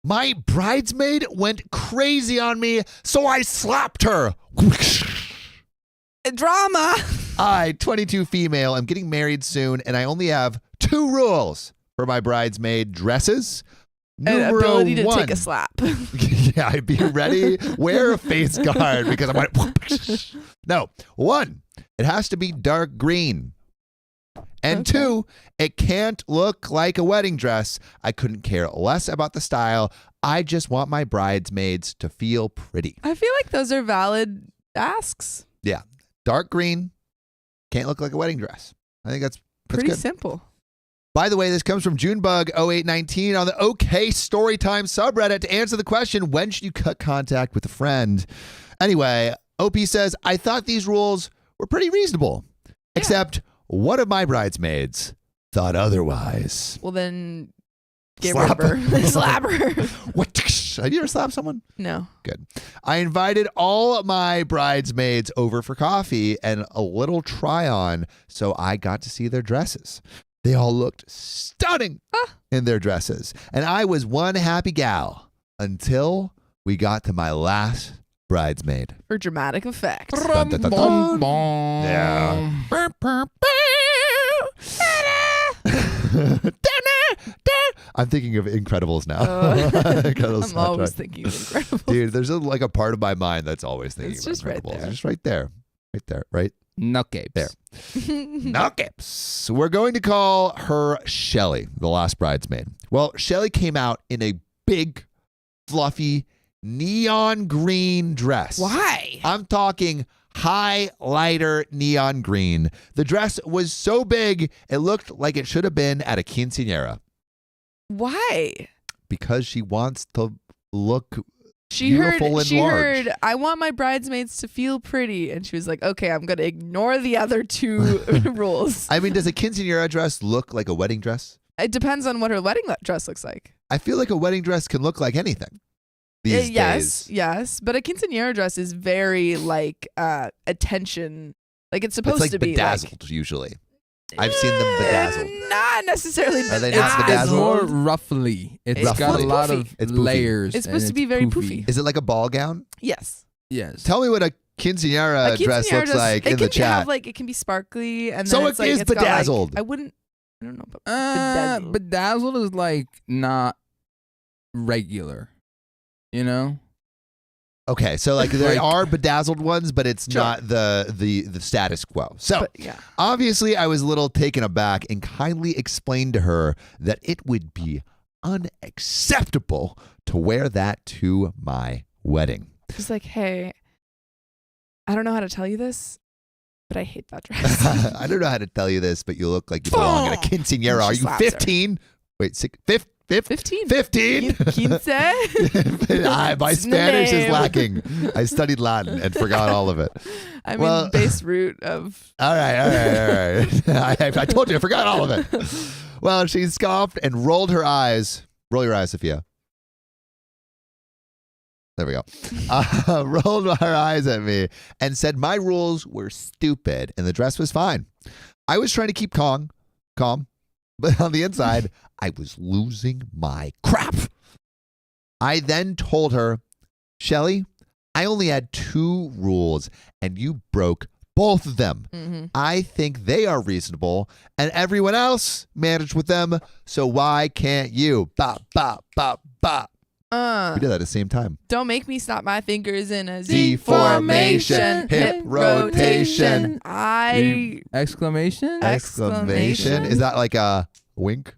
My bridesmaid went crazy on me, so I slapped her. Drama. I, 22 female, am getting married soon, and I only have 2 rules for my bridesmaid dresses. Numero Ability to 1. take a slap. Yeah, be ready. Wear a face guard because I might. No. 1, it has to be dark green. And Okay. 2, it can't look like a wedding dress. I couldn't care less about the style. I just want my bridesmaids to feel pretty. I feel like those are valid asks. Yeah. Dark green, can't look like a wedding dress. I think that's Pretty good. simple. By the way, this comes from Junebug0819 on the OK Storytime subreddit to answer the question, when should you cut contact with a friend? Anyway, OP says, I thought these rules were pretty reasonable, except one of my bridesmaids thought otherwise. Well, then get Slap rid of her. Slap her. What? Have you ever slapped someone? No. Good. I invited all my bridesmaids over for coffee and a little try on, so I got to see their dresses. They all looked stunning in their dresses, and I was one happy gal until we got to my last bridesmaid. For dramatic effect. Dun, dun, dun, dun. Yeah. I'm thinking of Incredibles now. Incredibles I'm always soundtrack. thinking of Incredibles. Dude, there's like a part of my mind that's always thinking It's about just right Incredibles. there. It's just right there. Right there, right? Nutcapes. There. Nutcapes. We're going to call her Shelly, the last bridesmaid. Well, Shelly came out in a big, fluffy, neon green dress. Why? I'm talking highlighter neon green. The dress was so big, it looked like it should have been at a quinceañera. Why? Because she wants to look She beautiful heard. and She large. heard. I want my bridesmaids to feel pretty, and she was like, "Okay, I'm gonna ignore the other 2 rules." I mean, does a quinceañera dress look like a wedding dress? It depends on what her wedding dress looks like. I feel like a wedding dress can look like anything these Yes, days. yes, but a quinceañera dress is very like attention. Like it's supposed It's like to be bedazzled usually. I've seen them bedazzled. Not necessarily. Are they It's, not it's bedazzled? more ruffly. It's It's got a poofy. lot of It's poofy. layers. It's supposed and to be very poofy. Is it like a ball gown? Yes. Yes. Tell me what a quinceañera A dress quinceañera looks like in the It can chat. have like it can be sparkly and So then it it's like, is it's got, like- bedazzled. I wouldn't. I don't know. But bedazzled. Bedazzled is like not regular. You know? Okay, so like there Like- are bedazzled ones, but it's Sure. not the status quo. So But, yeah. obviously I was a little taken aback and kindly explained to her that it would be unacceptable to wear that to my wedding. Just like, hey, I don't know how to tell you this, but I hate that dress. I don't know how to tell you this, but you look like you belong at a quinceañera. Are She you slaps her. 15? Wait, 15. 15? Quince? My Spanish is lacking. I studied Latin and forgot all of it. I mean, Well- base root of. All right. I told you, I forgot all of it. Well, she scoffed and rolled her eyes. Roll your eyes, Sophia. There we go. Rolled her eyes at me and said my rules were stupid and the dress was fine. I was trying to keep calm, but on the inside, I was losing my crap. I then told her, Shelly, I only had 2 rules and you broke both of them. Mm-hmm. I think they are reasonable and everyone else managed with them. So why can't you? Bop, bop, bop, bop. We did that at the same time. Don't make me snap my fingers in a Z Z formation, hip rotation. Exclamation? Exclamation. Is that like a wink?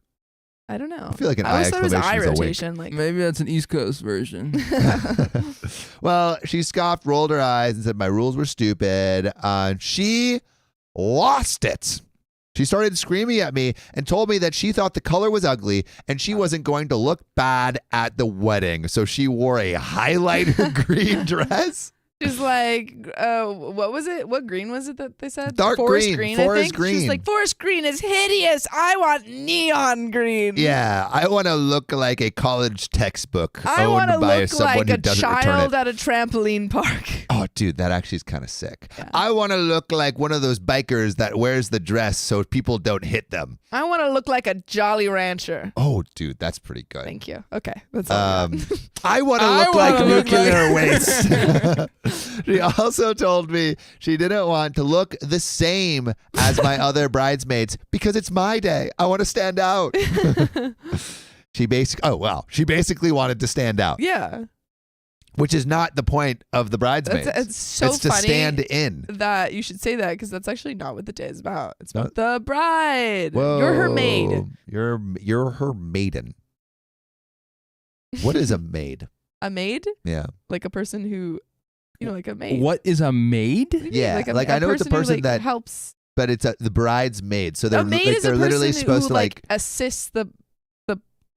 I don't know. I feel like an I eye always thought it was exclamation eye is a wink. rotation. Like, Maybe that's an East Coast version. Well, she scoffed, rolled her eyes, and said my rules were stupid. She lost it. She started screaming at me and told me that she thought the color was ugly and she wasn't going to look bad at the wedding. So she wore a highlighter green dress. She's like, what was it? What green was it that they said? Dark forest green, I forest think. green. She's like, forest green is hideous. I want neon green. Yeah, I want to look like a college textbook I want to owned by look someone like who a doesn't return child it. at a trampoline park. Oh, dude, that actually is kind of sick. Yeah. I want to look like one of those bikers that wears the dress so people don't hit them. I want to look like a Jolly Rancher. Oh, dude, that's pretty good. Thank you. Okay, that's all. I got. I want to I look like wanna look nuclear waste. She also told me she didn't want to look the same as my other bridesmaids because it's my day. I want to stand out. She basically wanted to stand out, Yeah, which is not the point of the bridesmaids. it's so it's to funny stand in. that you should say that because that's actually not what the day is about. It's No. about the bride. Whoa. You're her maid. You're her maiden. What is a maid? A maid, Yeah. like a person who, like a maid. What is a maid? Yeah, a, like I know it's a who, person like, that helps. but it's the bride's-maid. So A they're maid like, is a they're literally person supposed who to like assists the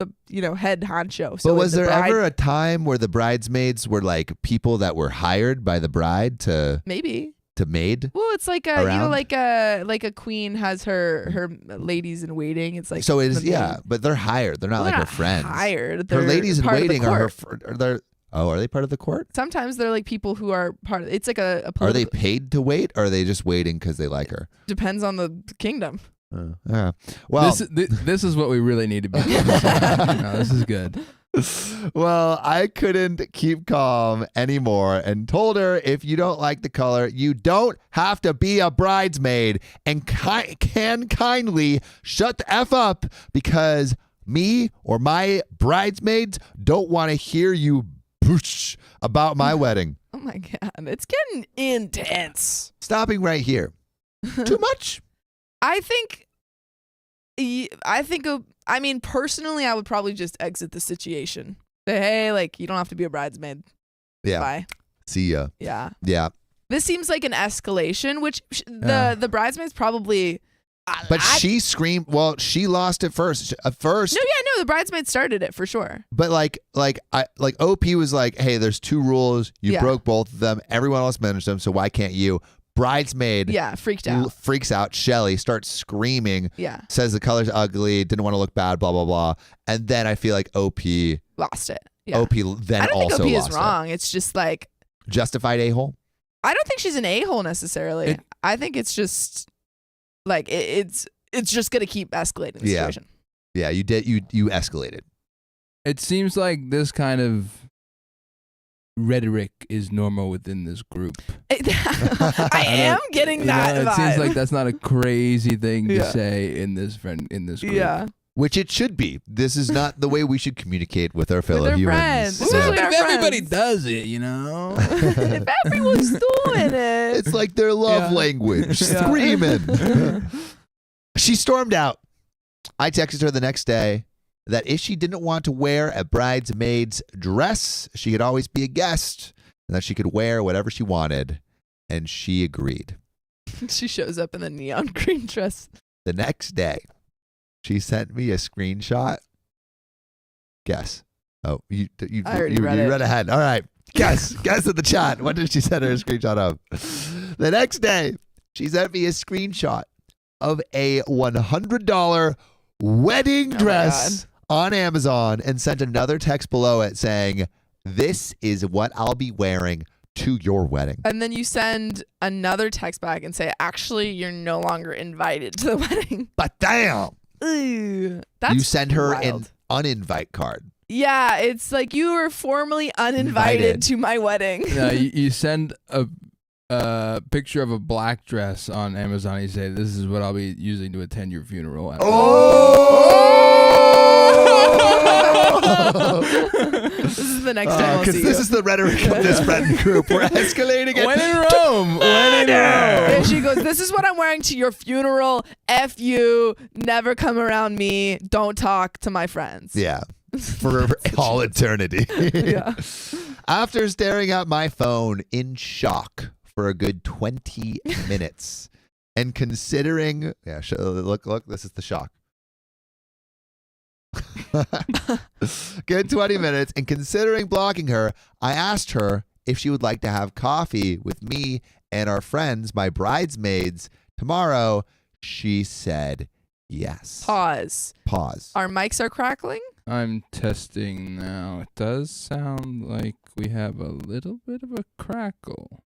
head honcho. So But was the there bride, ever a time where the bridesmaids were like people that were hired by the bride to maybe? maid? Well, it's like Around? like a queen has her ladies in waiting. It's like So it is, the maid. but they're hired. They're not Well, like they're her friends. Hired. Her They're ladies in part of the waiting are her. court. Are they part of the court? Sometimes they're like people who are part of. It's like a Are they political, paid to wait? Or are they just waiting because they like her? depends on the kingdom. Yeah. Well, This is what we really need to be. No, this is good. well, I couldn't keep calm anymore and told her if you don't like the color, you don't have to be a bridesmaid and can kindly shut the F up because me or my bridesmaids don't want to hear you boosh about my wedding. Oh my god, it's getting intense. Stopping right here. Too much? I mean, personally, I would probably just exit the situation. Say, hey, like, you don't have to be a bridesmaid. Yeah. Bye. See ya. Yeah. Yeah. This seems like an escalation, which the bridesmaids probably. But she screamed. Well, she lost it first. At first. No, yeah, no, the bridesmaids started it for sure. But like OP was like, hey, there's two rules. You Yeah. broke both of them. Everyone else managed them, so why can't you? Bridesmaid Yeah, freaked out. freaks out. Shelly starts screaming. Yeah, Says the color's ugly. Didn't want to look bad. Blah blah blah. And then I feel like OP lost it. Yeah. then I don't also think OP lost is wrong. It's just like it. Justified a-hole. I don't think she's an a-hole necessarily. I think it's just like it's just gonna keep escalating the Yeah. situation. Yeah, you escalated. It seems like this kind of rhetoric is normal within this group. I am getting You that know, it vibe. seems like that's not a crazy thing to Yeah. say in this group. yeah. Which it should be. This is not the way we should communicate with our fellow our humans. friends. So- Especially But our if everybody friends. does it, you know. If everyone's doing it, It's like their love Yeah. language. Yeah. Screaming. She stormed out. I texted her the next day that if she didn't want to wear a bridesmaid's dress, she could always be a guest and that she could wear whatever she wanted. And she agreed. she shows up in the neon green dress. The next day, she sent me a screenshot. Guess. Oh, you I already read it. read ahead. All right. Guess in the chat. What did she send her a screenshot of? The next day, she sent me a screenshot of a $100 wedding my dress on Amazon and sent another text below it saying, "This is what I'll be wearing to your wedding." And then you send another text back and say, actually, you're no longer invited to the wedding. But damn, Ooh, that's you send her wild. an uninvite card. Yeah, it's like you were formally uninvited Invited. to my wedding. No, you send a picture of a black dress on Amazon. You say, "This is what I'll be using to attend your funeral." This is the next time we'll see this you. is the rhetoric of this friend group. We're escalating it. When in Rome. When in And Rome. she goes, this is what I'm wearing to your funeral. F you. Never come around me. Don't talk to my friends. Yeah, for all eternity. Yeah. After staring at my phone in shock for a good 20 minutes and considering, look, this is the shock. Good 20 minutes, and considering blocking her, I asked her if she would like to have coffee with me and our friends, my bridesmaids, tomorrow. She said yes. Pause. Our mics are crackling? I'm testing now. It does sound like we have a little bit of a crackle.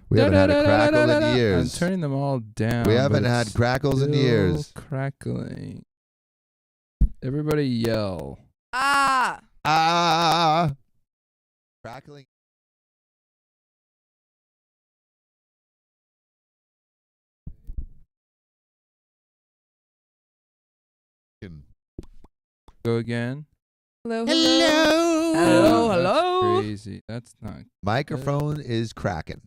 We haven't had a crackle in years. I'm turning them all down. We haven't had crackles in years. Crackling. Everybody yell. Ah. Crackling. Go again. Hello. That's crazy. That's not. Microphone is cracking.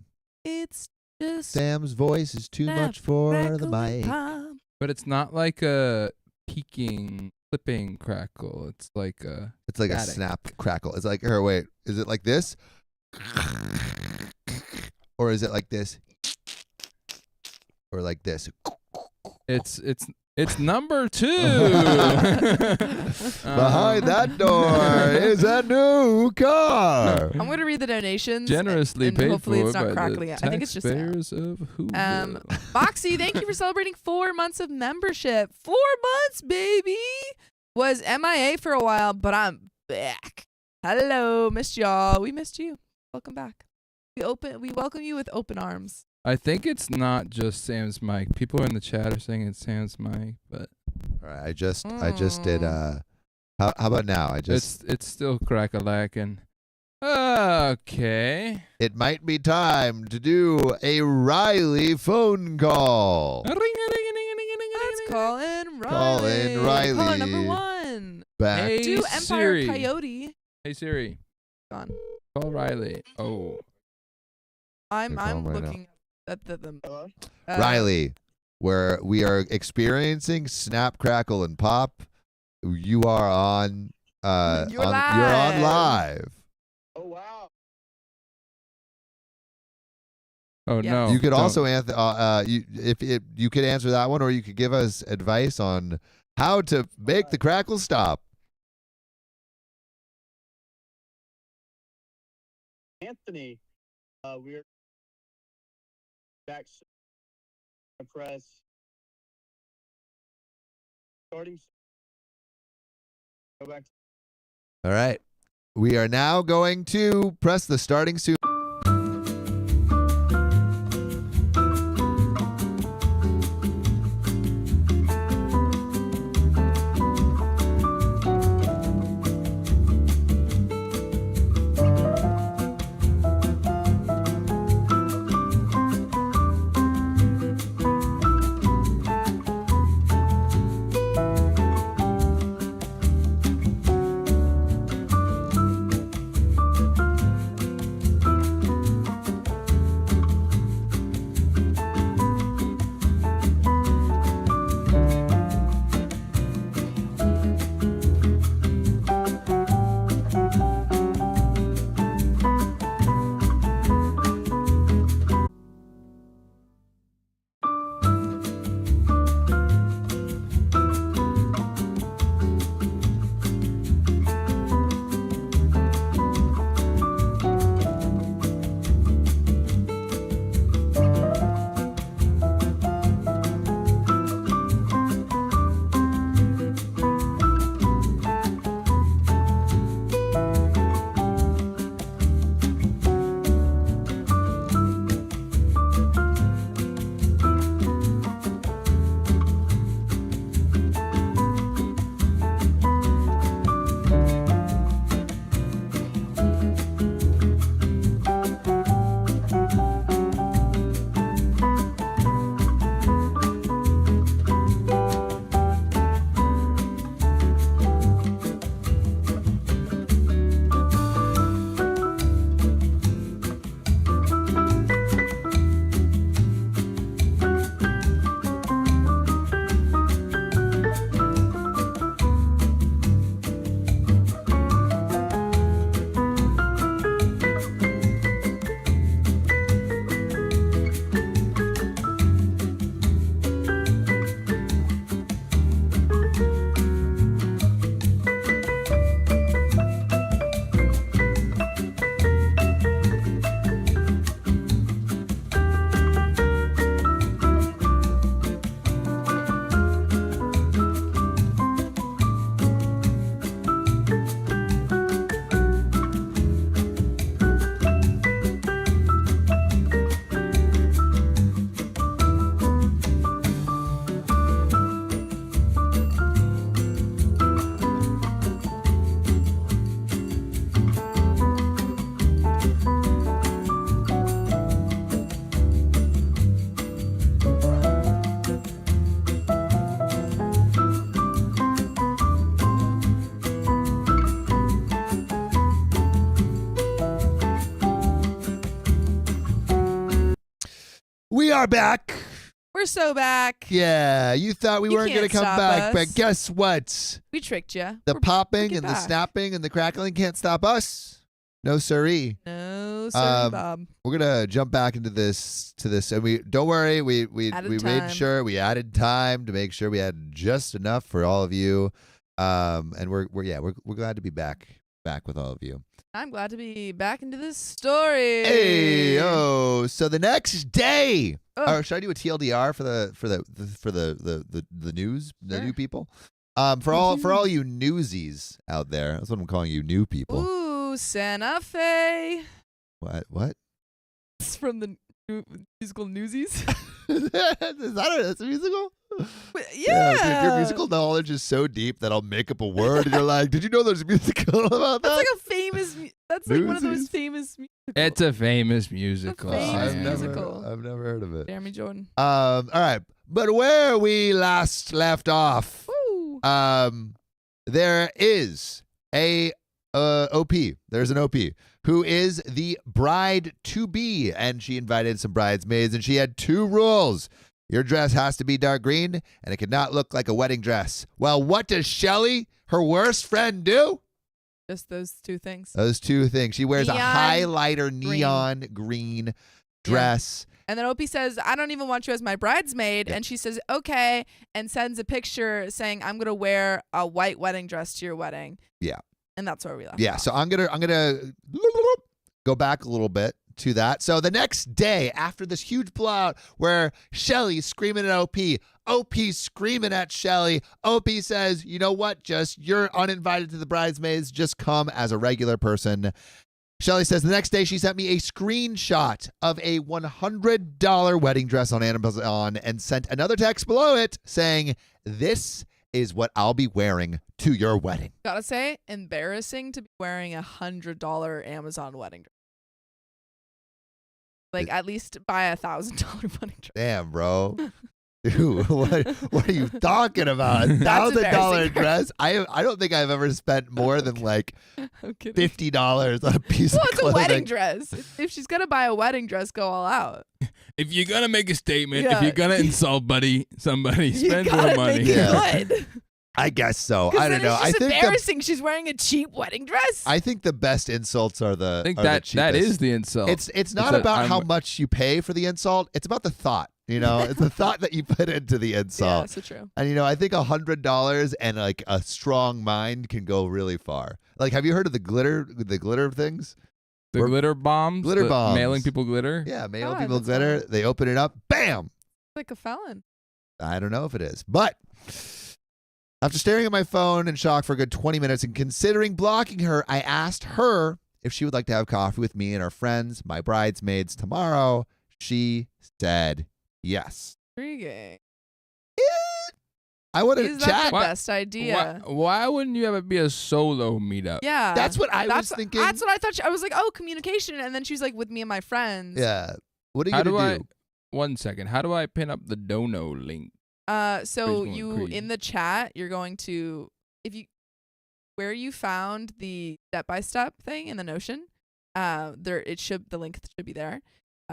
It's just Sam's voice is too much for the mic. But it's not like a peaking, clipping crackle. It's like a. It's like static. a snap crackle. It's like, here, wait, is it like this? Or is it like this? Or like this? It's number 2. Behind that door is a new car. I'm going to read the donations. Generously and paid hopefully for it's not by crackling. the I think it's just taxpayers of Whoville. Moxie, thank you for celebrating 4 months of membership. 4 months, baby. Was MIA for a while, but I'm back. Hello, missed y'all. We missed you. Welcome back. We welcome you with open arms. I think it's not just Sam's mic. People in the chat are saying it's Sam's mic, but All right, I just did how about now? it's still crack-a-lacking. Okay. It might be time to do a Riley phone call. Let's call in Riley. Call in Riley. Caller number 1. Back. Hey, Do Empire Siri. Coyote. Hey Siri, Gone. call Riley. Oh, I'm You're calling right now. looking at the Riley, where we are experiencing snap, crackle, and pop. You are on. You're You're on live. Oh wow! oh Yeah. no. You could Don't. also answer. You could answer that one, or you could give us advice on how to make the crackle stop. Anthony, we're back. Press starting. Go back. All right. We are now going to press the starting soon. We are back. We're so back. Yeah, you thought we You weren't going to can't come stop back, us. but guess what? We tricked you. The popping get and the back. snapping and the crackling can't stop us. No siree. No, sorry, Bob. We're gonna jump back into this and we don't worry, we Added made time. sure we added time to make sure we had just enough for all of you. And we're glad to be back with all of you. I'm glad to be back into this story. Hey, so the next day. Oh. Or should I do a TLDR for the news, the Sure. new people? For all you newsies out there, that's what I'm calling you, new people. Ooh, Santa Fe. What? It's from the musical Newsies. That's a musical? Yeah. If your musical knowledge is so deep that I'll make up a word and you're like, did you know there's a musical about that? That's like a famous. That's like one of those Newsies? famous musicals. It's a famous musical. famous yeah. musical. I've never heard of it. Jeremy Jordan. All right. But where we last left off, Woo. there is a OP. There's an OP who is the bride to be, and she invited some bridesmaids, and she had 2 rules. Your dress has to be dark green, and it cannot look like a wedding dress. Well, what does Shelly, her worst friend, do? Just those 2 things. Those 2 things. She wears Neon a highlighter neon green dress. And then Opie says, I don't even want you as my bridesmaid. Yep. And she says, okay, and sends a picture saying, I'm going to wear a white wedding dress to your wedding. Yeah. And that's where we left Yeah, off. so I'm gonna go back a little bit to that. So the next day, after this huge blowout where Shelly's screaming at OP's screaming at Shelly, OP says, you know what? Just you're uninvited to the bridesmaids. Just come as a regular person. Shelly says the next day she sent me a screenshot of a $100 wedding dress on Amazon and sent another text below it saying, this is what I'll be wearing to your wedding. Gotta say, embarrassing to be wearing a $100 Amazon wedding dress. Like, at least buy a $1,000 wedding dress. Damn, bro. Dude, what are you talking about? That's $1,000 embarrassing. dress? I don't think I've ever spent more than like I'm kidding. $50 on a piece Well, of it's a clothing. wedding dress. If she's gonna buy a wedding dress, go all out. If you're gonna make a statement, Yeah. if you're gonna insult somebody, You spend gotta more money. make it Yeah. good. I guess so. 'Cause I then don't know. It's I just think embarrassing. She's wearing a cheap wedding dress. I think the best insults are the I think are the that cheapest. is the insult. It's not that about how I'm- much you pay for the insult. It's about the thought. You know, it's the thought that you put into the yeah, insult. so true. And I think $100 and like a strong mind can go really far. Like, have you heard of the glitter things? the Or- glitter bombs. Glitter the bombs. Mailing people glitter. Yeah, mail God, people that's glitter. fun. They open it up, bam. Like a felon. I don't know if it is, but after staring at my phone in shock for a good 20 minutes and considering blocking her, I asked her if she would like to have coffee with me and our friends, my bridesmaids, tomorrow. She said yes. Intriguing. I want to Is that chat. the best idea? Why wouldn't you have it be a solo meetup? Yeah. That's what I was thinking. That's what I thought. I was like, oh, communication. And then she's like, with me and my friends. Yeah. What are you How going do to I? do? 1 second. How do I pin up the Dono link? So Crazy you, going crazy. in the chat, you're going to, where you found the step-by-step thing in the Notion, the link should be there,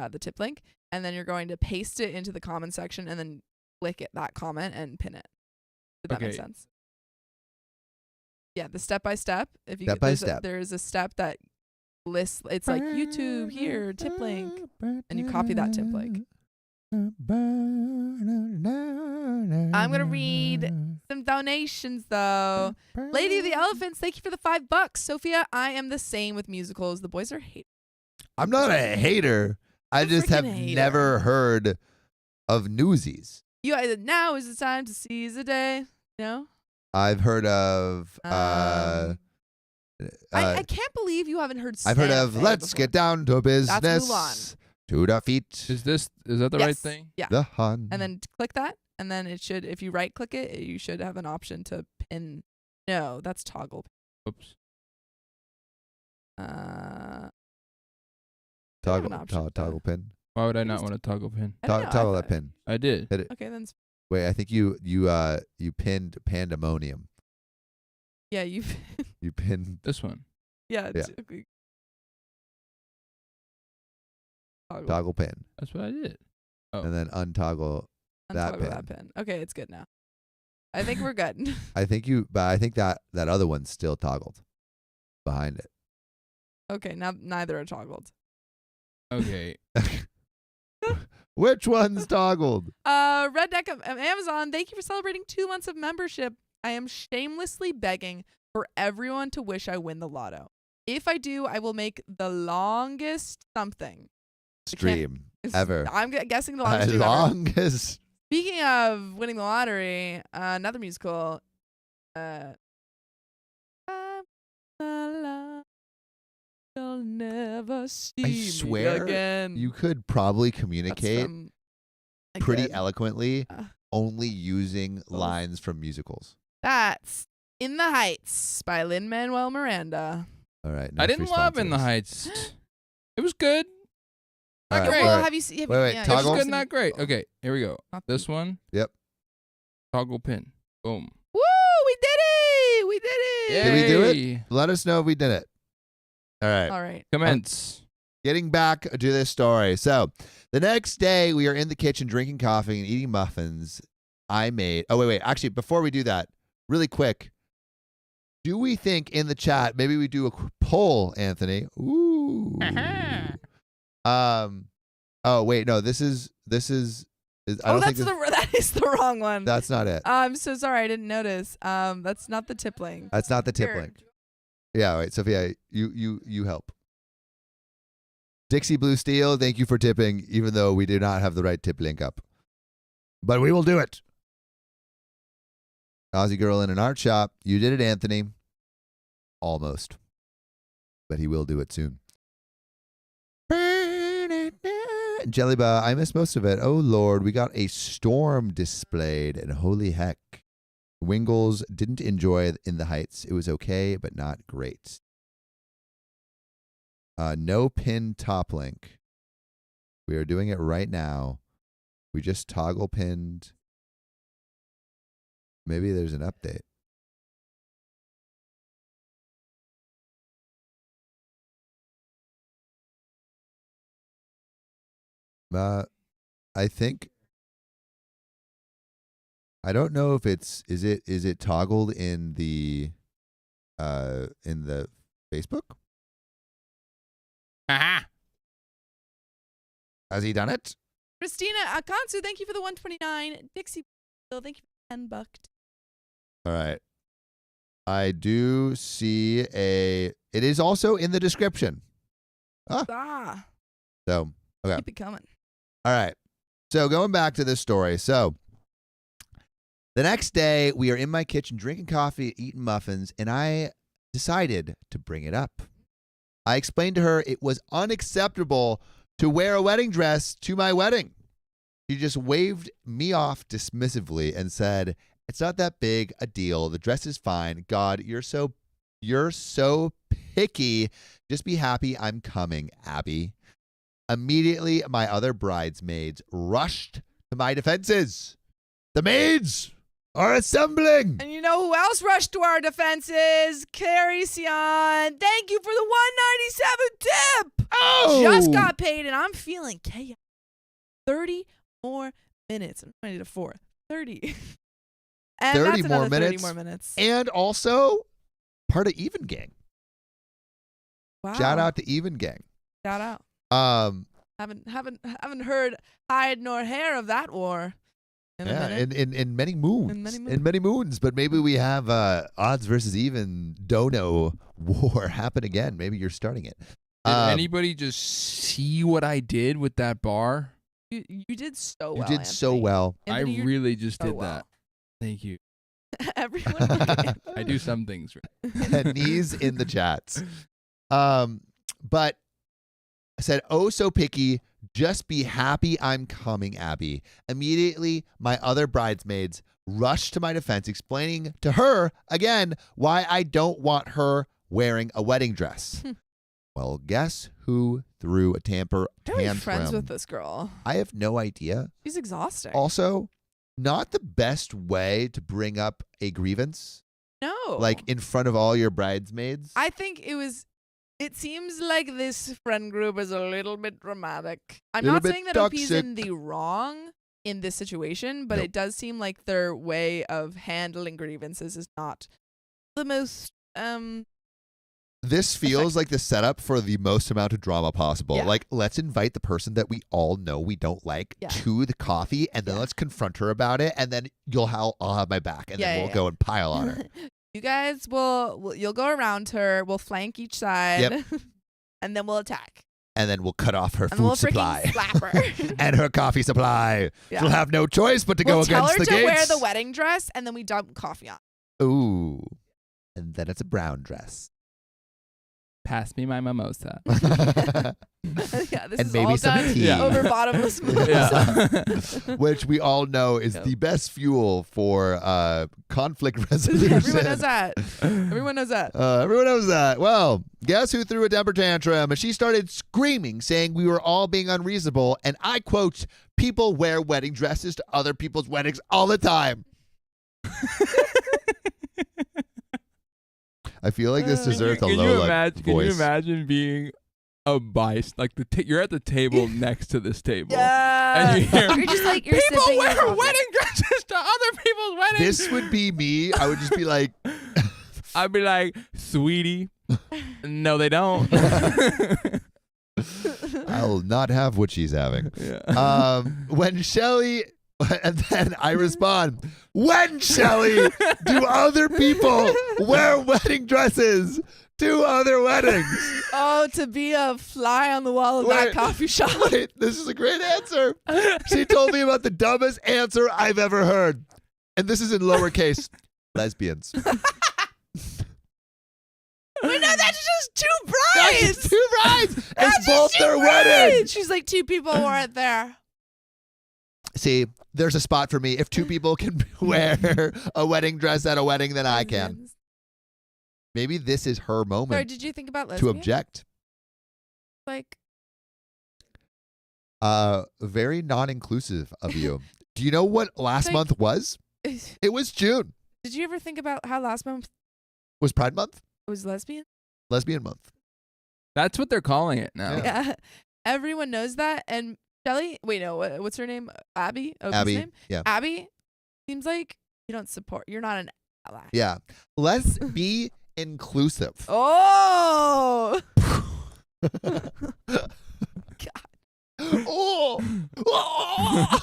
the tip link. And then you're going to paste it into the comment section and then click that comment and pin it. Did that make Okay. sense? Yeah, the step-by-step. If you Step-by-step. there's a step that lists, it's like YouTube here, tip link, and you copy that tip link. I'm gonna read some donations though. Lady of the Elephants, thank you for the $5. Sophia, I am the same with musicals. The boys are hate. I'm not a hater. I You're just have freaking hater. never heard of Newsies. You guys, now is the time to seize the day. No, I've heard of I can't believe you haven't heard. I've heard Santa of Fe Let's before. Get Down to Business. Mulan. To the feet. Is that the right Yes. thing? Yeah. The hun. And then click that, and then it should. If you right click it, you should have an option to pin. No, that's toggle. Oops. have an option for that. Toggle pin. Why would I not Just- want a toggle pin? I don't know, I Toggle that thought- pin. I did. Hit it. Okay, then. Wait, I think you pinned pandemonium. Yeah, you. You pinned. This one. Yeah. Yeah. Okay. Toggle pin. That's what I did. Oh. and then untoggle that Untoggle pin. that pin. Okay, it's good now. I think we're good. I think that other one's still toggled behind it. Okay, now neither are toggled. Okay. Which one's toggled? Red Deck of Amazon, thank you for celebrating 2 months of membership. I am shamelessly begging for everyone to wish I win the lotto. If I do, I will make the longest something. Stream ever. I'm guessing the longest As stream ever. long as Speaking of winning the lottery, another musical. You'll never see I me swear again. you could probably That's communicate from a pretty good- eloquently Uh, only using lines from musicals. That's In the Heights by Lin-Manuel Miranda. All right. I next didn't love In the responses. Heights. It was good. All Not right, great. all Well, right. have you seen? Wait, It was toggle? good, not great. Okay, here we go. Not This one. Yep. Toggle pin. Boom. Woo! We did it! We did it! Did we do it? Yay. Let us know if we did it. All right. All right. Commence. Getting back to this story. So the next day, we are in the kitchen drinking coffee and eating muffins. I made. Oh, wait. Actually, before we do that, really quick, do we think in the chat, maybe we do a poll, Anthony? Ooh. Oh, wait. No, this is I don't think that is the wrong one. that's not it. I'm so sorry, I didn't notice. That's not the tip link. That's not the tip Here. link. Yeah, wait, Sophia, you help. Dixie Blue Steel, thank you for tipping, even though we do not have the right tip link up. But we will do it. Aussie Girl in an Art Shop, you did it, Anthony. Almost. But he will do it soon. Jellyba, I missed most of it. Oh, Lord, we got a storm displayed, and holy heck. Wingles didn't enjoy In the Heights. It was okay, but not great. No pin top link. We are doing it right now. We just toggle pinned. Maybe there's an update. I think I don't know if is it toggled in the Facebook? Aha. Has he done it? Christina Akansu, thank you for the 129. Dixie, thank you for 10 bucked. All right. I do see it is also in the description. Ah, So, okay. keep it coming. All right. So going back to this story. So the next day we are in my kitchen drinking coffee, eating muffins, and I decided to bring it up. I explained to her it was unacceptable to wear a wedding dress to my wedding. She just waved me off dismissively and said, "It's not that big a deal. The dress is fine. God, you're so picky. Just be happy I'm coming, Abby." Immediately, my other bridesmaids rushed to my defenses. The maids are assembling. And you know who else rushed to our defenses? Carrie Sion. Thank you for the 197 tip. Oh! Just got paid, and I'm feeling chaos. 30 more minutes. I'm trying to do 4. 30. And 30 that's more another 30 minutes. more minutes. And also part of Even Gang. Wow. Shout out to Even Gang. Shout out. Haven't heard hide nor hair of that war. In a minute. in many moons. In many moons. But maybe we have odds versus even Dono war happen again. Maybe you're starting it. Did anybody just see what I did with that bar? You did so You well. did so Anthony. well. Anthony, I you're really just so did well. that. Thank you. Everyone. look at I do some things right. Knees in the chats. But I said, "Oh, so picky. Just be happy I'm coming, Abby." Immediately, my other bridesmaids rushed to my defense, explaining to her again why I don't want her wearing a wedding dress. Well, guess who threw a Really tantrum? friends with this girl. I have no idea. She's exhausting. Also, not the best way to bring up a grievance, No. like in front of all your bridesmaids. I think it was It seems like this friend group is a little bit dramatic. I'm Little not bit saying that OP's in toxic. the wrong in this situation, but Nope. it does seem like their way of handling grievances is not the most This feels like the setup for the most amount of drama possible. Yeah. Like, let's invite the person that we all know we don't like Yeah. to the coffee, and then Yeah. let's confront her about it, and then I'll have my back, and Yeah, then yeah, we'll go and pile on her. You guys you'll go around her, we'll flank each side, Yep. and then we'll attack. And then we'll cut off her And we'll food supply freaking slap her. and her coffee supply. Yeah. She'll have no choice but to We'll go tell against her the to gates. wear the wedding dress, and then we dump coffee on. Ooh. And then it's a brown dress. Pass me my mimosa. Yeah, this And is maybe all some done tea. over bottomless mimosa. Yeah. Which we all know is Yep. the best fuel for conflict resolution. Everyone knows that. Everyone knows that. Everyone knows that. Well, guess who threw a temper tantrum? And she started screaming, saying we were all being unreasonable. And I quote, people wear wedding dresses to other people's weddings all the time. I feel like this deserves a Can low you imagine? Can you voice. imagine being a vice? Like you're at the table next to this table. Yeah. And you hear, You're just like, you're people sipping your wear coffee." wedding dresses to other people's weddings. This would be me. I would just be like, I'd be like, sweetie, no, they don't. I'll not have what she's having. Yeah. When Shelly, and then I respond, when Shelly do other people wear wedding dresses to other weddings? Oh, to be a fly on the wall of that Wait. coffee shop. Wait, this is a great answer. She told me about the dumbest answer I've ever heard. And this is in lowercase, lesbians. Wait, no, that's just two That's brides. just two brides. That's It's both just two their brides. wedding. She's like, two people weren't there. See, there's a spot for me. If two people can wear a wedding dress at a wedding, then I can. Lesbians. Maybe this is her Sorry, moment did you think about to lesbian? object. Like, Very non-inclusive of you. Do you know what last Like- month was? It was June. did you ever think about how last month Was Pride Month? was lesbian? Lesbian Month. That's what they're calling it now. Yeah. Yeah. Everyone knows that. And Shelly, wait, no, what's her name? Abby? Opie's Abby. name? Yeah. Abby, seems like you don't support, you're not an ally. Yeah. Let's be inclusive. Oh! Oh. Oh.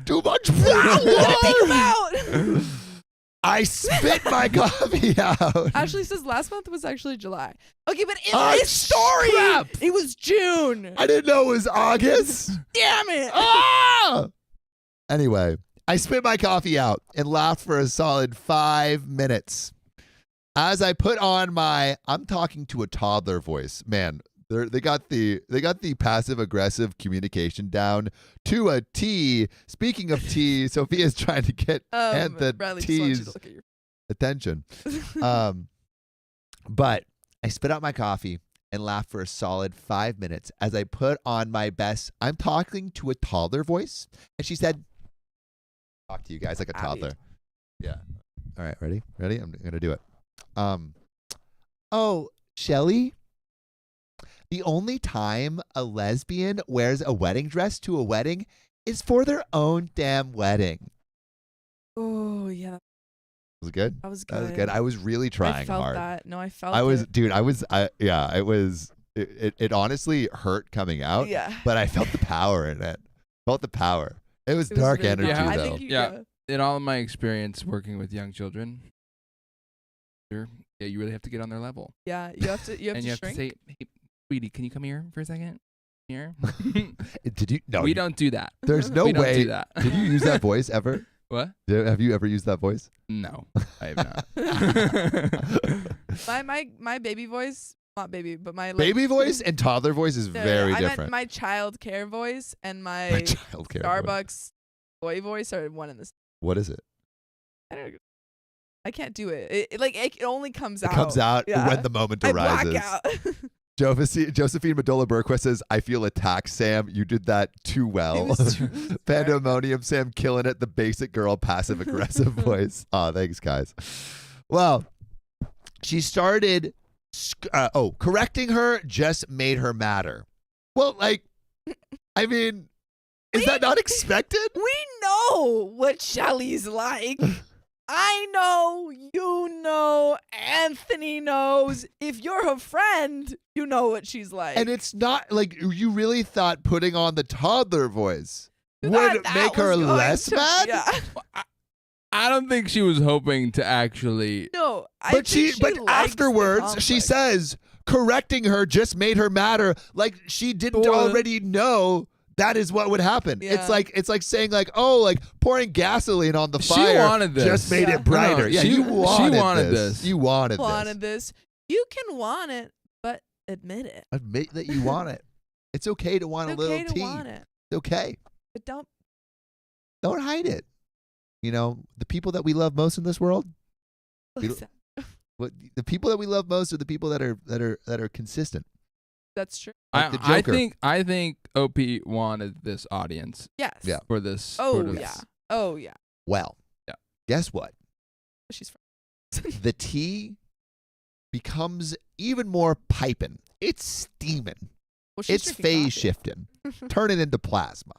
Too much Take him power. out! I spit my coffee out. Ashley says last month was actually July. Okay, but in Oh, this story, crap. it was June. I didn't know it was August. Damn it. Ah! Anyway, I spit my coffee out and laughed for a solid 5 minutes. As I put on my I'm talking to a toddler voice. Man, they got the passive aggressive communication down to a T. Speaking of T, Sophia's trying to get and the Bradley just wants you to T's look at your attention. But I spit out my coffee and laughed for a solid 5 minutes as I put on my best I'm talking to a toddler voice. And she said, talk to you guys like a Abby. toddler. Yeah. All right, ready? Ready? I'm going to do it. Oh, Shelly, the only time a lesbian wears a wedding dress to a wedding is for their own damn wedding. Oh, yeah. Was it good? That was good. That was good. I was really trying I felt hard. that. No, I felt I was, it. dude, it honestly hurt coming out, Yeah. but I felt the power in it. Felt the power. It was It was dark really energy, powerful. I though. think you, Yeah. In all of my experience working with young children, you really have to get on their level. yeah, you have to and you have shrink. to say, hey, sweetie, can you come here for a second? Here? Did you? No, we don't do that. There's no we don't way. do that. Did you use that voice ever? What? Have you ever used that voice? No, I have not. my baby voice, not baby, but my like, Baby voice and toddler voice is No, very I meant different. my child care voice and My my child care voice. Starbucks boy voice are one in the. What is it? I don't know. I can't do it. It only comes It out. comes out Yeah. when the moment I black arises. out. Josephine Medola Burquist says, I feel attacked, Sam. You did that too well. was true. Pandemonium Sam killing it. The basic girl passive aggressive voice. Oh, thanks, guys. Well, she started Correcting her just made her madder. Well, like, I mean, is that not expected? We know what Shelly's like. I know, you know, Anthony knows. If you're her friend, you know what she's like. And it's not like you really thought putting on the toddler voice You would thought make that her was going less to- mad. Yeah. I don't think she was hoping to actually. No, I But think but likes the afterwards she conflict. says correcting her just made her madder. Like she didn't Well, already know that is what would happen. Yeah. It's like saying like, oh, like pouring gasoline on the She fire wanted this. just made Yeah. it brighter. No, Yeah, she- you she wanted, wanted this. this. You wanted this. You can want it, but admit it. Admit that you want it. It's okay to want It's a little okay to tea. want it, It's okay. but don't. Don't hide it. You know, the people that we love most in this world, Listen, the people that we love most are the people that are consistent. that's true. Like the I Joker. think OP wanted this audience Yes. Yeah. for this. Oh sort of- yeah. Oh yeah. Well, Yeah. guess what? She's fine. The tea becomes even more piping. It's steaming. Well, she's It's drinking phase coffee. shifting. Turning into plasma.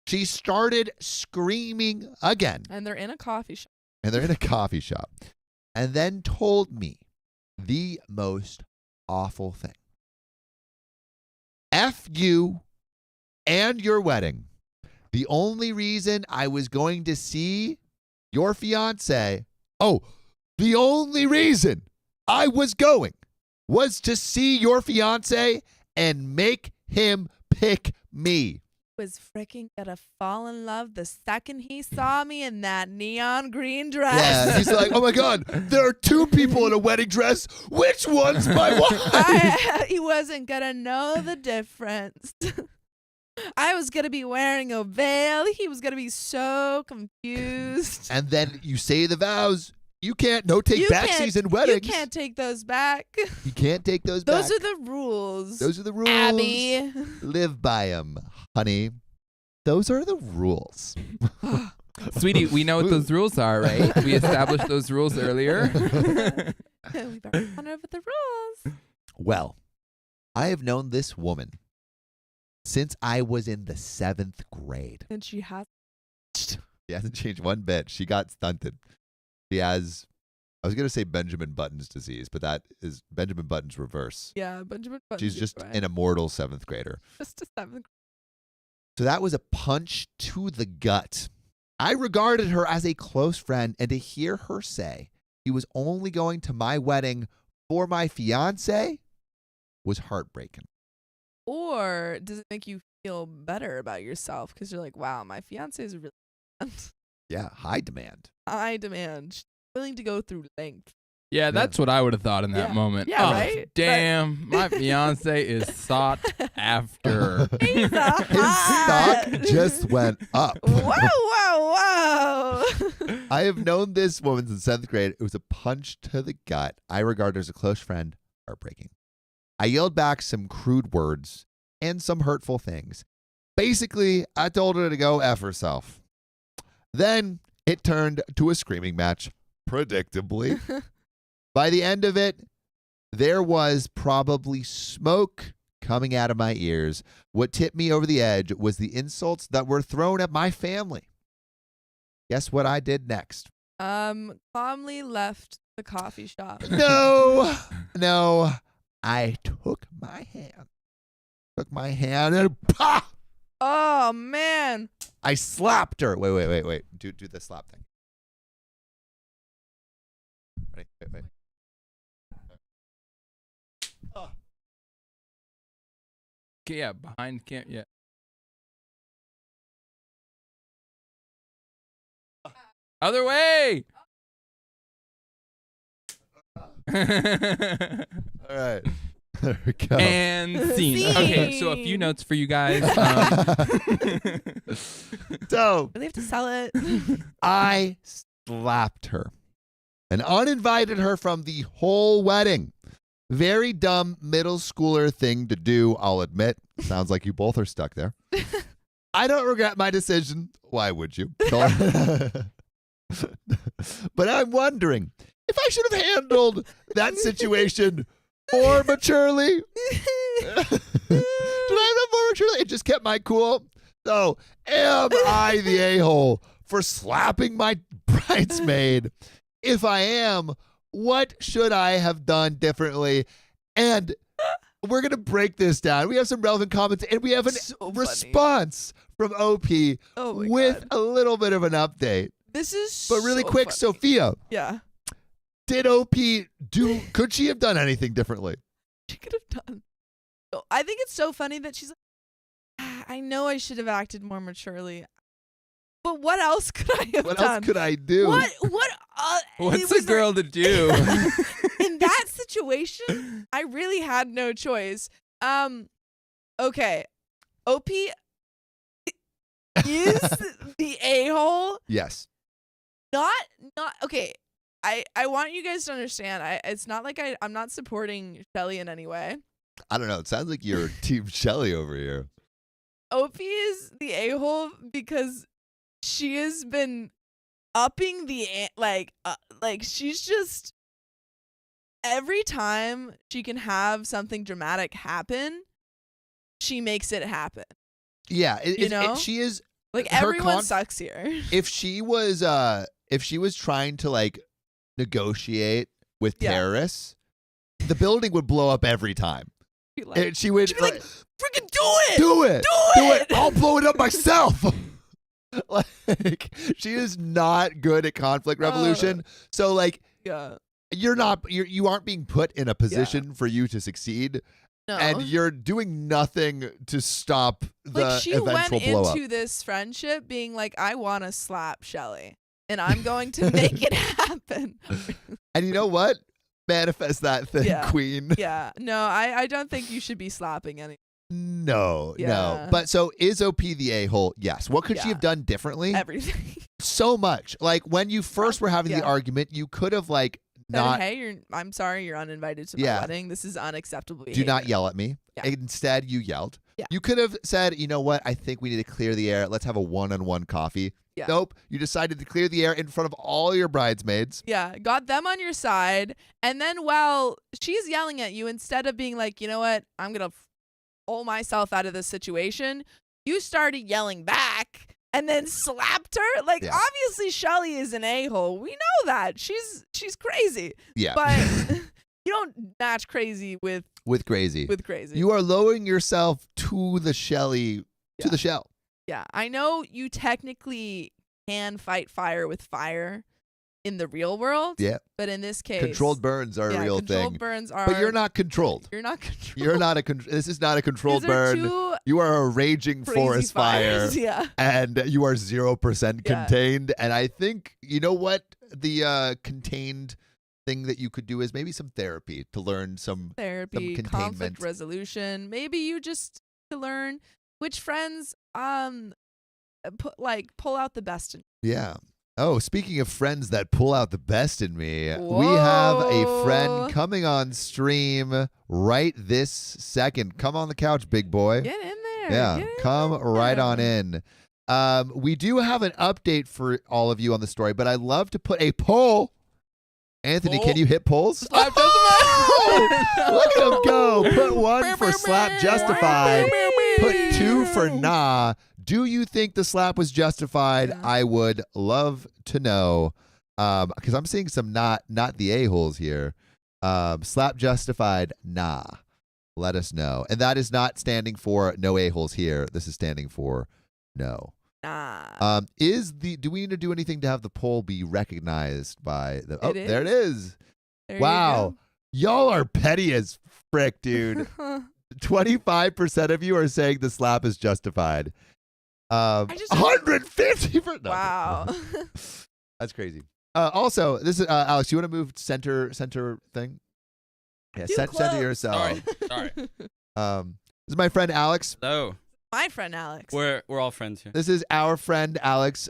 She started screaming again, And they're in a coffee shop. and they're in a coffee shop, and then told me the most awful thing. F you and your wedding. The only reason I was going to see your fiance, the only reason I was going was to see your fiance and make him pick me. Was freaking gonna fall in love the second he saw me in that neon green dress. Yeah, he's like, oh my God, there are two people in a wedding dress. Which one's my wife? He wasn't gonna know the difference. I was gonna be wearing a veil. He was gonna be so confused. And then you say the vows. You can't take You backsies can't- in weddings. You can't take those back. You can't take those back. Those are the rules. Those are the rules. Abby. Live by them, honey. Those are the rules. Sweetie, we know what those rules are, right? We established those rules earlier. We better run over the rules. Well, I have known this woman since I was in the 7th grade. And she has. She hasn't changed one bit. She got stunted. She has, I was going to say Benjamin Button's disease, but that is Benjamin Button's reverse. Yeah, Benjamin Button. She's just an immortal 7th grader. Just a 7th. So that was a punch to the gut. I regarded her as a close friend, and to hear her say he was only going to my wedding for my fiance was heartbreaking. Or does it make you feel better about yourself? Because you're like, wow, my fiance is really Yeah, high demand. high demand. She's willing to go through length. Yeah, that's what I would have thought in that Yeah. moment. Yeah, Oh, right? Damn, my fiance is sought after. He's a His hot. stock just went up. Whoa. I have known this woman since 7th grade. It was a punch to the gut. I regard her as a close friend. Heartbreaking. I yelled back some crude words and some hurtful things. Basically, I told her to go F herself. Then it turned to a screaming match, predictably. By the end of it, there was probably smoke coming out of my ears. What tipped me over the edge was the insults that were thrown at my family. Guess what I did next? Calmly left the coffee shop. No. I took my hand and pah! Oh man. I slapped her. Wait. Do the slap thing. Ready? Wait. Oh. Okay, yeah, behind can't. Yeah. Other way. All right. There we go. And scene. Scene. Okay, so a few notes for you guys. So Really have to sell it. I slapped her and uninvited her from the whole wedding. Very dumb middle schooler thing to do, I'll admit. Sounds like you both are stuck there. I don't regret my decision. Why would you? But I'm wondering, if I should have handled that situation more maturely. Did I have that more maturely? It just kept my cool. So, am I the a-hole for slapping my bridesmaid? If I am, what should I have done differently? And we're going to break this down. We have some relevant comments, and we have a response from OP with a little bit of an update. This is But really quick, funny. Sophia, Yeah. did OP could she have done anything differently? She could have done. Oh, I think it's so funny that she's like, I know I should have acted more maturely. But what else could I have What done? else could I do? What What's a girl to do? in that situation, I really had no choice. Okay. OP is the a-hole. Yes. Not okay. I want you guys to understand. It's not like I'm not supporting Shelly in any way. I don't know. It sounds like you're Team Shelly over here. OP is the a-hole because she has been upping the like she's just every time she can have something dramatic happen, she makes it happen. Yeah, she is like her everyone sucks here. If she was trying to like negotiate with terrorists, the building would blow up every time. And she would she'd be like, freaking do it. Do it. I'll blow it up myself. Like, she is not good at conflict resolution. So like, Yeah. you aren't being put in a position for you to succeed. No. And you're doing nothing to stop the like she eventual went blow up. into this friendship being like, I want to slap Shelly, and I'm going to make it happen. And you know what? Manifest that thing, Yeah. queen. Yeah. No, I don't think you should be slapping any. No. Yeah. But so is OP the a-hole? Yes. What could she Yeah. have done differently? Everything. So much. Like when you first were having the argument, you could have like not. Hey, I'm sorry, you're uninvited to my wedding. This is unacceptable behavior. Do not yell at me. Yeah. Instead, you yelled. Yeah. You could have said, you know what? I think we need to clear the air. Let's have a one-on-one coffee. Yeah. Nope. You decided to clear the air in front of all your bridesmaids. Yeah, got them on your side. And then while she's yelling at you, instead of being like, you know what, I'm going to pull myself out of this situation, you started yelling back and then slapped her. Like, obviously, Shelly is an a-hole. We know that. She's crazy. Yeah. But you don't match crazy with crazy. With crazy. You are lowering yourself to the Shelly, to the shell. Yeah, I know you technically can fight fire with fire in the real world. Yeah. But in this case, Controlled burns are a real controlled thing. burns are. But you're not controlled. You're not controlled. You're not this is not a controlled These are burn. two You are a raging crazy forest fire. fires, yeah. And you are 0% Yeah. contained. And I think, you know what the contained thing that you could do is maybe some therapy to learn some Therapy, some conflict containment. resolution. Maybe you just to learn which friends pull out the best in you. Yeah. Oh, speaking of friends that pull out the best in me, we have a friend Whoa. coming on stream right this second. Come on the couch, big boy. Get in there. Yeah, Get in come right there. on in. We do have an update for all of you on the story, but I'd love to put a poll. Anthony, can you hit polls? Slap Oh! Look at him go. Put 1 for slap justified. Put 2 for nah. Do you think the slap was justified? Yeah. I would love to know. Because I'm seeing some not the a-holes here. Slap justified, nah. Let us know. And that is not standing for no a-holes here. This is standing for no. Nah. Do we need to do anything to have the poll be recognized by the there it is. There Wow. Y'all are petty as frick, dude. you go. 25% of you are saying the slap is justified. just- 150 for no. Wow. That's crazy. Also, this is Alex, you want to move center thing? Yeah, Too center close. yourself. Sorry. This is my friend Alex. So My friend Alex. we're all friends here. This is our friend Alex.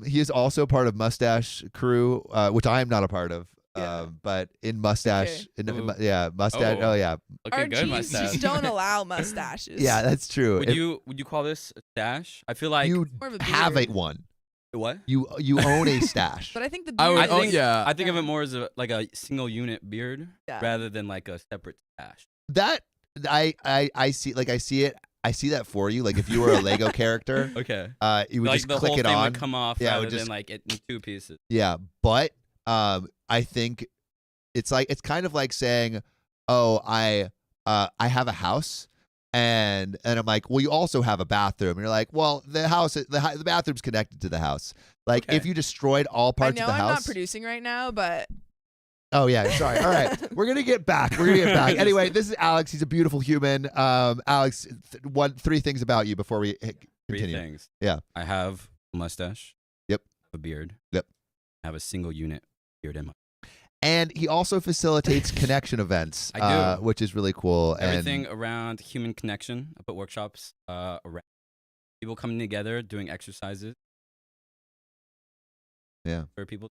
He is also part of Mustache Crew, which I am not a part of. Yeah. But in Mustache, Mustache. Oh. Oh yeah, Okay, Our good jeans mustache. just don't allow mustaches. yeah, that's true. Would you call this a stash? I feel like you More of a have beard. one. What? You own a stash. But I think the I beard would- is, oh, yeah. I think of it more as like a single unit beard Yeah. rather than like a separate stash. That I see, like I see it. I see that for you. Like if you were a Lego character, Okay. you would Like just the click whole it thing on. would come off Yeah, it would rather just- than like it in 2 pieces. Yeah, but I think it's kind of like saying, "Oh, I have a house," and I'm like, "Well, you also have a bathroom." And you're like, "Well, the bathroom's connected to the house." Like Okay. if you destroyed all I parts know of the I'm house. not producing right now, but Oh yeah, sorry. All right, we're gonna get back. Anyway, this is Alex. He's a beautiful human. Alex, 3 things about you before we continue. 3 things. Yeah. I have a mustache. Yep. A beard. Yep. I have a single unit beard in my. And he also facilitates connection events, I do. which is really cool. Everything And around human connection. I put workshops around people coming together, doing exercises. Yeah. For people.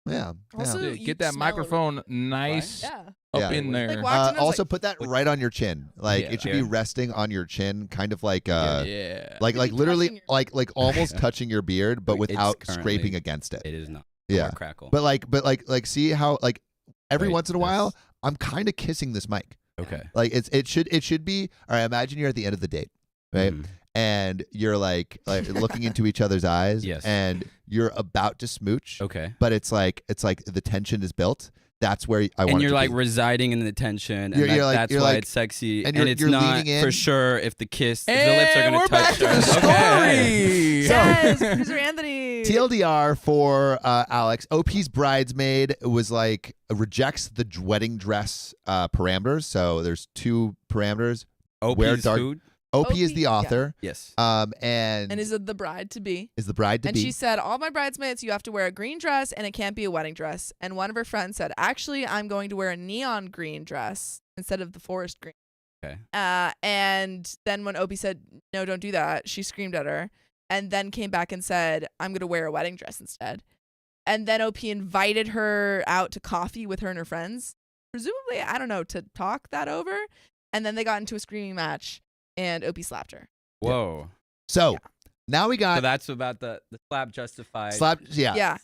yeah. also Yeah, you get that smell microphone nice Yeah. up Yeah. in there. Like, watch it, I was Also like, put that right on your chin. Like Yeah. it should be Yeah. resting on your chin, kind of like yeah. like Could be literally touching like almost touching your beard, but It's without currently- scraping against it. It is not. Yeah. Or crackle. But like see how like every Right, once in a while yes. I'm kind of kissing this mic. Okay. Like it should be. All right, imagine you're at the end of the date, right? Mhm. And you're like looking into each other's eyes, Yes. and you're about to smooch, Okay. but it's like the tension is built. That's where I want. And it you're to like be. residing in the tension, and You're like- that's you're why like- it's sexy, and and, you're- it's you're not leaning in. for sure if the lips are And gonna we're back touch. to the Okay. story. Yes, producer Anthony. TLDR for Alex. OP's bridesmaid was like rejects the wedding dress parameters. So there's 2 parameters. Wear OP's dark- food. OP is OP, the yeah. author, Yes. And is it the bride to be? is the bride to And be. she said, all my bridesmaids, you have to wear a green dress and it can't be a wedding dress. And one of her friends said, actually, I'm going to wear a neon green dress instead of the forest green. Okay. And then when Opie said, no, don't do that, she screamed at her and then came back and said, I'm going to wear a wedding dress instead. And then Opie invited her out to coffee with her and her friends, presumably, I don't know, to talk that over. And then they got into a screaming match and Opie slapped her. Whoa. So Yeah. now we So got that's about the slap justified. slap. Yeah, Yeah.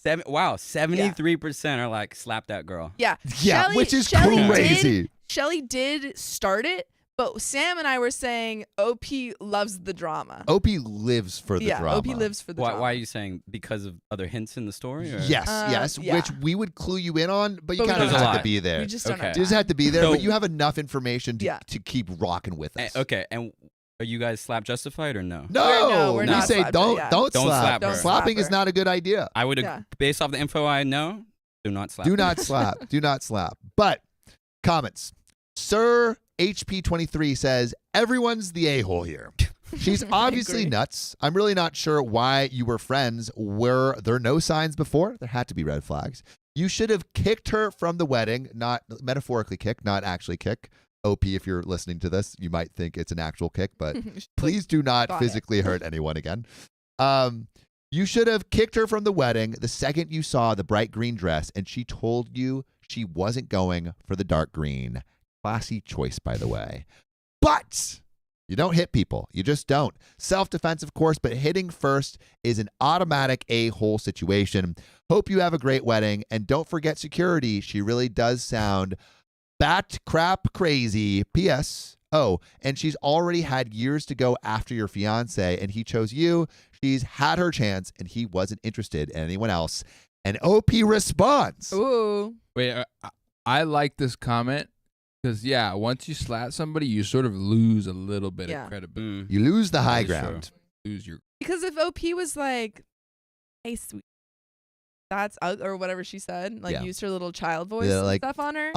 73% are like slap that girl. Yeah. yeah, Shelly- which is Shelly crazy. Shelly did start it, but Sam and I were saying OP loves the drama. OP lives for the drama. OP lives for the drama. Why are you saying because of other hints in the story? Or? Yes, yes, yeah. which we would clue you in on, but you But we kind of don't have know. to be there. We just don't Okay. have You just time. have to be there, So- but you have enough information to, Yeah. to keep rocking with us. Okay, and are you guys slap justified or no? No, we're we not say slapped, don't yeah. don't Don't slap. slap her. Don't Slapping slap is her. not a good idea. I would, Yeah. based off the info I know, do not slap. Do her. not slap. Do not slap. But comments. Sir HP23 says everyone's the a-hole here. She's obviously agree. nuts. I'm really not sure why you were friends. Were there no signs before? There had to be red flags. You should have kicked her from the wedding, not metaphorically kick, not actually kick. OP, if you're listening to this, you might think it's an actual kick, but please do not Got it. physically hurt anyone again. You should have kicked her from the wedding the second you saw the bright green dress and she told you she wasn't going for the dark green. Classy choice, by the way. But you don't hit people. You just don't. Self-defense, of course, but hitting first is an automatic a-hole situation. Hope you have a great wedding. And don't forget security. She really does sound bat crap crazy. P.S. Oh, and she's already had years to go after your fiance, and he chose you. She's had her chance, and he wasn't interested in anyone else. And OP responds. Ooh. Wait, I like this comment because, yeah, once you slap somebody, you sort of lose a little bit Yeah. of credibility. You lose the high That is ground. Lose your. Because if OP was like, hey, sweet, that's, or whatever she said, like Yeah. used her little child voice Yeah, and like, stuff on her.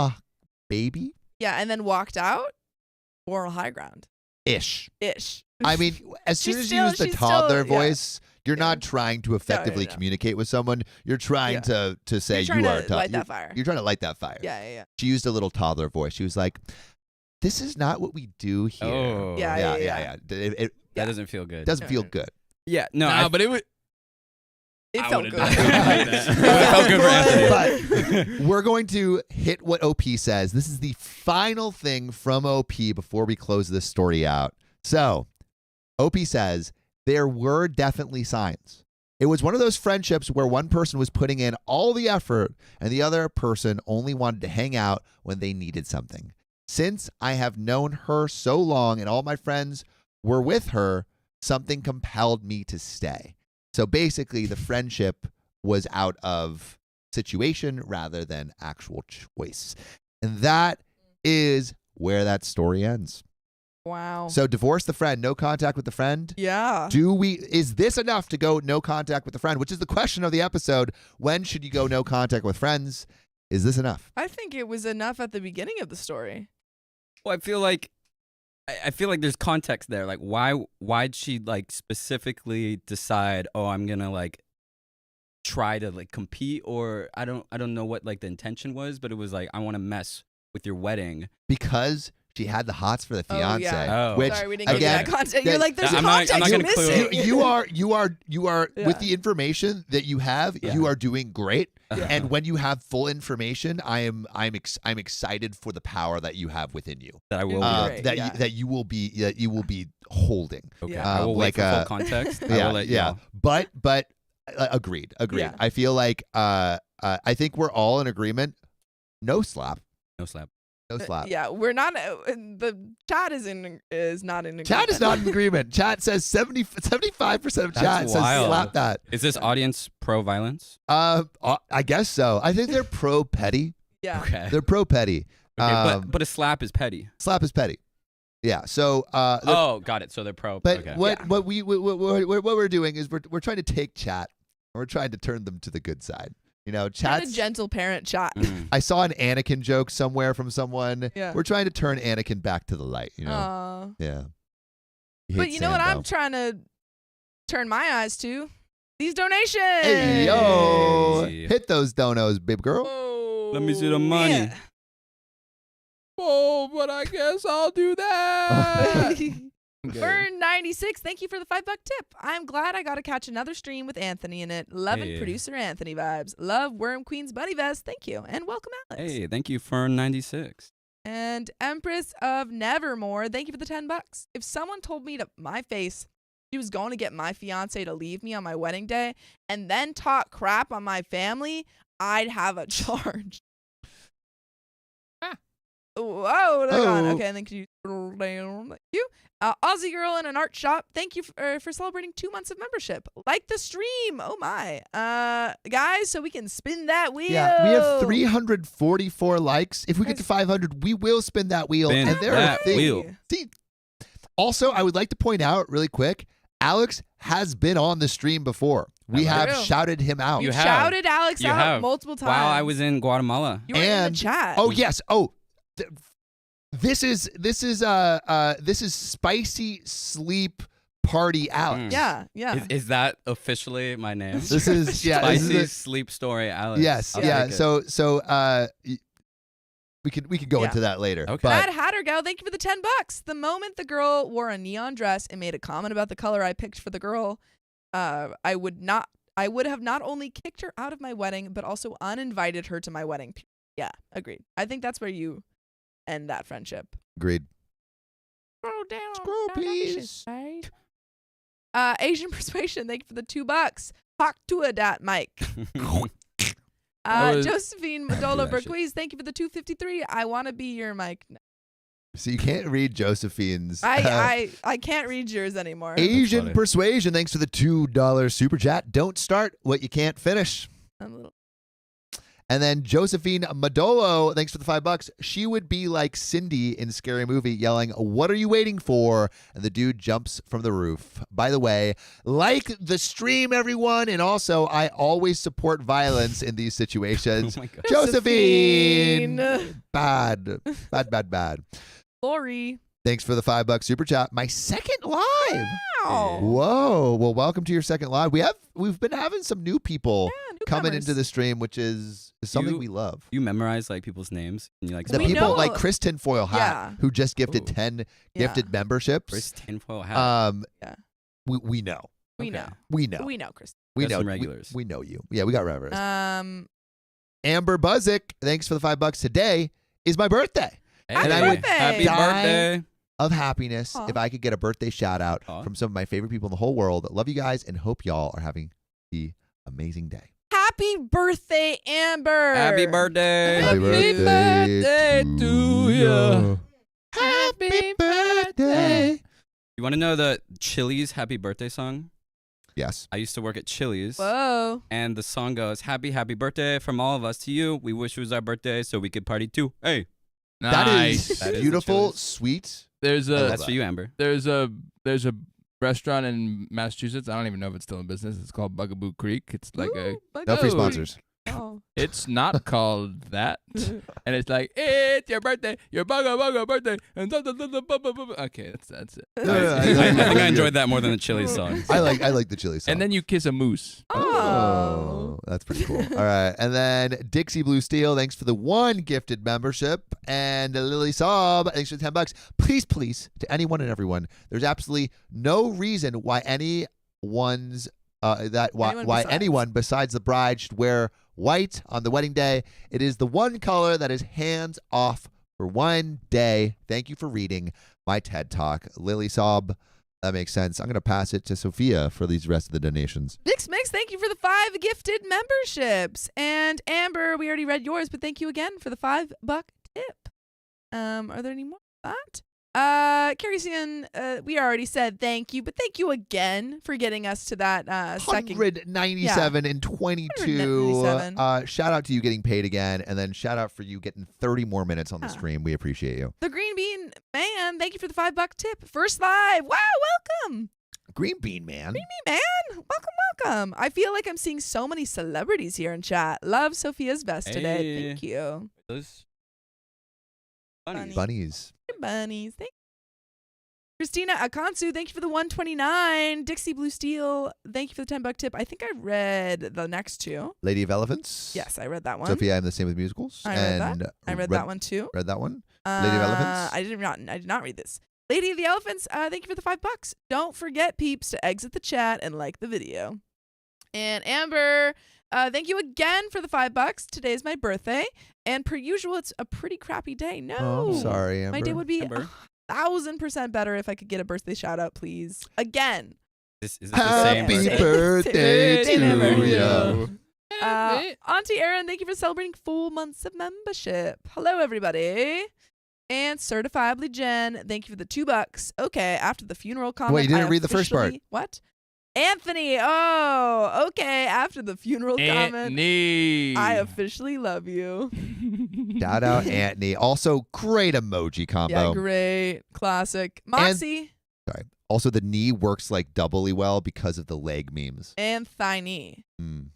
Baby? Yeah, and then walked out, moral high ground. Ish. Ish. I mean, as soon She's as you use the she's toddler still- yeah. voice, you're not trying to effectively no. communicate with someone. You're trying to say You're trying you are to light that fire. You're trying to light that fire. Yeah, yeah, yeah. She used a little toddler voice. She was like, "This is not what we do here." Oh. Yeah. yeah. It That doesn't feel good. doesn't No, feel no. good. Yeah, no, Nah, but it would. It I felt would've good. done something like that. It felt good for Anthony. But we're going to hit what OP says. This is the final thing from OP before we close this story out. So, OP says, there were definitely signs. It was one of those friendships where one person was putting in all the effort and the other person only wanted to hang out when they needed something. Since I have known her so long and all my friends were with her, something compelled me to stay. So basically, the friendship was out of situation rather than actual choice. And that is where that story ends. Wow. So divorce the friend, no contact with the friend. Yeah. Is this enough to go no contact with the friend? Which is the question of the episode. When should you go no contact with friends? Is this enough? I think it was enough at the beginning of the story. Well, I feel like there's context there. Like, why'd she like specifically decide? Oh, I'm gonna like try to like compete, or I don't know what like the intention was, but it was like I want to mess with your wedding because she had the hots for the fiance. yeah. Oh. Which, Sorry, we didn't give you again, that context. You're like, there's I'm not context gonna missing. clue you are Yeah. with the information that you have, Yeah. you are doing great. Yeah. And when you have full information, I'm excited for the power that you have within you. that I will Great, that yeah. you will be holding. Okay, Yeah. I will wait like for full a- context. I Yeah, will let yeah. y'all- But agreed. Yeah. I feel like I think we're all in agreement. No slap. No slap. No slap. Yeah, we're not. The chat is not in. Chat is agreement. not in agreement. Chat says 75% of That's chat says wild. slap that. Is this audience pro violence? I guess so. I think they're pro petty. Yeah. Okay. They're pro petty. Okay, but a slap is petty. Slap is petty. Yeah. So Oh, got it. So they're pro. but okay. what Yeah. what we're doing is we're trying to take chat and we're trying to turn them to the good side. You know, Not a chat's gentle parent chat. Mm. I saw an Anakin joke somewhere from someone. Yeah. We're trying to turn Anakin back to the light, you know. Yeah. He But hates you know what sand, I'm though. trying to turn my eyes to? These donations. Hey yo, Hey. hit those donos, baby girl. Whoa. Let me see the money. Yeah. Oh, but I guess I'll do that. Okay. Burn 96, thank you for the $5 tip. I'm glad I got to catch another stream with Anthony in it. Loving Hey. producer Anthony vibes. Love Worm Queen's Buddy Vest. Thank you. And welcome, Alex. Hey, thank you, Fern96. And Empress of Nevermore, thank you for the $10. If someone told me to my face she was going to get my fiance to leave me on my wedding day and then talk crap on my family, I'd have a charge. Whoa, look on. Oh. Okay, and then can you scroll down? Thank you. Aussie Girl in an Art Shop, thank you for celebrating 2 months of membership. Like the stream. Oh my. Guys, so we can spin that wheel. Yeah, we have 344 likes. If we get to Guys. 500, we will spin that wheel. Spin and there are that things. wheel. See, also, I would like to point out really quick, Alex has been on the stream before. We Have I? have True. shouted him out. You You have. shouted Alex You out have. multiple times. While I was in Guatemala. You were in And- the chat. Oh yes. Oh, this is spicy sleep party Alex. Mm. Yeah. Is that officially my name? This is yeah. This Spicy is sleep story, Alex. yes. I'll Yeah. take it. So we can go Yeah. into that later. Okay. But Mad Hatter Gal, thank you for the $10. The moment the girl wore a neon dress and made a comment about the color I picked for the girl, I would have not only kicked her out of my wedding, but also uninvited her to my wedding. Yeah, agreed. I think that's where you end that friendship. agreed. Scroll down. Scroll, down, please. right? Asian Persuasion, thank you for the $2. Talk to a dat Mike. That was- Josephine Madola that shit. Berquise, thank you for the 253. I want to be your Mike. So you can't read Josephine's. I can't read yours anymore. Asian funny. Persuasion, thanks for the $2 super chat. Don't start what you can't finish. I'm a little- And then Josephine Madolo, thanks for the $5. She would be like Cindy in Scary Movie yelling, "What are you waiting for?" And the dude jumps from the roof. By the way, like the stream, everyone. And also, I always support violence in these Oh situations. my god. Josephine! Bad. Lori. Thanks for the $5 super chat. My second live. Wow. Whoa. Well, welcome to your second live. We've been having some new people Yeah, coming newcomers. into the stream, which is something You- we love. You memorize like people's names and you like The We people know- like Chris Tinfoil Hat, Yeah. who just gifted Ooh. 10 Yeah. gifted memberships. Chris tinfoil hat. Yeah. We know. We Okay. know. We know. We know, Chris. We Got know. some regulars. We know you. Yeah, we got regulars. Amber Buzzick, thanks for the $5 today. Is my birthday Hey, Happy I would birthday. Happy die birthday. of happiness Aw. if I could get a birthday shout out Aw. from some of my favorite people in the whole world. Love you guys and hope y'all are having happy, amazing day. Happy birthday, Amber. Happy birthday. Happy birthday to ya. Happy birthday. You want to know the Chili's happy birthday song? Yes. I used to work at Chili's. Whoa. And the song goes, happy, happy birthday from all of us to you. We wish it was our birthday so we could party too. Hey. That Nice. is That is the beautiful, Chili's. sweet. There's I love a That's for you, Amber. there's a restaurant in Massachusetts. I don't even know if it's still in business. It's called Bugaboo Creek. It's like Ooh, my No free God. sponsors. Oh. it's not called that. And it's like, it's your birthday, your bugga birthday, and okay, that's it. No, no, I think I enjoyed that more than the Chili's song. I like the chili song. And then you kiss a moose. Oh. That's pretty cool. All right. And then Dixie Blue Steel, thanks for the 1 gifted membership. And Lily Saab, thanks for the $10. Please, to anyone and everyone, there's absolutely no reason why anyone's anyone besides the bride should wear white on the wedding day. It is the one color that is hands off for one day. Thank you for reading my TED Talk. Lily Saab, that makes sense. I'm going to pass it to Sophia for these rest of the donations. Mix, thank you for the 5 gifted memberships. And Amber, we already read yours, but thank you again for the $5 tip. Are there any more of that? Carrie Cian, we already said thank you, but thank you again for getting us to that second. 197 and 22. 197. Shout out to you getting paid again, and then shout out for you getting 30 more minutes on the Yeah. stream. We appreciate you. The Green Bean Man, thank you for the $5 tip. First live. Wow, welcome. Green Bean Man. Green Bean Man, welcome. I feel like I'm seeing so many celebrities here in chat. Love Sophia's vest today. Hey. Thank you. Those Bunnies. Bunnies. Bunnies. Thank you. Christina Akansu, thank you for the 129. Dixie Blue Steel, thank you for the $10 tip. I think I read the next 2. Lady of Elephants. Yes, I read that one. Sophia, I'm the same with musicals. I read and that. I read that one too. Read that one. Lady of Elephants. I did not read this. Lady of the Elephants, thank you for the $5. Don't forget, peeps, to exit the chat and like the video. And Amber, thank you again for the $5. Today's my birthday, and per usual, it's a pretty crappy day. No, Oh, I'm sorry, Amber. my day would be Amber. 1,000% better if I could get a birthday shout out, please. Again. Is this the same Happy birthday? birthday Same to birthday. you. Auntie Erin, thank you for celebrating 4 months of membership. Hello, everybody. And Certifiably Jen, thank you for the $2. Okay, after the funeral comment. Wait, you didn't I read the first part. officially- What? Anthony, oh, okay. After the funeral comment, Anthony. I officially love you. Shout out Anthony. Also, great emoji combo. Yeah, great. Classic. Moxie Sorry. Also, the knee works like doubly well because of the leg memes. and thigh knee. Mm.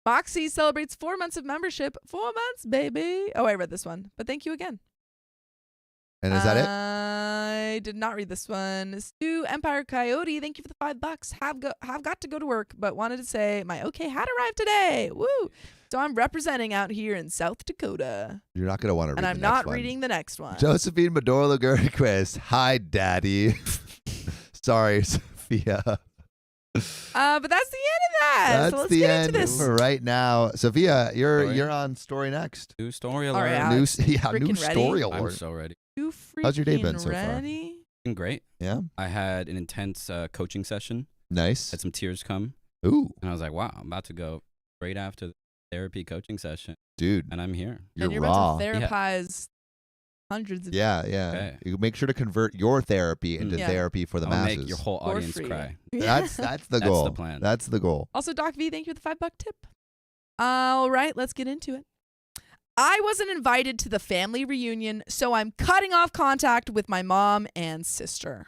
Moxie celebrates 4 months of membership. 4 months, baby. Oh, I read this one, but thank you again. And is that it? I did not read this one. Stu Empire Coyote, thank you for the $5. Have got to go to work, but wanted to say my OK hat arrived today. Woo! So I'm representing out here in South Dakota, You're not going to want to read and I'm the next not one. reading the next one. Josephine Medora Lagurquist. Hi, Daddy. Sorry, Sophia. But that's the end of that. That's so let's the get end into this. for right now. Sophia, Story. you're on story next. New story All alert. right, New Alex, new freaking ready? story I'm alert. so ready. You How's your day been freaking so far? ready? Been great. Yeah, I had an intense coaching session. nice. Had some tears come. Ooh, And I was like, wow, I'm about to go right after the therapy coaching session. dude, And I'm here. you're and you're raw. about to therapize hundreds of Yeah. Okay. You make sure to convert your therapy into Yeah. therapy for the I'll masses. make your whole For audience free. cry. That's the That's goal. the plan. That's the goal. Also, Doc V, thank you for the $5 tip. All right, let's get into it. I wasn't invited to the family reunion, so I'm cutting off contact with my mom and sister.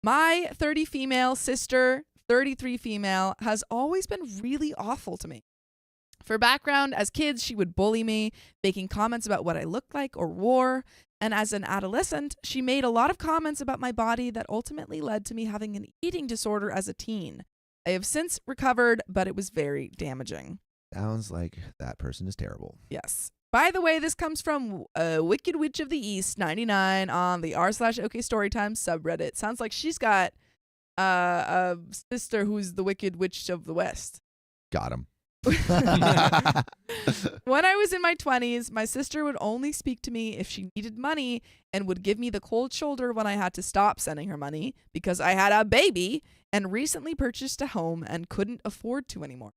My 30 female sister, 33 female, has always been really awful to me. For background, as kids, she would bully me, making comments about what I looked like or wore. And as an adolescent, she made a lot of comments about my body that ultimately led to me having an eating disorder as a teen. I have since recovered, but it was very damaging. Sounds like that person is terrible. Yes. By the way, this comes from Wicked Witch of the East 99 on the r/OK Storytime subreddit. Sounds like she's got a sister who's the Wicked Witch of the West. Got him. When I was in my 20s, my sister would only speak to me if she needed money and would give me the cold shoulder when I had to stop sending her money because I had a baby and recently purchased a home and couldn't afford to anymore.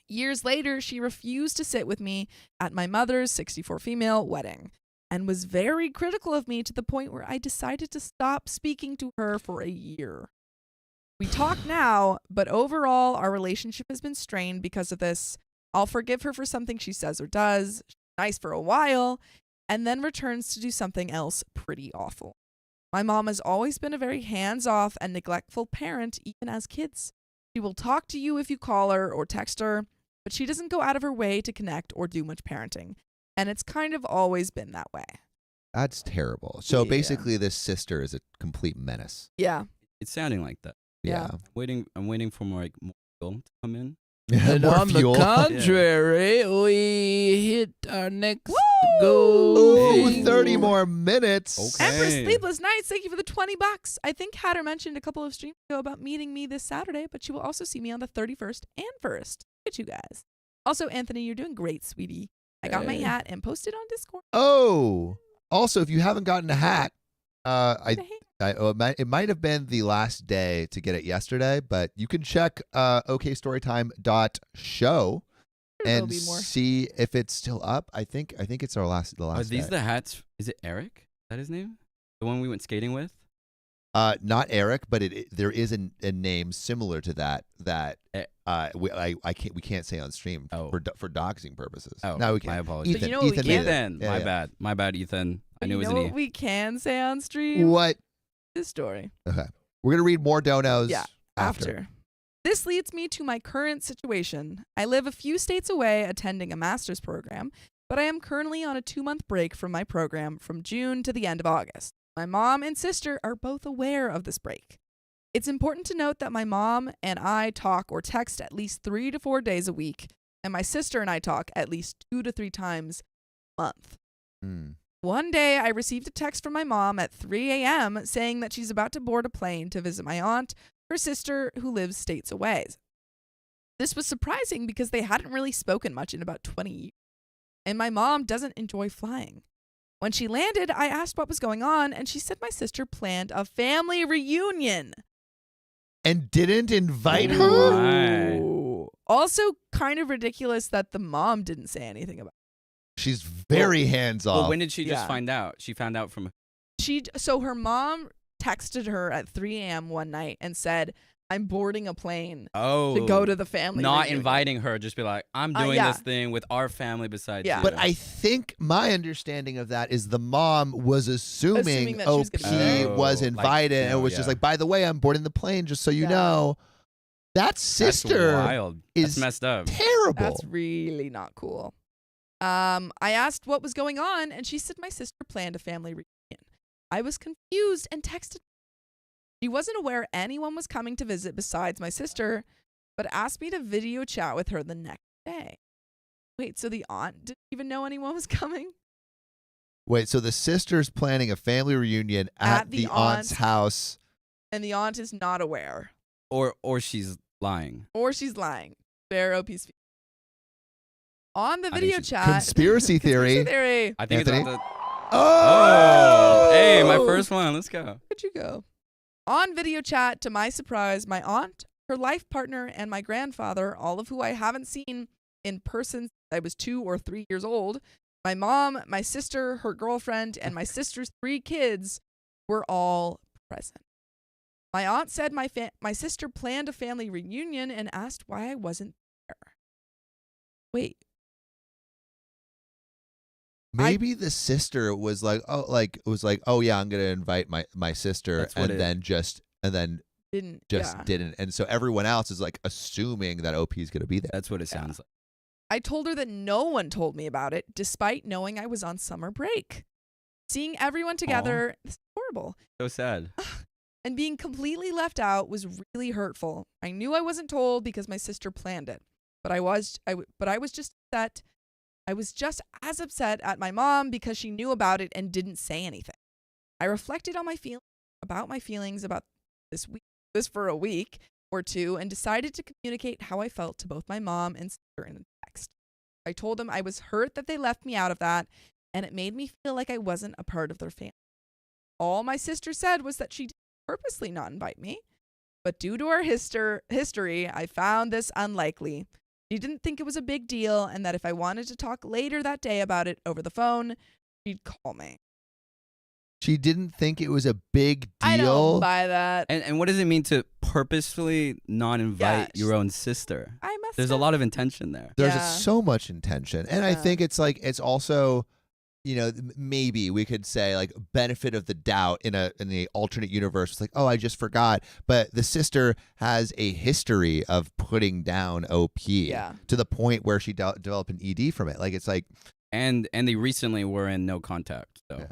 Years later, she refused to sit with me at my mother's 64 female wedding and was very critical of me to the point where I decided to stop speaking to her for a year. We talk now, but overall, our relationship has been strained because of this. I'll forgive her for something she says or does. She's nice for a while, and then returns to do something else pretty awful. My mom has always been a very hands-off and neglectful parent, even as kids. She will talk to you if you call her or text her, but she doesn't go out of her way to connect or do much parenting. And it's kind of always been that way. That's terrible. So Yeah. basically, this sister is a complete menace. Yeah. It's sounding like that. Yeah. I'm waiting for more fuel to come in. And More on fuel. the contrary, we hit our next Woo! goal. Ooh, Hey. 30 more minutes. Okay. Empress Sleepless Nights, thank you for the $20. I think Hatter mentioned a couple of streams ago about meeting me this Saturday, but she will also see me on the 31st and 1st. Look at you guys. Also, Anthony, you're doing great, sweetie. I got my Hey. hat and posted on Discord. Oh, also, if you haven't gotten a hat, Hey. it might have been the last day to get it yesterday, but you can check okstorytime.show There'll and be more. see if it's still up. I think it's the last Are these day. the hats? Is it Eric? Is that his name? The one we went skating with? Not Eric, but there is a name similar to that we can't say on stream Oh. for doxing purposes. Oh, no, we my can't. apologies. But you know what we Ethan can't- made it. Ethan, Yeah, my yeah. bad. My bad, Ethan. I knew it you was know an what E. we can say on stream? What? This story. Okay, we're gonna read more donos. Yeah, after. This leads me to my current situation. I live a few states away attending a master's program, but I am currently on a 2-month break from my program from June to the end of August. My mom and sister are both aware of this break. It's important to note that my mom and I talk or text at least 3 to 4 days a week, and my sister and I talk at least 2 to 3 times a month. Hmm. One day, I received a text from my mom at 3 a.m. saying that she's about to board a plane to visit my aunt, her sister, who lives states away. This was surprising because they hadn't really spoken much in about 20 years, and my mom doesn't enjoy flying. When she landed, I asked what was going on, and she said my sister planned a family reunion. And didn't invite Ooh. her. Why? Ooh. Also, kind of ridiculous that the mom didn't say anything about it. She's very hands off. Well, when did she just Yeah. find out? She found out from So her mom texted her at 3 a.m. one night and said, I'm boarding a plane to go to the family not reunion. inviting her, just be like, I'm doing yeah. this thing with our family besides Yeah. you. But I think my understanding of that is the mom was assuming that she was OP gonna be there. was Oh, invited and it was just yeah. like, by the way, I'm boarding the plane, just so you Yeah. know. That That's sister wild. is That's messed up. terrible. That's really not cool. I asked what was going on, and she said my sister planned a family reunion. I was confused and texted. She wasn't aware anyone was coming to visit besides my sister, but asked me to video chat with her the next day. Wait, so the aunt didn't even know anyone was coming? Wait, so the sister's planning a family reunion at the aunt's house. And the aunt is not aware. Or she's lying. Or she's lying. Bear OP's feet. On the I think video she's- chat. Conspiracy theory. Conspiracy theory. I think Anthony? it's about Oh! the. Hey, my first one. Let's go. Where'd you go? On video chat, to my surprise, my aunt, her life partner, and my grandfather, all of who I haven't seen in person since I was 2 or 3 years old, my mom, my sister, her girlfriend, and my sister's 3 kids were all present. My aunt said my sister planned a family reunion and asked why I wasn't there. Wait, Maybe the sister was like, oh yeah, I'm gonna invite my sister, That's what and then didn't. just yeah. didn't, and so everyone else is like assuming that OP is gonna be there. That's what it sounds like. I told her that no one told me about it, despite knowing I was on summer break. Seeing everyone together, this is horrible. So sad. And being completely left out was really hurtful. I knew I wasn't told because my sister planned it, but I was just upset. I was just as upset at my mom because she knew about it and didn't say anything. I reflected on my feelings about this for a week or two and decided to communicate how I felt to both my mom and sister in a text. I told them I was hurt that they left me out of that, and it made me feel like I wasn't a part of their family. All my sister said was that she didn't purposely not invite me. but due to our history, I found this unlikely. She didn't think it was a big deal, and that if I wanted to talk later that day about it over the phone, she'd call me. She didn't think it was a big deal. I don't buy that. And what does it mean to purposefully not invite your own sister? I messed There's up. a lot of intention there. There's Yeah. so much intention. And I Yeah. think it's like, it's also, you know, maybe we could say like benefit of the doubt in the alternate universe. It's like, oh, I just forgot. But the sister has a history of putting down OP Yeah. to the point where she developed an ED from it. Like, it's like, And they recently were in no contact. So. yeah.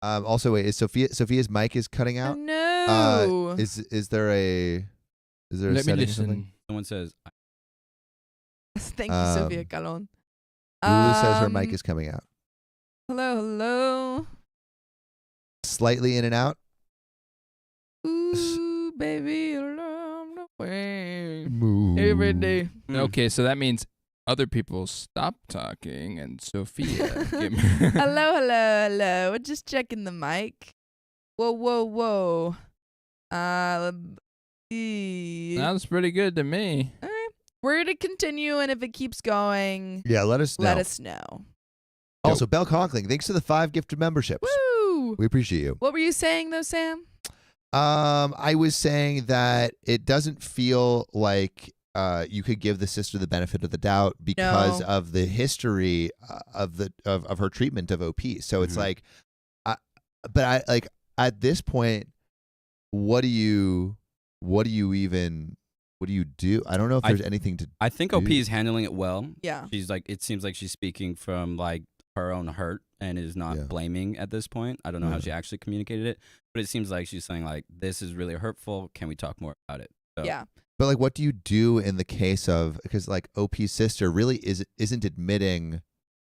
Also, wait, is Sophia's mic is cutting Oh, out? no. Is there a Let me setting or listen. something? Someone says, Thank you, Sophia Calon. Lulu says her mic is coming out. Hello. Slightly in and out. Ooh, baby, along the way. Moo. Every day. Okay, so that means other people stop talking and Sophia. Hello. We're just checking the mic. Whoa. Sounds pretty good to me. All right. We're going to continue, and if it keeps going, Yeah, let us know. let us know. Also, Bell Conkling, thanks for the 5 gifted memberships. Woo! We appreciate you. What were you saying, though, Sam? I was saying that it doesn't feel like you could give the sister the benefit of the doubt because No. of the history of her treatment of OP. So it's Mhm. like, but I like at this point, what do you do? I don't know if there's anything to. I think OP is handling it well. Yeah. She's like, it seems like she's speaking from like her own hurt and is not Yeah. blaming at this point. I don't know how Yeah. she actually communicated it, but it seems like she's saying like, this is really hurtful. Can we talk more about it? So, Yeah. But like, what do you do in the case of, because like OP's sister really isn't admitting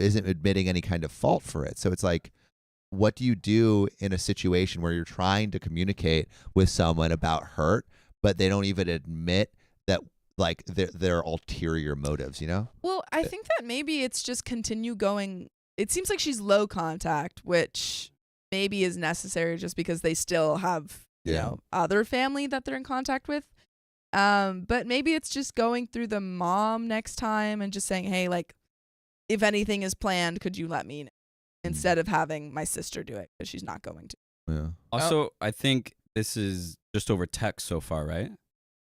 any kind of fault for it. So it's like, what do you do in a situation where you're trying to communicate with someone about hurt, but they don't even admit that like their ulterior motives, you know? Well, I think that maybe it's just continue going. It seems like she's low contact, which maybe is necessary just because they still have, you Yeah. know, other family that they're in contact with. But maybe it's just going through the mom next time and just saying, hey, like, if anything is planned, could you let me know? Instead of having my sister do it, because she's not going to. Yeah. Also, I think this is just over text so far, right?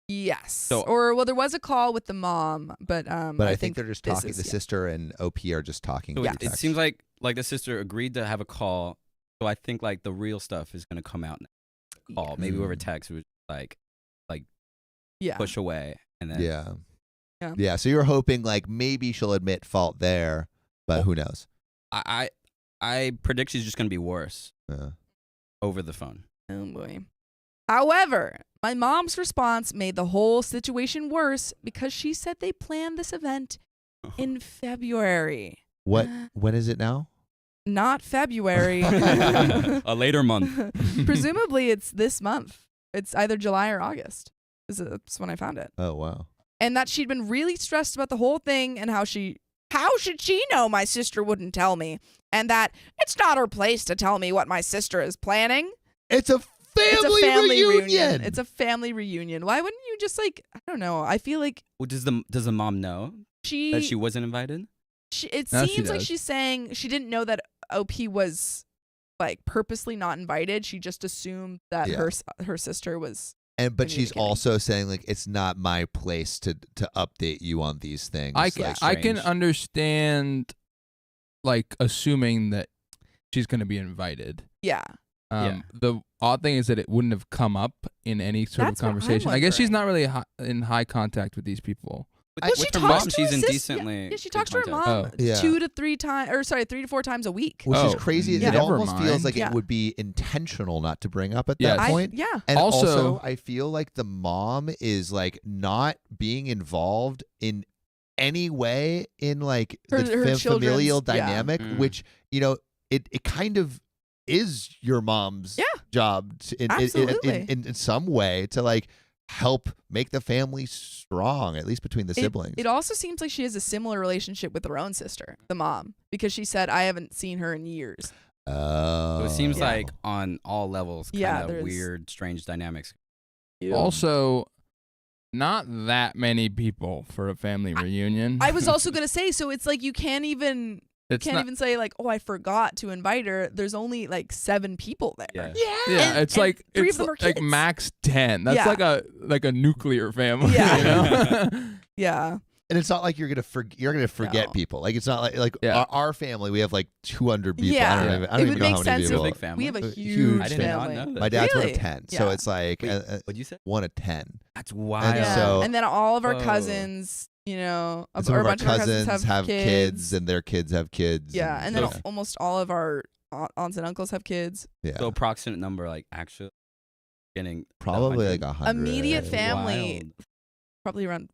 Yes. So- Well, there was a call with the mom, but But I think they're just this talking. is- The yeah. sister and OP are just talking. So through it text. seems like the sister agreed to have a call. So I think like the real stuff is gonna come out in the call. Maybe over Mm. text, it was like Yeah. push away and then Yeah. Yeah. Yeah. So you're hoping like maybe she'll admit fault there, but who knows? I predict she's just gonna be worse Yeah. over the phone. Oh boy. However, my mom's response made the whole situation worse because she said they planned this event in February. When is it now? Not February. A later month. Presumably it's this month. It's either July or August. That's when I found it. Oh wow. And that she'd been really stressed about the whole thing and how should she know my sister wouldn't tell me? And that it's not her place to tell me what my sister is planning. It's a family reunion. It's a family reunion. Why wouldn't you just like, I don't know. I feel like Well, does the mom know that she wasn't invited? it Now she seems like does. she's saying she didn't know that OP was like purposely not invited. She just assumed that Yeah. her sister was. But she's communicating. also saying like it's not my place to update you on these things. I Like, can strange. understand, like, assuming that she's going to be invited. Yeah. The odd thing is that it wouldn't have come up in any sort That's of what I'm conversation. I guess she's wondering. not really in high contact with these people. Well, With she her talks mom, to she's her in sis- decently. Yeah, she good talks to her contact. mom Oh. Yeah. 3 to 4 times a week. which is Oh, crazy. yeah. It never almost feels mind. like Yeah. it would be intentional not to bring up at Yes. that point. Yeah. And also, Also- I feel like the mom is like not being involved in any way in like Her the children's- familial yeah. dynamic, Mm. which, you know, it kind of is your mom's Yeah. job Absolutely. in some way to like help make the family strong, at least between the siblings. It also seems like she has a similar relationship with her own sister, the mom, because she said, I haven't seen her in years. Oh. So it seems Yeah. like on all levels, kind Yeah, of there's- weird, strange dynamics. You. Also, not that many people for a family reunion. I was also gonna say, so it's like you can't even say like, oh, I forgot to invite her. There's only like 7 people there. Yeah. Yeah, And- it's and like 3 it's of them are like kids. max 10. That's Yeah. like a nuclear family. Yeah. You know? Yeah. And it's not like you're gonna forget No. people. Like it's not like Yeah. our family. We have like 200 people. Yeah. I don't It even would know make how many sense people. Big family. We have a A huge, huge I did not family. know that. My dad's one Really? of 10, so Yeah. it's like Wait, what'd you say? 1 of 10. That's wild. And Yeah. so- and then all of our Whoa. cousins, you know, And some or of a our bunch of our cousins have kids, and their kids have kids. yeah, and then yeah. almost all of our aunts and uncles have kids. Yeah. So approximate number, like actually getting Probably like 100. 100. Immediate That's family. wild. Probably around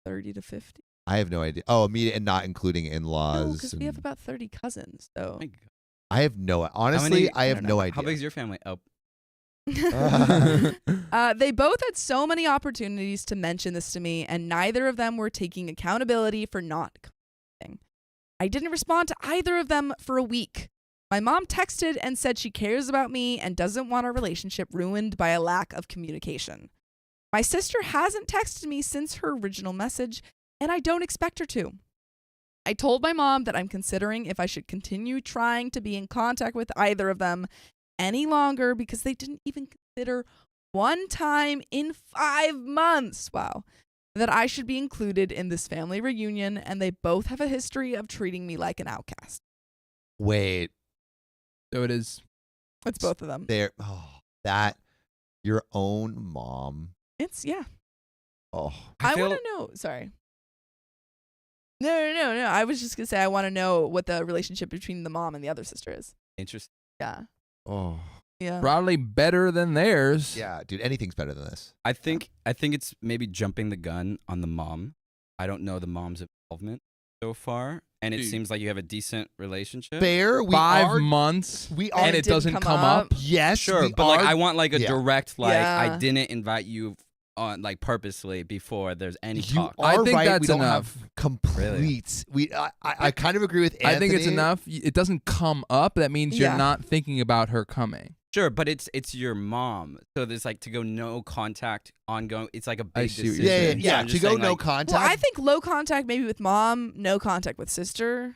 30 to 50. I have no idea. Oh, immediate and not including No, in-laws. because we have about 30 cousins. So Oh my God. I have no. How Honestly, many- I have don't no know. idea. How big is your family? Oh, They both had so many opportunities to mention this to me, and neither of them were taking accountability for not commenting. I didn't respond to either of them for a week. My mom texted and said she cares about me and doesn't want our relationship ruined by a lack of communication. My sister hasn't texted me since her original message, and I don't expect her to. I told my mom that I'm considering if I should continue trying to be in contact with either of them any longer because they didn't even consider one time in 5 months, wow, that I should be included in this family reunion, and they both have a history of treating me like an outcast. Wait, So it is. It's both of them. that your own mom. It's, yeah. Oh, I feel- want to know. Sorry. No. I was just going to say I want to know what the relationship between the mom and the other sister is. interesting. Yeah. oh, Yeah. Probably better than theirs. yeah, dude. Anything's better than this. I think it's maybe jumping the gun on the mom. I don't know the mom's involvement so far, and it Dude. seems like you have a decent relationship. Fair. We 5 are. months. We are. And it didn't doesn't come come up. up. Yes, Sure, we but like are- I want like a yeah. direct like I Yeah. didn't invite you on like purposely before there's any You talk. are I think right. that's we don't enough. have complete. I kind of agree with Anthony. I think it's enough. It doesn't come up. That means Yeah. you're not thinking about her coming. Sure, but it's your mom, so there's like to go no contact ongoing. It's like a big see what decision. you're Yeah, saying. yeah. I'm To just go saying, no like, contact. Well, I think low contact maybe with mom, no contact with sister.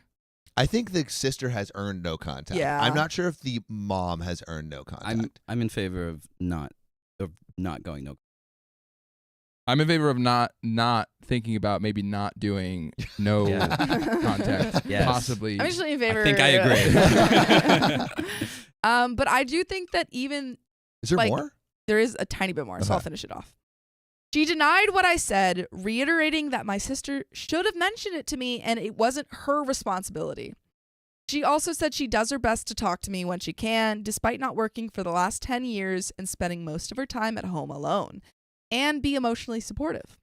I think the sister has earned no contact. Yeah. I'm not sure if the mom has earned no contact. I'm in favor of not going no. I'm in favor of not thinking about maybe not doing no Yeah. contact. Yes. Possibly. I'm actually in favor. I think I agree. But I do think that even Is there like- more? there is a tiny bit more, so I'll Okay. finish it off. She denied what I said, reiterating that my sister should have mentioned it to me and it wasn't her responsibility. She also said she does her best to talk to me when she can, despite not working for the last 10 years and spending most of her time at home alone, and be emotionally supportive.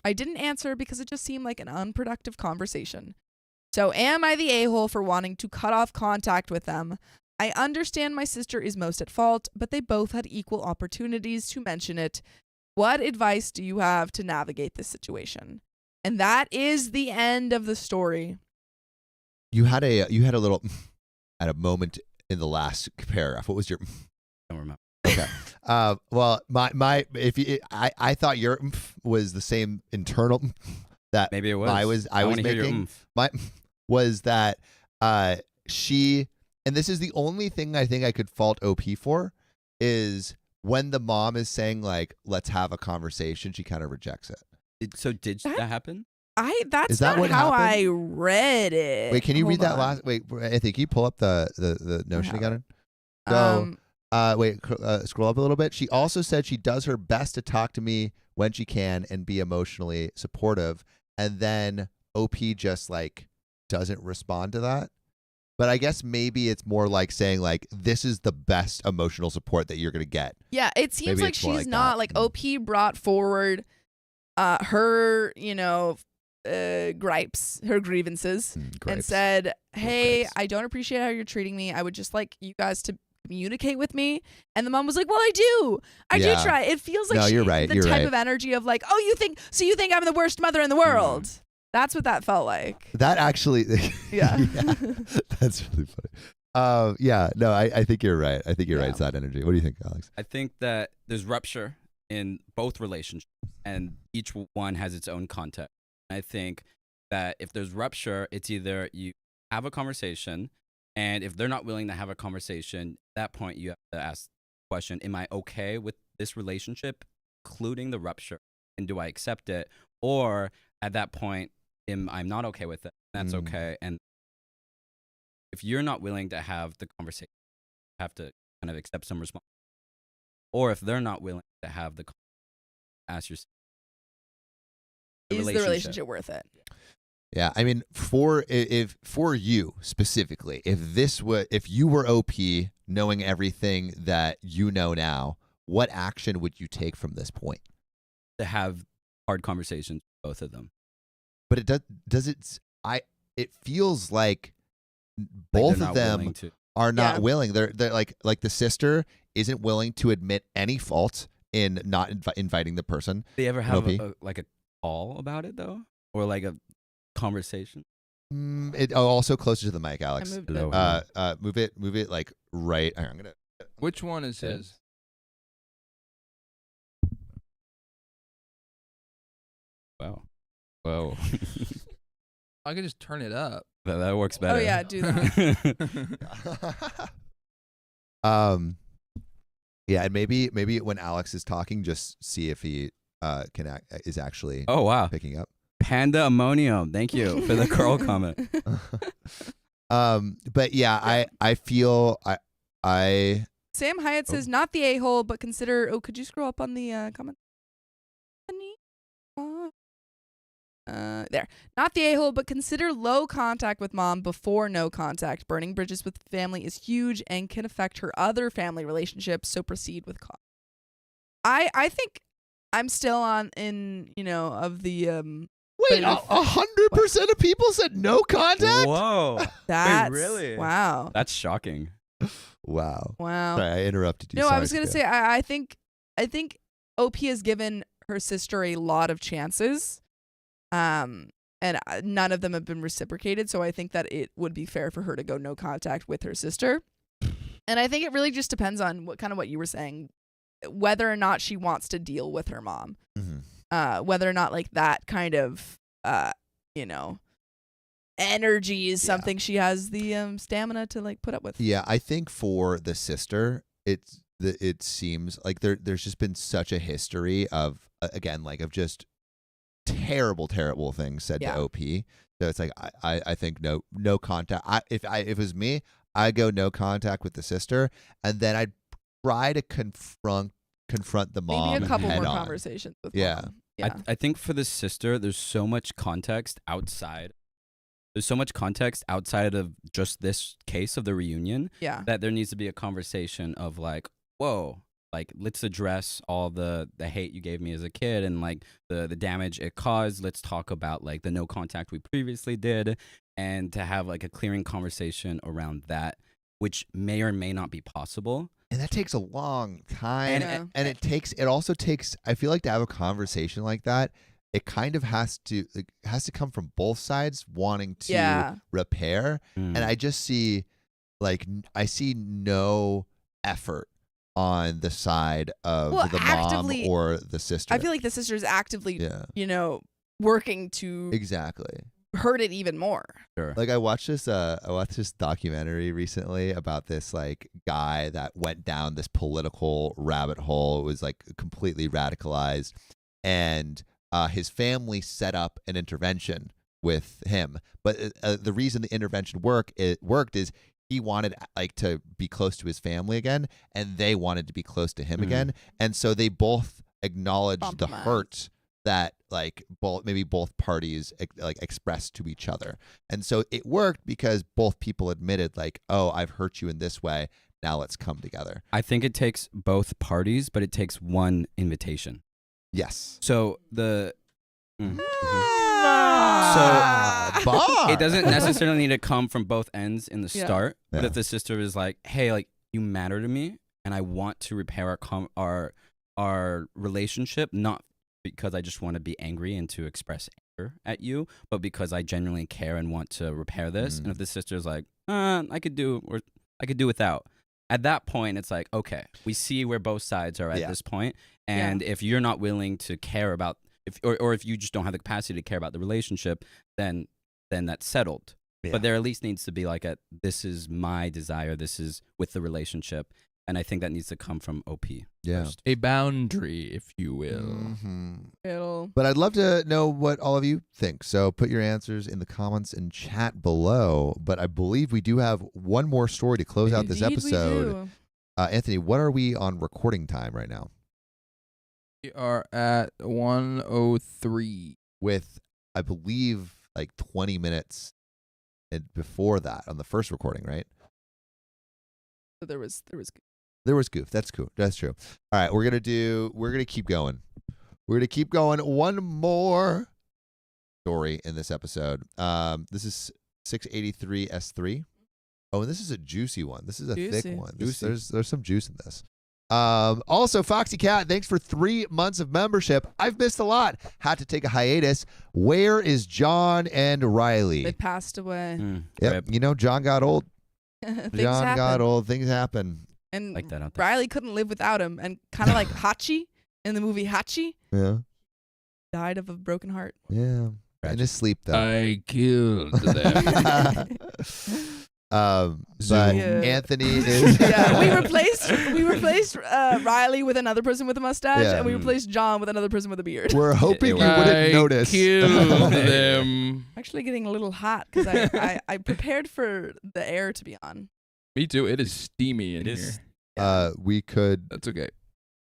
I didn't answer because it just seemed like an unproductive conversation. So am I the a-hole for wanting to cut off contact with them? I understand my sister is most at fault, but they both had equal opportunities to mention it. What advice do you have to navigate this situation? And that is the end of the story. You had a little at a moment in the last paragraph. What was your? Don't remember. Okay. Well, my I thought your was the same internal that Maybe it was. I was wanna hear your making. oomph. My was that she, and this is the only thing I think I could fault OP for, is when the mom is saying like, let's have a conversation, she kind of rejects it. So did That- that happen? That's Is that not what how happened? I read it. Wait, can you read Hold that on. last? Wait, Anthony, can you pull up the notion have again? Um, Scroll up a little bit. She also said she does her best to talk to me when she can and be emotionally supportive. And then OP just like doesn't respond to that. But I guess maybe it's more like saying like, this is the best emotional support that you're going to get. yeah, it seems Maybe like it's more she's like not that. like OP brought forward her, gripes, her grievances, and Grapes. said, hey, grapes. I don't appreciate how you're treating me. I would just like you guys to communicate with me. And the mom was like, well, I do Yeah. try. It feels like No, you're right, the you're type right. of energy of like, oh, you think I'm the worst mother in the world. That's what that felt like. That actually, Yeah. that's really funny. Yeah, no, I think you're right. I think you're right. Yeah. It's that energy. What do you think, Alex? I think that there's rupture in both relationships, and each one has its own context. I think that if there's rupture, it's either you have a conversation, and if they're not willing to have a conversation, at that point you have to ask the question, am I okay with this relationship, including the rupture, and do I accept it? Or at that point, I'm not okay with it. That's okay. And if you're not willing to have the conversation, you have to kind of accept some responsibility. Or if they're not willing to have the conversation, ask yourself, is the relationship worth it? Yeah, I mean, for you specifically, if you were OP, knowing everything that you know now, what action would you take from this point? To have hard conversations with both of them. But it feels like both they're of not them willing to. are not willing. They're like the sister isn't willing to admit any fault in not inviting the person. They ever have OP? like a call about it though, or like a conversation? Also closer to the mic, Alex. I moved it. Move it like right. I'm gonna. Which one is his? Wow. Whoa. I could just turn it up. That works better. Oh yeah, do that. Yeah, and maybe when Alex is talking, just see if he is actually Oh wow. picking up. Panda ammonium. Thank you for the curl comment. But yeah, I feel I Sam Hyatt says not the a-hole, but consider. Oh, could you scroll up on the comment? There. Not the a-hole, but consider low contact with mom before no contact. Burning bridges with family is huge and can affect her other family relationships, so proceed with caution. I think I'm still of the wait. 100% of people said no contact. Whoa. that's really? Wow. That's shocking. Wow. Wow. Sorry, I interrupted you. No, Sorry, I was gonna say I think OP has given her sister a lot of chances, and none of them have been reciprocated. So I think that it would be fair for her to go no contact with her sister. And I think it really just depends on what you were saying, whether or not she wants to deal with her mom, whether or not like that kind of energy is something she has the stamina to like put up with. Yeah, I think for the sister, it seems like there's just been such a history of of just terrible things said to OP. So it's like I think no contact. If it was me, I'd go no contact with the sister, and then I'd try to confront the mom. Maybe a couple head more on. conversations with Yeah. mom. I think for the sister, there's so much context outside. There's so much context outside of just this case of the reunion that there needs to be a conversation of like, whoa, like let's address all the hate you gave me as a kid and like the damage it caused. Let's talk about like the no contact we previously did, and to have like a clearing conversation around that, which may or may not be possible. And that takes a long time. And it also takes, I feel like, to have a conversation like that, it kind of has to come from both sides wanting to repair. And I just see no effort on the side of the mom or the sister. I feel like the sister is actively, working to hurt it even more. Sure. Like I watched this documentary recently about this like guy that went down this political rabbit hole. It was like completely radicalized, and his family set up an intervention with him. But the reason the intervention worked is he wanted like to be close to his family again, and they wanted to be close to him again, and so they both acknowledged the hurt that like both parties like expressed to each other. And so it worked because both people admitted like, oh, I've hurt you in this way, now let's come together. I think it takes both parties, but it takes one invitation. Yes. So it doesn't necessarily need to come from both ends in the start. But if the sister is like, hey, like you matter to me and I want to repair our relationship, not because I just want to be angry and to express anger at you, but because I genuinely care and want to repair this. And if the sister's like, I could do without, at that point, it's like, okay, we see where both sides are at Yeah. this point, and if you're not willing to care about, or if you just don't have the capacity to care about the relationship, then that's settled. Yeah. But there at least needs to be like this is my desire, this is with the relationship, and I think that needs to come from OP. Yeah. First. A boundary, if you will. Mm-hmm. But I'd love to know what all of you think. So put your answers in the comments and chat below. But I believe we do have one more story to close out this Indeed we episode. do. Anthony, what are we on recording time right now? We are at 1:03. With, I believe, like 20 minutes before that on the first recording, right? So there was There was goof. That's cool. That's true. All right, we're gonna keep going. We're gonna keep going. One more story in this episode. This is 683 S3. Oh, and this is a juicy one. This is a Juicy. thick one. Juicy. There's some juice in this. Also, Foxy Cat, thanks for 3 months of membership. I've missed a lot. Had to take a hiatus. Where is John and Riley? they passed away. Yep. Rip. You know, John got old. Things John happen. got old. Things happen. And Like that out there. Riley couldn't live without him, and kind of like Hachi in the movie Hachi, Yeah. died of a broken heart. Yeah. In Tragic. his sleep, though. I killed them. But Yeah. Anthony is. Yeah, we replaced Riley with another person with a mustache, Yeah. and we replaced John with another person with a beard. We're hoping you I wouldn't notice. killed them. Actually, getting a little hot because I prepared for the air to be on. Me too. It is steamy in It is. here. We could That's okay.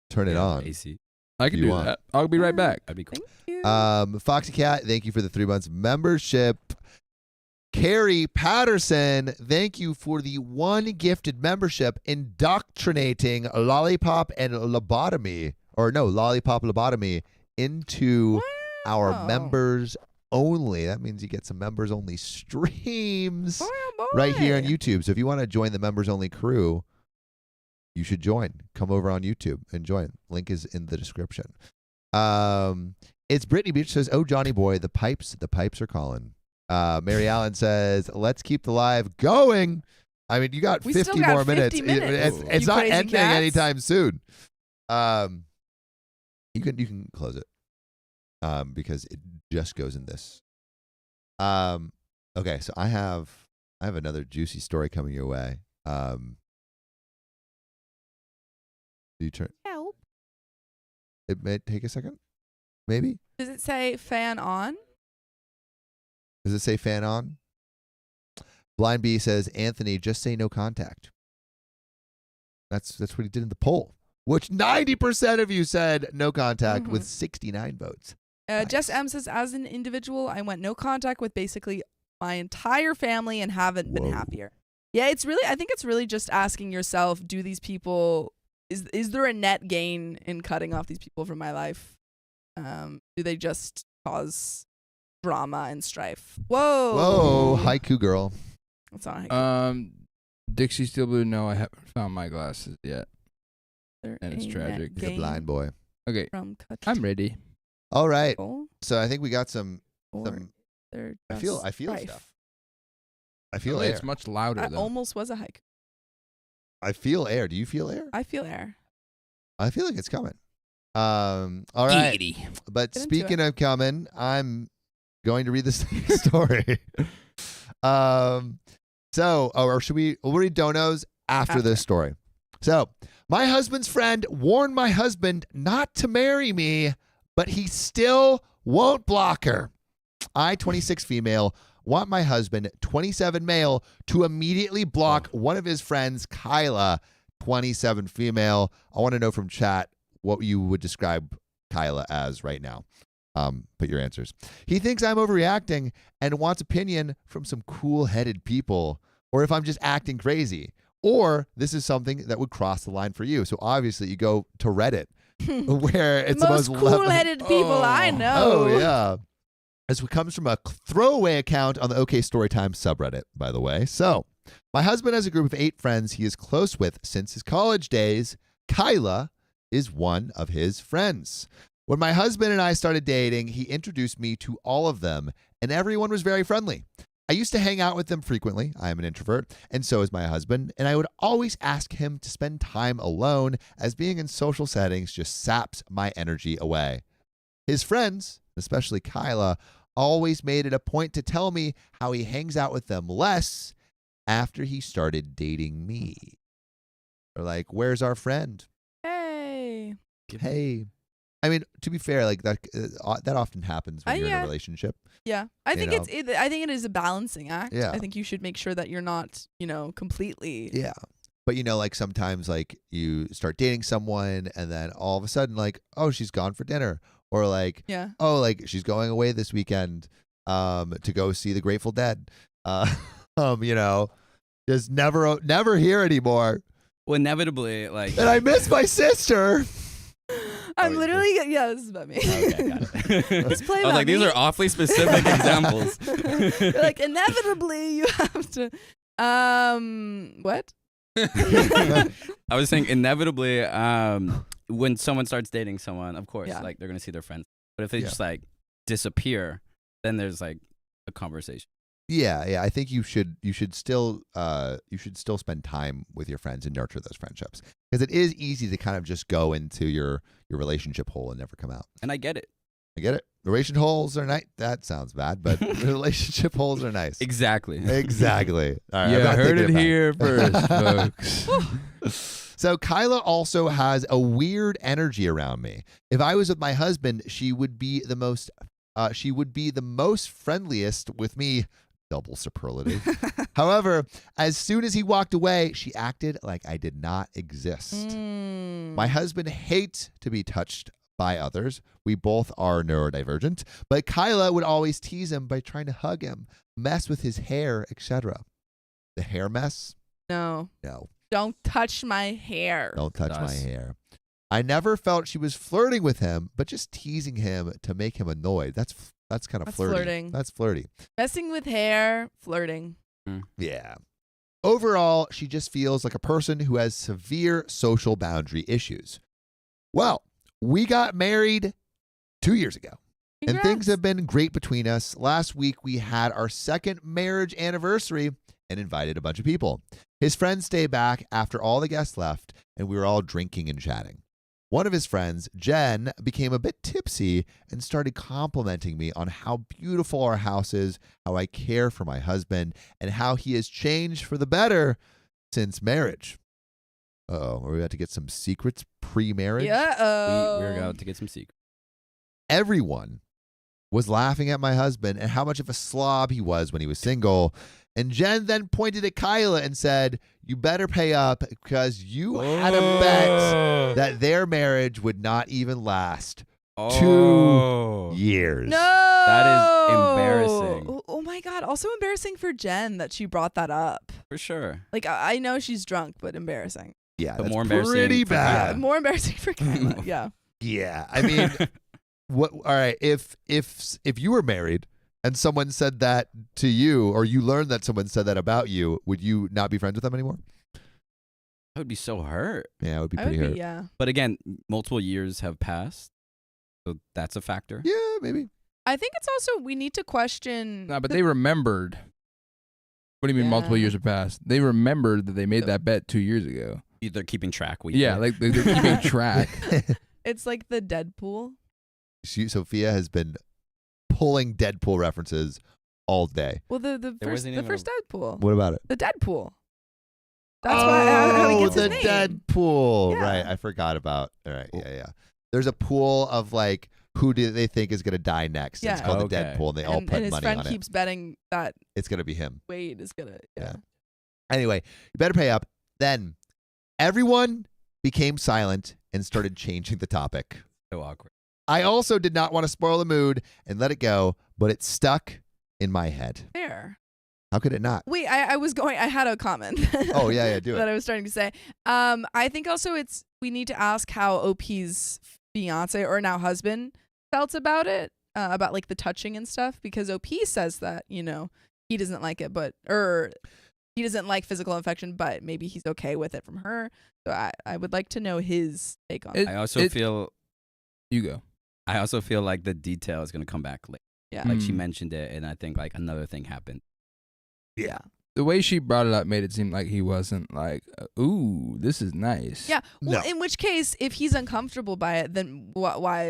turn it Yeah, on. AC. I can You do want. that. I'll be right back. That'd be cool. Thank you. Foxy Cat, thank you for the 3 months membership. Carrie Patterson, thank you for the 1 gifted membership. Indoctrinating lollipop and lobotomy, lollipop lobotomy into our Wow. members only. That means you get some members only streams Boy, oh right here on boy. YouTube. So if you want to join the members only crew, you should join. Come over on YouTube and join. Link is in the description. It's Brittany Beach says, "Oh Johnny boy, the pipes are calling." Mary Allen says, "Let's keep the live going." I mean, you got We 50 still got more 50 minutes. minutes, It's you not crazy ending cats. anytime soon. You can close it. Because it just goes in this. Okay, so I have another juicy story coming your way. Do you turn? Help. It may take a second. Maybe. Does it say fan on? Does it say fan on? Blind Bee says, Anthony, just say no contact. That's what he did in the poll, which 90% of you said no contact with 69 votes. Jess M says, as an individual, I went no contact with basically my entire family and haven't been Whoa. happier. Yeah, I think it's really just asking yourself, do these people, is there a net gain in cutting off these people from my life? Do they just cause drama and strife? Whoa. Whoa, haiku girl. That's not a haiku. Dixie Steel Blue, no, I haven't found my glasses yet. There and it's a net tragic. He's a gain blind boy. Okay, From I'm ready. All right. cutting So I think we got some. or they're I feel just strife. stuff. I feel Really, air. it's much louder I though. almost was a haiku. I feel air. Do you feel air? I feel air. I feel like it's coming. All right. But Get into speaking of coming, I'm going to read this story. Or should we'll read Dono's after this story. So, my husband's friend warned my husband not to marry me, but he still won't block her. I, 26 female, want my husband, 27 male, to immediately block one of his friends, Kyla, 27 female. I want to know from chat what you would describe Kyla as right now. Put your answers. He thinks I'm overreacting and wants opinion from some cool-headed people, or if I'm just acting crazy, or this is something that would cross the line for you. So obviously you go to Reddit, where it's the most cool-headed people I know. Oh yeah. This comes from a throwaway account on the OK Storytime subreddit, by the way. So, my husband has a group of 8 friends he is close with since his college days. Kyla is one of his friends. When my husband and I started dating, he introduced me to all of them, and everyone was very friendly. I used to hang out with them frequently. I am an introvert, and so is my husband, and I would always ask him to spend time alone, as being in social settings just saps my energy away. His friends, especially Kyla, always made it a point to tell me how he hangs out with them less after he started dating me. They're like, where's our friend? Hey. Hey. I mean, to be fair, like that often happens when you're in a relationship. Yeah. I think know? I think it is a balancing act. Yeah. I think you should make sure that you're not, completely. Yeah. But like sometimes like you start dating someone and then all of a sudden like, oh, she's gone for dinner. Or like, Yeah. oh, like she's going away this weekend to go see the Grateful Dead. Just never here anymore. Well, inevitably, like. And I miss my sister. I'm literally, this is about me. Okay, got it. Let's play I was like, these are awfully specific examples. You're like, inevitably, you have to. What? I was saying inevitably, when someone starts dating someone, of course, Yeah. like they're gonna see their friends. But if they Yeah. just like disappear, then there's like a conversation. Yeah. I think you should still spend time with your friends and nurture those friendships, because it is easy to kind of just go into your relationship hole and never come out. And I get it. I get it. Relationship holes are nice. That sounds bad, but relationship holes are nice. Exactly. Exactly. All right, I'm Yeah, not heard thinking it about here first, folks. So Kyla also has a weird energy around me. If I was with my husband, she would be the most friendliest with me. Double superlative. However, as soon as he walked away, she acted like I did not exist. My husband hates to be touched by others. We both are neurodivergent, but Kyla would always tease him by trying to hug him, mess with his hair, etc. The hair mess? No. No. Don't touch my hair. Don't touch my Thus. hair. I never felt she was flirting with him, but just teasing him to make him annoyed. That's kind of That's flirty. flirting. That's flirty. Messing with hair, flirting. Yeah. Overall, she just feels like a person who has severe social boundary issues. Well, we got married 2 years ago, and Congrats. things have been great between us. Last week, we had our second marriage anniversary and invited a bunch of people. His friends stayed back after all the guests left, and we were all drinking and chatting. One of his friends, Jen, became a bit tipsy and started complimenting me on how beautiful our house is, how I care for my husband, and how he has changed for the better since marriage. Uh-oh, are we about to get some secrets pre-marriage? Yeah. We're about to get some secrets. Everyone was laughing at my husband and how much of a slob he was when he was single. And Jen then pointed at Kyla and said, you better pay up because you had a bet that their marriage would not even last 2 years. No. That is embarrassing. Oh my God. Also embarrassing for Jen that she brought that up. For sure. Like, I know she's drunk, but embarrassing. Yeah, But that's more embarrassing pretty for bad. Kyla. More embarrassing for Kyla. Yeah. Yeah, I mean, what? All right, if you were married and someone said that to you, or you learned that someone said that about you, would you not be friends with them anymore? I would be so hurt. Yeah, it would be I pretty would hurt. be, yeah. But again, multiple years have passed, so that's a factor. Yeah, maybe. I think it's also, we need to question. Nah, but they remembered. What do you mean multiple Yeah. years have passed? They remembered that they made that bet 2 years ago. They're keeping track. Weekly. Yeah, like they're keeping track. It's like the Deadpool. Sophia has been pulling Deadpool references all day. Well, the There first wasn't even Deadpool. What about it? The Deadpool. That's why how he gets the his name. Deadpool. Yeah. Right, I forgot about. All right, yeah. There's a pool of like who do they think is gonna die next? It's Yeah. called Okay. the Deadpool, and they all And put his money friend on keeps betting that it. It's gonna be him. Wade is gonna. Yeah. Anyway, you better pay up. Then everyone became silent and started changing the topic. So awkward. I also did not want to spoil the mood and let it go, but it stuck in my head. There. How could it not? Wait, I had a comment. Oh, yeah, do that it. I was starting to say. I think also we need to ask how OP's fiance or now husband felt about it, about like the touching and stuff, because OP says that, he doesn't like it, or he doesn't like physical affection, but maybe he's okay with it from her. So I would like to know his take on it. I also feel. You go. I also feel like the detail is gonna come back later. Yeah. Like she Mm. mentioned it, and I think like another thing happened. Yeah. The way she brought it up made it seem like he wasn't like, ooh, this is nice. Yeah. Well, No. in which case, if he's uncomfortable by it, then why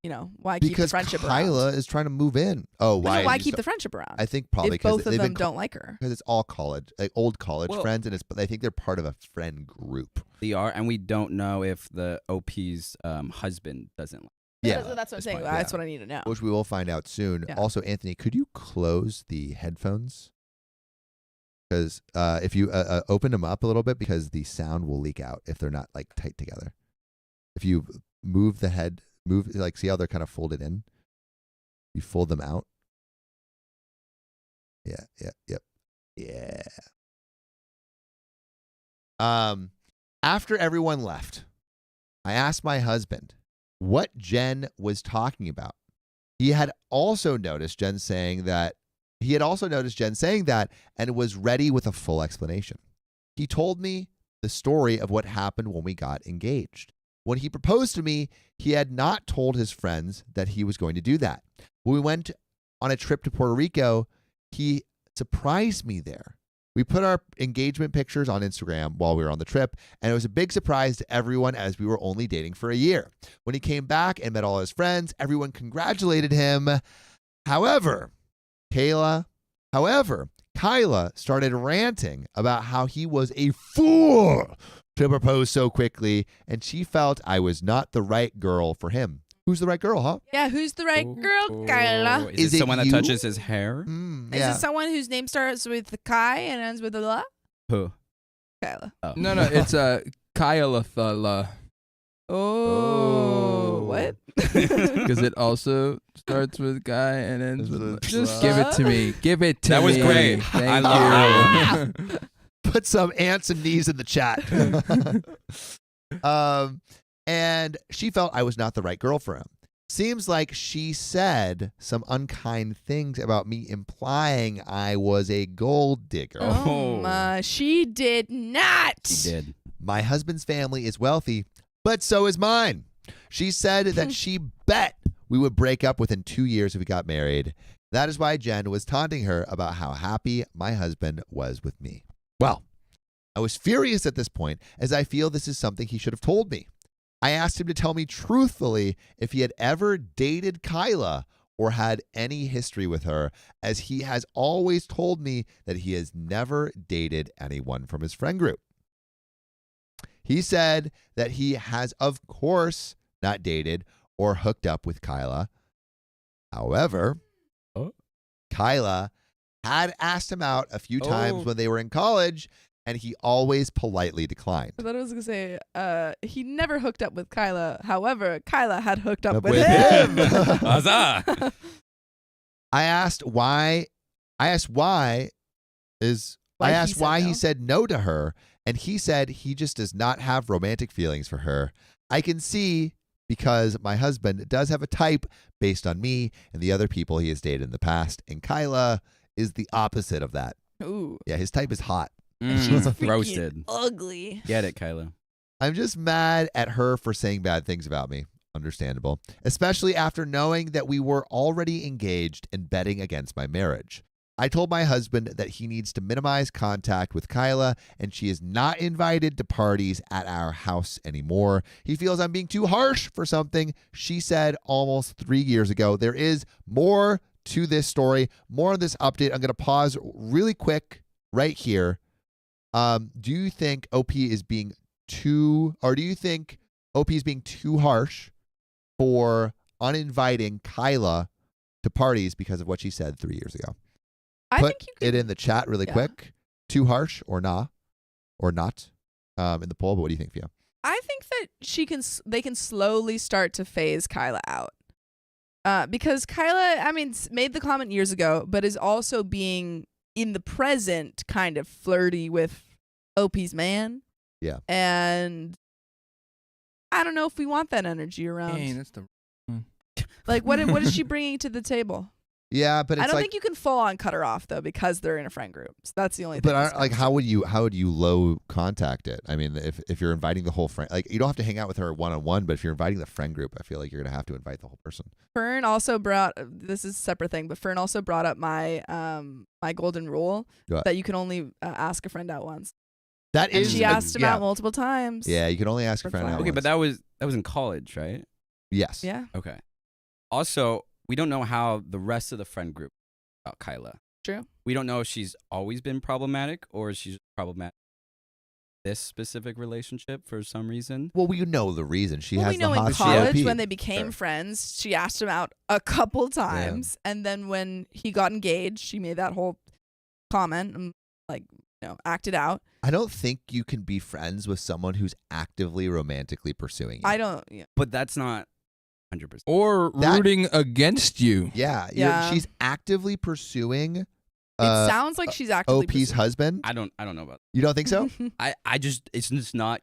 keep the Because friendship Kyla around? is trying to move in. Oh, But why? no, why is he keep so- the friendship around? I think probably if both because of they've them been don't like her. because it's all college, like old college Well- friends, and I think they're part of a friend group. They are, and we don't know if the OP's husband doesn't. Yeah, That's what I'm that's saying. fine. That's Yeah. what I need to know. Which we will find out soon. Yeah. Also, Anthony, could you close the headphones? Because if you open them up a little bit, because the sound will leak out if they're not like tight together. If you move the head, like see how they're kind of folded in. You fold them out. Yeah. After everyone left, I asked my husband what Jen was talking about. He had also noticed Jen saying that, and was ready with a full explanation. He told me the story of what happened when we got engaged. When he proposed to me, he had not told his friends that he was going to do that. When we went on a trip to Puerto Rico, he surprised me there. We put our engagement pictures on Instagram while we were on the trip, and it was a big surprise to everyone as we were only dating for a year. When he came back and met all his friends, everyone congratulated him. However, Kyla started ranting about how he was a fool to propose so quickly, and she felt I was not the right girl for him. Who's the right girl, huh? Yeah, who's the right girl, Kyla? Is Is it it someone that you? touches his hair? Is Yeah. it someone whose name starts with the Kai and ends with a La? Who? Kyla. Oh. No, it's Kyla. Oh. What? Because it also starts with guy and ends with. Just Give it to me. Give it to That me. was great. Thank I you. love Put some ants and knees in the chat. And she felt I was not the right girl for him. Seems like she said some unkind things about me, implying I was a gold digger. Oh my, she did not. He did. My husband's family is wealthy, but so is mine. She said that she bet we would break up within 2 years if we got married. That is why Jen was taunting her about how happy my husband was with me. Well, I was furious at this point, as I feel this is something he should have told me. I asked him to tell me truthfully if he had ever dated Kyla or had any history with her, as he has always told me that he has never dated anyone from his friend group. He said that he has, of course, not dated or hooked up with Kyla. However, Kyla had asked him out a few times when they were in college, and he always politely declined. I thought I was gonna say he never hooked up with Kyla. However, Kyla had hooked up with With him. Huzzah! I asked why Why he no. said no to her, and he said he just does not have romantic feelings for her. I can see because my husband does have a type based on me and the other people he has dated in the past, and Kyla is the opposite of that. Ooh, Yeah, his type is hot. and she's freaking roasted. ugly. Get it, Kyla. I'm just mad at her for saying bad things about me. Understandable. Especially after knowing that we were already engaged and betting against my marriage. I told my husband that he needs to minimize contact with Kyla, and she is not invited to parties at our house anymore. He feels I'm being too harsh for something she said almost 3 years ago. There is more to this story, more on this update. I'm going to pause really quick right here. Do you think OP is being too harsh for uninviting Kyla to parties because of what she said 3 years ago? I Put think you could. it in the chat really Yeah. quick. Too harsh or not in the poll, but what do you think, Fia? I think that they can slowly start to phase Kyla out. Because Kyla, made the comment years ago, but is also being in the present kind of flirty with OP's man. Yeah. And I don't know if we want that energy around. Dang, that's the Like, what is she bringing to the table? Yeah, but it's I don't like, think you can full on cut her off though because they're in a friend group. So that's the only thing. but that's like, how would you low contact it? I mean, if you're inviting the whole friend, like you don't have to hang out with her one on one, but if you're inviting the friend group, I feel like you're gonna have to invite the whole person. Fern also brought this is a separate thing, but Fern also brought up my my golden rule What? that you can only ask a friend out once. That And is, she asked him yeah. out multiple times. Yeah, you can only ask a For friend fun. out Okay, once. but that was in college, right? Yes. Yeah. Okay. Also, we don't know how the rest of the friend group about Kyla. True. We don't know if she's always been problematic or if she's problematic in this specific relationship for some reason. Well, we know the reason. She Well, has we know the in hot college COP. when they became Sure. friends, she asked him out a couple times, and then when he got engaged, she made that whole comment and like acted out. I don't think you can be friends with someone who's actively romantically pursuing you. I don't. Yeah. But that's not 100%. Or That- rooting against you. Yeah, Yeah. she's actively pursuing It sounds like she's actively OP's pursuing- husband. I don't know about You don't think so? I just it's just not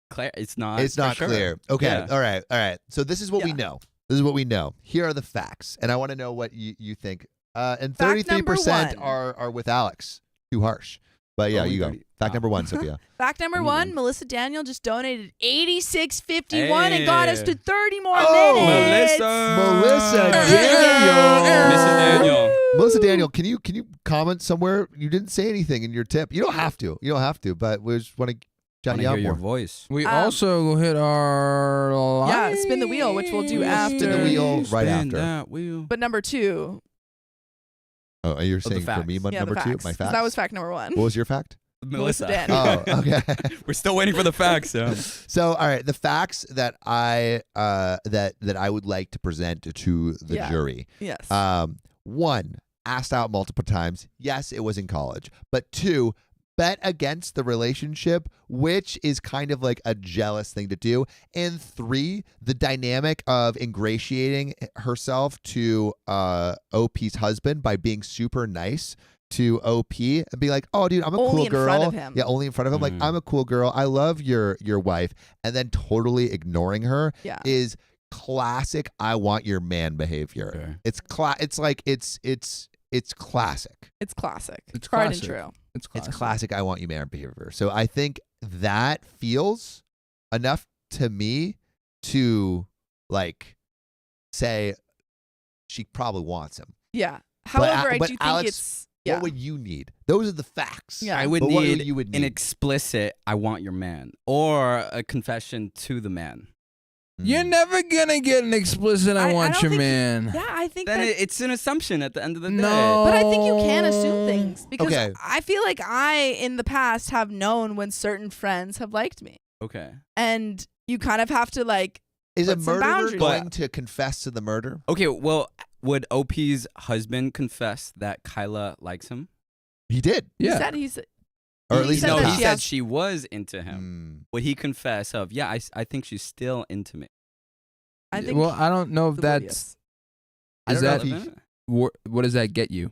clear. It's not It's for not sure. clear. Okay. Yeah. All right. So this is what we Yeah. know. This is what we know. Here are the facts, and I want to know what you think. And Fact number 33% one. are with Alex. Too harsh. But yeah, Only you go. 30. Fact Wow. number 1, Sophia. Fact number Only one: one. Melissa Daniel just donated $86.51 and got us Hey. to 30 more Oh, minutes. Melissa Daniel. Miss Daniel. Melissa Daniel, can you comment somewhere? You didn't say anything in your tip. You don't have to. But we just want to shout Want you to out hear your more. voice? We Um, also hit our Yeah, spin the wheel, which we'll do live after. Spin the wheel right Spin after. that wheel. But number two, Oh, you're the saying for me, facts. yeah, number the 2, facts. my 'Cause facts? That was fact number one. What was your fact? Melissa Daniel. Oh, okay. We're still waiting for the facts. Yeah. So, all right, the facts that I that I would like to present to the Yeah. jury. Yes. 1, asked out multiple times. Yes, it was in college. But 2, bet against the relationship, which is kind of like a jealous thing to do. And 3, the dynamic of ingratiating herself to OP's husband by being super nice to OP and be like, "Oh, dude, I'm a Only cool in girl." front of him. Yeah, only in front of him. Like, I'm a cool girl. I love your wife, and then totally ignoring her yeah. is classic. I want your man behavior. Sure. It's classic. It's classic. It's Tried classic. and true. It's It's classic. I want you man behavior. So I think that feels enough to me to like say she probably wants him. Yeah. However, I but do think Alex, it's yeah. What would you need? Those are the facts. Yeah. I would But what need you would an need? explicit "I want your man" or a confession to the man. You're never gonna get an explicit "I I want don't your think- man." Yeah, I think Then that. it's an assumption at the end of the day. No. But I think you can assume things because Okay. I feel like I, in the past, have known when certain friends have liked me, Okay. and you kind of have to like. Is a put some murderer boundaries. going to confess to the murder? Okay. Well, would OP's husband confess that Kyla likes him? He did, He Yeah. said he's. or at He least said in the that No, past. he she said has- she was into him. Mm. Would he confess of, yeah, I think she's still into me? I think. Well, I don't know if that's Yes. I is don't know that if he- what does that get you?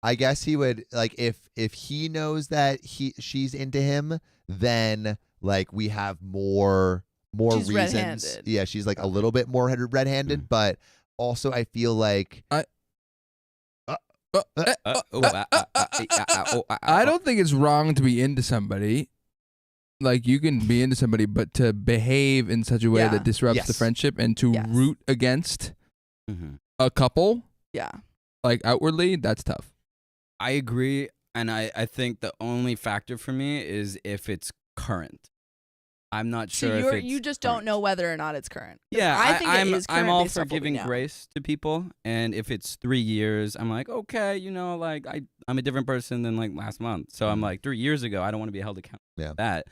I guess he would like if he knows that she's into him, then like we have more She's reasons. red-handed. Yeah, she's like a little bit more red-handed, but also I feel like I don't think it's wrong to be into somebody. Like you can be into somebody, but to behave in such a way Yeah. that disrupts the Yes. friendship and to Yes. root against Mhm. a couple, Yeah. like outwardly, that's tough. I agree, and I think the only factor for me is if it's current. I'm not So sure if it's you just don't current. know whether or not it's current. 'Cause Yeah, I think I'm, it is current I'm all based for off what we giving know. grace to people, and if it's 3 years, I'm like, okay, like I'm a different person than like last month, so I'm like 3 years ago, I don't want to be held accountable Yeah. for that.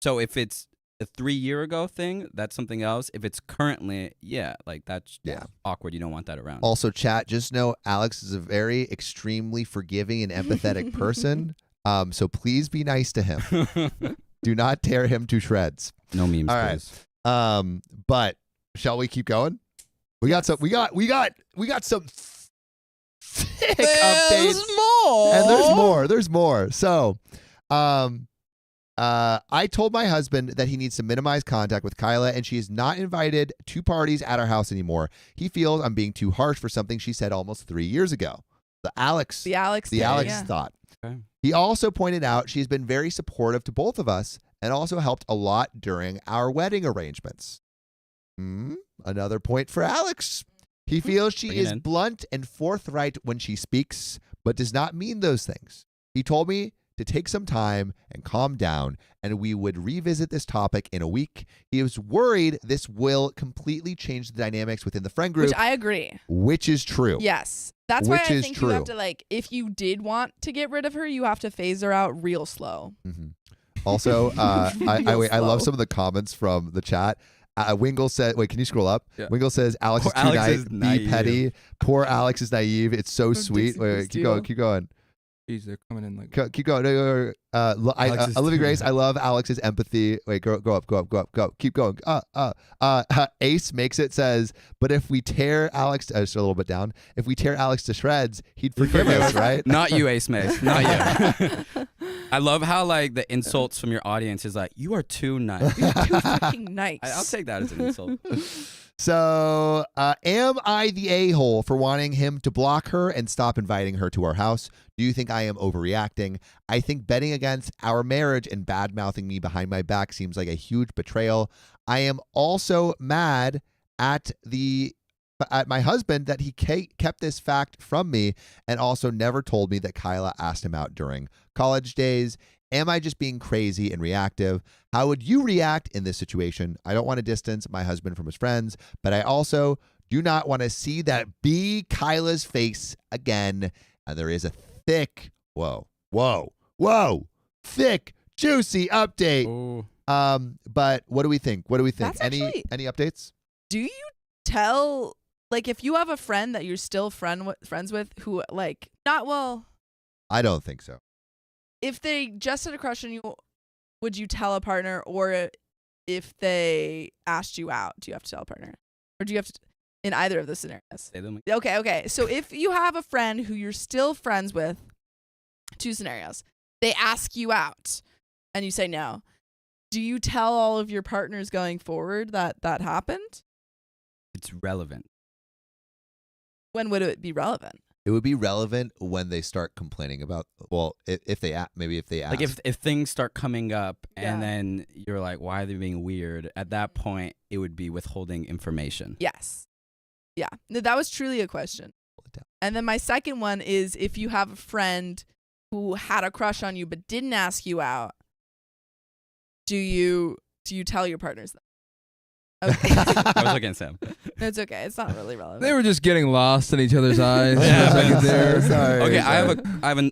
So if it's a 3-year ago thing, that's something else. If it's currently, yeah, like that's awkward. You don't want that around. also chat. Just know Alex is a very extremely forgiving and empathetic person. So please be nice to him. Do not tear him to shreds. No memes, All right. please. But shall we keep going? We got some. We got some thick updates. more. And there's more. So, I told my husband that he needs to minimize contact with Kyla, and she is not invited to parties at our house anymore. He feels I'm being too harsh for something she said almost 3 years ago. The Alex thought. Okay. He also pointed out she's been very supportive to both of us and also helped a lot during our wedding arrangements. Another point for Alex. He feels she Bring it is in. blunt and forthright when she speaks, but does not mean those things. He told me to take some time and calm down, and we would revisit this topic in a week. He is worried this will completely change the dynamics within the friend group, Which I agree. which is true. Yes. That's why Which I is think you have true. to, like, if you did want to get rid of her, you have to phase her out real slow. Also, I love slow. some of the comments from the chat. Wingle said, wait, can you scroll up? Yeah. Wingle says, Alex Poor is too Alex is naive, be naive. petty. Poor Alex is naive. It's so From sweet. Dixie Wait, keep Steele. going, keep going. Jeez, they're coming in like. Keep going. No, Alex is Olivia too Grace, I love Alex's empathy. Wait, go up. Keep going. Ace makes it, says, but if we tear Alex, just a little bit down, if we tear Alex to shreds, he'd forgive us, right? Not you, Ace Mace. Not you. I love how like the insults from your audience is like, you are too nice. You're too fucking nice. I'll take that as an insult. So, am I the a-hole for wanting him to block her and stop inviting her to our house? Do you think I am overreacting? I think betting against our marriage and bad-mouthing me behind my back seems like a huge betrayal. I am also mad at my husband that he kept this fact from me and also never told me that Kyla asked him out during college days. Am I just being crazy and reactive? How would you react in this situation? I don't want to distance my husband from his friends, but I also do not want to see that B Kyla's face again. And there is a thick, thick, juicy update. Oh. But what do we think? That's Any actually- updates? Do you tell, like, if you have a friend that you're still friends with who, like, not well, I don't think so. if they just had a crush on you, would you tell a partner? Or if they asked you out, do you have to tell a partner? Or do you have to, in either of the scenarios? Say them. Okay. So if you have a friend who you're still friends with, 2 scenarios. They ask you out and you say no. Do you tell all of your partners going forward that happened? It's relevant. When would it be relevant? It would be relevant when they start complaining about, well, if they ask. Like if things start coming up Yeah. and then you're like, why are they being weird? At that point, it would be withholding information. Yes. Yeah. No, that was truly a question. And then my second one is if you have a friend who had a crush on you but didn't ask you out, do you tell your partners that? Okay. I was looking at Sam. No, it's okay. It's not really relevant. They were just getting lost in each other's eyes. Yeah. for a second there. Sorry. Okay, I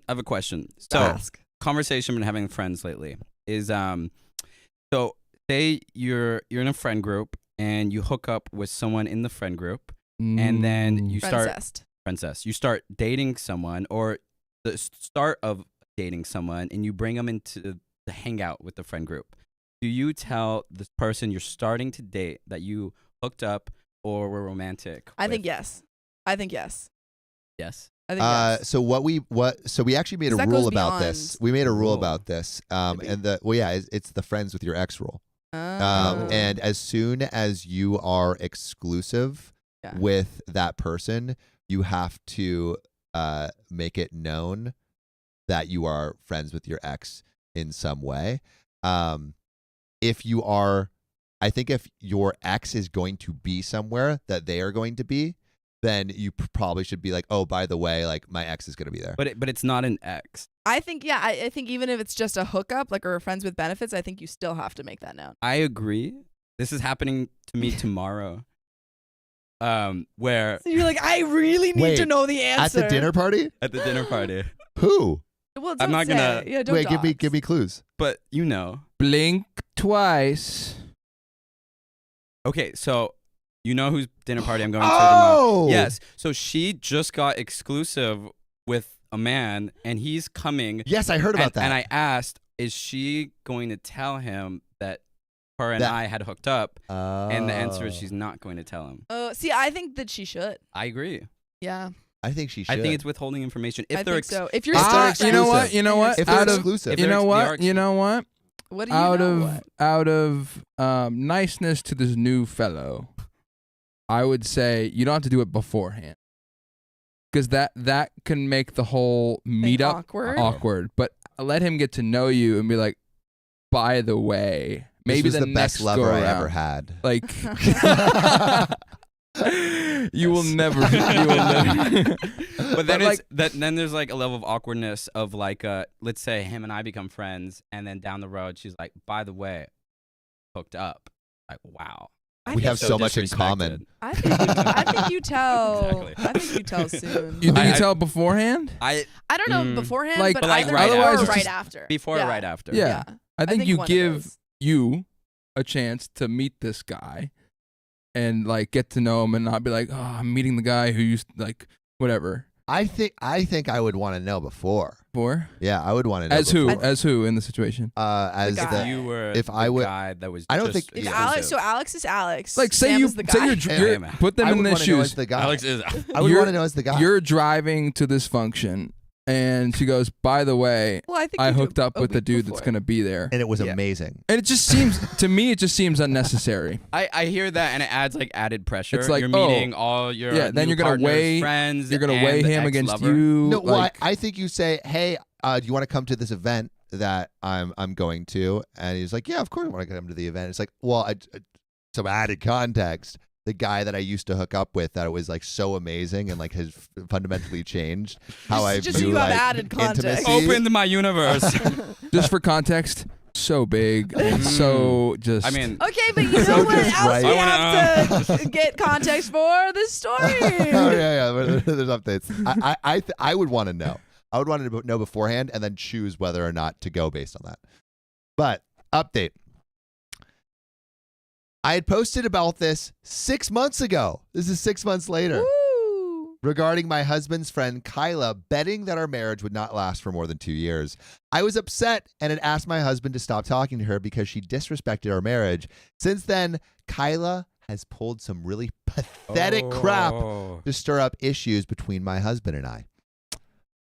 have a question. So, Ask. conversation I've been having with friends lately is so say you're in a friend group and you hook up with someone in the friend group and then you start Friend-cest. you start dating someone or the start of dating someone and you bring them into the hangout with the friend group. Do you tell the person you're starting to date that you hooked up or were romantic? I think with? yes. I think yes. Yes. I think yes. So we actually made a That rule goes about beyond this. We made a rule rule. about this. Maybe. And it's the friends with your ex rule. Oh. And as soon as you are exclusive Yeah. with that person, you have to make it known that you are friends with your ex in some way. If your ex is going to be somewhere that they are going to be, then you probably should be like, oh, by the way, like my ex is going to be there. But it's not an ex. I think, yeah, I think even if it's just a hookup, like, or friends with benefits, I think you still have to make that known. I agree. This is happening to me tomorrow. Where So you're like, I really need Wait, to know the At answer. the dinner party? at the dinner party, Who? Well, I'm don't not say. gonna- Yeah, don't Wait, dox. give me clues. but you know. Blink twice. Okay, so you know whose dinner party I'm going to tomorrow. Oh! Yes. So she just got exclusive with a man and he's coming. Yes, I heard about that. And I asked, is she going to tell him that her and That- I had hooked up? And the answer is Oh. she's not going to tell him. Oh, see, I think that she should. I agree. Yeah, I think she should. I think it's withholding information. If I they're think so. If you're If still they're friends- You know what? exclusive. You know what? If they're Out of exclusive. If you they're know ex- they what? are You know what? What do you know? out of niceness to this new fellow, I would say you don't have to do it beforehand, because that can make the whole meetup Awkward. But let him get to know you and be like, by the way, maybe this was the the best next lover go I around, ever had. like. You will never. You will never. But then like, then there's like a level of awkwardness of like let's say him and I become friends, and then down the road she's like, by the way, hooked up. Like, wow. We have so much in common. I think you tell. Exactly. I think you tell soon. you think you tell beforehand? I don't know beforehand, like- but but like either right before after. or right after. Before or right after. Yeah. I think you one of give those. you a chance to meet this guy and like get to know him and not be like, oh, I'm meeting the guy who used like whatever. I think I would want to know before. For Yeah, I would want to know. as who? before. As who in the situation? As The the, guy. If you were If the I would- guy that was I don't just think- If Yeah. Alex, so Alex is Alex. Like say Sam you is the say guy. you're man. put them I in would their want to know as shoes. the guy. Alex is I would You're- want to know as the guy. You're driving to this function, and she goes, "By the way, Well, I think I you do hooked up a with the week dude before. that's gonna be there." and it was Yeah. amazing. And it just seems to me, it just seems unnecessary. I hear that, and it adds like added pressure. It's like, you're oh, meeting all your yeah, then new you're gonna partners, weigh- friends. You're gonna and weigh the him against ex-lover. you. No, well, like, I think you say, "Hey, do you want to come to this event that I'm going to?" And he's like, "Yeah, of course I want to come to the event." It's like, well, some added context. The guy that I used to hook up with, that it was like so amazing and like has fundamentally changed how I Just so view you have like added context. intimacy. Opened my universe. just for context, so big and so just. I mean, Okay, but you So know what just else right. we I have to get context for this story? Oh yeah. There's updates. I would want to know. I would want to know beforehand and then choose whether or not to go based on that. But update. I had posted about this 6 months ago. This is 6 months later. Woo. Regarding my husband's friend Kyla betting that our marriage would not last for more than 2 years. I was upset and had asked my husband to stop talking to her because she disrespected our marriage. Since then, Kyla has pulled some really pathetic crap to stir up issues between my husband and I.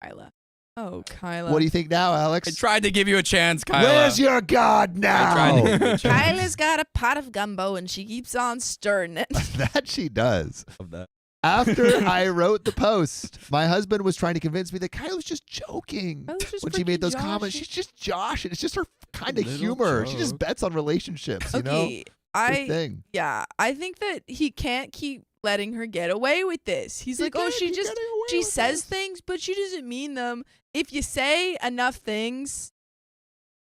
Kyla. Oh, Kyla. What do you think now, Alex? I tried to give you a chance, Kyla. Where's your God now? I tried to give you a chance. Kyla's got a pot of gumbo and she keeps on stirring it. That she does. Of that. After I wrote the post, my husband was trying to convince me that Kyla was just joking I was just when she made freaking those comments. joshing. She's just joshing. It's just her kind of Little humor. She just joke. bets on relationships, you know? Okay, It's her thing. I think that he can't keep letting her get away with this. He's like, oh, she says things, but she doesn't mean them. If you say enough things,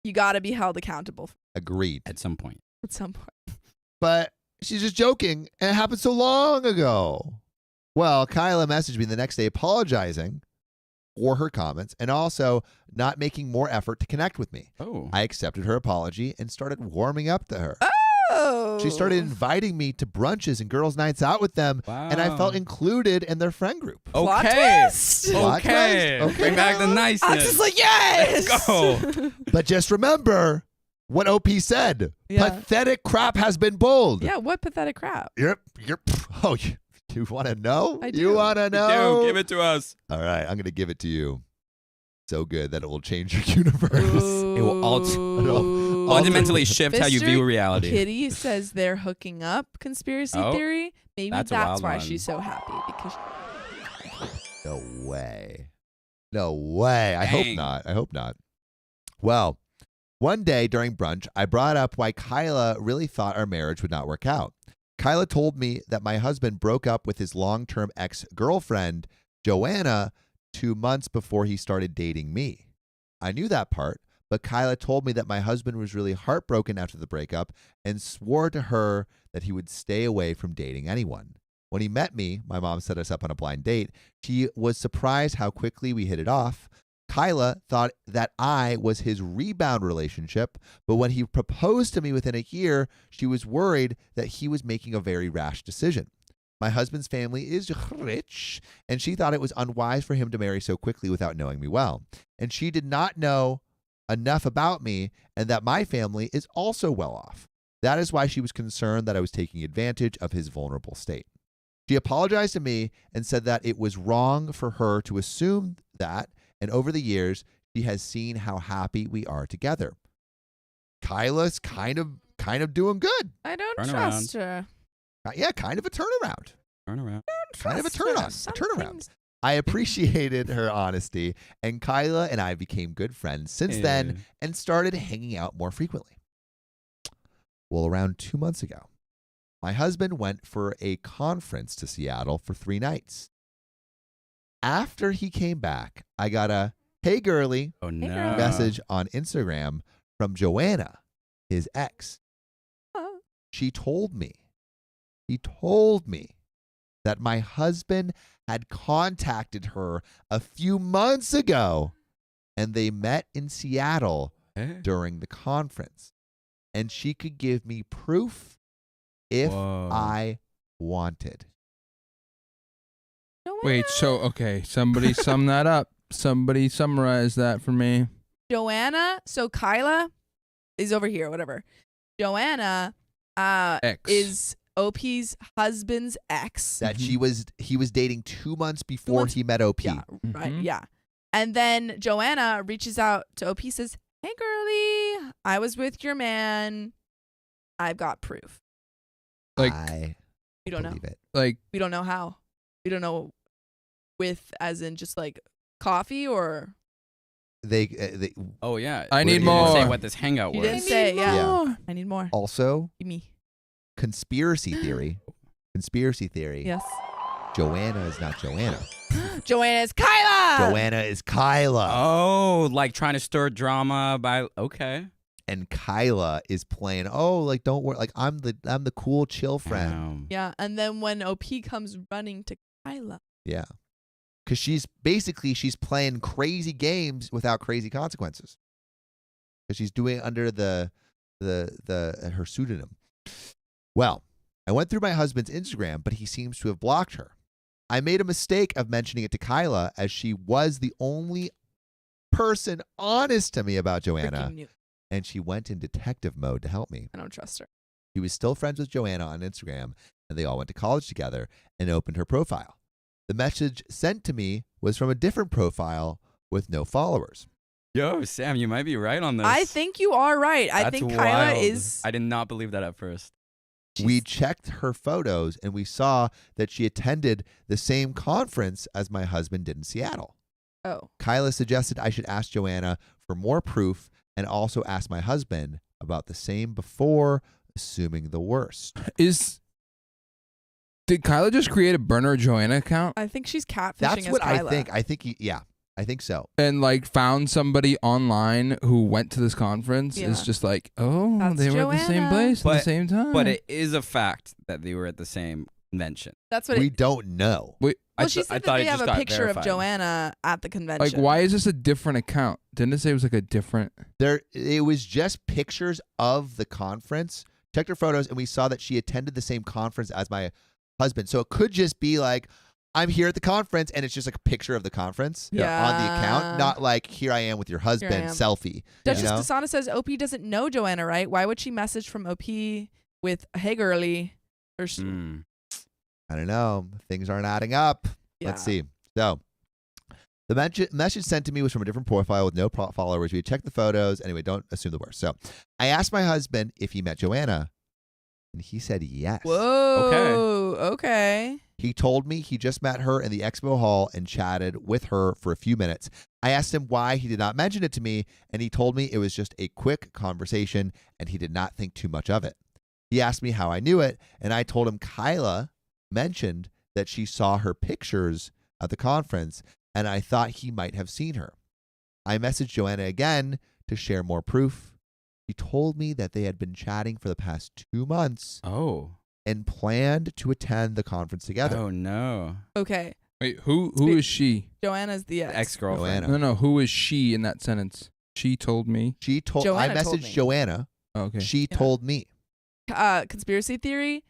you got to be held accountable Agreed. At some point. at some point. But she's just joking, and it happened so long ago. Well, Kyla messaged me the next day apologizing for her comments and also not making more effort to connect with me. Oh. I accepted her apology and started warming up to her. Oh. She started inviting me to brunches and girls' nights out with them, and I felt included in their friend group. Plot Okay. twist. Plot Okay. twist. Okay. Bring back the niceness. I was just like, yes. Let's go. But just remember what OP said. Yeah. Pathetic crap has been pulled. Yeah, what pathetic crap. You're, oh, you want to know? I You do. want to know? Dude, give it to us. All right, I'm going to give it to you. So good that it will change your universe. It will Ooh. Fundamentally shift how you Mr. view reality. Kitty says they're hooking up. Conspiracy Oh, theory. Maybe that's that's, a wild why one. she's so happy because No way. No way. I hope Dang. not. I hope not. Well, one day during brunch, I brought up why Kyla really thought our marriage would not work out. Kyla told me that my husband broke up with his long-term ex-girlfriend, Joanna, 2 months before he started dating me. I knew that part, but Kyla told me that my husband was really heartbroken after the breakup and swore to her that he would stay away from dating anyone. When he met me, my mom set us up on a blind date. She was surprised how quickly we hit it off. Kyla thought that I was his rebound relationship, but when he proposed to me within a year, she was worried that he was making a very rash decision. My husband's family is rich, and she thought it was unwise for him to marry so quickly without knowing me well. And she did not know enough about me and that my family is also well off. That is why she was concerned that I was taking advantage of his vulnerable state. She apologized to me and said that it was wrong for her to assume that, and over the years, she has seen how happy we are together. Kyla's kind of doing good. I don't Turn trust her. Yeah, kind of a turnaround. Turn around. Kind of a Trust her. turnaround. Some A turnaround. things- I appreciated her honesty, and Kyla and I became good friends since then Yeah. and started hanging out more frequently. Well, around 2 months ago, my husband went for a conference to Seattle for 3 nights. After he came back, I got a "Hey girly" Oh no. girl. message on Instagram from Joanna, his ex. Oh. He told me that my husband had contacted her a few months ago and they met in Seattle Eh? during the conference. And she could give me proof if Whoa. I wanted. Wait, so okay, somebody sum that up. Somebody summarize that for me. Joanna, so Kyla is over here, whatever. Joanna X is OP's husband's ex. That Mhm. he was dating 2 months before months- he met OP. Yeah, right, Mhm. yeah. And then Joanna reaches out to OP, says, "Hey girly, I was with your man. I've got proof." Like- I We don't know. believe it. Like, We don't know how. We don't know with as in just like coffee or They Oh yeah. I We need didn't say more. what this hangout You was. didn't say, yeah. Yeah. I need more. also Me. conspiracy theory. Conspiracy theory. Yes. Joanna is not Joanna. Joanna is Kyla. Joanna is Kyla. Oh, like trying to stir drama by okay. And Kyla is playing, like don't worry, like I'm the cool chill friend. Damn. Yeah, and then when OP comes running to Kyla. Yeah. Cuz she's playing crazy games without crazy consequences. Cuz she's doing it under the her pseudonym. Well, I went through my husband's Instagram, but he seems to have blocked her. I made a mistake of mentioning it to Kyla as she was the only person honest to me about Joanna, Freaking knew. and she went in detective mode to help me. I don't trust her. He was still friends with Joanna on Instagram, and they all went to college together and opened her profile. The message sent to me was from a different profile with no followers. Yo, Sam, you might be right on this. I think you are right. I That's think wild. Kyla is. I did not believe that at first. We checked her photos, and we saw that she attended the same conference as my husband did in Seattle. Oh. Kyla suggested I should ask Joanna for more proof and also ask my husband about the same before assuming the worst. did Kyla just create a burner Joanna account I think she's catfishing That's as what Kyla. I think. I think so. and like found somebody online who went to this conference? Yeah. It's just like, oh, That's they were at the same Joanna. place at the But- same time. But it is a fact that they were at the same convention. That's what We it. don't know. Well, I she th- I said that thought they it have just a got picture verified. of Joanna at the convention. like, why is this a different account? Didn't it say it was like a different? It was just pictures of the conference. Checked her photos, and we saw that she attended the same conference as my husband. So it could just be like, I'm here at the conference, and it's just like a picture of the conference on the account, Yeah. not like, here I am with your husband, am. selfie. Duchess you know? Desana says OP doesn't know Joanna, right? Why would she message from OP with "Hey girly"? Or Mm. I don't know. Things aren't adding up. Let's see. So the message sent to me was from a different profile with no followers. We checked the photos. Anyway, don't assume the worst. So I asked my husband if he met Joanna, and he said yes. Whoa. Okay. He told me he just met her in the expo hall and chatted with her for a few minutes. I asked him why he did not mention it to me, and he told me it was just a quick conversation and he did not think too much of it. He asked me how I knew it, and I told him Kyla mentioned that she saw her pictures at the conference, and I thought he might have seen her. I messaged Joanna again to share more proof. He told me that they had been chatting for the past 2 months Oh. and planned to attend the conference together. Oh no. Okay. Wait, who is she? Joanna's the ex. Ex-girlfriend. Joanna. No, who is she in that sentence? She told me. She told Joanna I messaged told me. Joanna. Oh, okay. She Yeah. told me. Conspiracy theory.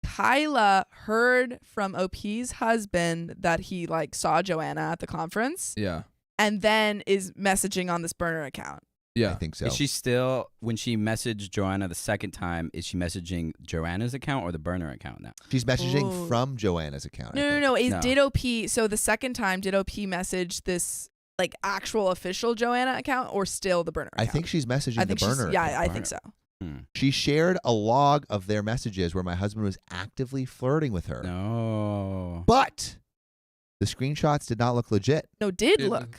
Kyla heard from OP's husband that he like saw Joanna at the conference, Yeah. and then is messaging on this burner account. I Yeah. think so. Is she still, when she messaged Joanna the second time, is she messaging Joanna's account or the burner account now? She's messaging Ooh. from Joanna's account. I think. No. No. Did OP? So the second time, did OP message this like actual official Joanna account or still the burner account? I think she's messaging I think the burner. yeah, account. I think so. She shared a log of their messages where my husband was actively flirting with her. No. But the screenshots did not look legit. No, did Didn't. look.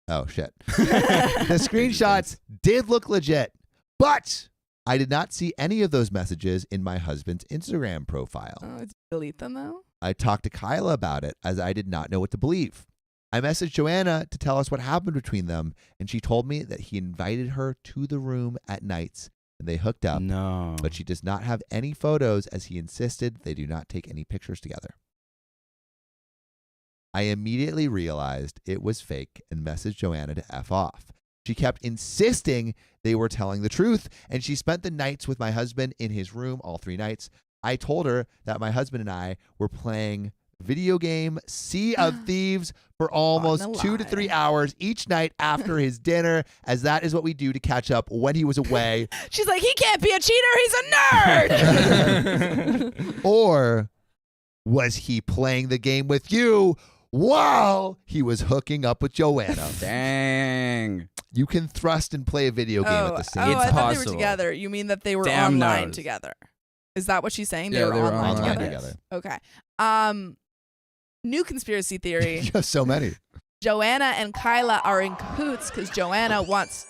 Oh, shit. The screenshots did look legit, but I did not see any of those messages in my husband's Instagram profile. Oh, did you delete them though? I talked to Kyla about it as I did not know what to believe. I messaged Joanna to tell us what happened between them, and she told me that he invited her to the room at nights and they hooked up. No. But she does not have any photos as he insisted they do not take any pictures together. I immediately realized it was fake and messaged Joanna to F off. She kept insisting they were telling the truth, and she spent the nights with my husband in his room all 3 nights. I told her that my husband and I were playing video game Sea of Thieves for almost 2 to 3 hours each night after his dinner, as that is what we do to catch up when he was away. She's like, he can't be a cheater. He's a nerd. Or was he playing the game with you while he was hooking up with Joanna? Dang. You can thrust and play a video game at the same I time. thought they were possible. together. You mean that they were Damn online knows. together? Is that what she's saying? Yeah, they were online online together. Okay. New conspiracy theory. You have so many. Joanna and Kyla are in cahoots because Joanna wants.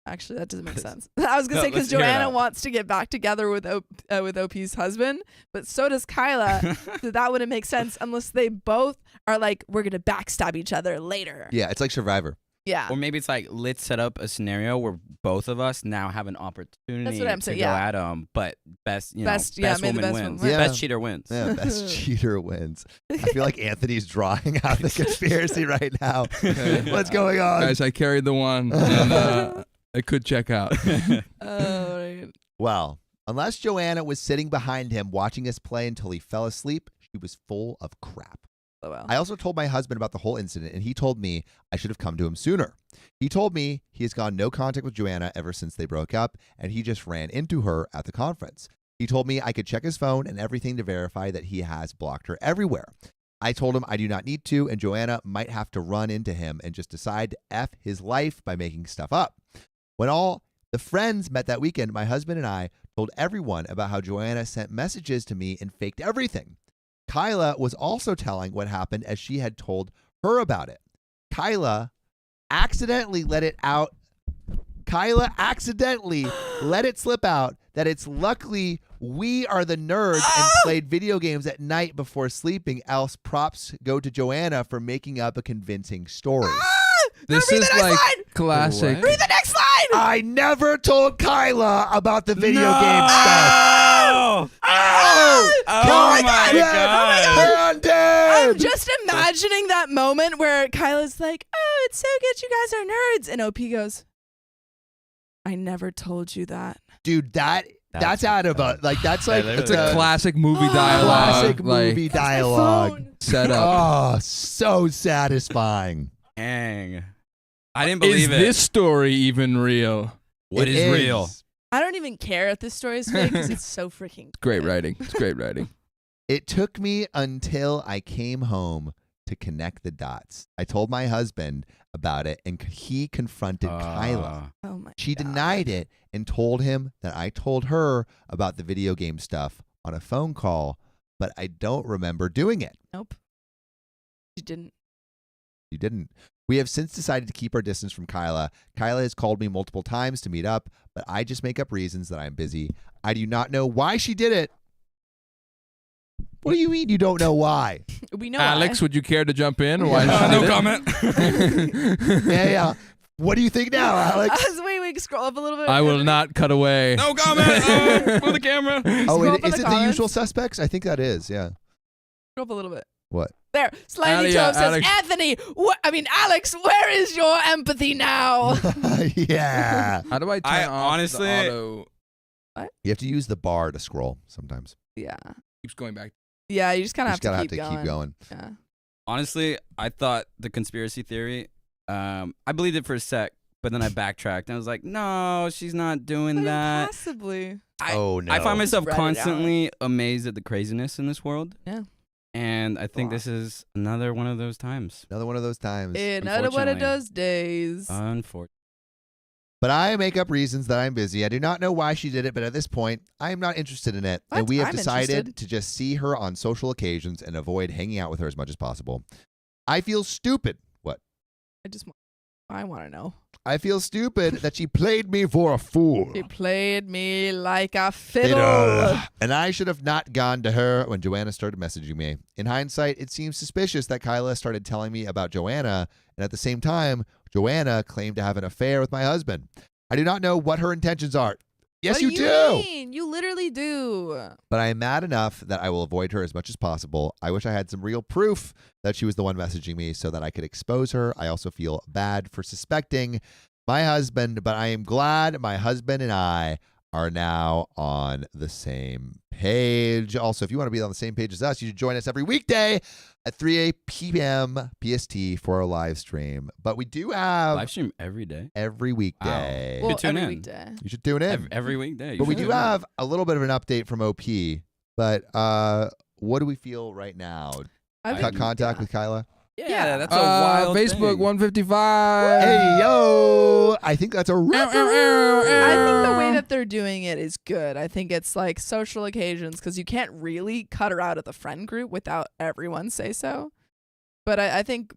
Actually, that doesn't make sense. I was gonna No, say because let's hear it Joanna out. wants to get back together with OP's husband, but so does Kyla. So that wouldn't make sense unless they both are like, we're gonna backstab each other later. Yeah, it's like Survivor. Yeah. Or maybe it's like, let's set up a scenario where both of us now have an opportunity That's what I'm to saying, go yeah. at them, but best yeah, best may the woman best wins. one win. Yeah. Best cheater wins. Yeah, best cheater wins. I feel like Anthony's drawing out the conspiracy right now. What's going on? Guys, I carried the one, and I could check out. Oh, right. Well, unless Joanna was sitting behind him watching us play until he fell asleep, she was full of crap. Oh, well. I also told my husband about the whole incident, and he told me I should have come to him sooner. He told me he has gone no contact with Joanna ever since they broke up, and he just ran into her at the conference. He told me I could check his phone and everything to verify that he has blocked her everywhere. I told him I do not need to, and Joanna might have to run into him and just decide to F his life by making stuff up. When all the friends met that weekend, my husband and I told everyone about how Joanna sent messages to me and faked everything. Kyla was also telling what happened as she had told her about it. Kyla accidentally let it slip out that it's luckily we are the nerds and played video games at night before sleeping, else props go to Joanna for making up a convincing story. This read is the next like line. classic. What? Read the next line. I never told Kyla about the video game stuff. Oh my God. I'm just imagining that moment where Kyla's like, oh, it's so good you guys are nerds. And OP goes, I never told you that. Dude, that's out of a, like, that's like, It's It's a classic movie dialogue. classic movie like, dialogue. set up. Oh, so satisfying. Dang. I didn't Is believe it. this story even real? What It is real? I don't even care if this story is fake because it's so freaking Great good. writing. It's great writing. It took me until I came home to connect the dots. I told my husband about it, and he confronted Kyla. Oh my She God. denied it and told him that I told her about the video game stuff on a phone call, but I don't remember doing it. Nope. She didn't. You didn't. We have since decided to keep our distance from Kyla. Kyla has called me multiple times to meet up, but I just make up reasons that I'm busy. I do not know why she did it. What do you mean you don't know why? We know Alex, why. would you care to jump in? Why Yeah. she No did it? comment. Yeah. What do you think now, Alex? Wait, scroll up a little bit. I will not cut away. No comment. For the camera. Oh, Scroll up in is the it the comments. usual suspects? I think that is, yeah. Scroll up a little bit. What? There. Slightly Yeah, Tove says, Alex. Anthony, Alex, where is your empathy now? Yeah. How do I turn I off honestly- the auto? You have to use the bar to scroll sometimes. Yeah. Keeps going back. Yeah, you just kind You of just gotta have to keep going. Yeah. Honestly, I thought the conspiracy theory, I believed it for a sec, but then I backtracked and I was like, no, she's not doing But that. Possibly. I Oh, no. find myself Spread it out. constantly amazed at the craziness in this world. Yeah. And I think Wow. this is another one of those times. Another one of those times. Another one of Unfortunately. those days. Unfortunately. But I make up reasons that I'm busy. I do not know why she did it, but at this point, I am not interested in it. What? And we have I'm decided interested. to just see her on social occasions and avoid hanging out with her as much as possible. I feel stupid. What? I want to know. I feel stupid that she played me for a fool. She played me like a fiddle. And I should have not gone to her when Joanna started messaging me. In hindsight, it seems suspicious that Kyla started telling me about Joanna, and at the same time, Joanna claimed to have an affair with my husband. I do not know what her intentions are. Yes, What you do do. mean? You literally do. But I am mad enough that I will avoid her as much as possible. I wish I had some real proof that she was the one messaging me so that I could expose her. I also feel bad for suspecting my husband, but I am glad my husband and I are now on the same page. Also, if you want to be on the same page as us, you should join us every weekday at 3 p.m. PST for our live stream. But we do have Live stream every day. every weekday. Well, tune every in. weekday. You should tune in. Every weekday. But we You do should. have a little bit of an update from OP. But what do we feel right now? I Cut think- contact yeah. with Kyla? Yeah, that's a wild Facebook thing. 155. Hey, yo! I think that's a rip. I think the way that they're doing it is good. I think it's like social occasions because you can't really cut her out of the friend group without everyone say so. But I think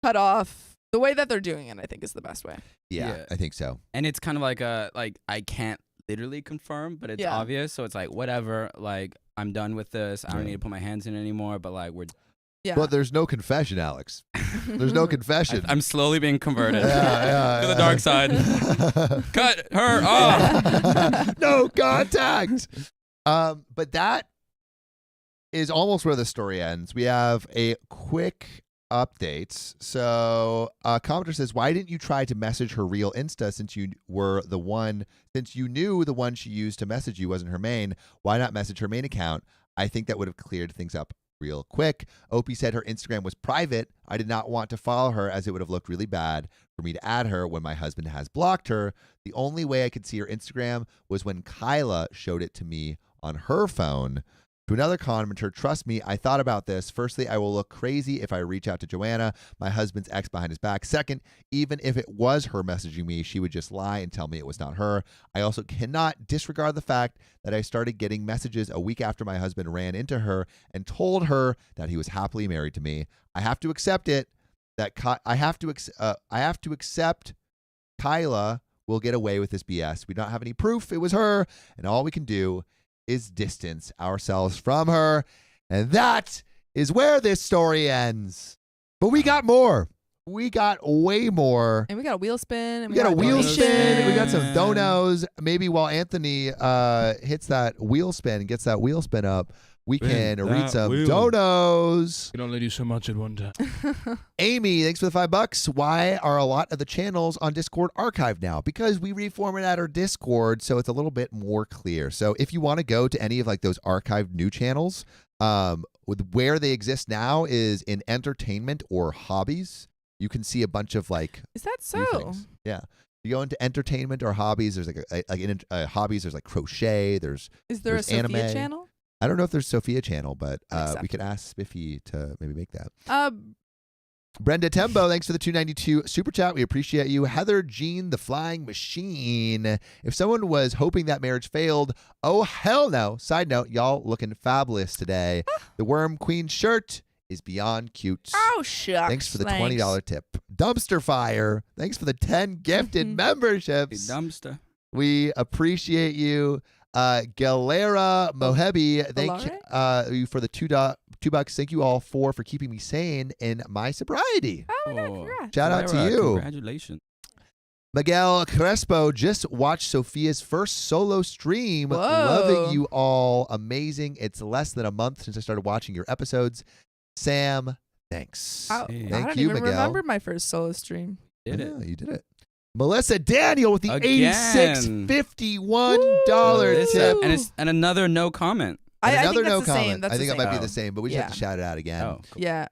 cut off the way that they're doing it, I think is the best way. Yeah, Yeah. I think so. And it's kind of like I can't literally confirm, but it's Yeah. obvious. So it's like whatever. Like I'm done with this. I don't Yeah. need to put my hands in it anymore. But like we're. Yeah. But there's no confession, Alex. There's no confession. I'm slowly being converted Yeah, to the dark side. Cut her off. No contact. But that is almost where the story ends. We have a quick update. So commenter says, why didn't you try to message her real Insta since you knew the one she used to message you wasn't her main? Why not message her main account? I think that would have cleared things up real quick. Opie said her Instagram was private. I did not want to follow her as it would have looked really bad for me to add her when my husband has blocked her. The only way I could see her Instagram was when Kyla showed it to me on her phone. To another commenter, trust me, I thought about this. Firstly, I will look crazy if I reach out to Joanna, my husband's ex, behind his back. Second, even if it was her messaging me, she would just lie and tell me it was not her. I also cannot disregard the fact that I started getting messages a week after my husband ran into her and told her that he was happily married to me. I have to accept it. I have to accept Kyla will get away with this BS. We don't have any proof it was her, and all we can do is distance ourselves from her. And that is where this story ends. But we got more. We got way more. And we got a wheel spin. And We got a wheel donation. spin. We got some donos. Maybe while Anthony hits that wheel spin and gets that wheel spin up, we Spin can read that some wheel. donos. You can only do so much at one time. Amy, thanks for the $5. Why are a lot of the channels on Discord archived now? Because we reformatted our Discord so it's a little bit more clear. So if you want to go to any of like those archived new channels, where they exist now is in entertainment or hobbies. You can see a bunch of like Is that new so? things. Yeah. You go into entertainment or hobbies. There's in hobbies. There's like crochet. There's Is there a There's Sophia anime. channel? I don't know if there's Sophia channel, but we Acceptable. could ask Spiffy to maybe make that. Brenda Tembo, thanks for the $2.92 super chat. We appreciate you. Heather Jean, the flying machine. If someone was hoping that marriage failed, oh hell no. Side note, y'all looking fabulous today. The Worm Queen shirt is beyond cute. Oh, shucks. Thanks for the $20 tip. Dumpster Fire, thanks for the 10 gifted Hey, memberships. dumpster. We appreciate you. Galera Mohebi, thank you for the $2. Thank you all for keeping me sane in my sobriety. Oh, my God, Oh. congrats. Shout out to Clara, you. Congratulations. Miguel Crespo just watched Sophia's first solo stream. Whoa. Loving you all. Amazing. It's less than a month since I started watching your episodes. Sam, thanks. Oh, Hey. I Thank don't you, even Miguel. remember my first solo stream. Did Yeah, it. you did it. Melissa Daniel with the Again. $86.51 Melissa, tip. and another no comment. And I another think that's no the same. comment. That's I think the it might be same. the same, but we just have to shout it out again. Oh, cool. Yeah.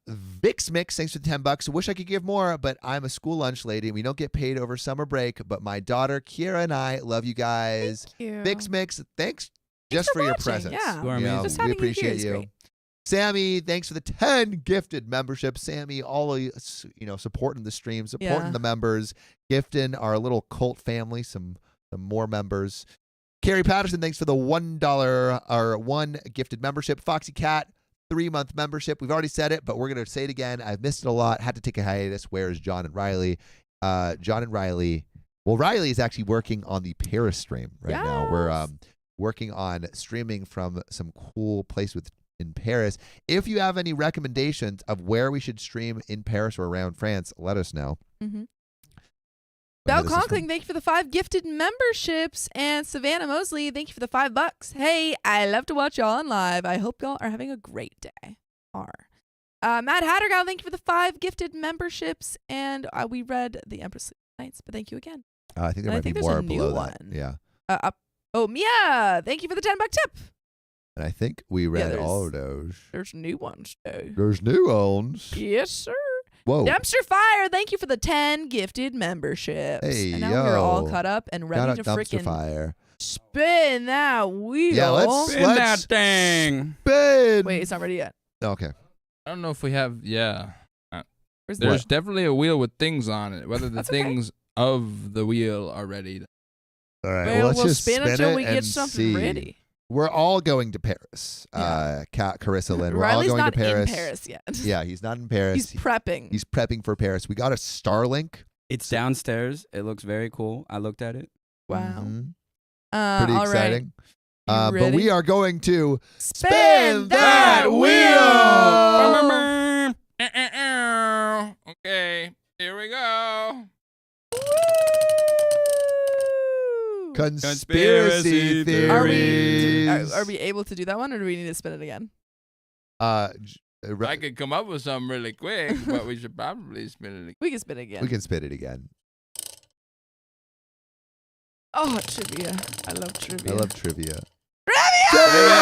Vix Mix, thanks for the $10. I wish I could give more, but I'm a school lunch lady and we don't get paid over summer break. But my daughter Kiera and I love you guys. Thank you. Vix Mix, thanks just for for your watching, presence. yeah. You are You know, amazing. Just we having you here appreciate is you. great. Sammy, thanks for the 10 gifted memberships. Sammy, all of you know, supporting the stream, supporting Yeah. the members, gifting our little cult family some more members. Carrie Patterson, thanks for the $1 or 1 gifted membership. Foxy Cat, 3-month membership. We've already said it, but we're going to say it again. I've missed it a lot. Had to take a hiatus. Where's John and Riley? John and Riley. Well, Riley is actually working on the Paris stream right now. We're working on streaming from some cool place in Paris. If you have any recommendations of where we should stream in Paris or around France, let us know. Mm-hmm. Okay, Belle this is Conkling, thank you for the 5 gifted memberships. And Savannah Mosley, thank you for the $5. Hey, I love to watch y'all on live. I hope y'all are having a great day. Matt Hattergal, thank you for the 5 gifted memberships. And we read The Empress Sleeps Nights, but thank you again. I think there And I might think be there's more a new below one. that. Yeah. Mia, thank you for the $10 tip. And I think we read there's- all of those. There's new ones too. There's new ones. Yes, sir. Whoa. Dumpster Fire, thank you for the 10 gifted memberships. Hey, and now we're all yo. caught up and Shout ready out to Dumpster freaking Fire. spin that wheel. Yeah, let's Spin that thing. spin. Wait, it's not ready yet. Okay. I don't know if we have. Yeah. Where's the There's definitely a wheel with things on it. Whether the That's okay. things of the wheel are ready. All right. Well, let's we'll just spin spin until it we get and something see. ready. We're all going to Paris. Yeah. Carissa Lynn. We're Riley's all going not to Paris. in Paris yet. Yeah, he's not in Paris. He's prepping. He's prepping for Paris. We got a Starlink. It's downstairs. It looks very cool. I looked at it. Wow. Mhm. Pretty all right. exciting. You But ready? we are going to spin that wheel. Okay, here we go. conspiracy theories. Are we able to do that one, or do we need to spin it again? I could come up with something really quick, but we should probably spin it again. We can spin it again. We can spin it again. Oh, trivia. I love trivia. I love trivia. Trivia!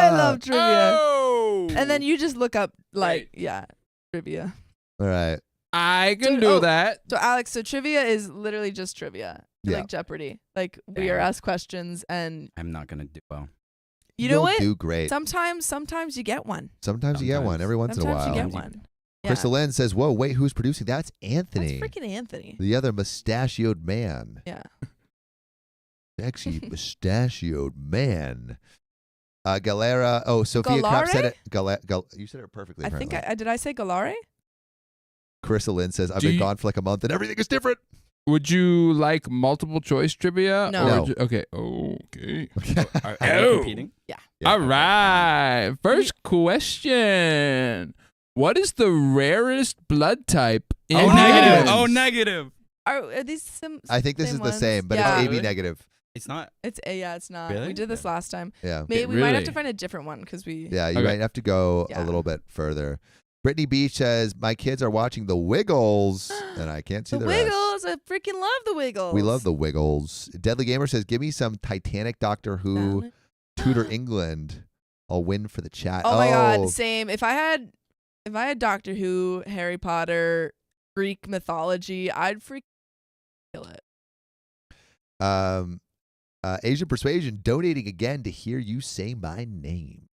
I love trivia. Oh! And then you just look up, like, Right. yeah, trivia. All right. I can So- do oh. that. So, Alex, so trivia is literally just trivia. Yeah. Like Jeopardy. Like, we are Damn. asked questions, and I'm not gonna do well. you know You'll what? do great. Sometimes you get one. Sometimes you get one. Sometimes. Every once in a Sometimes while. you get Sometimes one. Yeah. Crystal Lynn says, "Whoa, wait, who's producing? That's Anthony, That's freaking Anthony. the other mustachioed man. Yeah. Sexy mustachioed man." Galera. Oh, Sophia Krapp said Galare? it. You said it perfectly. I think apparently. did I say Galare? Crystal Lynn says, "I've Do been you- gone for like a month and everything is different." Would you like multiple choice trivia? No. Or No. would you- okay. Okay. Are Oh. we competing? Yeah. All right. First question. What is the rarest blood type in Oh, negative. negative. humans? Oh, negative. Are these some? I think this same is the ones? same, but yeah. it's AB Really? negative. It's not. Yeah, it's not. Really? We did this Yeah. last time. Yeah. Maybe we might have to Really? find a different one because we. Yeah, you Okay. might have to go a Yeah. little bit further. Brittany Beach says, "My kids are watching The Wiggles, and I can't see The the rest." Wiggles. I freaking love the Wiggles. We love The Wiggles. Deadly Gamer says, "Give me some Titanic, Doctor Who, Tudor England. I'll win for the chat." Oh my God, same. If I had Doctor Who, Harry Potter, Greek mythology, I'd freaking kill it. Asian Persuasion donating again to hear you say my name.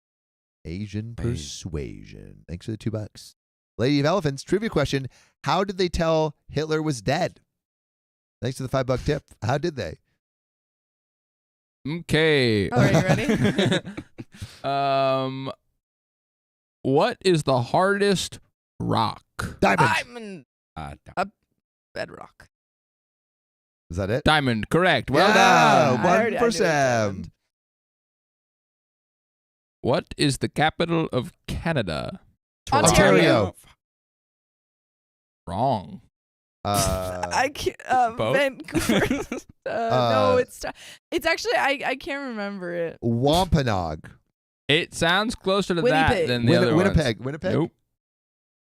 Asian Hey. Persuasion. Thanks for the $2. Lady of Elephants, trivia question. How did they tell Hitler was dead? Thanks for the $5 tip. How did they? Okay. All right, you ready? What is the hardest rock? Diamond. Bedrock. Is that it? Diamond, correct. Well Yeah, done. I one already- I for knew it was Sam. diamond. What is the capital of Canada? Ontario. Wrong. I can't. Boat? Vancouver. No, it's actually I can't remember it. Wampanoag. It sounds closer to Winnipeg. that than the other ones. Winnipeg. Winnipeg. Nope.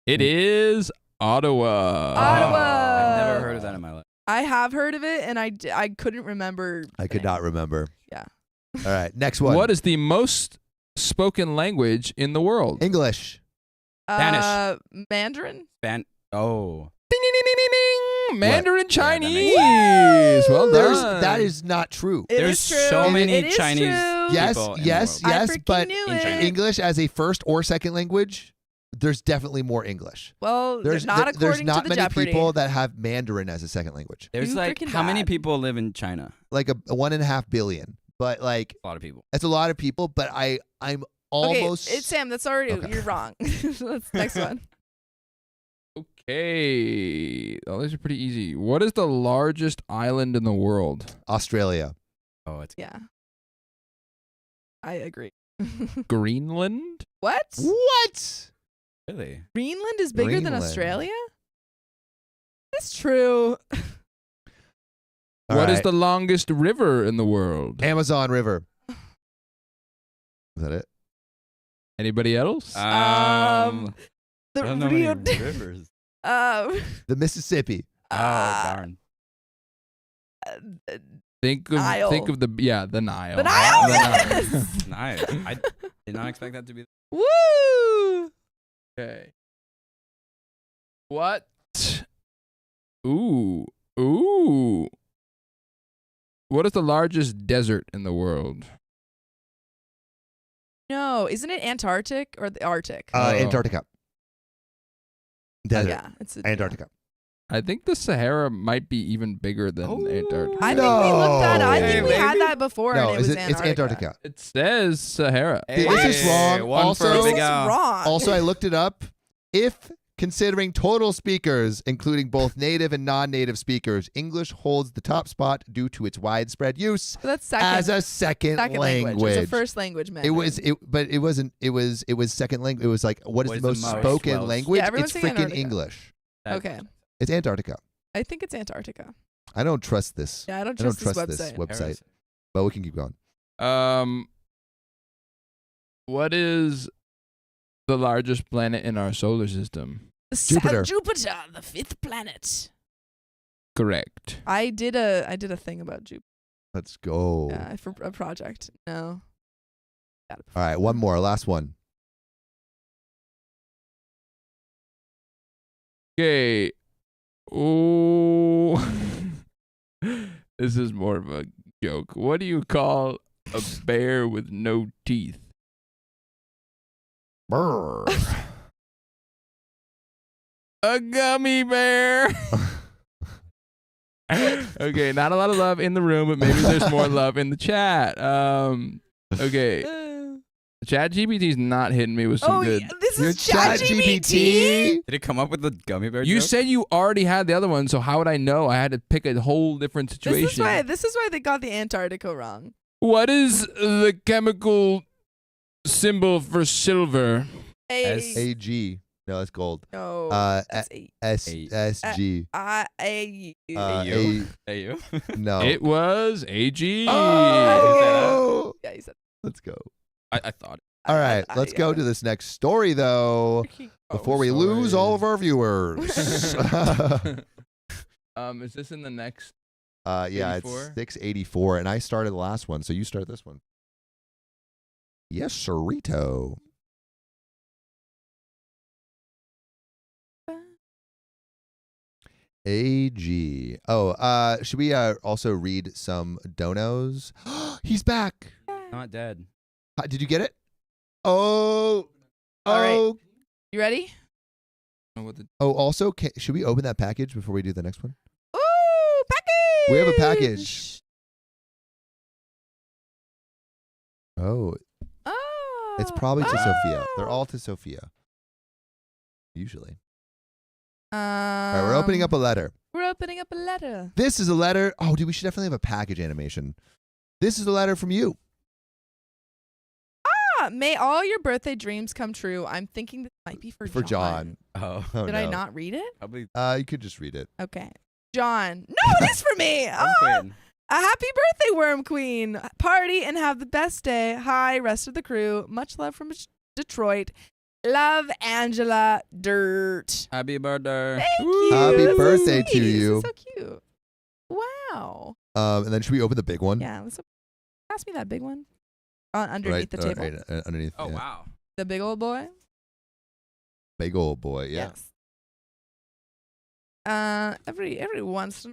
It is Ottawa. Ottawa. I've never heard of that in my life. I have heard of it, and I couldn't remember. I could not remember. Yeah. All right, next one. What is the most spoken language in the world? English? Spanish. Mandarin. Oh. Ding, ding, ding, ding, ding, Mandarin Yeah, that makes Chinese. Well There's done. that is not true. It There's is true. so many It is Chinese true. Yes, people in the yes, world. I yes, freaking but knew in it. China. English as a first or second language, there's definitely more English. Well, There's not there's according not to the many Jeopardy. people that have Mandarin as a second language. There's You like freaking how many bad. people live in China? Like a 1.5 billion. But like A lot of people. it's a lot of people, but I'm almost Okay, it's Sam. That's already Okay. you're wrong. Let's next one. Okay. Oh, these are pretty easy. What is the largest island in the world? Australia. Oh, it's Yeah, I agree. Greenland? What? What? really. Greenland is bigger than Greenland. Australia? That's true. All What is right. the longest river in the world? Amazon River? Is that it? Anybody else? The I don't know Rio. any rivers. The Mississippi. Oh darn. think Nile. of the Nile. The Nile. The Yes. Nice. I did not expect that to be. Woo! Okay. What? Ooh. What is the largest desert in the world? No, isn't it Antarctic or the Arctic? Oh. Antarctica. Desert. Yeah, it's Antarctica. I think the Sahara might be even bigger than Oh. Antarctica. I think we looked that. I No. think we had Maybe. that before, No, and it was it's Antarctica. It says Sahara. This is wrong. One Also- for a This big is L. wrong. Also, I looked it up. If considering total speakers, including both native and non-native speakers, English holds the top spot due to its widespread use So that's second. as a second language. It's a first language, man. It was but it wasn't. It was second language. It was like what is What the is most the most spoken well- language? Yeah, everyone's it's saying freaking Antarctica. English. Okay. It's Antarctica. I think it's Antarctica. I don't trust this. Yeah, I don't I don't trust, trust this this website. website. But we can keep going. What is the largest planet in our solar system? Jupiter. Jupiter, the fifth planet. Correct. I did a thing about Jupiter. Let's go. For a project. No. Got it. All right, one more. Last one. Okay. Oh, this is more of a joke. What do you call a bear with no teeth? Brr. A gummy bear. Okay, not a lot of love in the room, but maybe there's more love in the chat. Okay, ChatGPT's not hitting me with some good. Yeah, this Your is ChatGPT. Did it come up with the gummy bear You joke? said you already had the other one, so how would I know? I had to pick a whole different situation. This is why they got the Antarctica wrong. What is the chemical symbol for silver? AG. No, that's gold. No. That's A. SG. A. AU. AU. No. It was AG. Oh! Yeah, you said. Let's go. I thought. All right, let's go to this next story, though, before we lose sorry. all of our viewers. Is this in the next? Yeah, 84? it's 684, and I started the last one, so you start this one. Yes, sirrito. AG. Oh, should we also read some donos? He's back. Not dead. Did you get it? Oh. All right. Oh. You ready? Oh, also, should we open that package before we do the next one? Ooh, package. We have a package. Oh, Oh. it's probably to Sophia. They're Oh. all to Sophia. Usually. All All right, we're opening up a letter. We're opening up a letter. This is a letter. Oh, dude, we should definitely have a package animation. This is a letter from you. May all your birthday dreams come true. I'm thinking this might be for John. Oh. Oh, Did I no. not read it? Probably. You could just read it. Okay. John. No, it is for me. Worm Oh, Queen. a happy birthday, Worm Queen. Party and have the best day. Hi, rest of the crew. Much love from Detroit. Love, Angela Dirt. Happy birthday. Thank you. Happy That's so birthday to sweet. This you. is so cute. Wow. And then should we open the big one? Yeah. Pass me that big one. Underneath the table. Right, underneath. Oh yeah. wow. The big old boy. Big old boy. Yeah. Yes. Every once.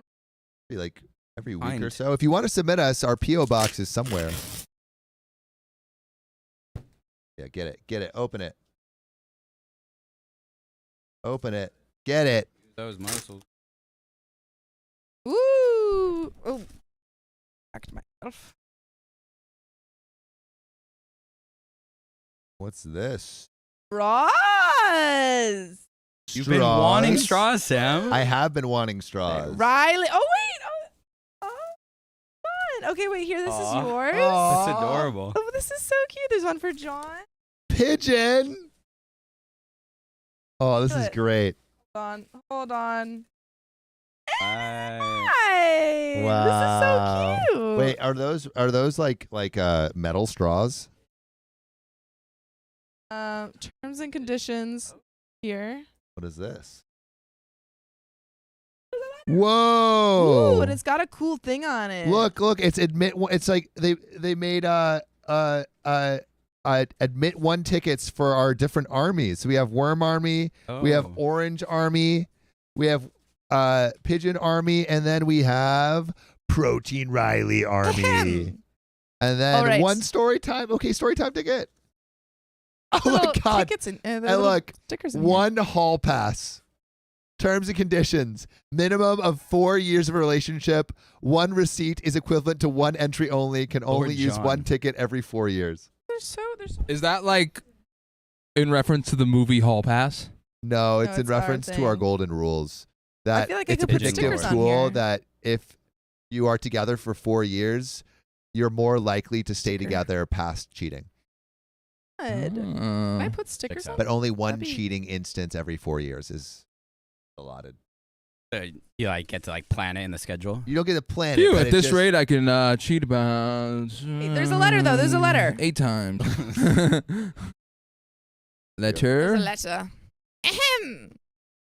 Be like every week Find. or so. If you want to submit us, our PO box is somewhere. Yeah, get it, open it, get it. Those muscles. Ooh. Oh. Back to myself. What's this? Straws. You've been wanting Straws? straws, Sam. I have been wanting straws. Riley. Oh wait. Fun. Okay, wait. Here, this is Aw. yours. Aw. That's adorable. Oh, this is so cute. There's one for John. Pigeon. Oh, this is Good. great. Hold on. Bye. Hi. Wow. This is so cute. Wait, are those like metal straws? Terms and conditions here. What is this? Whoa! Ooh, and it's got a cool thing on it. Look! It's admit. It's like they made admit one tickets for our different armies. So we have Worm Army, we have Oh. Orange Army, we have Pigeon Army, and then we have Protein Riley Army. Ahem. And then All right. one story time. Okay, story time ticket. Oh my Little God! tickets and And look, stickers. In here. one hall pass. Terms and conditions. Minimum of 4 years of a relationship. One receipt is equivalent to one entry only. Can Or only use John. one ticket every 4 years. They're so. Is that like in reference to the movie Hall Pass? No, it's in it's our reference to our thing. golden rules. I That feel like I it's a could put predictive stickers on tool here. that if you are together for 4 years, you're more likely to stay Sticker. together past cheating. Good. Can I put stickers on? But only one That'd be- cheating instance every 4 years is allotted. You like get to like plan it in the schedule. You don't get to plan Phew, it. but at it this just- rate, I can cheat about. There's a letter, though. There's a letter. 8 times. There's Letter. a letter. Ahem.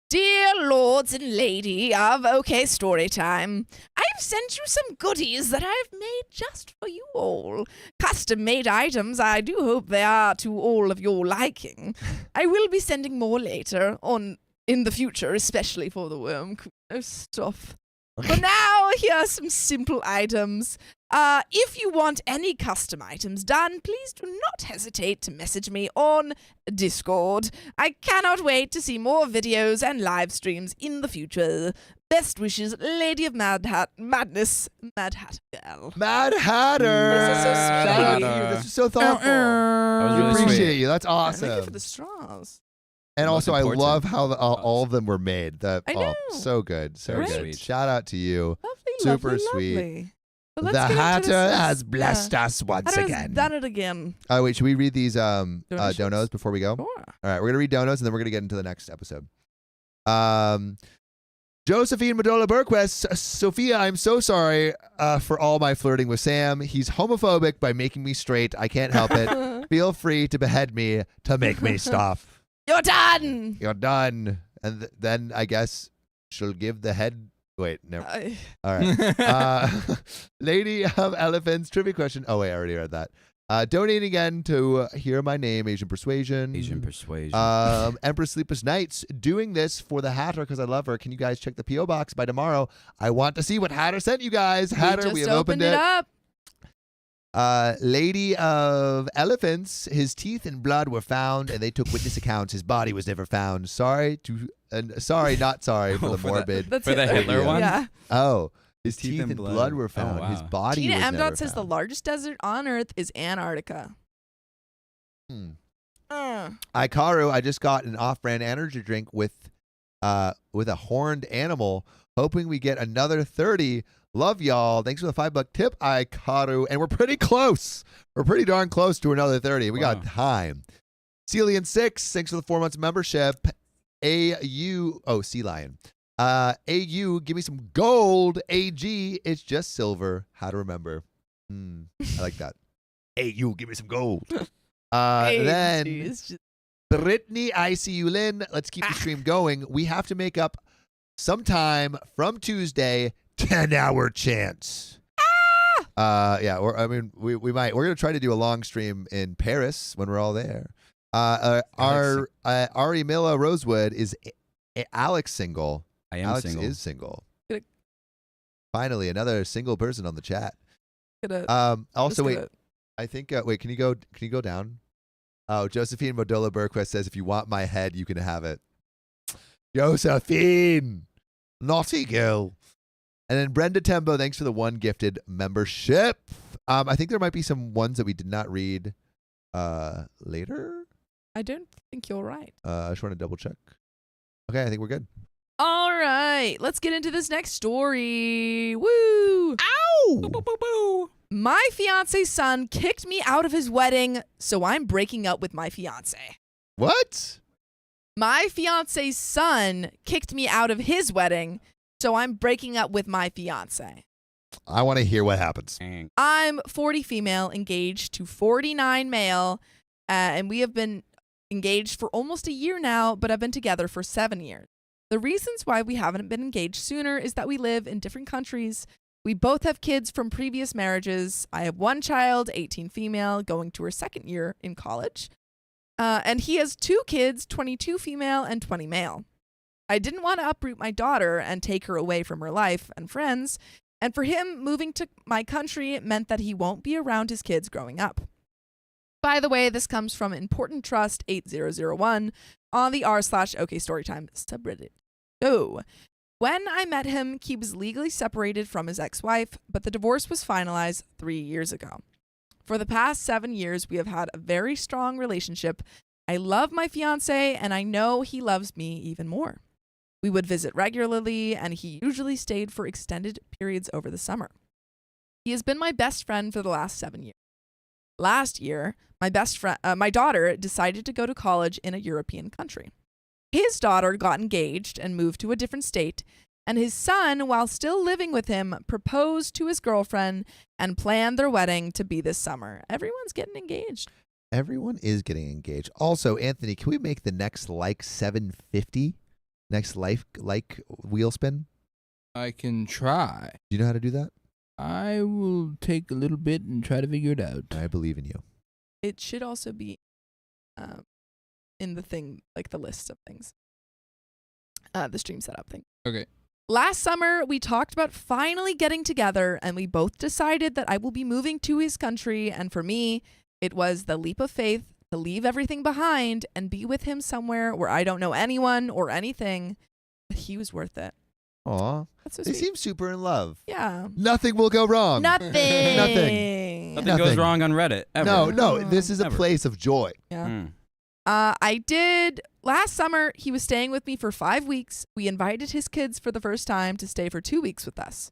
Dear lords and lady of OK Storytime, I've sent you some goodies that I've made just for you all. Custom-made items. I do hope they are to all of your liking. I will be sending more later on in the future, especially for the worm stuff. For now, here are some simple items. If you want any custom items done, please do not hesitate to message me on Discord. I cannot wait to see more videos and live streams in the future. Best wishes, Lady of Madness, Mad Hat Girl. Mad Hatter. This is so Shout out sweet. to you. This is so thoughtful. was We really appreciate sweet. you. That's Thank you awesome. for the straws. And Most also, I important. love how all of them were made. I know. So good. So Very good. sweet. Shout out to you. Lovely, Super lovely, sweet. lovely. But let's The get into Hatter this. has blessed us once Hatter's again. done it again. Oh, wait. Should we read these Donations? donos before we go? Sure. All right. We're going to read donos, and then we're going to get into the next episode. Josephine Madola Burquest. Sophia, I'm so sorry for all my flirting with Sam. He's homophobic by making me straight. I can't help it. Feel free to behead me to make me stop. You're done. You're done. And then I guess she'll give the head. Wait, no. All right. Lady of Elephants trivia question. Oh, wait, I already read that. Donating again to Hear My Name, Asian Persuasion. Asian persuasion. Empress Sleepless Nights, doing this for the Hatter because I love her. Can you guys check the P.O. box by tomorrow? I want to see what Hatter sent you guys. Hatter, we just have opened it it. up. Lady of Elephants, his teeth and blood were found, and they took witness accounts. His body was never found. Sorry, not sorry for Oh, the for the- morbid. That's For the Hitler. Hitler one? Yeah. Oh, his teeth and blood were found. Oh, His wow. body Gina was M. never says the found. largest desert on Earth is Antarctica. Ikaru, I just got an off-brand energy drink with a horned animal, hoping we get another 30. Love y'all. Thanks for the $5 tip, Ikaru. And we're pretty close. We're pretty darn close to another 30. We got Wow. time. Celian6, thanks for the 4 months membership. Sea Lion. AU, give me some gold. AG, it's just silver. How to remember. I like that. AU, give me some gold. Then It's just- Brittany, ICU Lynn, let's keep the stream going. We have to make up sometime from Tuesday 10-hour chance. Yeah, we might. We're gonna try to do a long stream in Paris when we're all there. Ari Milla Rosewood is Alex single. I am Alex single. is single. Good. Finally, another single person on the chat. Gonna- Also, just wait. gonna- I think. Wait. Can you go down? Oh, Josephine Modola Burquist says, "If you want my head, you can have it." Josephine, naughty girl. And then Brenda Tembo, thanks for the one gifted membership. I think there might be some ones that we did not read later. I don't think you're right. I just want to double check. Okay, I think we're good. All right, let's get into this next story. Woo! Ow! Boo, boo, boo, boo. My fiance's son kicked me out of his wedding, so I'm breaking up with my fiance. What? My fiance's son kicked me out of his wedding, so I'm breaking up with my fiance. I want to hear what happens. Dang. I'm 40 female, engaged to 49 male, and we have been engaged for almost a year now, but have been together for 7 years. The reasons why we haven't been engaged sooner is that we live in different countries. We both have kids from previous marriages. I have one child, 18 female, going to her second year in college. And he has 2 kids, 22 female and 20 male. I didn't want to uproot my daughter and take her away from her life and friends. And for him, moving to my country meant that he won't be around his kids growing up. By the way, this comes from Important Trust 8001 on the r/OK Storytime subreddit. So, when I met him, he was legally separated from his ex-wife, but the divorce was finalized 3 years ago. For the past 7 years, we have had a very strong relationship. I love my fiance, and I know he loves me even more. We would visit regularly, and he usually stayed for extended periods over the summer. He has been my best friend for the last 7 years. Last year, my daughter decided to go to college in a European country. His daughter got engaged and moved to a different state, and his son, while still living with him, proposed to his girlfriend and planned their wedding to be this summer. Everyone's getting engaged. Everyone is getting engaged. Also, Anthony, can we make the next 750? Next wheel spin? I can try. Do you know how to do that? I will take a little bit and try to figure it out. I believe in you. It should also be in the thing, like the list of things. The stream setup thing. Okay. Last summer, we talked about finally getting together, and we both decided that I will be moving to his country, and for me, it was the leap of faith to leave everything behind and be with him somewhere where I don't know anyone or anything. But he was worth it. Aw. That's so They sweet. seem super in love. Yeah. Nothing will go wrong. Nothing. Nothing. Nothing goes wrong on Reddit. Ever. No. This is a Never. place of joy. Yeah. Mm. I did last summer. He was staying with me for 5 weeks. We invited his kids for the first time to stay for 2 weeks with us.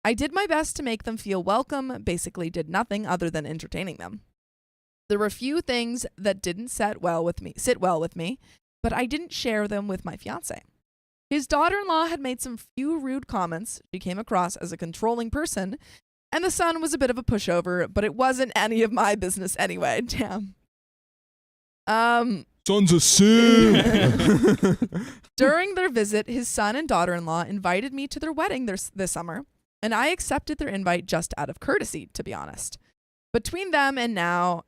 I did my best to make them feel welcome, basically did nothing other than entertaining them. There were a few things that didn't sit well with me, but I didn't share them with my fiance. His daughter-in-law had made some few rude comments. She came across as a controlling person, and the son was a bit of a pushover, but it wasn't any of my business anyway. Damn. Son's a sin. During their visit, his son and daughter-in-law invited me to their wedding this summer, and I accepted their invite just out of courtesy, to be honest. Between then and now,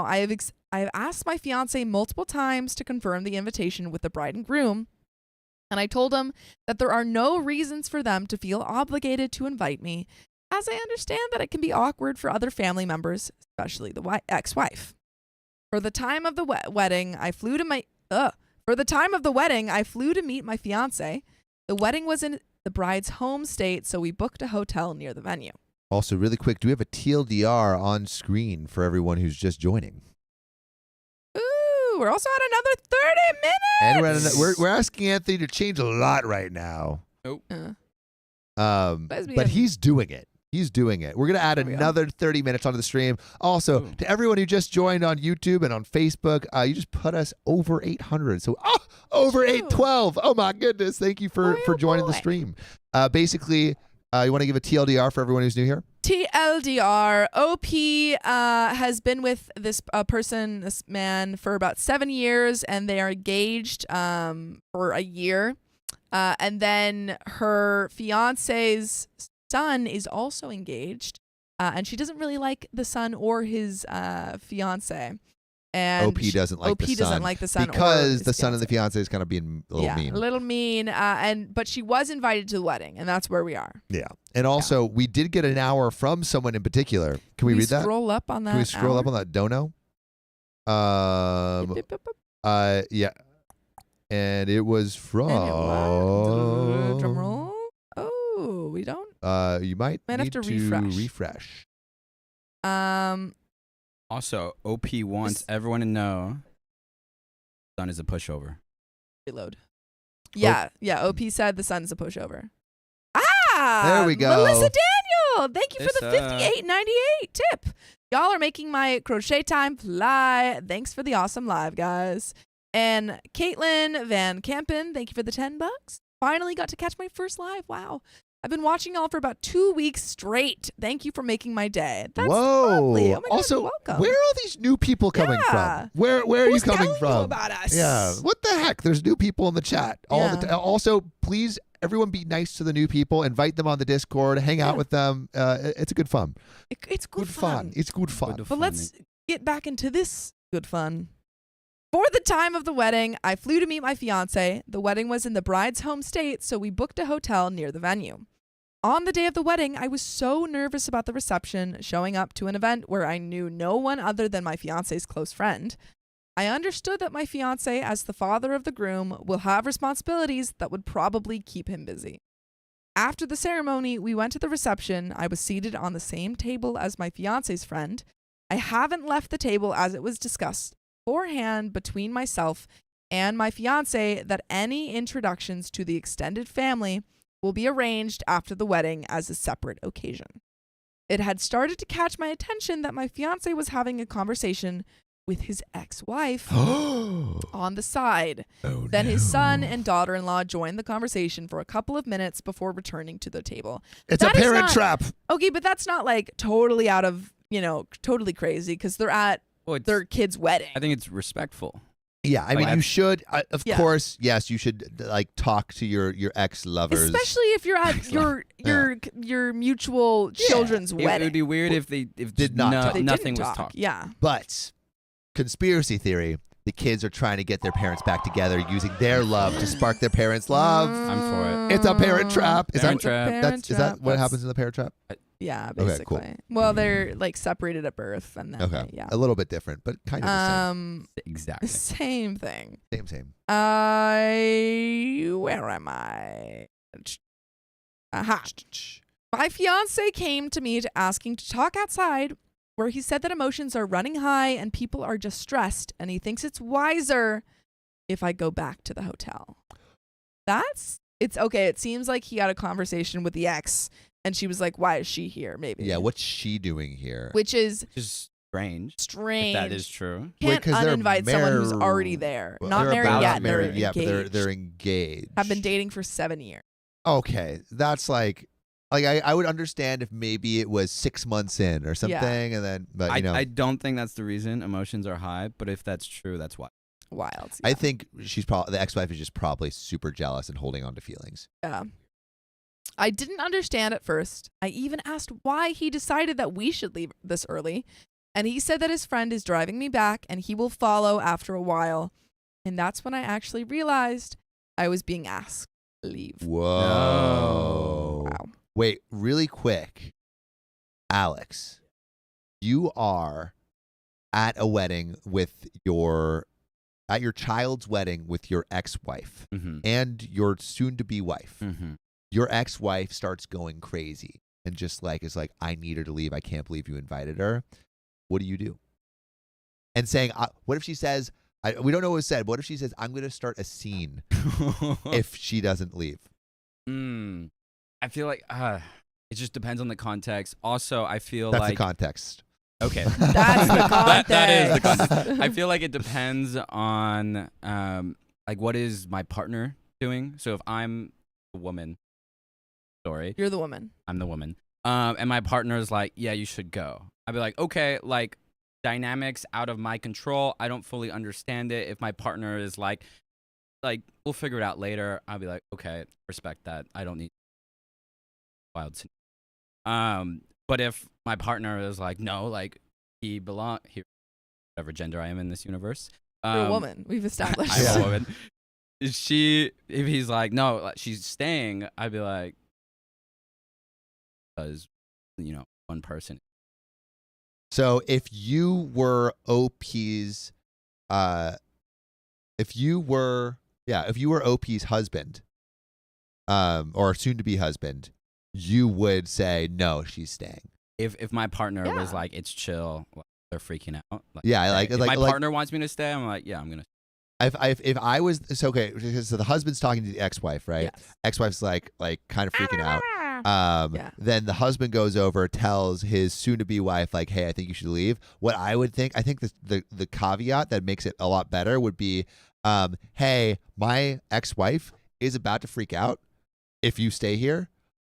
I have asked my fiance multiple times to confirm the invitation with the bride and groom, and I told him that there are no reasons for them to feel obligated to invite me, as I understand that it can be awkward for other family members, especially the ex-wife. For the time of the wedding, I flew to meet my fiance. The wedding was in the bride's home state, so we booked a hotel near the venue. Also, really quick, do we have a TLDR on screen for everyone who's just joining? Ooh, we're also at another 30 minutes. And we're asking Anthony to change a lot right now. Nope. But he's doing it. He's doing it. We're going to add There we go. another 30 minutes onto the stream. Also, Ooh. to everyone who just joined on YouTube and on Facebook, you just put us over 800. So, over 812. Oh, my goodness. Thank you for joining the boy. stream. Basically, you want to give a TLDR for everyone who's new here? TLDR, OP has been with this man, for about 7 years, and they are engaged for a year. And then her fiance's son is also engaged, and she doesn't really like the son or his fiance. And OP doesn't like OP the son. doesn't like the son because or the his son of the fiance. fiance is kind of being a little mean. A little mean. But she was invited to the wedding, and that's where we are. Yeah. And also, we did get an hour from someone in particular. Can we read that? Scroll up on that. Can we scroll hour? up on that Dono? Yep, yep, yep, yep. Yeah. And it was from. Drum roll. Oh, we don't. You might Might have need to refresh. Also, OP wants everyone to know son is a pushover. Reload. Yeah, OP said the son's a pushover. Ah, There we go. Melissa Daniel, thank you for the Melissa. $58.98 tip. Y'all are making my crochet time fly. Thanks for the awesome live, guys. And Caitlin Van Campen, thank you for the $10. Finally got to catch my first live. Wow. I've been watching y'all for about 2 weeks straight. Thank you for making my day. That's lovely. Oh my God, also, welcome. where are all these new people coming Yeah. from? Where are you Who's coming telling you from? about us? Yeah. What the heck? There's new people in the chat all the Yeah. time. Also, please, everyone, be nice to the new people. Invite them on the Discord. Hang out with them. It's a good fun. It's good fun. It's good fun. But let's get back into this good fun. For the time of the wedding, I flew to meet my fiance. The wedding was in the bride's home state, so we booked a hotel near the venue. On the day of the wedding, I was so nervous about the reception, showing up to an event where I knew no one other than my fiance's close friend. I understood that my fiance, as the father of the groom, will have responsibilities that would probably keep him busy. After the ceremony, we went to the reception. I was seated on the same table as my fiance's friend. I haven't left the table as it was discussed beforehand between myself and my fiance that any introductions to the extended family will be arranged after the wedding as a separate occasion. It had started to catch my attention that my fiance was having a conversation with his ex-wife on the side. Then his son and daughter-in-law joined the conversation for a couple of minutes before returning to the table. It's That a is parent not- trap. Okay, but that's not like totally out of, totally crazy because they're at their kid's wedding. I think it's respectful. Yeah, I mean, Like, you should, of Yeah. course, yes, you should like talk to your ex-lovers. Especially if you're at your mutual children's It wedding. would be weird if they Did not talk. They nothing didn't was talk. talked. Yeah. But conspiracy theory, the kids are trying to get their parents back together using their love to spark their parents' love. I'm for it. It's a parent trap. Is Parent that trap. is that what happens in the parent trap? Yeah, Okay, basically. cool. Well, they're like separated at birth and then Okay, yeah. a little bit different, but kind of the Exactly. Same thing. same. Where am I? Aha. My fiance came to me asking to talk outside, where he said that emotions are running high and people are just stressed, and he thinks it's wiser if I go back to the hotel. It's okay. It seems like he had a conversation with the ex, and she was like, "Why is she here?" Maybe. Yeah, what's she doing here? Which is Just strange. strange. If that is true. Can't 'cause they're uninvite someone who's already there. Well, Not they're married about yet. to marry, They're yeah, but engaged. they're engaged. Have been dating for 7 years. Okay, that's like I would understand if maybe it was 6 months in or something, and then but I don't think that's the reason emotions are high, but if that's true, that's why. Wild. I think she's probably the ex-wife is just probably super jealous and holding on to feelings. Yeah. I didn't understand at first. I even asked why he decided that we should leave this early. And he said that his friend is driving me back and he will follow after a while. And that's when I actually realized I was being asked to leave. Whoa. Wow. Wait, really quick. Alex, you are at a wedding with your child's wedding with your ex-wife Mm-hmm. and your soon-to-be wife. Mm-hmm. Your ex-wife starts going crazy and just like is like, I need her to leave. I can't believe you invited her. What do you do? And saying, what if she says, we don't know what was said. What if she says, I'm going to start a scene if she doesn't leave? I feel like it just depends on the context. Also, I feel That's like the context. okay, That's the context. that is the context. I feel like it depends on like what is my partner doing. So if I'm a woman, You're the woman. I'm the woman. And my partner's like, yeah, you should go. I'd be like, okay, like dynamics out of my control. I don't fully understand it. If my partner is like, we'll figure it out later. I'll be like, okay, respect that. I don't need wild. But if my partner is like, no, like he belong here, whatever gender I am in this universe. You're a woman. We've established. I'm a woman. If he's like, no, like, she's staying, I'd be like, because, one person. So if you were OP's, if you were OP's husband, or soon to be husband, you would say no, she's staying. If my partner was like, it's chill, like, they're freaking out. Like, Yeah, like if like my like, partner wants me to stay, I'm like, yeah, I'm gonna. if I was so the husband's talking to the ex-wife, right? Yes. Ex-wife's like kind of freaking out. Yeah. Then the husband goes over, tells his soon-to-be wife, like, "Hey, I think you should leave." What I think the caveat that makes it a lot better would be, "Hey, my ex-wife is about to freak out. If you stay here,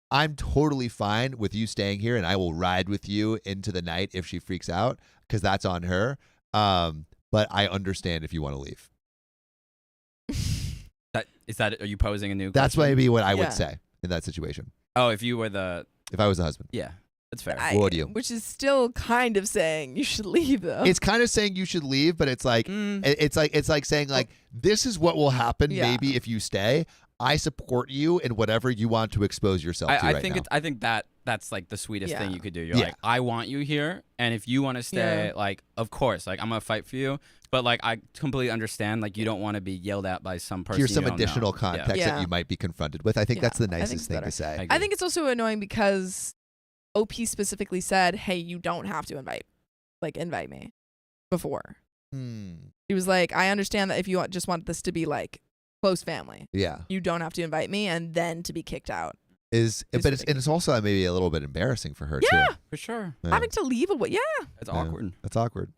I'm totally fine with you staying here, and I will ride with you into the night if she freaks out, because that's on her. But I understand if you want to leave." Are you posing a new That's question? maybe what I Yeah. would say in that situation Oh, if you were if I was the husband. yeah, that's fair. What would you? Which is still kind of saying you should leave, though. It's kind of saying you should leave, but it's like it's like saying like, this is what will happen Yeah. maybe if you stay. I support you in whatever you want to expose yourself to I right think now. I think that's like the sweetest thing Yeah. you could do. You're Yeah. like, I want you here, and if you want to stay, like, of course, like, I'm gonna fight for you. But like, I completely understand, like, you don't want to be yelled at by some person. Here's some you don't additional know. context Yeah. that you might be confronted with. I think Yeah, that's the I think nicest it's thing better. to say. I think it's also annoying because OP specifically said, "Hey, you don't have to invite me." Before he was like, "I understand that if you just want this to be like close family, Yeah. you don't have to invite me," and then to be kicked out. But ridiculous. it's also maybe a little bit embarrassing for her Yeah. too. For sure. Yeah. Having to leave away, That's Yeah. awkward. That's awkward.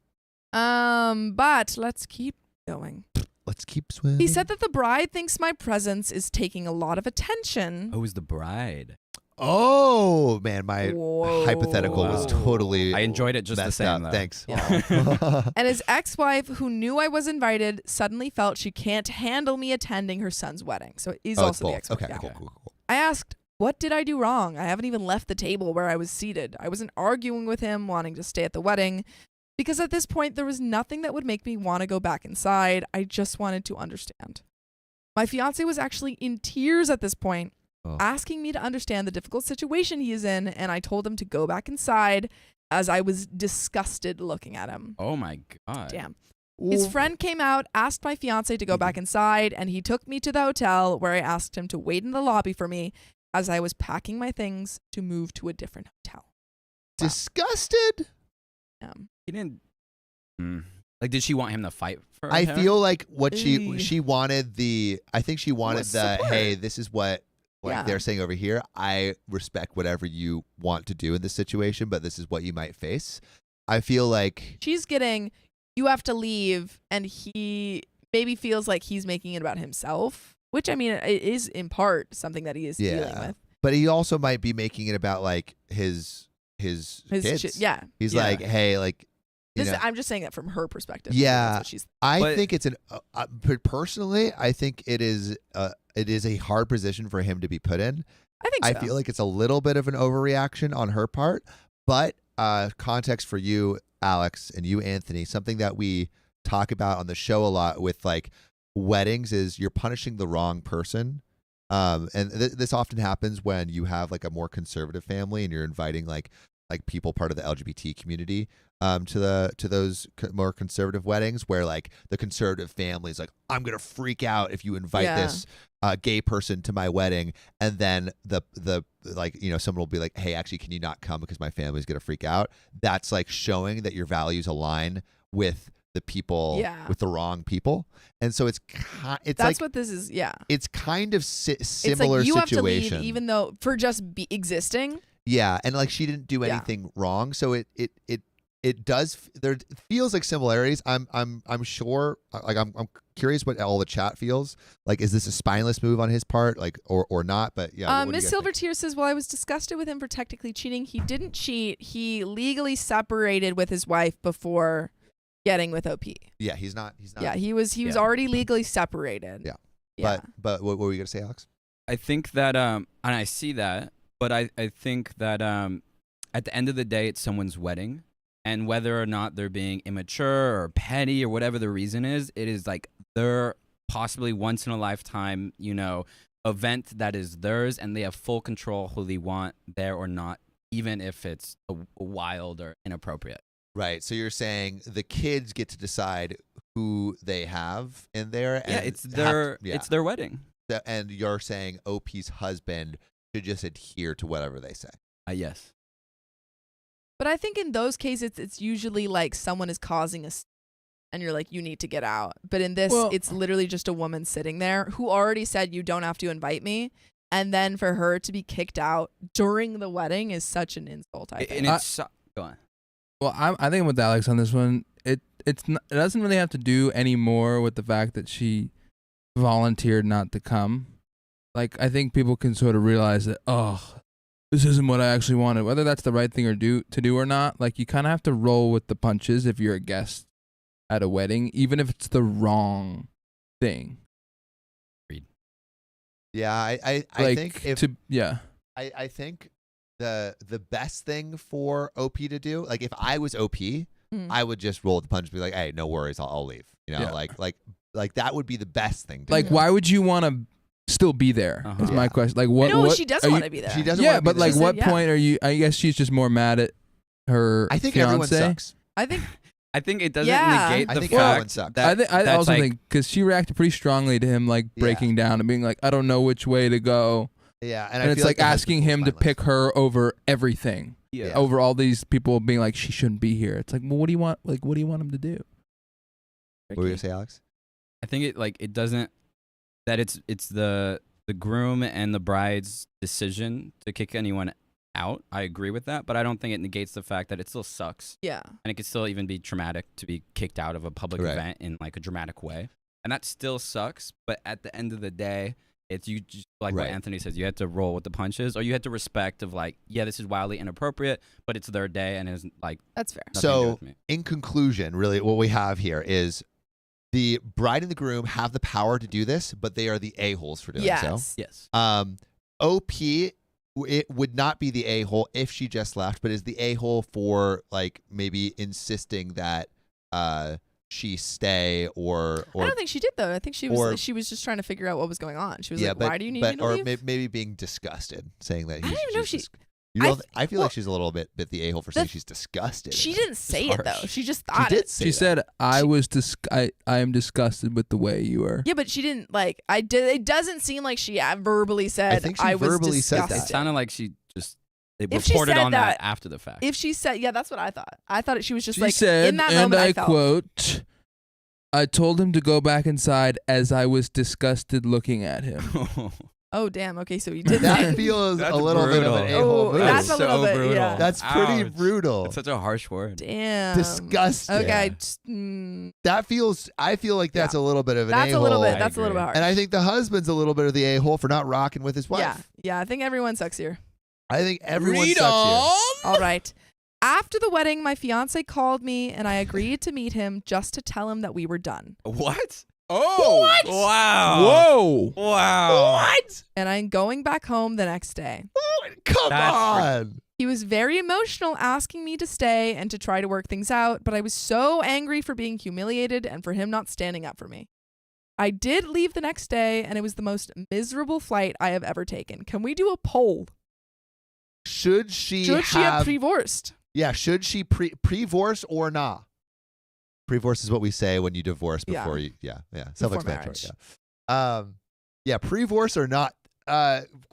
But let's keep going. Let's keep swimming. He said that the bride thinks my presence is taking a lot of attention. Oh, is the bride? Oh man, my Whoa. hypothetical was totally. I enjoyed it just the messed same, up. though. Thanks. And his ex-wife, who knew I was invited, suddenly felt she can't handle me attending her son's wedding. So he's Oh, it's also the both. ex-wife. Okay, Yeah. cool. I asked, what did I do wrong? I haven't even left the table where I was seated. I wasn't arguing with him, wanting to stay at the wedding, because at this point, there was nothing that would make me want to go back inside. I just wanted to understand. My fiance was actually in tears at this point, asking me to understand the difficult situation he is in, and I told him to go back inside as I was disgusted looking at him. Oh my god. Damn. His friend came out, asked my fiance to go back inside, and he took me to the hotel where I asked him to wait in the lobby for me as I was packing my things to move to a different hotel. Wow. Disgusted. He didn't. Like, did she want him to fight for I her? feel like what Ew. she wanted I think she wanted Was the support. hey, this is what Yeah. they're saying over here. I respect whatever you want to do in this situation, but this is what you might face. I feel like She's getting, you have to leave, and he maybe feels like he's making it about himself, which, I mean, it is in part something that he is dealing with. but he also might be making it about like his kids. Yeah. He's Yeah. like, hey, like you know, I'm just saying that from her perspective. Yeah. That's what she's, I think it's personally, I think it is a hard position for him to be put in. I think so. I feel like it's a little bit of an overreaction on her part, but context for you, Alex, and you, Anthony, something that we talk about on the show a lot with like weddings is you're punishing the wrong person. And this often happens when you have like a more conservative family and you're inviting like people part of the LGBT community to those more conservative weddings where like the conservative family is like, I'm gonna freak out if you invite this gay person to my wedding, and then the like, you know, someone will be like, hey, actually, can you not come because my family's gonna freak out. That's like showing that your values align with the people, with the wrong people, and so it's that's like what this is. Yeah, it's kind of similar it's like you situation. have to leave even though for just existing. Yeah, and like she didn't do anything wrong, so it does. There feels like similarities. I'm sure. Like I'm curious what all the chat feels like. Is this a spineless move on his part, like or not? But yeah. Miss Silvertear says, "Well, I was disgusted with him for technically cheating. He didn't cheat. He legally separated with his wife before getting with OP. Yeah, he's not. Yeah, he was already legally separated. Yeah. But what were you gonna say, Alex? I think that and I see that, but I think that at the end of the day, it's someone's wedding, And whether or not they're being immature or petty or whatever the reason is, it is like their possibly once in a lifetime, event that is theirs, and they have full control who they want there or not, even if it's wild or inappropriate. Right. So you're saying the kids get to decide who they have in there. Yeah, And it's their wedding. And you're saying OP's husband should just adhere to whatever they say. Yes. But I think in those cases, it's usually like someone is causing a and you're like, you need to get out. But in this, it's literally just a woman sitting there who already said, you don't have to invite me. And then for her to be kicked out during the wedding is such an insult, I think. And it's go on. Well, I think with Alex on this one, it doesn't really have to do any more with the fact that she volunteered not to come. Like, I think people can sort of realize that, this isn't what I actually wanted. Whether that's the right thing to do or not, like, you kind of have to roll with the punches if you're a guest at a wedding, even if it's the wrong thing. Yeah, I Like, think I think the best thing for OP to do, like if I was OP, I would just roll the punch and be like, hey, no worries, I'll leave. Like that would be the best thing to do. Why would you want to still be there? Is my question. Like, what? No, what she doesn't want to be there. She doesn't Yeah, want to but be like, there. what point are you? I guess she's just more mad at her. I think fiance. everyone sucks. I think it doesn't Yeah. negate I the think everyone fact sucks. that I that's also like, think because she reacted pretty strongly to him, like breaking down and being like, I don't know which way to go. Yeah, And I it's feel like the asking husband him was to pick her over everything, yeah. over all these people being like, she shouldn't be here. It's like, well, what do you want? Like, what do you want him to do? What were you gonna say, Alex? I think it doesn't, that it's the groom and the bride's decision to kick anyone out. I agree with that, but I don't think it negates the fact that it still sucks. Yeah. And it could still even be traumatic to be kicked out of a public event in like a dramatic way. And that still sucks, but at the end of the day, it's you just like what Anthony says, you had to roll with the punches, or you had to respect of like, yeah, this is wildly inappropriate, but it's their day and it's like, that's fair. So in conclusion, really what we have here is the bride and the groom have the power to do this, but they are the a-holes for doing so. Yes. OP, it would not be the a-hole if she just left, but is the a-hole for like maybe insisting that she stay or I don't think she did though. I think she was just trying to figure out what was going on. She was like, why do you need me to leave? Or maybe being disgusted, saying that I don't even know if she. I feel like she's a little bit the a-hole for saying she's disgusted. She didn't say it though. She just thought it. She said, I am disgusted with the way you are. Yeah, but she didn't like. It doesn't seem like she verbally said. I think she verbally said that. It sounded like she just If she reported said on that that- after the fact. If she said, yeah, that's what I thought. I thought she was just She like said, in that and moment. I felt. quote, I told him to go back inside as I was disgusted looking at him. Oh damn. Okay, so he did That feels That's a little bit of an brutal. a-hole Oh, move. that's a so little bit. brutal. Yeah. That's pretty Ouch. brutal. It's such a harsh word. Damn. Disgusting. Okay. That feels. I feel like that's a little bit of an That's a-hole. a little bit. I That's a little bit agree. harsh. And I think the husband's a little bit of the a-hole for not rocking with his wife. Yeah. Yeah. I think everyone sucks here. I think everyone Read sucks on. All right. After the wedding, my fiance called me and I agreed to meet him just to tell him that we were done. What? Oh. What? Wow. Whoa. Wow. What? And I'm going back home the next day. Come That's on. He was very emotional, asking me to stay and to try to work things out, but I was so angry for being humiliated and for him not standing up for me. I did leave the next day, and it was the most miserable flight I have ever taken. Can we do a poll? Should she Should she have have pre-divorced? Yeah, should she pre-divorce or not? Pre-divorce is what we say when you divorce before you self-explanatory. Yeah. Pre-divorce or not?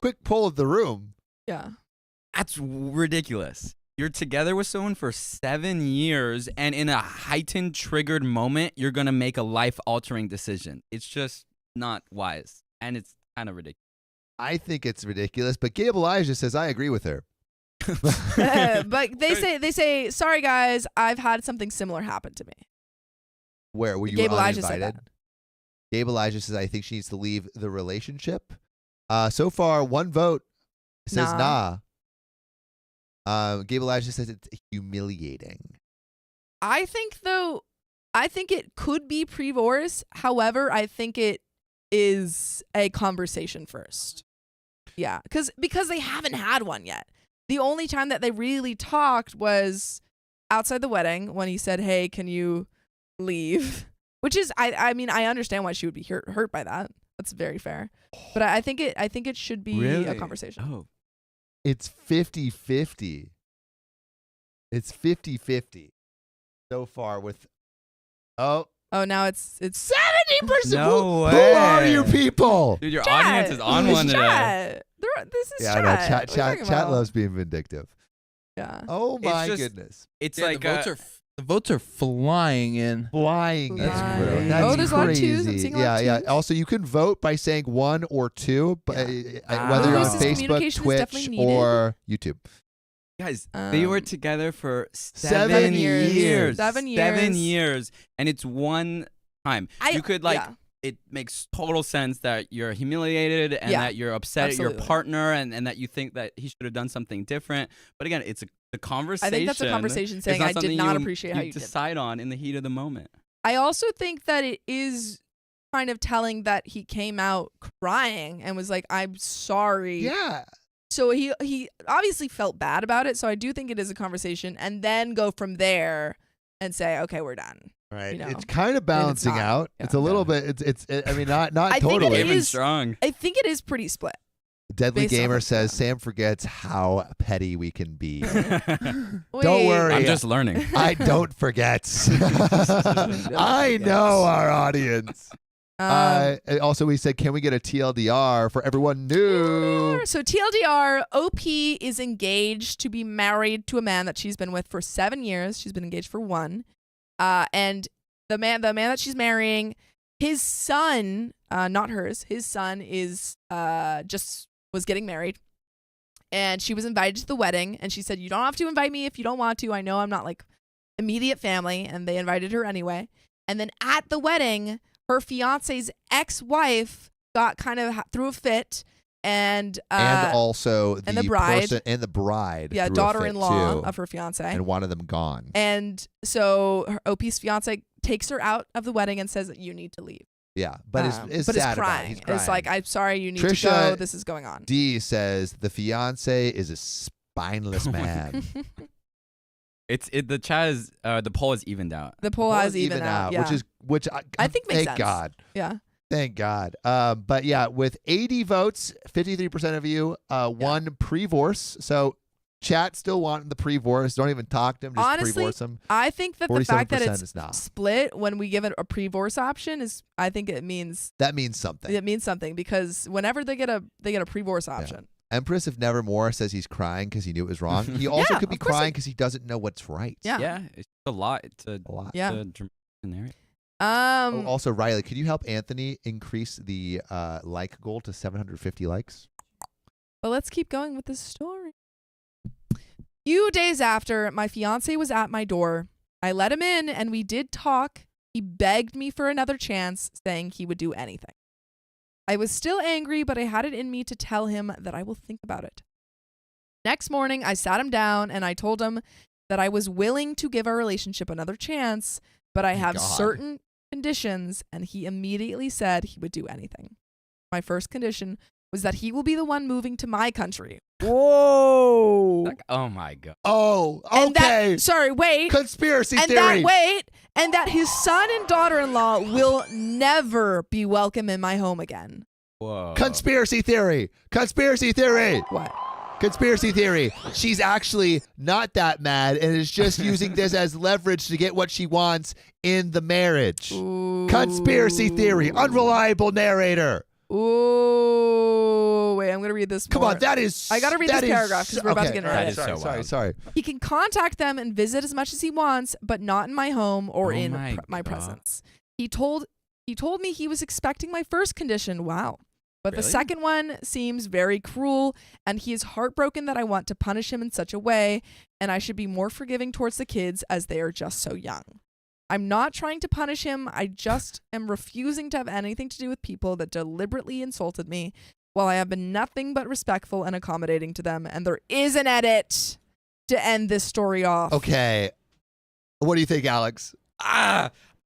Quick poll of the room. Yeah. That's ridiculous. You're together with someone for 7 years, and in a heightened, triggered moment, you're going to make a life-altering decision. It's just not wise, and it's kind of ridiculous. I think it's ridiculous, but Gabe Elijah says I agree with her. But they say, sorry guys, I've had something similar happen to me. Where were you Gabe Elijah said uninvited? that. Gabe Elijah says I think she needs to leave the relationship. So far, one vote says nah. Gabe Elijah says it's humiliating. I think it could be pre-divorce. However, I think it is a conversation first. Yeah, because they haven't had one yet. The only time that they really talked was outside the wedding when he said, "Hey, can you leave?" Which is, I mean, I understand why she would be hurt by that. That's very fair. But I think it should be a conversation. Oh, It's 50-50. It's 50-50 so far with. Oh, Now it's 70%. No Who are way. you people? dude, your Chat. audience is on This one today. chat. This is Yeah, chat. I know. What are you talking Chat about? loves being vindictive. Yeah. Oh my just- goodness. It's Yeah, like the votes are flying in. Flying in, Flying. bro. Oh, That's there's a lot of twos. I'm crazy. seeing a lot of Yeah. twos. Also, you can vote by saying 1 or 2, but whether you're on This is Facebook, communication is Twitch, definitely needed. or YouTube. Guys, they were Um, together for 7 years. 7 7 years. years, and it's one time. You could it makes total sense that you're humiliated and Yeah, that you're upset at your absolutely. partner and that you think that he should have done something different. But again, it's a conversation. I think that's a conversation saying, It's I did something not you appreciate how you did. decide on in the heat of the moment. I also think that it is kind of telling that he came out crying and was like, "I'm sorry." Yeah. So he obviously felt bad about it. So I do think it is a conversation, and then go from there and say, "Okay, we're done." Right. You know, It's kind of balancing not. out. Yeah. It's a little bit. I mean, not I think it totally. Even is- strong. I think it is pretty split. Deadly based off Gamer of says that. Sam forgets how petty we can be. I'm Don't worry. just learning. I don't forget. I know our audience. Also, we said, can we get a TLDR for everyone new? So TLDR, OP is engaged to be married to a man that she's been with for 7 years. She's been engaged for 1. And the man that she's marrying, his son, not hers, his son is just was getting married. And she was invited to the wedding, and she said, "You don't have to invite me if you don't want to. I know I'm not like immediate family." And they invited her anyway. And then at the wedding, her fiance's ex-wife got kind of threw a fit, and also and the bride. person and the bride, yeah, threw a fit, daughter-in-law too, of her fiance. and one of them gone. And so her OP's fiance takes her out of the wedding and says, "You need to leave." Yeah, but it's but sad it's about it. crying. He's crying. It's like, "I'm sorry, you need to Trisha go. This is going on." D says the fiance is a spineless man. The chat is the poll is evened out. The poll has even out. Yeah. which I think makes thank sense. God. Yeah. Thank God. But yeah, with 80 votes, 53% of you won pre-vorce. So chat still wanting the pre-vorce. Don't even talk to him. Just Honestly, pre-vorce him. I think that the fact that 47% it's is not. split when we give it a pre-vorce option is, I think it means something. it means something, because whenever they get a pre-vorce option. Empress of Nevermore says he's crying because he knew it was wrong. He also Yeah, could be of course crying because he doesn't know what's right. Yeah. Yeah, it's a lot. It's a lot. Yeah. dramatic scenario. Also, Riley, could you help Anthony increase the like goal to 750 likes? But let's keep going with this story. Few days after, my fiance was at my door. I let him in and we did talk. He begged me for another chance, saying he would do anything. I was still angry, but I had it in me to tell him that I will think about it. Next morning, I sat him down and I told him that I was willing to give our relationship another chance, but I have certain conditions, and he immediately said he would do anything. My first condition was that he will be the one moving to my country. Whoa. Like, oh my god. Oh, And okay. wait. Conspiracy And theory. and that his son and daughter-in-law will never be welcome in my home again. Whoa. Conspiracy theory. Conspiracy theory. What? Conspiracy theory. She's actually not that mad and is just using this as leverage to get what she wants in the marriage. Ooh. Conspiracy theory. Unreliable narrator. Ooh. Wait, I'm going to read this Come more. on, that is. I gotta read that this is- paragraph 'cause we're about to okay, get into all right, it. That is so sorry. wild. He can contact them and visit as much as he wants, but not in my home or Oh in my my God. presence. He told me he was expecting my first condition. Wow. But the Really? second one seems very cruel, and he is heartbroken that I want to punish him in such a way, and I should be more forgiving towards the kids as they are just so young. I'm not trying to punish him. I just am refusing to have anything to do with people that deliberately insulted me, while I have been nothing but respectful and accommodating to them. And there is an edit to end this story off. Okay. What do you think, Alex?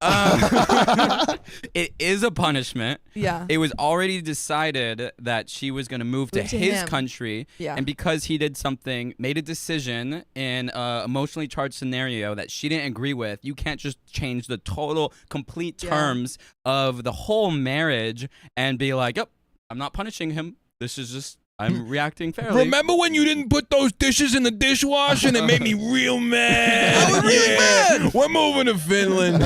It is a punishment. Yeah. It was already decided that she was going to move to Move to his him. country. Yeah. And because he did something, made a decision in an emotionally charged scenario that she didn't agree with, you can't just change the total, complete Yeah. terms of the whole marriage and be like, yep, I'm not punishing him. This is just, I'm reacting fairly. Remember when you didn't put those dishes in the dishwasher and it made me real mad? I was really mad. We're moving to Finland.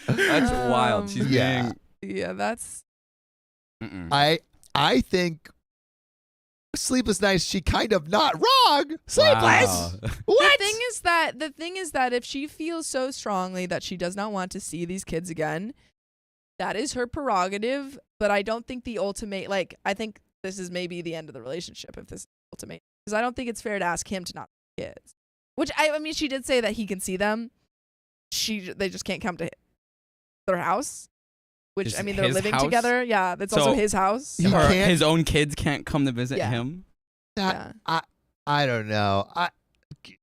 That's wild. She's Yeah. Yeah, that's being. I think Sleepless Nights, she kind of not wrong. Sleepless. Wow. What? the thing is that if she feels so strongly that she does not want to see these kids again, that is her prerogative. But I don't think the ultimate, like, I think this is maybe the end of the relationship if this is ultimate. Because I don't think it's fair to ask him to not see kids. Which I mean, she did say that he can see them. They just can't come to their house. Which Just I mean, they're his living house? together. Yeah, that's So- also his house. He Her- can't- his own kids can't come to visit Yeah. him. Yeah. I don't know.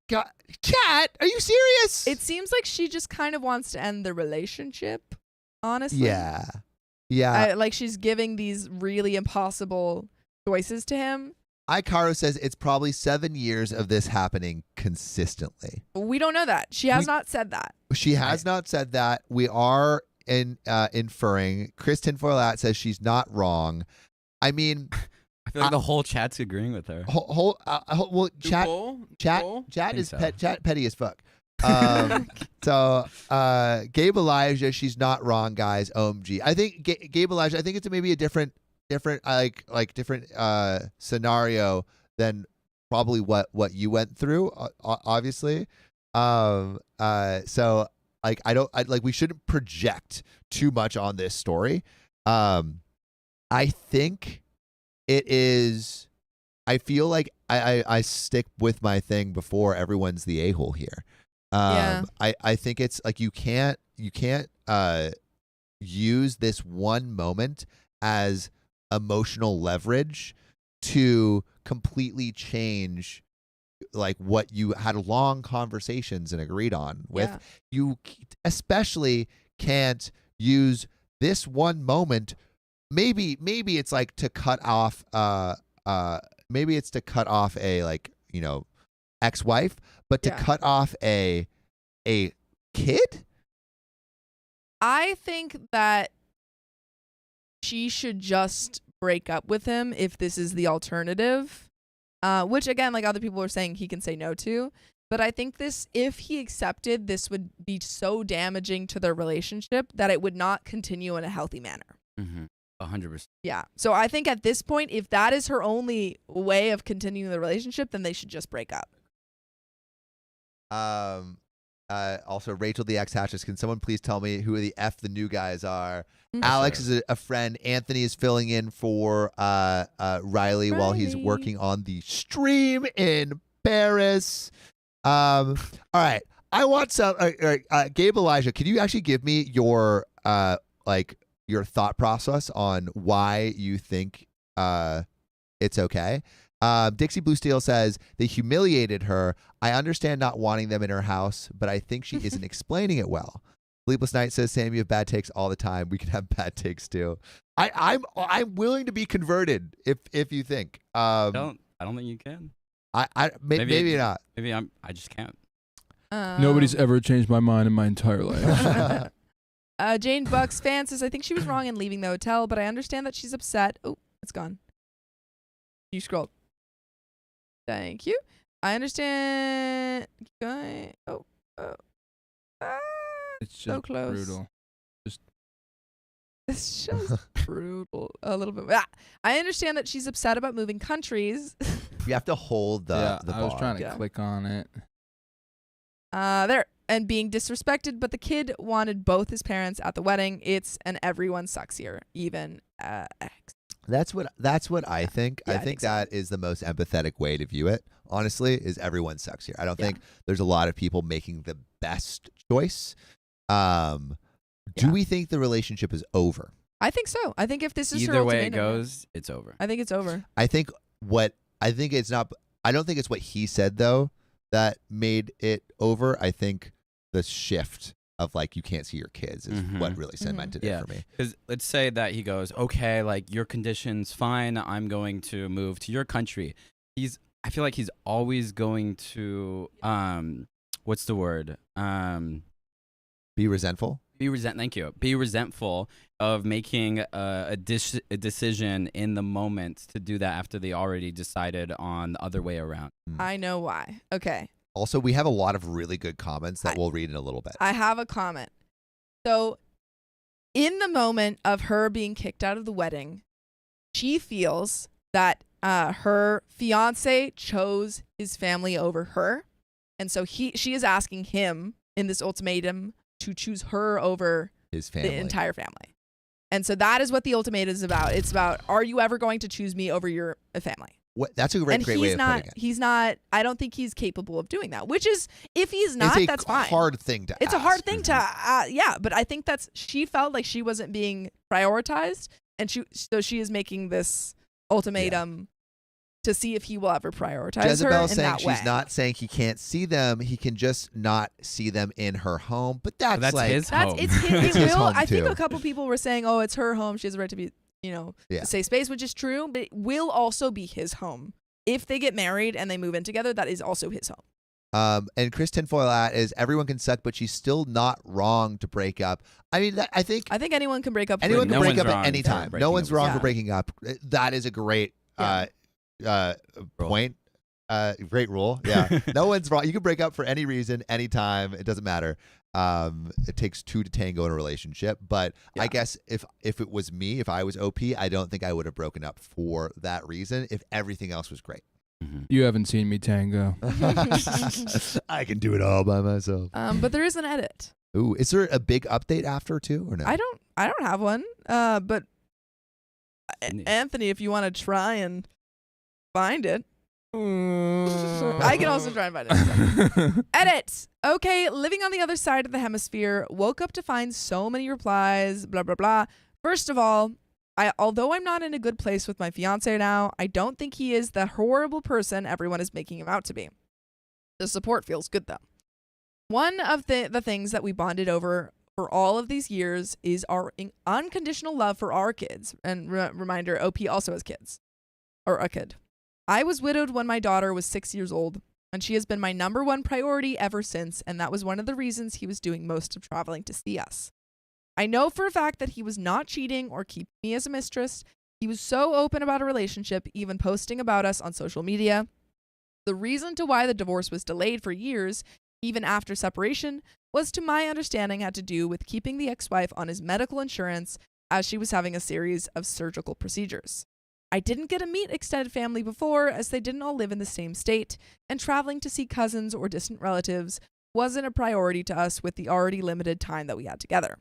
God, Cat, are you serious? It seems like she just kind of wants to end the relationship. Honestly. Yeah. Yeah. Like she's giving these really impossible choices to him. Icaro says it's probably 7 years of this happening consistently. We don't know that. She has We- not said that. She has not said that. We are inferring. Chris Tinfoil At says she's not wrong. I mean, I feel like the whole chat's agreeing with her. well, chat is so. chat petty as fuck. So Gabe Elijah, she's not wrong, guys. OMG. I think Gabe Elijah, I think it's maybe a different different scenario than probably what you went through, obviously. So like we shouldn't project too much on this story. I think it is. I feel like I stick with my thing before everyone's the a-hole here. Yeah. I think it's like you can't use this one moment as emotional leverage to completely change like what you had long conversations and agreed on with. Yeah. You especially can't use this one moment. Maybe it's like to cut off maybe it's to cut off a ex-wife, but to Yeah. cut off a kid? I think that she should just break up with him if this is the alternative. Which again, like other people are saying, he can say no to. But I think if he accepted, this would be so damaging to their relationship that it would not continue in a healthy manner. 100%. Yeah. So I think at this point, if that is her only way of continuing the relationship, then they should just break up. Also, Rachel the ex-hatches, can someone please tell me who the the new guys are? Mhm. Alex is a friend. Anthony is filling in for Riley while he's Riley. working on the stream in Paris. All right. I want some. Gabe Elijah, could you actually give me your your thought process on why you think it's okay? Dixie Blue Steel says they humiliated her. I understand not wanting them in her house, but I think she isn't explaining it well. Sleepless Night says, Sam, you have bad takes all the time. We can have bad takes too. I'm willing to be converted if you think. I don't think you can. Maybe not. Maybe I just can't. Nobody's ever changed my mind in my entire life. Jane Bucks fan says, I think she was wrong in leaving the hotel, but I understand that she's upset. Oh, it's gone. You scrolled. Thank you. I understand. Keep going. It's just So close. brutal. It's just brutal. A little bit. I understand that she's upset about moving countries. You have to hold the I was bar. trying to Yeah. click on it. And being disrespected, but the kid wanted both his parents at the wedding. It's and everyone sucks here, even X. That's what I think. Yeah, I I think think so. that is the most empathetic way to view it. Honestly, is everyone sucks here. I don't Yeah. think there's a lot of people making the best choice. Do Yeah. we think the relationship is over? I think so. I think if this is her Either way it ultimatum, goes, it's over. I think it's over. I think it's not. I don't think it's what he said though that made it over. I think the shift of like you can't see your kids is what really cemented it for me. Because let's say that he goes, okay, like your condition's fine. I'm going to move to your country. I feel like he's always going to, what's the word? Be resentful. Thank you. Be resentful of making a decision in the moment to do that after they already decided on the other way around. I know why. Okay. Also, we have a lot of really good comments that we'll read in a little bit. I have a comment. So, in the moment of her being kicked out of the wedding, she feels that her fiance chose his family over her. And so she is asking him in this ultimatum to choose her over his family. The entire family. And so that is what the ultimatum is about. It's about, are you ever going to choose me over your family? That's a great way of putting it. He's not, I don't think he's capable of doing that, which is, if he's not, that's fine. It's a hard thing to It's ask. a hard thing to, yeah, but I think she felt like she wasn't being prioritized, and so she is making this ultimatum to see if he will ever prioritize her in Jezebel's saying that way. she's not saying he can't see them. He can just not see them in her home. But that's like his home. It's his, his home I think too. a couple people were saying, oh, it's her home. She has a right to be, a safe space, which is true, but it will also be his home. If they get married and they move in together, that is also his home. And Chris Tinfoil is everyone can suck, but she's still not wrong to break up. I mean, I think anyone can break up. Anyone can No break one's up wrong at any for time. breaking No one's up. wrong for breaking up. That is a great point. Great rule. Yeah. No one's wrong. You can break up for any reason, anytime. It doesn't matter. It takes two to tango in a relationship. But I guess if it was me, if I was OP, I don't think I would have broken up for that reason if everything else was great. You haven't seen me tango. I can do it all by myself. But there is an edit. Ooh, is there a big update after too or no? I don't have one. But Anthony, if you want to try and find it. I can also try and find it. Edit. Okay, living on the other side of the hemisphere, woke up to find so many replies, blah, blah, blah. First of all, although I'm not in a good place with my fiance now, I don't think he is the horrible person everyone is making him out to be. The support feels good, though. One of the things that we bonded over for all of these years is our unconditional love for our kids. And reminder, OP also has kids. Or a kid. I was widowed when my daughter was 6 years old, and she has been my number one priority ever since, and that was one of the reasons he was doing most of traveling to see us. I know for a fact that he was not cheating or keeping me as a mistress. He was so open about a relationship, even posting about us on social media. The reason to why the divorce was delayed for years, even after separation, was to my understanding had to do with keeping the ex-wife on his medical insurance as she was having a series of surgical procedures. I didn't get to meet extended family before, as they didn't all live in the same state, and traveling to see cousins or distant relatives wasn't a priority to us with the already limited time that we had together.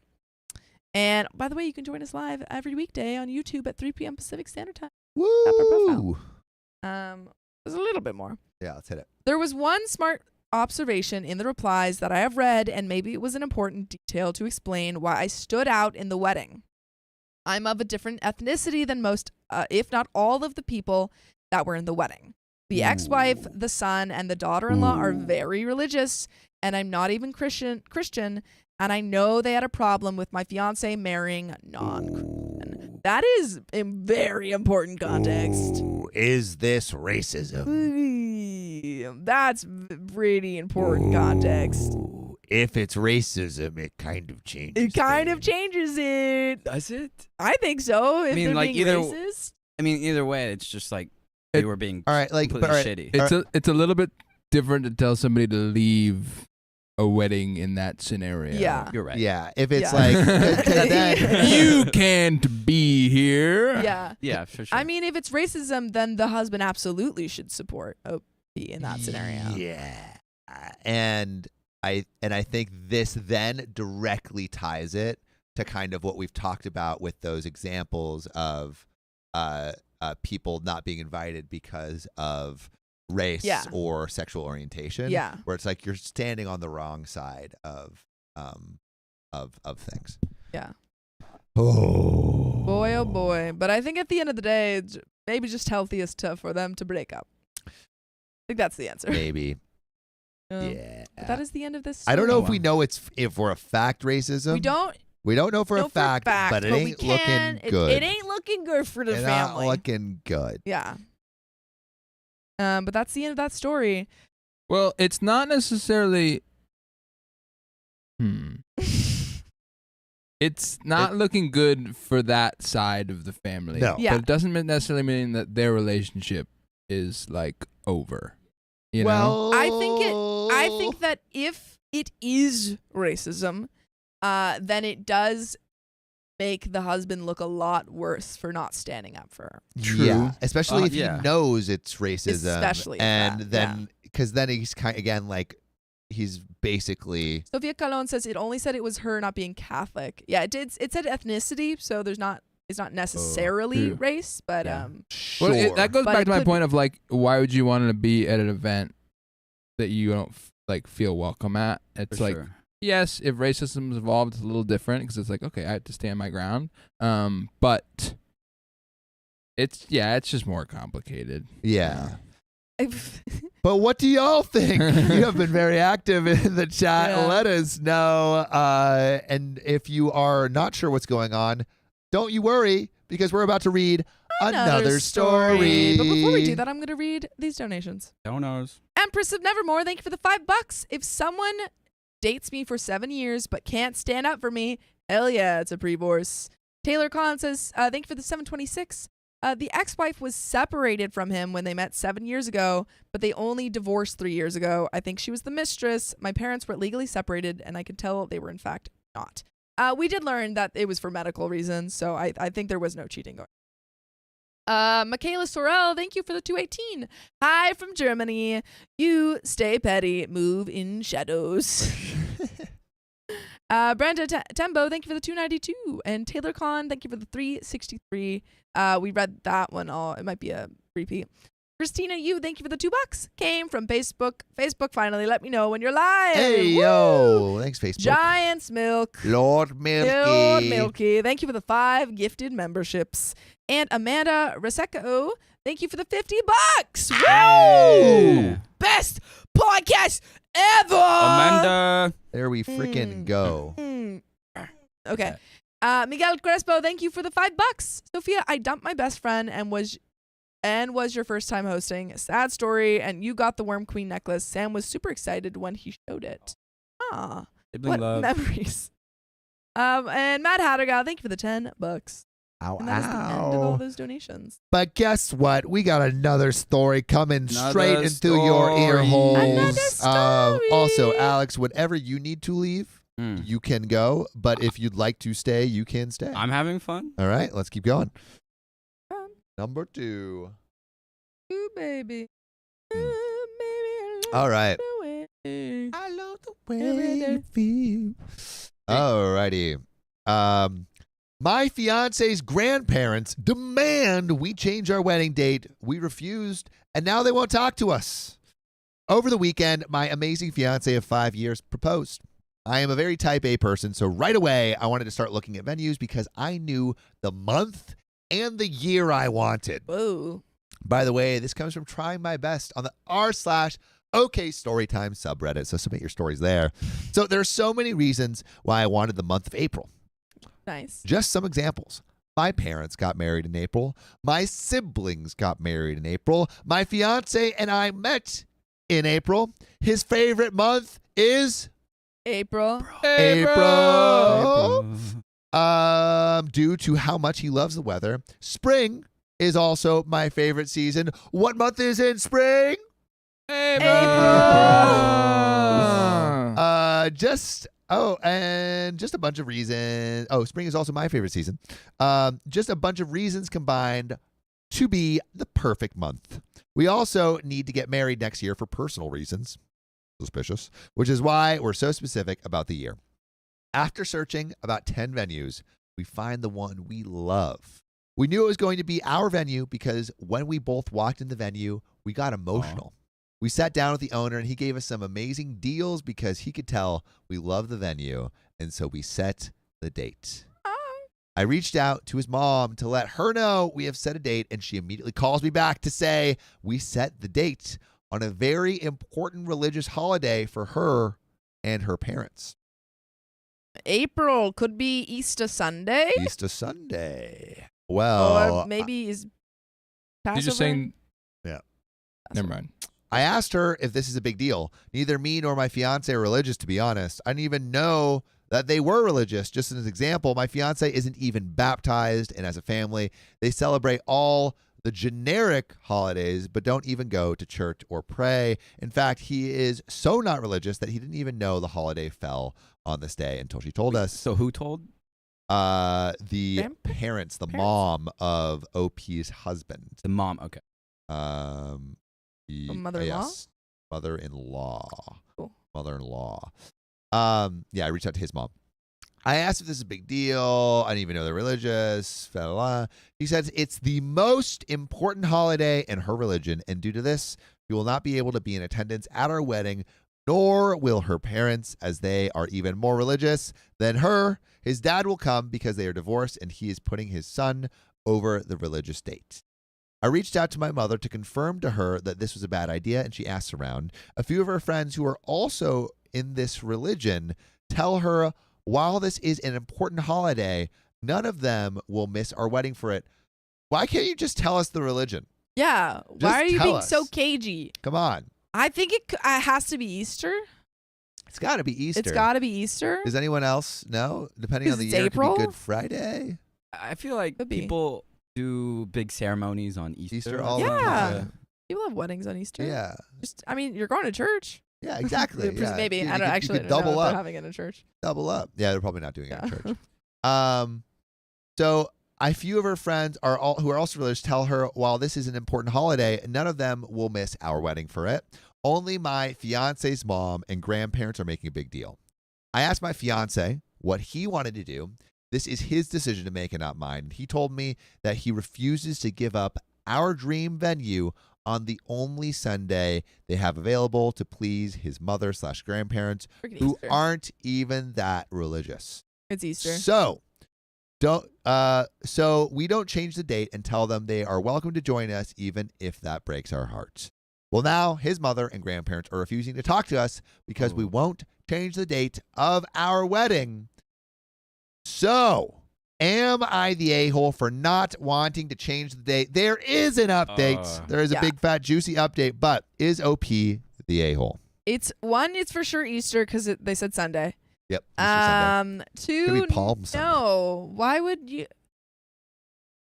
And by the way, you can join us live every weekday on YouTube at 3 p.m. Pacific Standard Time. Woo! There's a little bit more. Yeah, let's hit it. There was one smart observation in the replies that I have read, and maybe it was an important detail to explain why I stood out in the wedding. I'm of a different ethnicity than most, if not all of the people that were in the wedding. The ex-wife, the son, and the daughter-in-law are very religious, and I'm not even Christian, and I know they had a problem with my fiance marrying non-Christian. That is a very important context. Ooh, is this racism? That's pretty important context. If it's racism, it kind of changes. It kind of things. changes it. Does it? I think so. If they're being racist. Either way, it's just like they were being all right, like, completely shitty. It's a little bit different to tell somebody to leave a wedding in that scenario. Yeah. You're right. Yeah, if it's Yeah. like, 'cause then You can't be here. Yeah. Yeah, for sure. I mean, if it's racism, then the husband absolutely should support OP in that scenario. Yeah, and I think this then directly ties it to kind of what we've talked about with those examples of people not being invited because of race or sexual orientation. Yeah. Where it's like you're standing on the wrong side of things. Yeah. Oh Boy, oh boy. But I think at the end of the day, it's maybe just healthiest for them to break up. I think that's the answer. maybe. Yeah. But that is the end of this. I don't know story. if we know if for a fact racism. We don't We don't know for know a fact, but it we ain't can. looking good. It ain't looking good for the It's family. not looking good. Yeah. But that's the end of that story. Well, it's not necessarily. It's not looking good for that side of the family. No. Yeah. But it doesn't necessarily mean that their relationship is like over. You know? Well, I think that if it is racism, then it does make the husband look a lot worse for not standing up for her. True. Yeah, especially if yeah. he knows it's racism. Especially if and that, then because then he's kind again like he's basically Sophia Calon says it only said it was her not being Catholic. Yeah, it did. It said ethnicity, so it's not necessarily True. race, but Yeah. sure. Well, that goes But back it to my could point of like, why would you want to be at an event that you don't like feel welcome at? It's For like, sure. yes, if racism's evolved, it's a little different because it's like, okay, I have to stand my ground. But it's just more complicated. yeah. But what do y'all think? You have been very active in the chat. Yeah. Let us know. And if you are not sure what's going on, don't you worry because we're about to read another story. But before we do that, I'm going to read these donations. Donos. Empress of Nevermore, thank you for the $5. If someone dates me for 7 years but can't stand up for me, hell yeah, it's a pre-divorce. Taylor Collins says, thank you for the 726. The ex-wife was separated from him when they met 7 years ago, but they only divorced 3 years ago. I think she was the mistress. My parents were legally separated, and I could tell they were in fact not. We did learn that it was for medical reasons, so I think there was no cheating going on. Michaela Sorel, thank you for the 218. Hi from Germany. You stay petty, move in shadows. Brenda Tembo, thank you for the 292. And Taylor Khan, thank you for the 363. We read that one all. It might be a repeat. Christina, thank you for the $2. Came from Facebook. Facebook finally let me know when you're live. Hey, Woo! yo. Thanks, Facebook. Giant's Milk. Lord Milky. Lord Milky. Thank you for the 5 gifted memberships. And Amanda Resecco, thank you for the $50. Woo! Hey. Best podcast ever. Amanda. There we freaking go. Okay. Miguel Crespo, thank you for the $5. Sophia, I dumped my best friend and was your first time hosting. Sad story, and you got the Worm Queen necklace. Sam was super excited when he showed it. Ah, Sibling what love. memories. And Matt Hattergal, thank you for the $10. Ow, And that is the end of all ow. those donations. But guess what? We got another story coming Another straight into your ear story. holes. Another story. Also, Alex, whenever you need to leave, Mm. you can go. But if you'd like to stay, you can stay. I'm having fun. All right, let's keep going. Number Number 2. Ooh, baby. Mm. Ooh, baby, I love All right. the way. I love the Every day. you feel. Alrighty. My fiance's grandparents demand we change our wedding date. We refused, and now they won't talk to us. Over the weekend, my amazing fiance of 5 years proposed. I am a very type A person, so right away I wanted to start looking at venues because I knew the month and the year I wanted. Whoa. By the way, this comes from trying my best on the r/OK Storytime subreddit, so submit your stories there. So there are so many reasons why I wanted the month of April. Nice. Just some examples. My parents got married in April. My siblings got married in April. My fiance and I met in April. His favorite month is April. April. Due to how much he loves the weather. Tim is also my favorite season. What month is in spring? Just a bunch of reasons. Oh, spring is also my favorite season. Just a bunch of reasons combined to be the perfect month. We also need to get married next year for personal reasons. Suspicious. Which is why we're so specific about the year. After searching about 10 venues, we find the one we love. We knew it was going to be our venue because when we both walked in the venue, we got emotional. We sat down with the owner and he gave us some amazing deals because he could tell we love the venue, and so we set the date. I reached out to his mom to let her know we have set a date, and she immediately calls me back to say we set the date on a very important religious holiday for her and her parents. April could be Easter Sunday. Easter Sunday. Well, Or maybe is Passover. You're just saying. Yeah. Never mind. I asked her if this is a big deal. Neither me nor my fiance are religious, to be honest. I didn't even know that they were religious. Just as an example, my fiance isn't even baptized, and as a family, they celebrate all the generic holidays, but don't even go to church or pray. In fact, he is so not religious that he didn't even know the holiday fell on this day until she told us. So who told? The parents, the mom of OP's husband. The mom. Okay. Mother-in-law? Yes, mother-in-law. Cool. Mother-in-law. Yeah, I reached out to his mom. I asked if this is a big deal. I didn't even know they're religious. Blah, blah, blah. He says it's the most important holiday in her religion, and due to this, she will not be able to be in attendance at our wedding, nor will her parents, as they are even more religious than her. His dad will come because they are divorced, and he is putting his son over the religious date. I reached out to my mother to confirm to her that this was a bad idea, and she asked around. A few of her friends who are also in this religion tell her, while this is an important holiday, none of them will miss our wedding for it. Why can't you just tell us the religion? Yeah. Just Why are you tell being us. so cagey? Come on. I think it has to be Easter. It's got to be Easter. It's got to be Easter. Does anyone else know? Depending on the It's year, it April? could be Good Friday. I feel like Could be. people do big ceremonies on Easter. Easter all Yeah. the time. People have weddings on Easter. Yeah. Just, I mean, you're going to church. Yeah, exactly. Yeah. Maybe. You I don't could- actually you could don't know double if up. they're having it in church. Double up. Yeah, they're probably not doing it in Yeah. church. So a few of her friends who are also religious tell her while this is an important holiday, none of them will miss our wedding for it. Only my fiance's mom and grandparents are making a big deal. I asked my fiance what he wanted to do. This is his decision to make and not mine. He told me that he refuses to give up our dream venue on the only Sunday they have available to please his mother/grandparents Freaking who Easter. aren't even that religious. It's Easter. So we don't change the date and tell them they are welcome to join us even if that breaks our hearts. Well, now his mother and grandparents are refusing to talk to us because we won't change the date of our wedding. So, am I the a-hole for not wanting to change the date? There is an update. There is a Yeah. big, fat, juicy update, but is OP the a-hole? It's for sure Easter because they said Sunday. Yep. Easter Sunday. Two. Could be Palm Sunday. No. Why would you?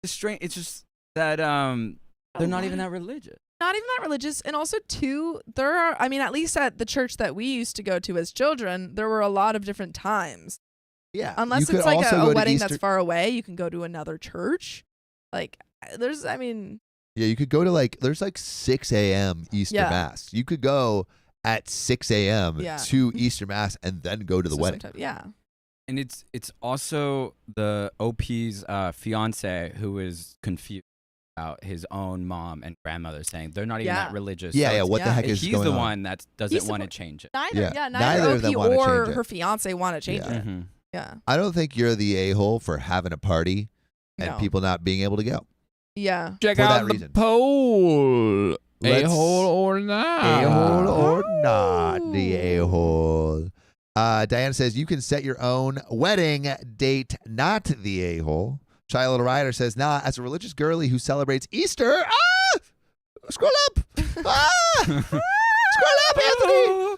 It's strange. It's just that they're not even that religious. Not even that religious. And also, two, there are, I mean, at least at the church that we used to go to as children, there were a lot of different times. Yeah. Unless You could it's like also a go to wedding Easter- that's far away, you can go to another church. Like, there's, I mean, Yeah, you could go to there's 6 a.m. Easter Yeah. Mass. You could go at 6 a.m. Yeah. to Easter Mass and then go to the so wedding. sometimes- yeah. And it's also the OP's fiance who is confused about his own mom and grandmother saying they're not even Yeah. that religious. Yeah, So yeah. it's- What the Yeah. heck is he's going the on? one that doesn't He's the want to one- change it. Neither, Yeah. neither Neither of OP them wanna or change it. her fiance want to change Yeah. it. Mhm. Yeah. I don't think you're the a-hole for having a party and No. people not being able to go. Yeah. Check For out that the reason. poll. Let's- A-hole or not? A-hole or not the a-hole. Diana says you can set your own wedding date, not the a-hole. Shy Little Rider says, nah, as a religious girly who celebrates Easter, scroll up. Scroll up, Anthony.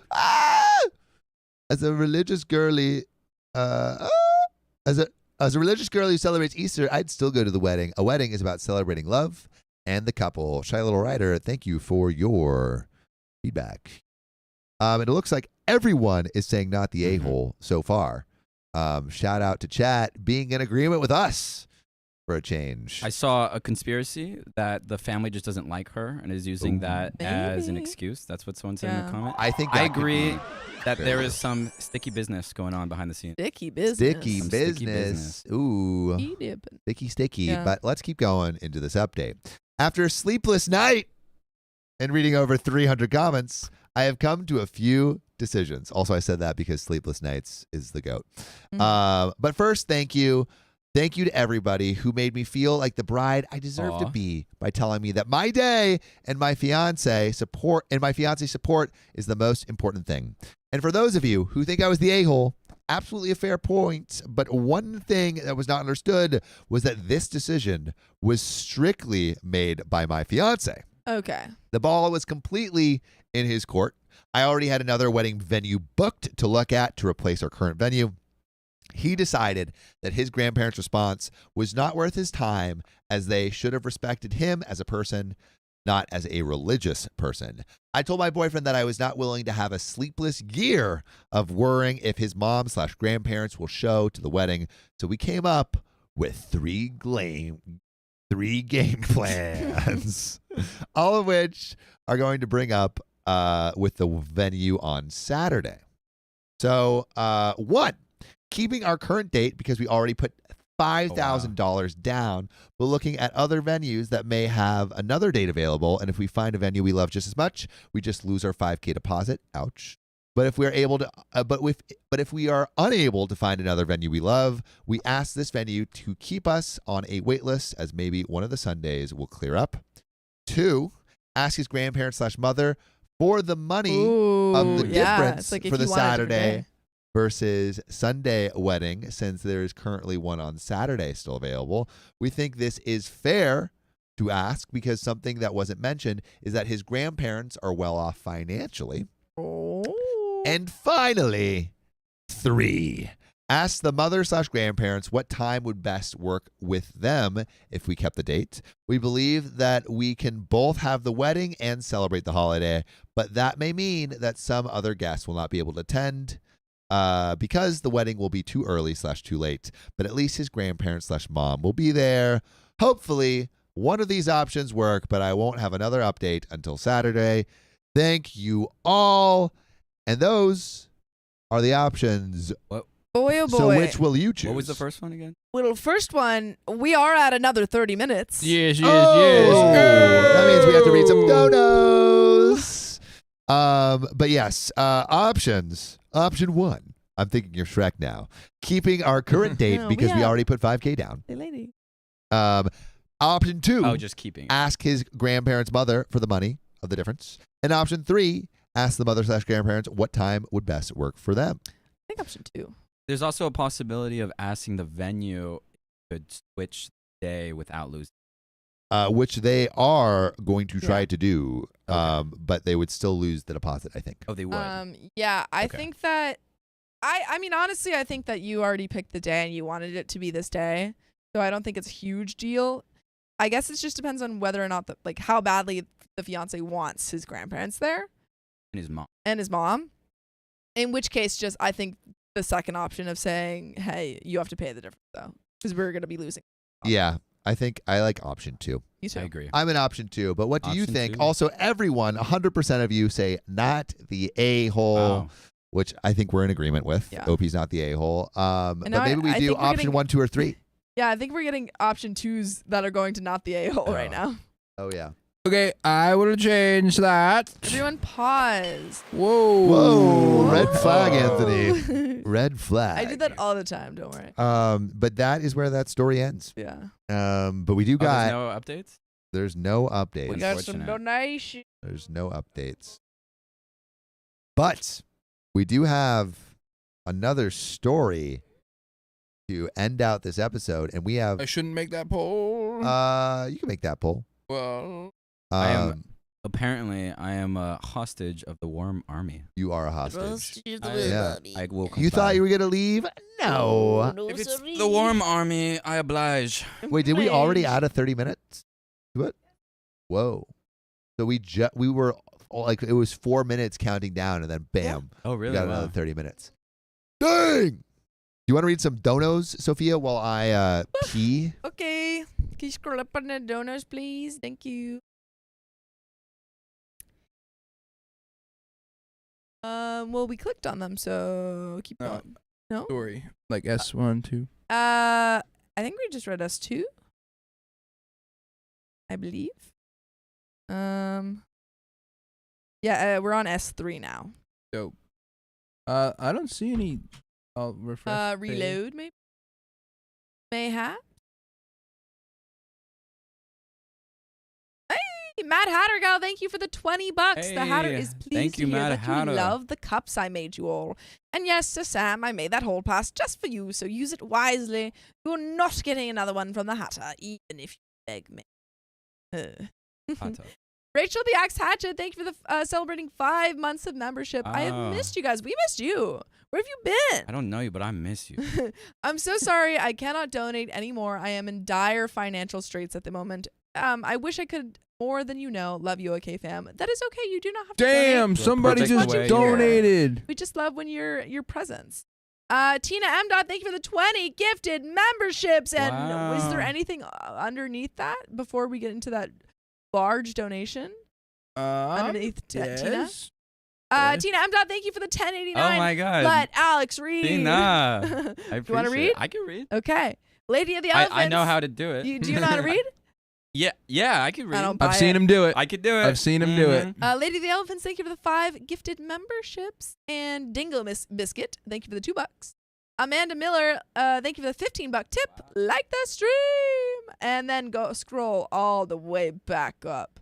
As a religious girly, as a religious girl who celebrates Easter, I'd still go to the wedding. A wedding is about celebrating love and the couple. Shy Little Rider, thank you for your feedback. And it looks like everyone is saying not the a-hole so far. Shout out to chat being in agreement with us for a change. I saw a conspiracy that the family just doesn't like her and is using that as an Maybe. excuse. That's what someone said in Yeah. the comment. I think I that could agree be that there very is some sticky business going on behind the scenes. Sticky business. sticky Some business. sticky business. Ooh. He did, but- Sticky. Yeah. But let's keep going into this update. After a sleepless night and reading over 300 comments, I have come to a few decisions. Also, I said that because sleepless nights is the GOAT. Mhm. But first, thank you Thank you to everybody who made me feel like the bride I deserve to Aw. be by telling me that my day and my fiance support is the most important thing. And for those of you who think I was the a-hole, absolutely a fair point. But one thing that was not understood was that this decision was strictly made by my fiance. Okay. The ball was completely in his court. I already had another wedding venue booked to look at to replace our current venue. He decided that his grandparents' response was not worth his time, as they should have respected him as a person, not as a religious person. I told my boyfriend that I was not willing to have a sleepless year of worrying if his mom/grandparents will show to the wedding. So we came up with three game plans, all of which are going to bring up with the venue on Saturday. So, one, keeping our current date because we already put $5,000 down, but looking at other venues that may have another date available. And if we find a venue we love just as much, we just lose our $5,000 deposit. Ouch. But if we are able to, but if we are unable to find another venue we love, we ask this venue to keep us on a wait list, as maybe one of the Sundays will clear up. 2, ask his grandparents/mother for the money of the yeah. difference It's like if for the you want a different Saturday day. versus Sunday wedding, since there is currently one on Saturday still available. We think this is fair to ask because something that wasn't mentioned is that his grandparents are well off financially. And finally, 3, ask the mother/grandparents what time would best work with them if we kept the date. We believe that we can both have the wedding and celebrate the holiday, but that may mean that some other guests will not be able to attend because the wedding will be too early/too late. But at least his grandparents/mom will be there. Hopefully, one of these options work, but I won't have another update until Saturday. Thank you all. And those are the options. Boy, oh boy. So which will you choose? What was the first one again? Well, first one, we are at another 30 minutes. Yes, yes, Oh, yes. that means we have to read some donos. But yes, options. Option 1. I'm thinking you're Shrek now. Keeping our current date No, because we have- already put $5,000 down. Hey, lady. Option 2. Oh, just keeping. Ask his grandparents' mother for the money of the difference. And option 3, ask the mother/grandparents what time would best work for them. I think option 2. There's also a possibility of asking the venue could switch the day without losing. Which they are going to try Yeah. to do, Okay. but they would still lose the deposit, I think. Oh, they would. Yeah, I Okay. think that I mean honestly, I think that you already picked the day and you wanted it to be this day. So I don't think it's a huge deal. I guess it just depends on whether or not how badly the fiance wants his grandparents there And his mom. and his mom. In which case, just I think the second option of saying, "Hey, you have to pay the difference though, because we're gonna be losing." Yeah, I think I like option 2. You too. I agree. I'm in option 2, but what do you Option think? 2. Also, everyone, 100% of you say not the a-hole, Wow. which I think we're in agreement with. Yeah. OP's not the a-hole. But now maybe we I do think we're option getting- 1, 2, or 3. Yeah, I think we're getting option 2s that are going to not the a-hole right now. Oh, yeah. Okay, I will change that. Everyone pause. Whoa. Whoa, red flag, Whoa. Anthony. Red flag. I do that all the time, don't worry. But that is where that story ends. Yeah. But we do Oh, there's got, no updates? there's no updates. We got some Unfortunate. donation. There's no updates. But we do have another story to end out this episode, and we have I shouldn't make that poll. you can make that poll. Well, I am- Um, Apparently, I am a hostage of the Worm Army. you are a hostage. Yeah. I will You thought comply. you were gonna leave? No. If it's the Worm Army, I oblige. Wait, did we already add a 30 minutes to it? Whoa. So we were like, it was 4 minutes counting down, and then bam, Oh, we really? got Wow. another 30 minutes. Dang. Do you want to read some donos, Sophia, while I pee? Okay. Can you scroll up on the donors, please? Thank you. Well, we clicked on them, so keep No. going. No? story. Like S1, 2. I think we just read S2. I believe. Yeah, we're on S3 now. Dope. I don't see any. I'll refresh. the page. Reload, maybe? Mayhap. Hey, Mad Hatter Gal, thank you for the $20. The Hatter Hey, is pleased thank you, to hear Mad that Hatter. you love the cups I made you all. And yes, to Sam, I made that whole pass just for you, so use it wisely. You're not getting another one from the Hatter, even if you beg me. Hot tub. Rachel the Axe Hatchet, thank you for the celebrating 5 months of membership. I have Oh. missed you guys. We missed you. Where have you been? I don't know you, but I miss you. I'm so sorry. I cannot donate anymore. I am in dire financial straits at the moment. I wish I could more than you know. Love you, OK fam. That is okay. You do not have to donate. Damn, The somebody perfect just way. donated. We just love when your presence. Tina M. Thank you for the 20 gifted memberships. And is there Wow. anything underneath that before we get into that large donation? Underneath Tina? yes. Tina M. Thank you for the 1089. Oh my God. Let Alex read. Tina. I You want to appreciate read? it. I can read. Okay. Lady of the Elephants. I know how to do it. Do you know how to read? Yeah, I can read. I don't buy I've seen him do it. I could do it. I've seen him do it. Mhm. Lady of the Elephants, thank you for the 5 gifted memberships. And Dingle Biscuit, thank you for the $2. Amanda Miller, thank you for the $15 tip. Like the stream. And then go scroll all the way back up.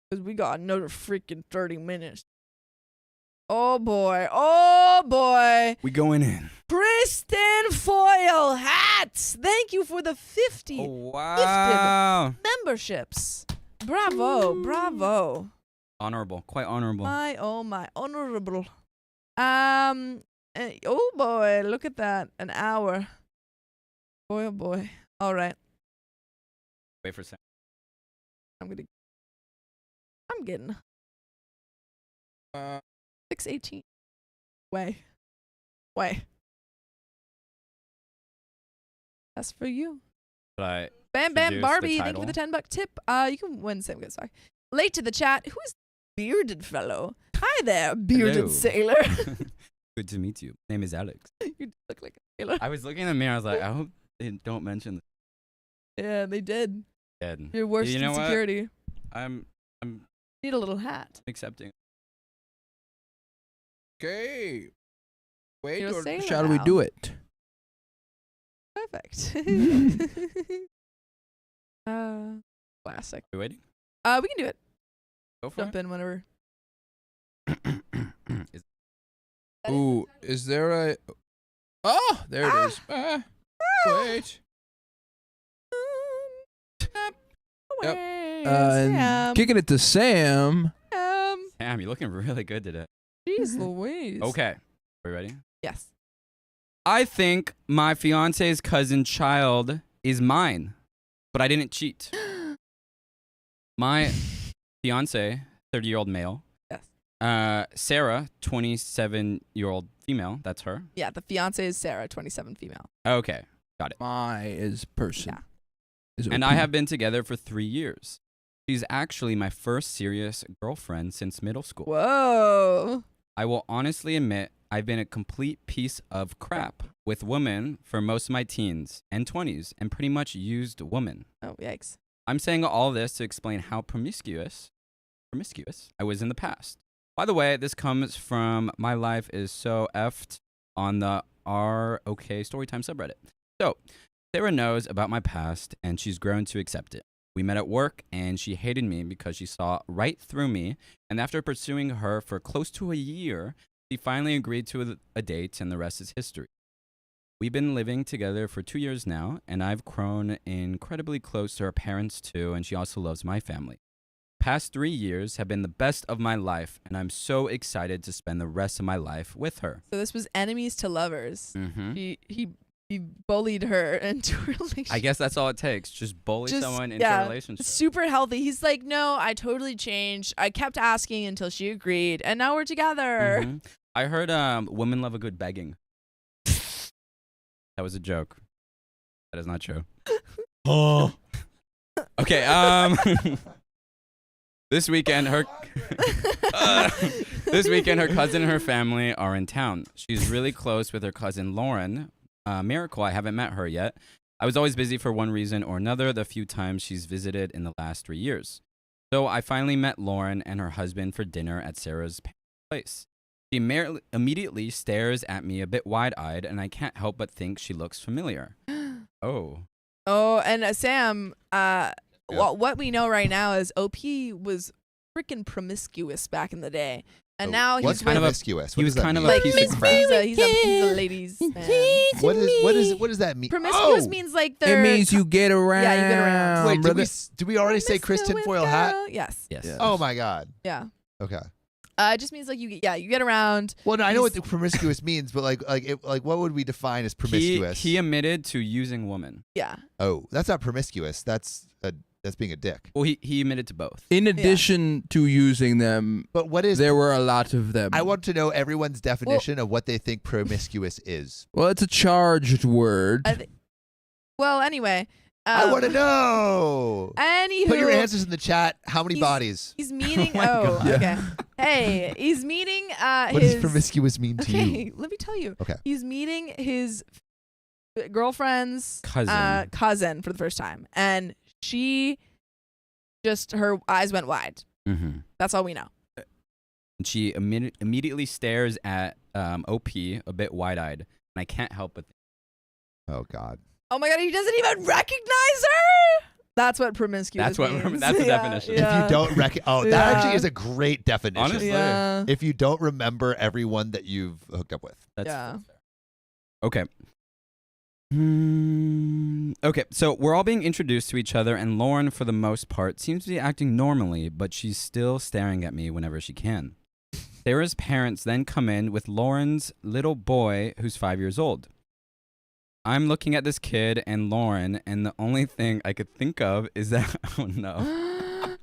Because we got another freaking 30 minutes. Oh boy. Oh boy. We going in. Kristen Foyle Hats. Thank you for the 50 Oh, wow. memberships. Bravo. Bravo. Honorable. Quite honorable. My oh my honorable. Oh boy, look at that. An hour. Boy oh boy. All right. Wait for a second. I'm getting Uh, 618. Way. That's for you. But Bam Bam Introduce the Barbie, thank you for the title. $10 tip. You can win same good. Sorry. Late to the chat. Who is bearded fellow? Hi there, bearded Hello. sailor. good to meet you. Name is Alex. You look like a sailor. I was looking in the mirror. I was like, I hope they don't mention Yeah, they did. the dead. Your worst You know what? insecurity. I'm Need a little hat. accepting. okay. Wait, You're a or sailor shall we now. do it? Perfect. Classic. We waiting? We can do it. Go for Jump in whenever. it. Is- Ooh, is there a... Oh, there it is. Wait. Yep. And kicking it to Sam. Damn, you're looking really good today. Jeez Louise. Okay. Are we ready? Yes. I think my fiance's cousin child is mine, but I didn't cheat. My fiance, 30-year-old male. Yes. Sarah, 27-year-old female. That's her. Yeah, the fiance is Sarah, 27 female. Okay. My is person. Yeah. Is And OP. I have been together for 3 years. She's actually my first serious girlfriend since middle school. Whoa. I will honestly admit I've been a complete piece of crap with women for most of my teens and 20s and pretty much used women. Oh, yikes. I'm saying all this to explain how promiscuous I was in the past. By the way, this comes from my life is so effed on the ROK Storytime subreddit. So, Sarah knows about my past and she's grown to accept it. We met at work and she hated me because she saw right through me, and after pursuing her for close to a year, she finally agreed to a date and the rest is history. We've been living together for 2 years now, and I've grown incredibly close to her parents too, and she also loves my family. Past 3 years have been the best of my life, and I'm so excited to spend the rest of my life with her. So this was enemies to lovers. Mm-hmm. He bullied her into a relationship. I guess that's all it takes. Just bully Just- someone into yeah, a relationship. Super healthy. He's like, no, I totally changed. I kept asking until she agreed, and now we're together. Mhm. I heard women love a good begging. That was a joke. That is not true. Oh. Okay, this weekend her cousin and her family are in town. She's really close with her cousin Lauren. Miracle, I haven't met her yet. I was always busy for one reason or another the few times she's visited in the last 3 years. So I finally met Lauren and her husband for dinner at Sarah's place. She immediately stares at me a bit wide-eyed, and I can't help but think she looks familiar. Oh. Oh, and Sam, what we know right now is OP was freaking promiscuous back in the day. And now What's he's kind of a- promiscuous? he What was does that kind of mean? a like piece he's, of crap. he's a ladies man. What does that mean? Promiscuous Oh! means like It they're means you get around. Yeah, you get around. Wait, brother. did we already say Chris promiscuous tinfoil hat? girl. Yes. Yes. Yeah. Oh my God. Yeah. Okay. It just means like you get around. Well, no, I know what He's- the promiscuous means, but like what would we define as promiscuous? He admitted to using women. Yeah. Oh, that's not promiscuous. That's being a dick. Well, he admitted to both. In addition to using them, But what is? there were a lot of them. I want to know everyone's definition of what they think promiscuous is. Well, it's a charged word. Well, anyway. I want to know. Anywho, Put your answers in the chat. How many He's- bodies? He's meeting. Oh my oh, God. okay. Hey, he's meeting. What his, does promiscuous mean to Okay, you? let me tell you. Okay. He's meeting his girlfriend's Cousin. cousin for the first time, and her eyes went wide. Mm-hmm. That's all we know. And she immediately stares at OP a bit wide-eyed, and I can't help but Oh God. Oh my God, he doesn't even recognize her. That's what promiscuous That's what- means. that's the Yeah, definition. yeah. If you don't that Yeah. actually is a great definition. Honestly. Yeah. If you don't remember everyone that you've hooked up with. that's Yeah. okay. Okay, so we're all being introduced to each other, and Lauren, for the most part, seems to be acting normally, but she's still staring at me whenever she can. Sarah's parents then come in with Lauren's little boy, who's 5 years old. I'm looking at this kid and Lauren, and the only thing I could think of is that, oh no.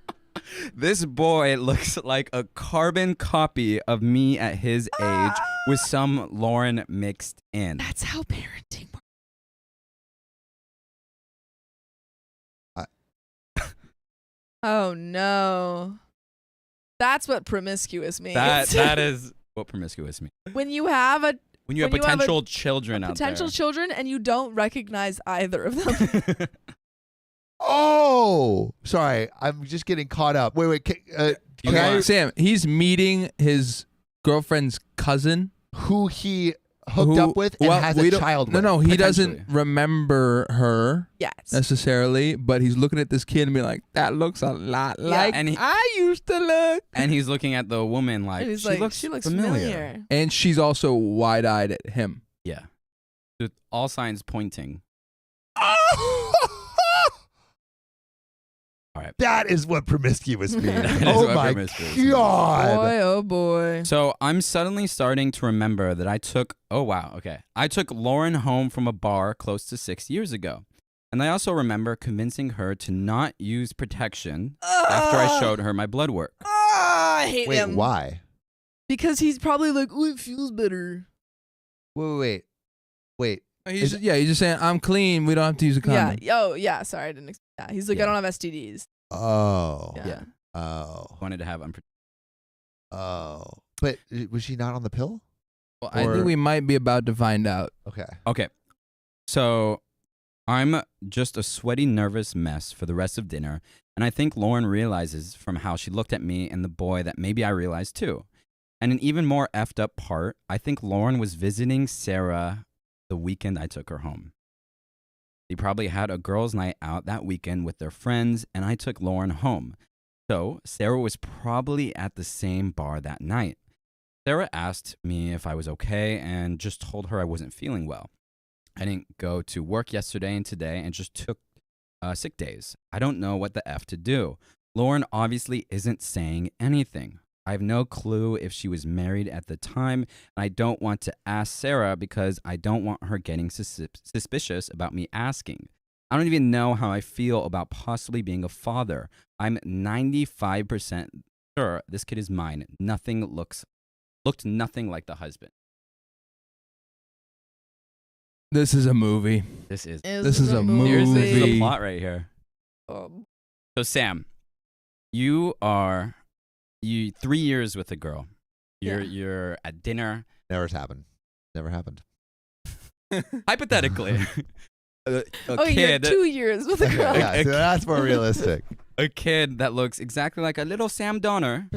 This boy looks like a carbon copy of me at his age with some Lauren mixed in. That's how parenting works. Oh no. That's what promiscuous means. That is what promiscuous means. when you have a When you have When you have potential children out potential there. children and you don't recognize either of them. Oh, sorry. I'm just getting caught up. Wait. You Can I- want- Sam, he's meeting his girlfriend's cousin. who he hooked who- up with and well, has we a don't- child No, with. no, he doesn't potentially. remember her yes. necessarily, but he's looking at this kid and be like, that looks a lot like and he- I used to look. And he's looking at the woman like, And he's she like, looks she looks familiar. familiar. And she's also wide-eyed at him. Yeah. With all signs pointing. All right. That is what promiscuous means. That is Oh what my promiscuous means. God. Boy, oh boy. So I'm suddenly starting to remember that I took Lauren home from a bar close to 6 years ago. And I also remember convincing her to not use protection after I showed her my blood work. I hate Wait, him. why? Because he's probably like, oh, it feels better. Wait. He's just saying, I'm clean. We don't have to use a condom. Yeah. Oh, yeah. Sorry, I didn't. Yeah. He's like, Yeah. I don't have STDs. Oh. Yeah. Yeah. Oh. Wanted to have unprotected. Oh. But was she not on the pill? Well, I Or- think we might be about to find out. Okay. Okay. So I'm just a sweaty, nervous mess for the rest of dinner. And I think Lauren realizes from how she looked at me and the boy that maybe I realized too. And an even more effed up part, I think Lauren was visiting Sarah the weekend I took her home. They probably had a girls' night out that weekend with their friends, and I took Lauren home. So Sarah was probably at the same bar that night. Sarah asked me if I was okay and just told her I wasn't feeling well. I didn't go to work yesterday and today and just took sick days. I don't know what the F to do. Lauren obviously isn't saying anything. I have no clue if she was married at the time, and I don't want to ask Sarah because I don't want her getting suspicious about me asking. I don't even know how I feel about possibly being a father. I'm 95% sure this kid is mine. Looked nothing like the husband. This is a movie. This is This is a This is the movie. plot right here. Um, So Sam, you 3 years with a girl. You're at dinner. Never happened. Hypothetically, a oh, you're kid, 2 years with a girl. Yeah, so that's more realistic. a kid that looks exactly like a little Sam Donner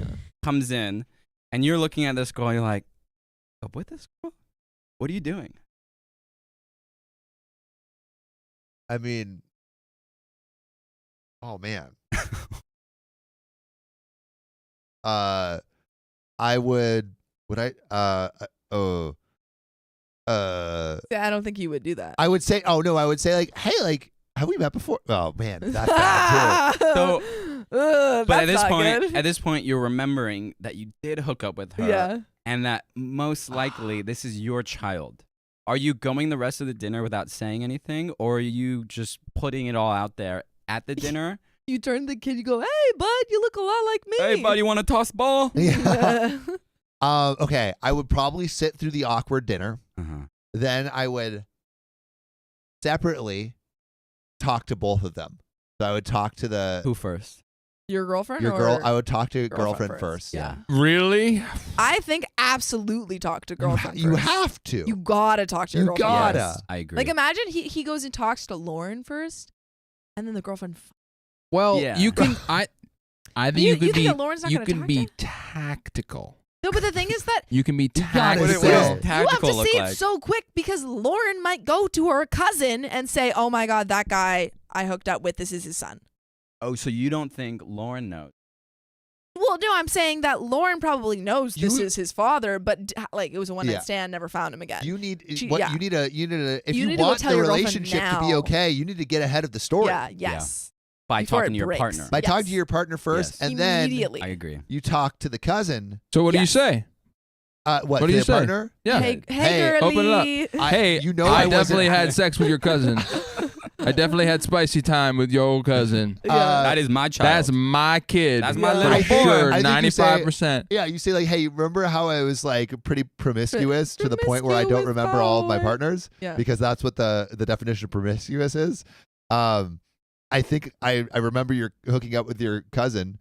comes in, and you're looking at this girl. And you're like, "Oh, with this girl? What are you doing?" I mean, oh man. I would I Yeah, I don't think you would do that. I would say, oh no, I would say like, hey, like, have we met before? Oh man, that's bad too. So, but that's at this not point, good. at this point, you're remembering that you did hook up with her, Yeah. and that most likely this is your child. Are you going the rest of the dinner without saying anything, or are you just putting it all out there at the dinner? You turn to the kid, you go, hey, bud, you look a lot like me. Hey, bud, you want to toss ball? Yeah. Okay, I would probably sit through the awkward dinner. Uh-huh. Then I would separately talk to both of them. So I would talk to the Who first? Your girlfriend your or girl. I would talk to your girlfriend girlfriend first. Yeah. Really? I think absolutely talk to girlfriend You first. have to. You gotta talk to your You girlfriend gotta. first. Yes, I agree. Like imagine he goes and talks to Lauren first, and then the girlfriend. Well, Yeah. you can. I think You you could think be. that Lauren's not You gonna can talk be to tactical. No, but the thing is that You can be gotta tactical. say what does it. tactical you have to look say like? it so quick because Lauren might go to her cousin and say, "Oh my God, that guy I hooked up with, this is his son." Oh, so you don't think Lauren knows? Well, no, I'm saying that Lauren probably knows this You- is his father, but like it was a one night Yeah. stand, never found him again. You need She- what yeah. you need a if You you, need to go want tell the your girlfriend relationship to be now. okay, you need to get ahead of the story. Yeah, yes. By Before talking it to your breaks. partner. By talking to Yes. your partner first, Yes. and then Immediately. I agree. you talk to the cousin. So what do you Yes. say? What do to you the say? partner? Yeah. Hey, Hey, girly. open it I- Hey, you know I I wasn't- definitely had sex with your cousin. I definitely had spicy time with your old cousin. Yeah. That is my child. That's my kid. That's my for little boy. sure. I think you say- 95%. Yeah, you say like, hey, remember how I was like pretty promiscuous to the point where I don't Promiscuous remember all of my boy. partners Yeah. because that's what the definition of promiscuous is. I think I remember you're hooking up with your cousin.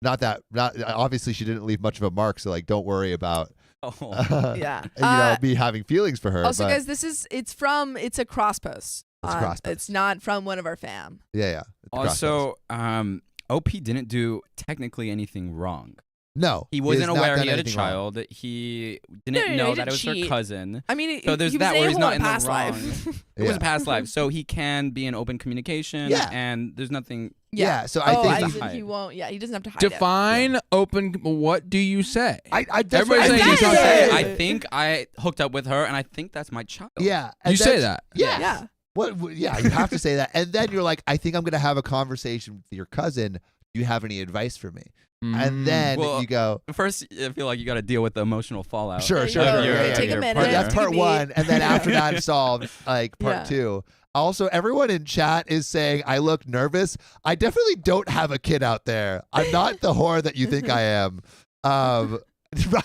Not obviously she didn't leave much of a mark, so like don't worry about Oh. Yeah. you know me having feelings for her. Also, but, guys, it's a cross post. It's a cross post. It's not from one of our fam. yeah. It's a cross post. Also, OP didn't do technically anything wrong. No, He has wasn't not aware done he had a anything wrong. child. He didn't No, know he that it didn't was cheat. her cousin. I mean, So there's he was that where he's a-hole not in in the past wrong. life. It was Yeah. a past life, so he can be in open communication. Yeah. And there's nothing. Yeah, so I oh, think I he's- said he hide. won't. Yeah, he doesn't have to hide it. Define open. What do you say? that's Everybody's what saying I you think. can't say it. I think I hooked up with her, and I think that's my child. Yeah, You and say that's- that. Yeah. Yeah. What? Yeah, you have to say that, and then you're like, I think I'm gonna have a conversation with your cousin. Do you have any advice for me? And then Well, you go, First, I feel like you got to deal with the emotional fallout. Sure, Yeah, sure, you sure. gotta Yeah, take yeah, a minute. partner. that's part Maybe. one, and then after that is solved, like part Yeah. two. Also, everyone in chat is saying I look nervous. I definitely don't have a kid out there. I'm not the whore that you think I am.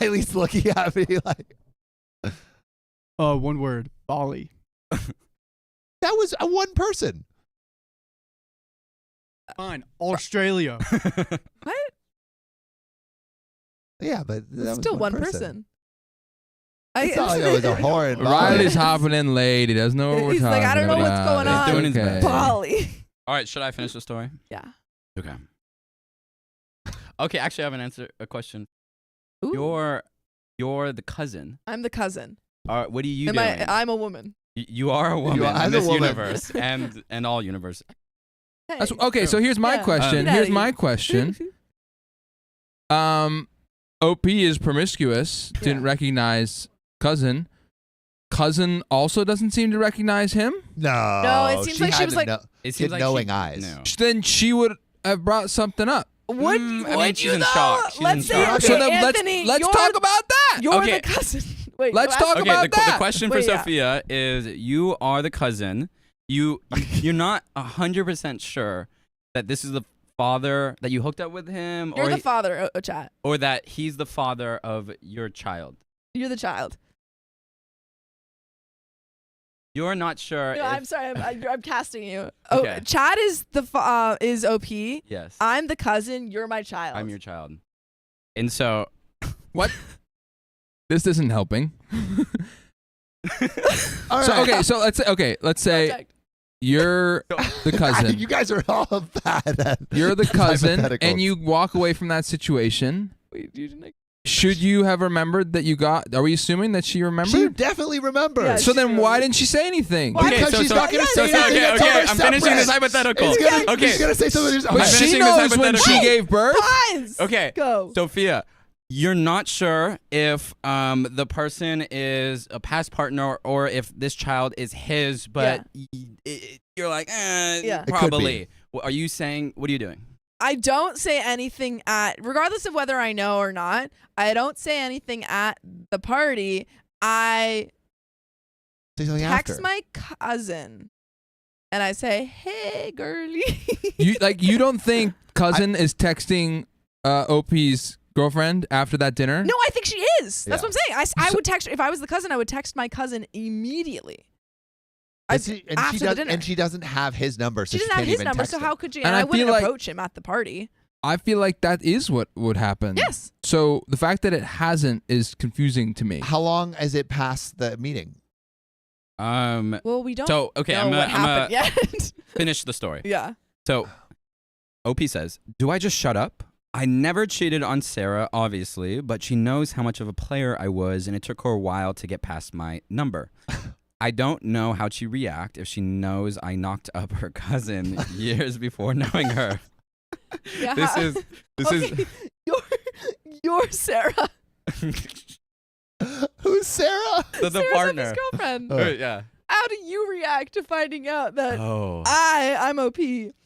Riley's looking at me like One word. Bali. that was a one person. Fine. Australia. What? Yeah, but that It's was still one person. It's not like I was a whore in Bali. Riley's hopping in late. He doesn't know what we're He's talking like, I don't know what's about. going It's on. He's doing his okay. best. Bali. All right, should I finish the story? Yeah. Okay. Okay, actually, I have an answer. A question. Ooh. You're the cousin. I'm the cousin. All right, what are you Am doing? I'm a woman. You are a woman as in a this woman. universe and all universe. Hey. That's, okay, so here's my Yeah. question. Get Here's outta my here. question. OP is promiscuous. Didn't Yeah. recognize cousin. Cousin also doesn't seem to recognize him. No, No, it seems like she had was to like- know- It She had seems like knowing she, eyes. No. Then she would have brought something up. Would, I mean, would she's you in though? shock. She's let's in say, shock. okay, So then Anthony, let's you're, talk about that. You're Okay. the cousin. Wait, Let's what? talk Okay, about the that. question for Wait, yeah. Sophia is: you are the cousin. You're not 100% sure that this is the father that you hooked up with him, You're or the father, chat. or that he's the father of your child. You're the child. You're not sure. No, if, I'm sorry. I'm casting you. Okay. Oh, Chad is the is OP. Yes, I'm the cousin. You're my child. I'm your child. And so, What? This isn't helping. All So right. okay, let's say Project. you're the cousin. You guys are all bad at You're the cousin, hypotheticals. and you walk away from that situation. Wait, you didn't. should you have remembered that you got? Are we assuming that she remembered? She definitely remembers. Yeah, so she then why remembered. didn't she say anything? Because she's not going to say anything okay, until they're I'm finishing this separate. hypothetical. She's going to say something. But I'm she finishing this knows when hypothetical. she gave birth. Pause. Okay, Go. Sophia, you're not sure if the person is a past partner or if this child is his, but you're like, Yeah. probably. What are you saying? What are you doing? I don't say anything regardless of whether I know or not, I don't say anything at the party. I Say something text after. my cousin and I say, hey, girly. You don't think cousin is texting OP's girlfriend after that dinner? No, I think she is. That's what I'm saying. I would text her. If I was the cousin, I would text my cousin immediately. And she doesn't have his number, so She doesn't have can't his even number, text so him. how could you? And And I I wouldn't feel like- approach him at the party. I feel like that is what would happen. Yes. So the fact that it hasn't is confusing to me. How long has it past the meeting? Well, we don't So, okay, know I'm what gonna happened yet. finish the story. Yeah. So, OP says, do I just shut up? I never cheated on Sarah, obviously, but she knows how much of a player I was, and it took her a while to get past my number. I don't know how she'd react if she knows I knocked up her cousin years before knowing her. Yeah. This is You're Sarah. Who's Sarah? the Sarah's partner. His girlfriend. Yeah. How do you react to finding out that Oh. I'm OP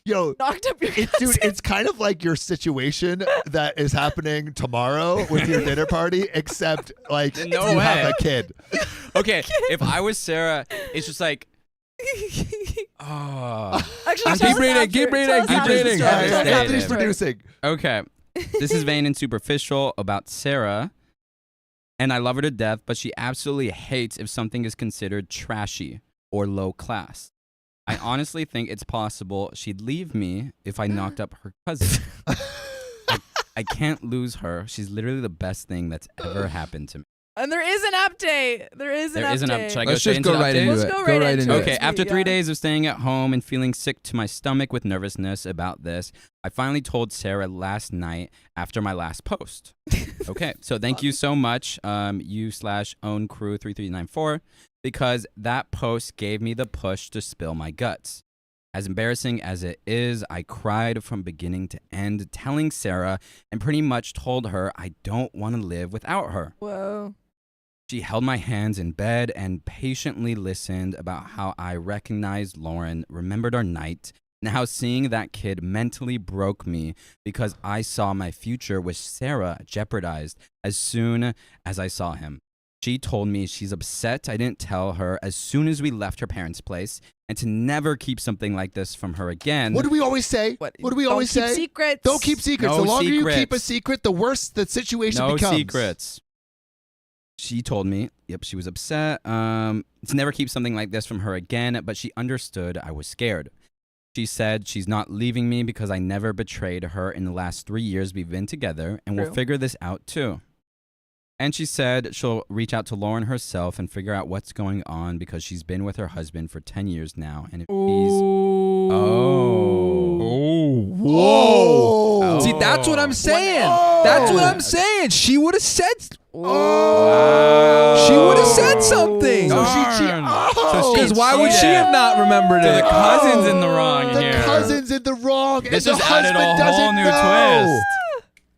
Yo, knocked up your cousin? dude, it's kind of like your situation that is happening tomorrow with your dinner party, except like No you way. have a kid. Okay, if I was Sarah, it's just like, oh. Actually, Keep tell us reading, after. keep reading, Tell us keep after the reading. story. Yeah, Tell us yeah, after After the he's story. producing. Okay. This is vain and superficial about Sarah, and I love her to death, but she absolutely hates if something is considered trashy or low class. I honestly think it's possible she'd leave me if I knocked up her cousin. I can't lose her. She's literally the best thing that's ever happened to me. And there is an update. There is an There is an update. Should I go Let's straight just into go the right update? into Let's it. go Go right right into into it. it. Okay, after Sweet, 3 yeah. days of staying at home and feeling sick to my stomach with nervousness about this, I finally told Sarah last night after my last post. Okay, so thank you so much, you/own crew 3394, because that post gave me the push to spill my guts. As embarrassing as it is, I cried from beginning to end, telling Sarah and pretty much told her I don't want to live without her. Whoa. She held my hands in bed and patiently listened about how I recognized Lauren, remembered our night, and how seeing that kid mentally broke me because I saw my future with Sarah jeopardized as soon as I saw him. She told me she's upset I didn't tell her as soon as we left her parents' place and to never keep something like this from her again. What do we always say? What do we always Don't say? keep secrets. Don't keep secrets. No The longer you keep a secrets. secret, the worse the situation No becomes. secrets. She told me, she was upset to never keep something like this from her again, but she understood I was scared. She said she's not leaving me because I never betrayed her in the last 3 years we've been together, and we'll True. figure this out too. And she said she'll reach out to Lauren herself and figure out what's going on because she's been with her husband for 10 years now, and if he's... Whoa. Oh. See, that's what I'm saying. Whoa. That's what I'm saying. She would have said. Oh. She would have said something. So Darn. So Because why would she cheated. have not remembered So it? the cousin's in the wrong The here. cousin's in the wrong. This and just the added husband a whole doesn't new know. twist.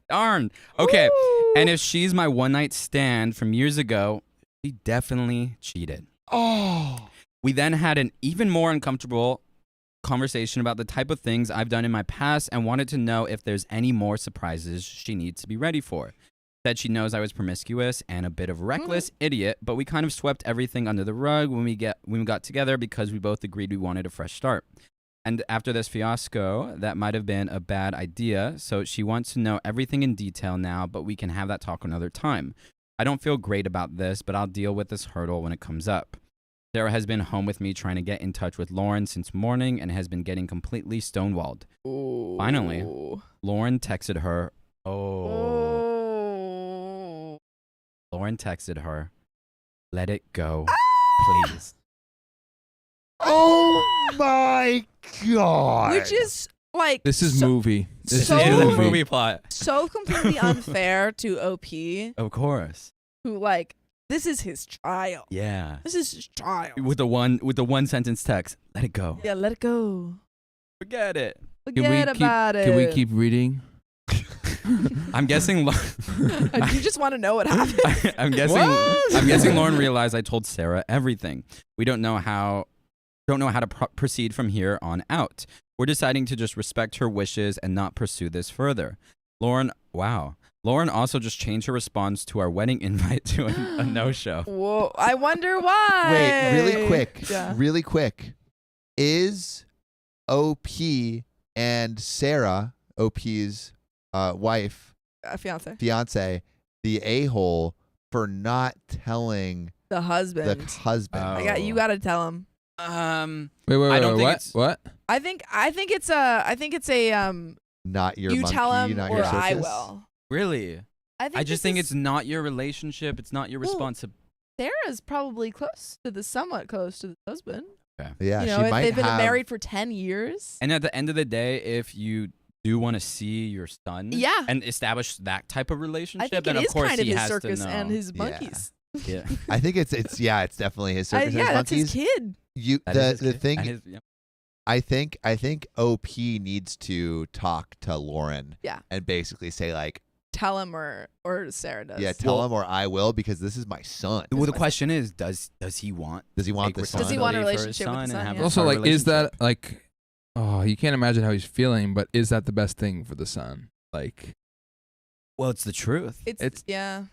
Darn. Okay. Woo. And if she's my one night stand from years ago, she definitely cheated. Oh. We then had an even more uncomfortable conversation about the type of things I've done in my past and wanted to know if there's any more surprises she needs to be ready for. Said she knows I was promiscuous and a bit of a reckless idiot, but we kind of swept everything under the rug when we got together because we both agreed we wanted a fresh start. And after this fiasco, that might have been a bad idea, so she wants to know everything in detail now, but we can have that talk another time. I don't feel great about this, but I'll deal with this hurdle when it comes up. Sarah has been home with me trying to get in touch with Lauren since morning and has been getting completely stonewalled. Finally, Lauren texted her. Lauren texted her, "Let it go, please." Oh my God. Which is like This is movie. This so- is It is a movie. movie plot. so completely unfair to OP, Of course. who like this is his child. Yeah. This is his child. With the one sentence text, let it go. Yeah, let it go. Forget it. Forget about it. Can we keep reading? I'm guessing. Do you just want to know what happened? I'm guessing. What? I'm guessing Lauren realized I told Sarah everything. We don't know how to proceed from here on out. We're deciding to just respect her wishes and not pursue this further. Lauren also just changed her response to our wedding invite to a no-show. Whoa, I wonder why. Wait, Yeah. really quick. Is OP and Sarah, OP's wife, fiance, the a-hole for not telling The husband. the husband? You got to tell him. Wait, I don't think what? it's- What? I think it's a Not your you monkey, tell him not or your I circus? will. Really? I just think it's not your relationship. It's not your Well, responsibility. Sarah's probably somewhat close to the husband. Yeah, you know, she if might they've been have. married for 10 years. And at the end of the day, if you do want to see your son Yeah. and establish that type of I relationship, think then it of is course kind of he his has circus to know. and his Yeah. monkeys. Yeah. I think it's definitely his circus and his Yeah, that's monkeys. his kid. You That is the his kid. thing And his- yeah. I think OP needs to talk to Lauren. Yeah. And basically say like, Tell him or Sarah does. yeah, tell him or I will because this is my son. Well, the question is, does he want? Does he want take the son? Does he want a responsibility for his relationship with the son son, and have yeah. a Also, hard like, is that relationship? like? Oh, you can't imagine how he's feeling. But is that the best thing for the son? Like, Well, it's the truth. It's yeah.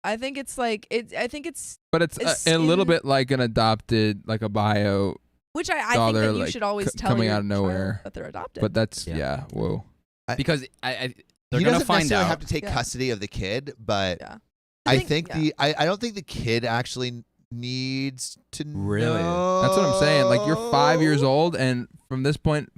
I think it's like I think it's but it's It's a little in- bit like an adopted, like a bio. which I think Daughter, that you like, should always tell coming your out of nowhere. child that they're adopted. But that's Yeah. whoa. Because they're he gonna doesn't find necessarily out. have to take Yeah. custody of the kid, but Yeah. I think yeah. I don't think the kid actually needs to Really? know. That's what I'm saying. Like, you're 5 years old, and from this point,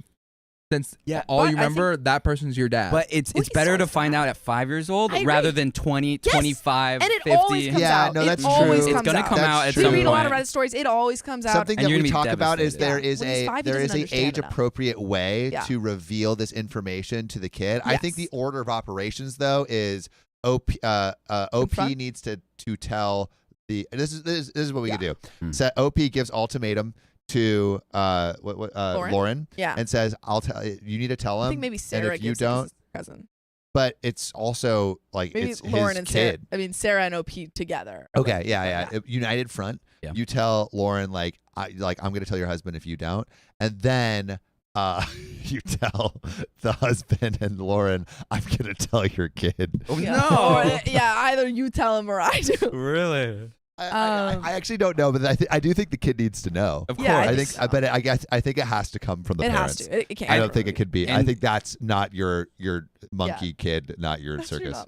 since Yeah, all but you I remember, that person's your dad. But it's Well, he's better to so find sad. out at 5 years old I rather agree. than 20, Yes. 25, And it 50. always comes Yeah, out. no, It that's always true. comes It's gonna out. come out at That's We some read a lot point. of Reddit stories. It always comes out. Something And that you're we gonna be talk about is devastated. there Yeah. is When he's a 5, he there is doesn't a understand age enough. appropriate way Yeah. to reveal this information to the kid. I think Yes. the order of operations though is OP Confront? needs to tell the this is what we can do. Hmm. So OP gives ultimatum to Lauren Yeah. and says I'll tell you need to tell him. I think maybe Sarah if you gives it 'cause don't- it's her cousin. But it's also like Maybe it's Lauren his and Sarah. kid. I mean Sarah and OP together. Okay, yeah. United front. Yeah. You tell Lauren I'm going to tell your husband if you don't, and then you tell the husband and Lauren I'm going to tell your kid. Oh, Yeah. no. Or, yeah, either you tell him or I do. Really? I actually don't know, but I do think the kid needs to know. Of Yeah, course. I think, so. but I think it has to come from the It parents. has to. It can't. I don't think it could be. I And- think that's not your monkey kid, not your That's true, circus. though.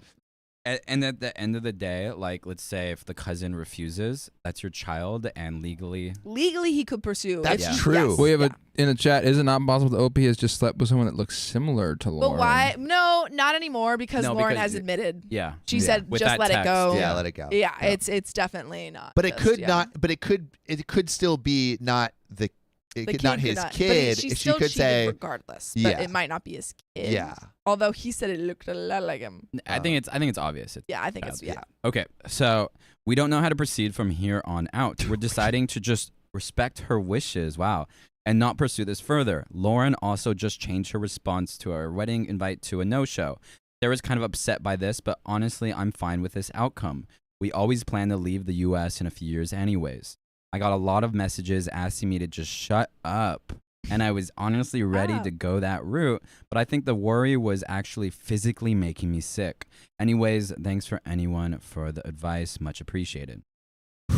And at the end of the day, like, let's say if the cousin refuses, that's your child, and legally, Legally, he could pursue. That's If he- true. yes, we have yeah. in a chat. Is it not possible that OP has just slept with someone that looks similar to Lauren? But why? No, not anymore because No, Lauren because has admitted. yeah. She Yeah. said, With "Just that let it text, go." Yeah, let it go. Yeah, Yeah. it's definitely not. But it just, could yeah. not. But it could still be not the. It The could kid not could his not- but kid. she If she still could cheated say, regardless. But Yeah. it might not be his kid. yeah. Although he said it looked a lot like him. I think it's obvious. Yeah, I think it's Child. yeah. Okay, so we don't know how to proceed from here on out. We're deciding to just respect her wishes. Wow. And not pursue this further. Lauren also just changed her response to our wedding invite to a no-show. Sarah's kind of upset by this, but honestly, I'm fine with this outcome. We always plan to leave the US in a few years anyways. I got a lot of messages asking me to just shut up. And I was honestly ready Oh. to go that route, but I think the worry was actually physically making me sick. Anyways, thanks for anyone for the advice. Much appreciated.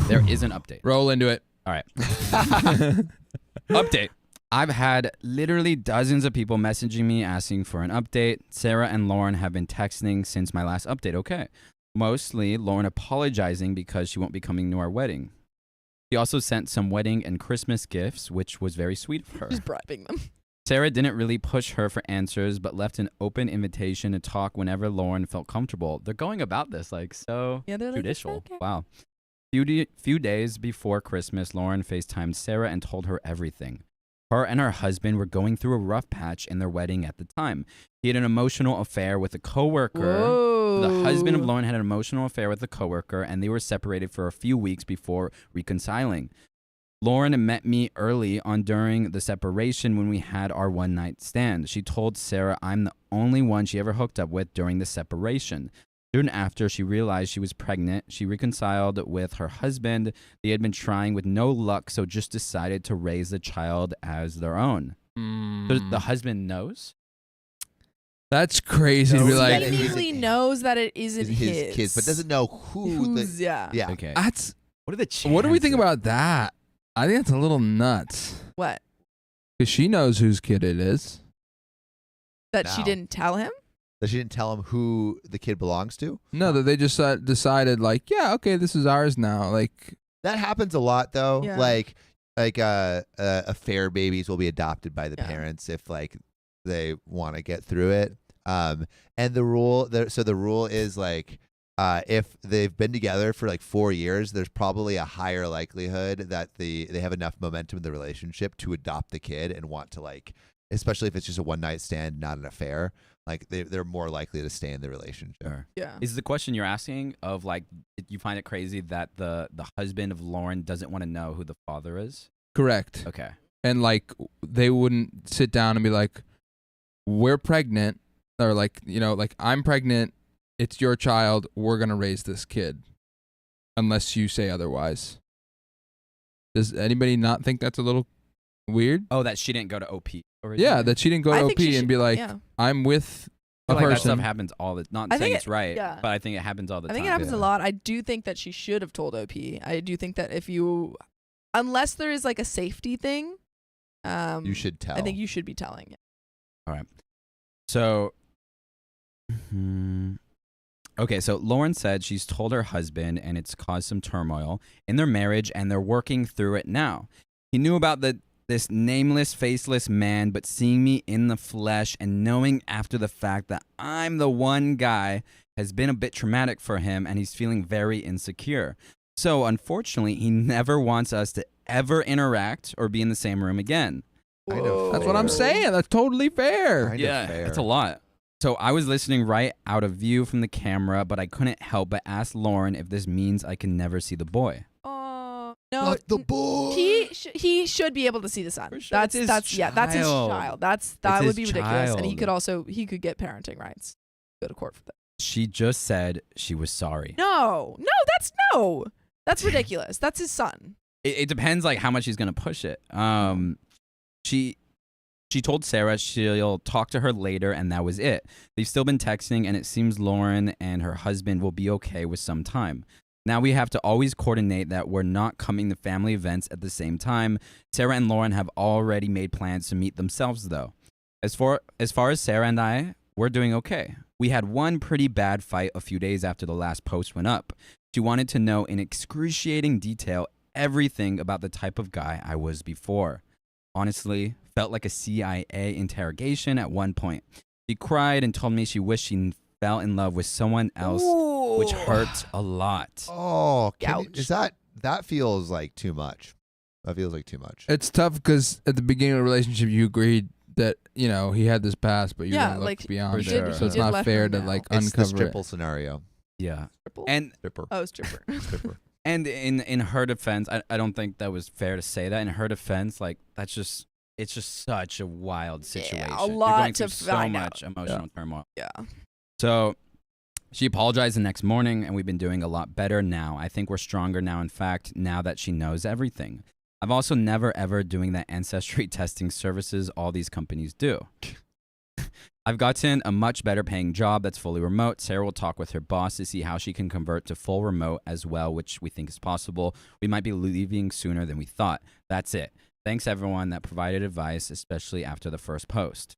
There is an update. Roll into it. All right. Update. I've had literally dozens of people messaging me asking for an update. Sarah and Lauren have been texting since my last update. Okay. Mostly Lauren apologizing because she won't be coming to our wedding. She also sent some wedding and Christmas gifts, which was very sweet of her. Just bribing them. Sarah didn't really push her for answers, but left an open invitation to talk whenever Lauren felt comfortable. They're going about this like so Yeah, they're like, "It's judicial. okay." Wow. Few days before Christmas, Lauren FaceTimed Sarah and told her everything. Her and her husband were going through a rough patch in their wedding at the time. He had an emotional affair with a coworker. Whoa. The husband of Lauren had an emotional affair with a coworker, and they were separated for a few weeks before reconciling. Lauren met me early on during the separation when we had our one-night stand. She told Sarah I'm the only one she ever hooked up with during the separation. Soon after she realized she was pregnant, she reconciled with her husband. They had been trying with no luck, so just decided to raise the child as their own. So the husband knows? That's crazy to be Knows like, that it Seemingly knows that it isn't his kids, but doesn't know who Who's, yeah. yeah. Okay. that's, What are the chances? what do we think about that? I think that's a little nuts. What? Because she knows whose kid it is. That she No. didn't tell him? That she didn't tell him who the kid belongs to. No, that they just decided like, yeah, okay, this is ours now. Like, That happens a lot though. Yeah. Like affair babies will be adopted by the Yeah. parents if like they want to get through it. And the rule is like if they've been together for like 4 years, there's probably a higher likelihood that they have enough momentum in the relationship to adopt the kid and want to like, especially if it's just a one night stand, not an affair. Like they're more likely to stay in the relationship. Sure. Yeah. Is the question you're asking of like, you find it crazy that the husband of Lauren doesn't want to know who the father is? correct. Okay. And like, they wouldn't sit down and be like, we're pregnant. Or like, you know, like, I'm pregnant. It's your child. We're going to raise this kid. Unless you say otherwise. Does anybody not think that's a little weird? Oh, that she didn't go to OP originally? Yeah, that she didn't go I to think OP she and be should- like, yeah. I'm with I a feel like that stuff person. happens all the. Not I saying think it's right, yeah. but I think it happens all the I time. think it happens Yeah. a lot. I do think that she should have told OP. I do think that if you, unless there is like a safety thing, You should tell. I think you should be telling it. All right. So, okay. So Lauren said she's told her husband, and it's caused some turmoil in their marriage, and they're working through it now. He knew about this nameless, faceless man, but seeing me in the flesh and knowing after the fact that I'm the one guy has been a bit traumatic for him, and he's feeling very insecure. So, unfortunately, he never wants us to ever interact or be in the same room again. Kind of That's what I'm fair. saying. That's totally fair. Kind of Yeah, fair. it's a lot. So I was listening right out of view from the camera, but I couldn't help but ask Lauren if this means I can never see the boy. Oh no, Not the boy. he should be able to see the son. For sure. It's his That's his child. child. That would his be ridiculous. And he child. could get parenting rights. Go to court for that. She just said she was sorry. No, that's ridiculous. That's his son. It depends like how much he's gonna push it. She told Sarah she'll talk to her later, and that was it. They've still been texting, and it seems Lauren and her husband will be okay with some time. Now we have to always coordinate that we're not coming to family events at the same time. Sarah and Lauren have already made plans to meet themselves, though. As far as Sarah and I, we're doing okay. We had one pretty bad fight a few days after the last post went up. She wanted to know in excruciating detail everything about the type of guy I was before. Honestly, felt like a CIA interrogation at one point. She cried and told me she wished she fell in love with someone else, which hurt a lot. Oh, Ouch. That feels like too much. That feels like too much. It's tough because at the beginning of the relationship, you agreed that, you know, he had this past, but you're Yeah, going to look like, beyond for it. sure. So He it's did not let fair her to, know. like, It's the uncover it. stripple scenario. Yeah. Triple? And Stripper. Oh, stripper. Stripper. And in her defense, I don't think that was fair to say that. In her defense, like it's just such a wild situation. a You're lot going to through so find out. much emotional turmoil. Yeah. So she apologized the next morning, and we've been doing a lot better now. I think we're stronger now, in fact, now that she knows everything. I've also never ever doing that ancestry testing services all these companies do. I've gotten a much better paying job that's fully remote. Sarah will talk with her boss to see how she can convert to full remote as well, which we think is possible. We might be leaving sooner than we thought. That's it. Thanks everyone that provided advice, especially after the first post.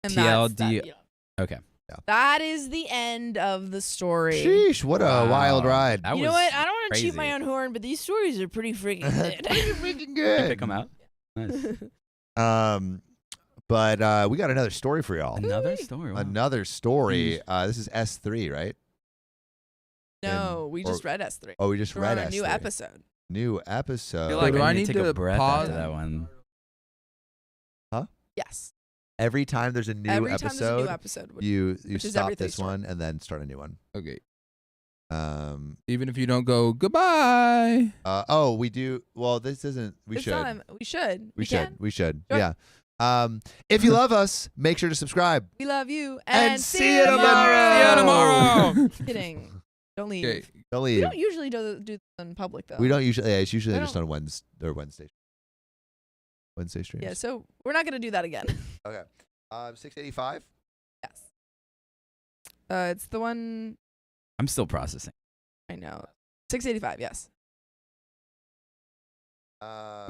And TLD. Okay. That is the end of the story. Sheesh, what a wild Wow. ride. That You know was what? I don't want to cheat crazy. my own horn, but these stories are pretty freaking good. freaking Can good. pick them out. Nice. But we got another story for y'all. Another story. Wow. Another story. This is S3, right? No, we or- just read S3. Oh, we just We're read on a new S3. episode. New I episode. feel like do I I need need to take to a breath pause? after that one. Yes. Every time there's a new Every time episode, there's a new episode. you which is stop every this Thursday. one and then start a new one. Okay. Even if you don't go goodbye. We do. Well, this isn't. We It's should. not we should. We can. should. We should. Sure. Yeah. If you love us, make sure to subscribe. We love you. And see you tomorrow. See you tomorrow. Kidding. Don't leave. Okay. Don't We leave. don't usually do this in public though. We don't usually. Yeah, it's usually I just don't- on Wednesday. Wednesday streams. Yeah, so we're not gonna do that again. Okay. 685. Yes. It's the one I'm still processing. I know. 685. Yes. All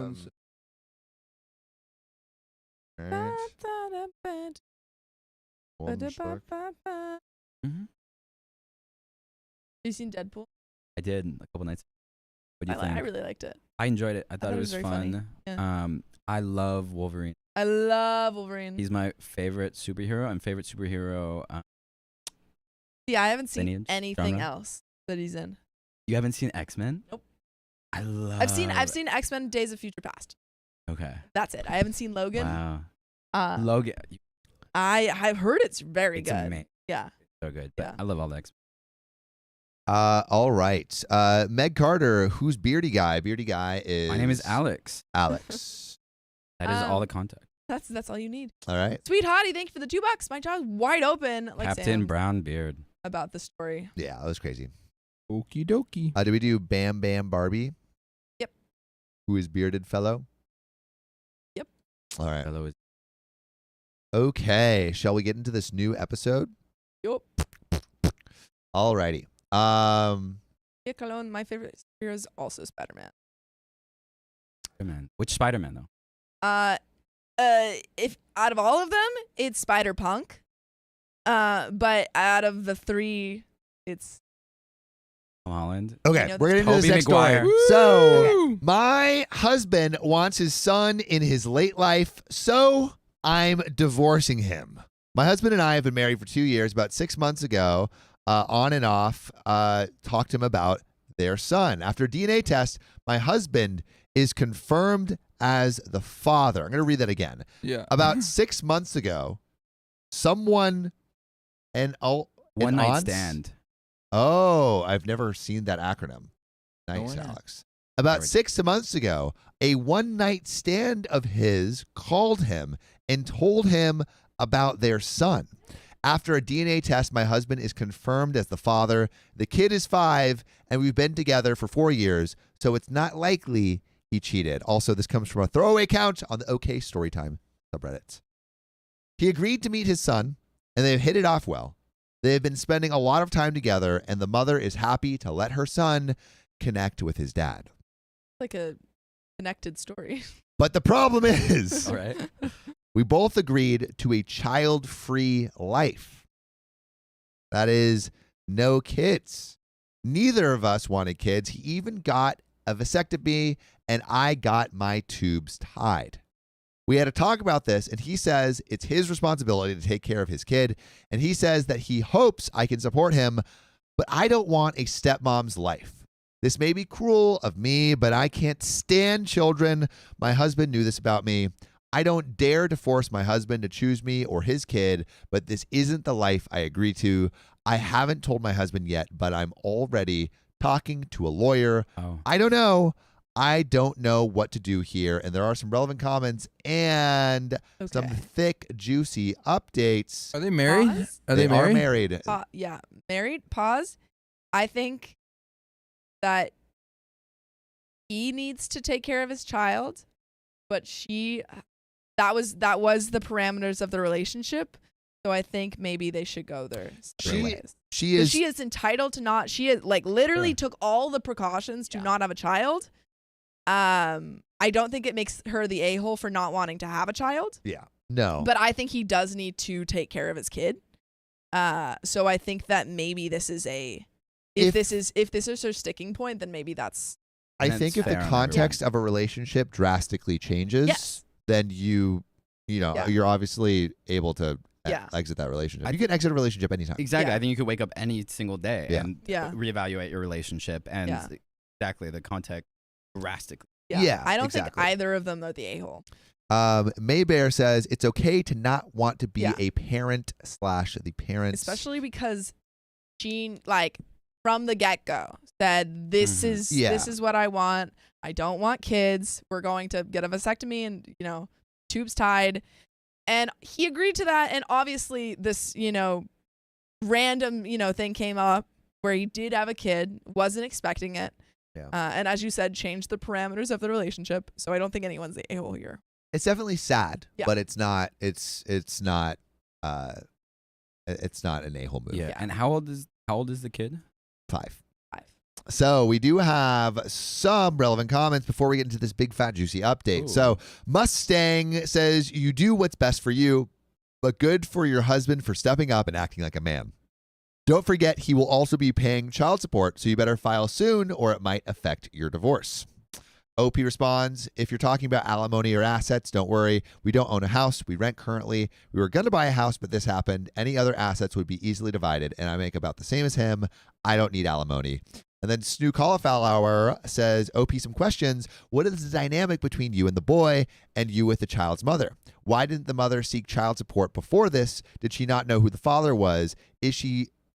right. One shark. Mm-hmm. You seen Deadpool? I did a couple nights. What do you think? I really liked it. I enjoyed it. I thought it was very funny. fun. Yeah. I love Wolverine. I love Wolverine. He's my favorite superhero and favorite superhero. Yeah, I haven't seen lineage, anything genre. else that he's in. You haven't seen X-Men? Nope. I love. I've seen X-Men Days of Future Past. Okay. That's it. I haven't seen Logan. Wow. Logan. I've heard it's very It's good. amazing. Yeah. So good. But Yeah. I love all the X-Men. All right. Meg Carter, who's Beardy Guy? Beardy Guy is. My name is Alex. Alex. That is all the contact. That's all you need. All right. Sweet Hottie, thank you for the $2. My jaw's wide open. Like Captain Sam, Brown Beard. about the story. Yeah, that was crazy. Okie dokie. Do we do Bam Bam Barbie? Yep. Who is Bearded Fellow? Yep. All right. Fellow is Okay. Shall we get into this new episode? Yup. All righty. Yeah, Cologne, my favorite superhero is also Spider-Man. Spider-Man. Which Spider-Man though? If out of all of them, it's Spider-Punk. But out of the three, it's Tom Holland. Okay, know we're this getting into this Tobey next story. Maguire. So, my husband wants his son in his late life, so I'm divorcing him. My husband and I have been married for 2 years. About 6 months ago, on and off, talked to him about their son. After a DNA test, my husband is confirmed as the father. I'm going to read that again. Yeah. About 6 months ago, someone One night aunts- stand. Oh, I've never seen that acronym. Nice, one has. Alex. About Very 6 months ago, a one-night stand of his called him and told him about their son. After a DNA test, my husband is confirmed as the father. The kid is 5, and we've been together for 4 years, so it's not likely he cheated. Also, this comes from a throwaway account on the OK Storytime subreddit. He agreed to meet his son, and they've hit it off well. They have been spending a lot of time together, and the mother is happy to let her son connect with his dad. like a connected story. But the problem is, All right. we both agreed to a child-free life. That is, no kids. Neither of us wanted kids. He even got a vasectomy, and I got my tubes tied. We had a talk about this, and he says it's his responsibility to take care of his kid, and he says that he hopes I can support him, but I don't want a stepmom's life. This may be cruel of me, but I can't stand children. My husband knew this about me. I don't dare to force my husband to choose me or his kid, but this isn't the life I agree to. I haven't told my husband yet, but I'm already talking to a lawyer. Oh. I don't know. I don't know what to do here. And there are some relevant comments and some thick, juicy updates. Are they married? Pause. Are they married? Are married. Yeah, married. Pause. I think that he needs to take care of his child, but that was the parameters of the relationship. So I think maybe they should go their separate ways. She But is. she is entitled to not. She is like literally Sure. took all the precautions to not have a child. I don't think it makes her the a-hole for not wanting to have a child. Yeah. No. But I think he does need to take care of his kid. So I think that maybe this is if this is her sticking point, then maybe that's I That's think if the fair on context of a relationship drastically changes, Yes. then you know, Yeah. you're obviously able to Yeah. exit that relationship. You can exit a relationship anytime. Exactly. Yeah. I think you could wake up any single day Yeah. and Yeah. reevaluate your relationship and Yeah. exactly the context drastically. Yeah, I don't exactly. think either of them are the a-hole. Maybear says it's okay to not want to be Yeah. a parent / the parents. Especially because Jean, like, from the get-go said, this is Yeah. this is what I want. I don't want kids. We're going to get a vasectomy and, tubes tied. And he agreed to that. And obviously this, random, thing came up where he did have a kid, wasn't expecting it. Yeah. And as you said, changed the parameters of the relationship. So I don't think anyone's the a-hole here. It's definitely sad, Yeah. but it's not an a-hole move. Yeah. And how old is the kid? 5. So we do have some relevant comments before we get into this big fat juicy update. Ooh. So Mustang says you do what's best for you, but good for your husband for stepping up and acting like a man. Don't forget he will also be paying child support, so you better file soon or it might affect your divorce. OP responds, if you're talking about alimony or assets, don't worry. We don't own a house. We rent currently. We were going to buy a house, but this happened. Any other assets would be easily divided, and I make about the same as him. I don't need alimony. And then Snoo Cauliflower says, OP, some questions. What is the dynamic between you and the boy and you with the child's mother? Why didn't the mother seek child support before this? Did she not know who the father was?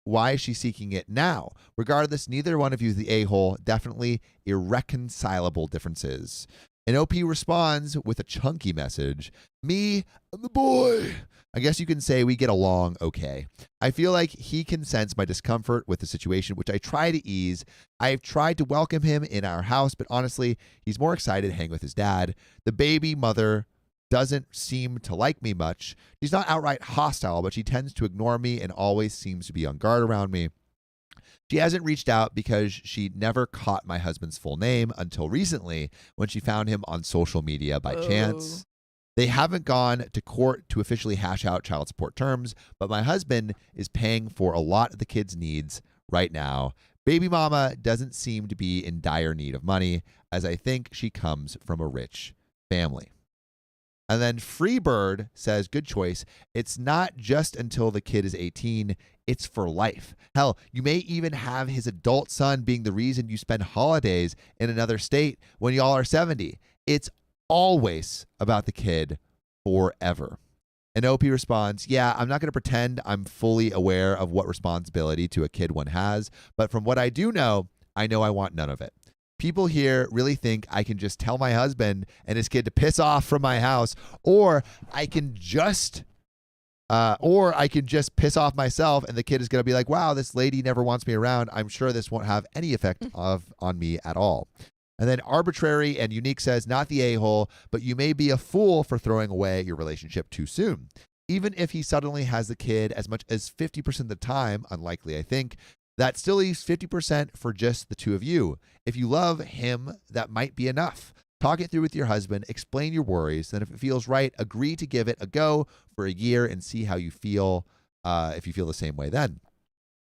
Why is she seeking it now? Regardless, neither one of you is the a-hole. Definitely irreconcilable differences. And OP responds with a chunky message. Me and the boy. I guess you can say we get along okay. I feel like he can sense my discomfort with the situation, which I try to ease. I've tried to welcome him in our house, but honestly, he's more excited to hang with his dad. The baby mother doesn't seem to like me much. She's not outright hostile, but she tends to ignore me and always seems to be on guard around me. She hasn't reached out because she never caught my husband's full name until recently when she found him on social media by chance. They haven't gone to court to officially hash out child support terms, but my husband is paying for a lot of the kids' needs right now. Baby mama doesn't seem to be in dire need of money, as I think she comes from a rich family. And then Freebird says, good choice. It's not just until the kid is 18, it's for life. Hell, you may even have his adult son being the reason you spend holidays in another state when y'all are 70. It's always about the kid forever. And OP responds, yeah, I'm not going to pretend I'm fully aware of what responsibility to a kid one has, but from what I do know, I know I want none of it. People here really think I can just tell my husband and his kid to piss off from my house, or I can just piss off myself and the kid is going to be like, wow, this lady never wants me around. I'm sure this won't have any effect on me at all. And then Arbitrary and Unique says, not the a-hole, but you may be a fool for throwing away your relationship too soon. Even if he suddenly has the kid as much as 50% of the time, unlikely I think, that still leaves 50% for just the two of you. If you love him, that might be enough. Talk it through with your husband, explain your worries, and if it feels right, agree to give it a go for a year and see how you feel, if you feel the same way then.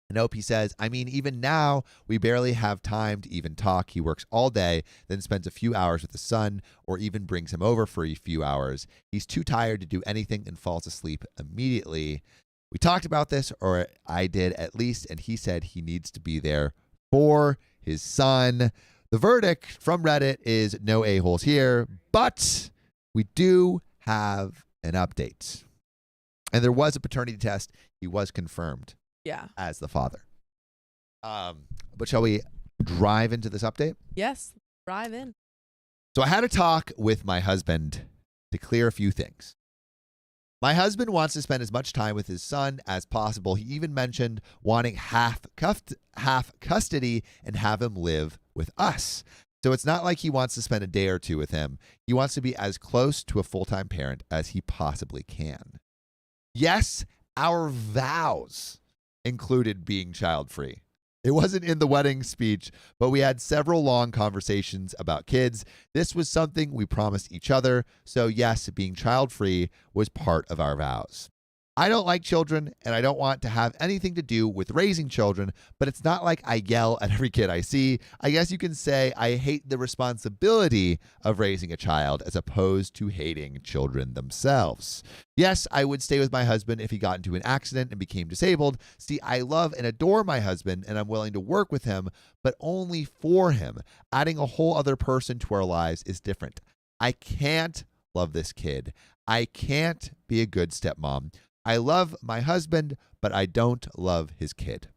And OP says, I mean, even now, we barely have time to even talk. He works all day, then spends a few hours with the son, or even brings him over for a few hours. He's too tired to do anything and falls asleep immediately. We talked about this, or I did at least, and he said he needs to be there for his son. The verdict from Reddit is no a-holes here, but we do have an update. And there was a paternity test. He was confirmed as the father. But shall we drive into this update? Yes, drive in. So I had a talk with my husband to clear a few things. My husband wants to spend as much time with his son as possible. He even mentioned wanting half custody and have him live with us. So it's not like he wants to spend a day or two with him. He wants to be as close to a full-time parent as he possibly can. Yes, our vows included being child-free. It wasn't in the wedding speech, but we had several long conversations about kids. This was something we promised each other. So yes, being child-free was part of our vows. I don't like children, and I don't want to have anything to do with raising children, but it's not like I yell at every kid I see. I guess you can say I hate the responsibility of raising a child as opposed to hating children themselves. Yes, I would stay with my husband if he got into an accident and became disabled. See, I love and adore my husband, and I'm willing to work with him, but only for him. Adding a whole other person to our lives is different. I can't love this kid. I can't be a good stepmom. I love my husband, but I don't love his kid.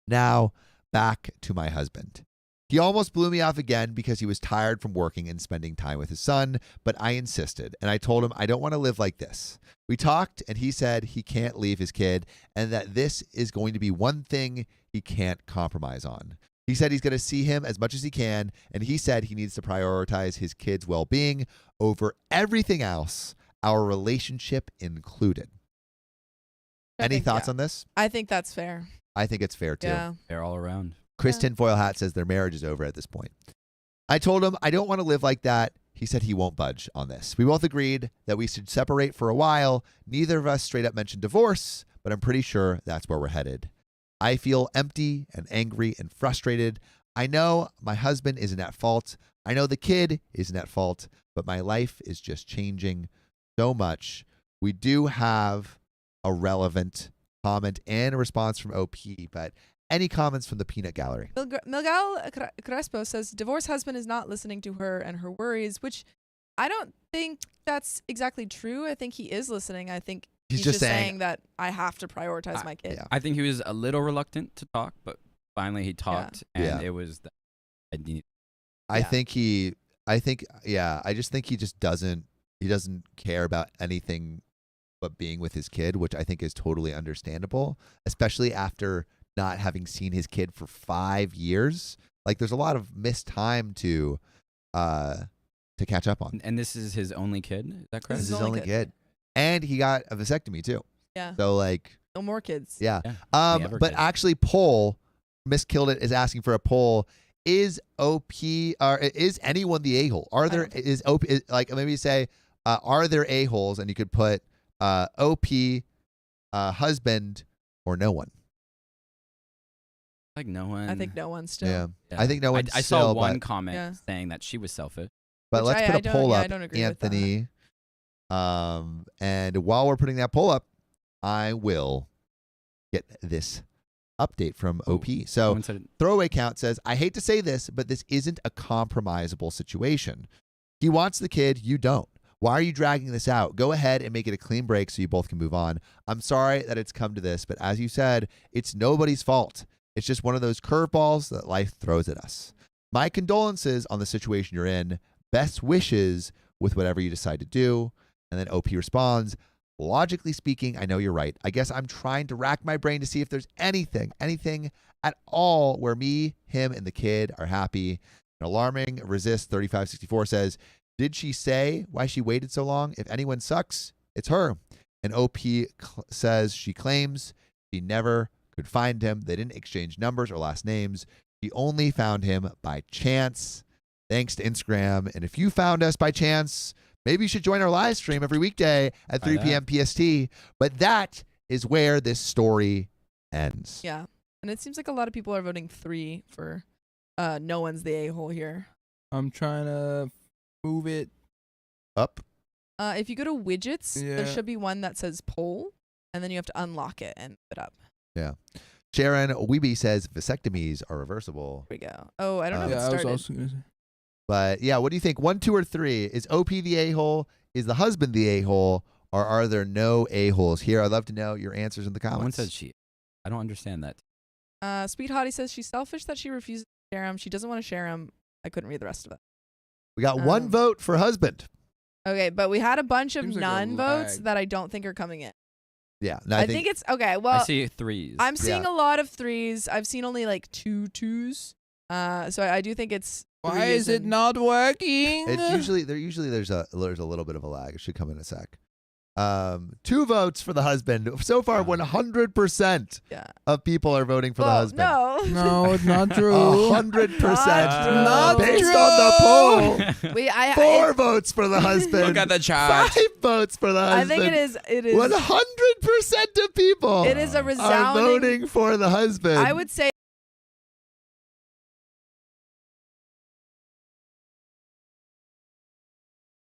Now, back to my husband. He almost blew me off again because he was tired from working and spending time with his son, but I insisted, and I told him I don't want to live like this. We talked, and he said he can't leave his kid and that this is going to be one thing he can't compromise on. He said he's going to see him as much as he can, and he said he needs to prioritize his kid's well-being over everything else, our relationship included. Any thoughts on this? I think that's fair. I think it's fair, too. Yeah. They're all around. Chris Tinfoil Hat says their marriage is over at this point. I told him I don't want to live like that. He said he won't budge on this. We both agreed that we should separate for a while. Neither of us straight up mentioned divorce, but I'm pretty sure that's where we're headed. I feel empty and angry and frustrated. I know my husband isn't at fault. I know the kid isn't at fault, but my life is just changing so much. We do have a relevant comment and a response from OP, but any comments from the peanut gallery? Miguel Crespo says divorced husband is not listening to her and her worries, which I don't think that's exactly true. I think he is listening. I think he's just saying that I have to prioritize my kid. Yeah. I think he was a little reluctant to talk, but finally he talked, and it was that I need. I just think he just doesn't care about anything but being with his kid, which I think is totally understandable, especially after not having seen his kid for 5 years. Like, there's a lot of missed time to catch up on. And this is his only kid. Is that correct? This is his only kid. And he got a vasectomy too. Yeah. So like, no more kids. Yeah. Never But kids. actually, poll, Miss Killed It is asking for a poll. Is OP or is anyone the a-hole? Are there is OP like maybe say are there a-holes, and you could put OP husband or no one. Like no one. I think no one still. Yeah. I think no one. I saw one comment saying that she was selfish. But Which let's put a poll up, I don't agree with Anthony. And while we're putting that poll up, I will get this update from OP. So throwaway count says, I hate to say this, but this isn't a compromisable situation. He wants the kid, you don't. Why are you dragging this out? Go ahead and make it a clean break so you both can move on. I'm sorry that it's come to this, but as you said, it's nobody's fault. It's just one of those curveballs that life throws at us. My condolences on the situation you're in. Best wishes with whatever you decide to do. And then OP responds, logically speaking, I know you're right. I guess I'm trying to rack my brain to see if there's anything at all where me, him, and the kid are happy. An alarming resist 3564 says, did she say why she waited so long? If anyone sucks, it's her. And OP says she claims she never could find him. They didn't exchange numbers or last names. She only found him by chance, thanks to Instagram. And if you found us by chance, maybe you should join our live stream every weekday at 3 p.m. PST. But that is where this story ends. Yeah. And it seems like a lot of people are voting 3 for no one's the a-hole here. I'm trying to move it up. If you go to widgets, there should be one that says poll, and then you have to unlock it and put it up. Yeah. Sharon Weeby says vasectomies are reversible. Here we go. Oh, I don't know if it I started. was also gonna say. But yeah, what do you think? 1, 2, or 3? Is OP the a-hole? Is the husband the a-hole? Or are there no a-holes here? I'd love to know your answers in the comments. Someone said she. I don't understand that. Sweet Hottie says she's selfish that she refuses to share him. She doesn't want to share him. I couldn't read the rest of it. We got 1 vote for husband. Okay, but we had a bunch of Seems like a non-votes lag. that I don't think are coming in. Yeah. No, I think it's okay. Well, I see 3s. I'm seeing a lot of 3s. I've seen only like 2 2s. So I do think it's. Why is it not working? It's usually there's a little bit of a lag. It should come in a sec. 2 votes for the husband. So far, 100% of people are voting for the husband. No, it's not true. 100%. Not Based true. on the poll. 4 votes for the husband. Look at the chat. 5 votes for the husband. I think it is. 100% of people. It is a are resounding. voting for the husband. I would say.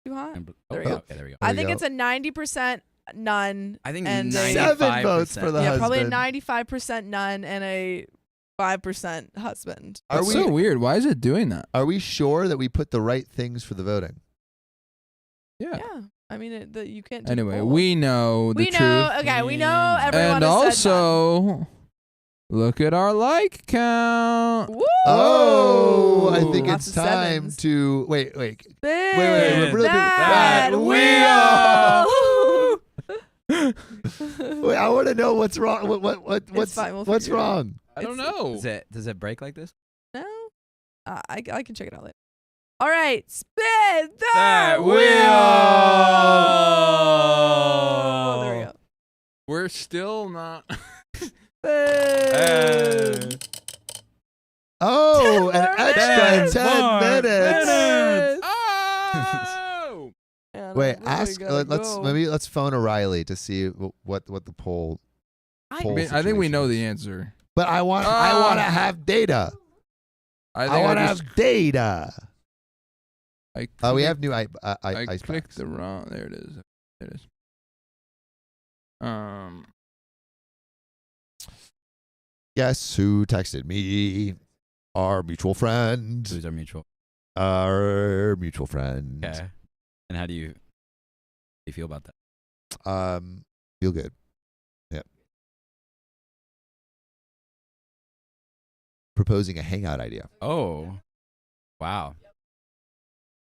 Too hot. There we go. Okay, there we go. I think it's a 90% none. I think and 7 votes for the yeah, husband. probably a 95% none and a 5% husband. That's so weird. Why is it doing that? Are we sure that we put the right things for the voting? Yeah. Yeah. I mean, you can't. Do Anyway, both. we know the We know. truth. Okay, we know everyone And has said also, look at our like count. that. Woo! Oh, I think Lots it's of time sevens. to wait. Big we're really bad bad wheel. Wait, I want to know what's wrong. What's fine, we'll what's figure it out. wrong? I don't know. Does it break like this? No, I can check it out later. All right, spin that That wheel. wheel. There we go. We're still not. Boom. Oh, 10 an more extra minutes. 10 minutes. Minutes. Oh! Man, Wait, we ask. gotta Let's go. let's phone O'Reilly to see what the poll. I- poll I think we situation know is. the answer. But I want to have data. I think want to just- have data. I We clicked- have new I ice clicked packs. the wrong. There it is. There it is. Guess who texted me? Our mutual friend. Who's our mutual? Our mutual friend. Okay. And how do you feel about that? Feel good. Yep. Proposing a hangout idea. Oh, wow.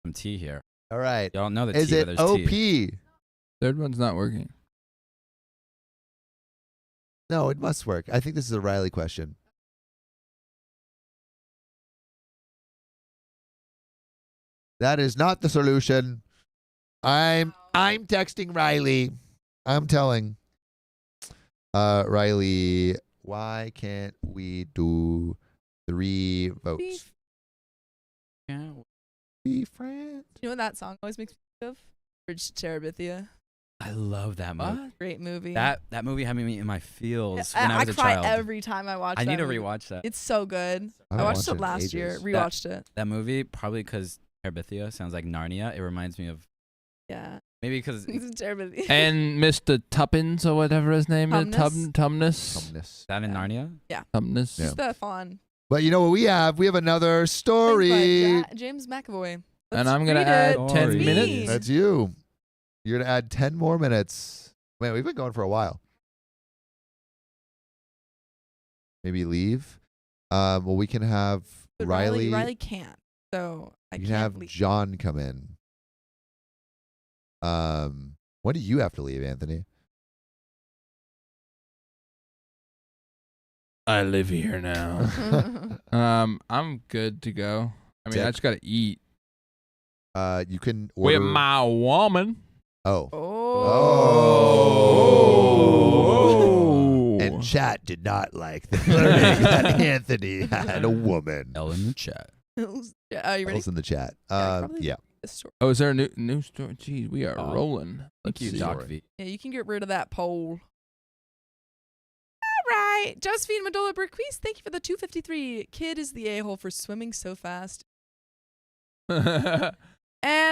Some tea here. All right. Y'all know the Is tea, it but there's OP? tea. Third one's not working. No, it must work. I think this is a Riley question. That is not the solution. I'm texting Riley. I'm telling Riley, why can't we do 3 votes? Yeah. Be friends. You know what that song always makes me think of? Bridge to Terabithia. I love that movie. Great movie. That movie had me in my feels Yeah, when I was a cry child. every time I watch I that need to movie. rewatch that. It's so good. I haven't watched it in last year. ages. Rewatched it. That movie, probably because Terabithia sounds like Narnia. It reminds me of Yeah. maybe because It's Terabithia. And Mr. Tuppence or whatever his name is. Tumnus? Tumnus. Calmness. that in Yeah. Narnia. Tumnus. Yeah. Just the fun. But you know what we have? We have another story. James McAvoy. And Let's I'm going to read add it. 10 Story. minutes. That's you. You're going to add 10 more minutes. Man, we've been going for a while. Maybe leave. Well, we can have But Riley. Riley can't. So I You can't can have leave. John come in. When do you have to leave, Anthony? I live here now. I'm good to go. I mean, I just got to eat. You can order. With my woman. Oh. Oh. And chat did not like the learning that Anthony had a woman. L in the chat. Are you ready? Else in the chat. probably Yeah. This story. Oh, is there a new story? Jeez, we are Oh. rolling. Thank you, see. Doc V. Yeah, you can get rid of that poll. All right. Josephine Madola Burquise, thank you for the 253. Kid is the a-hole for swimming so fast. And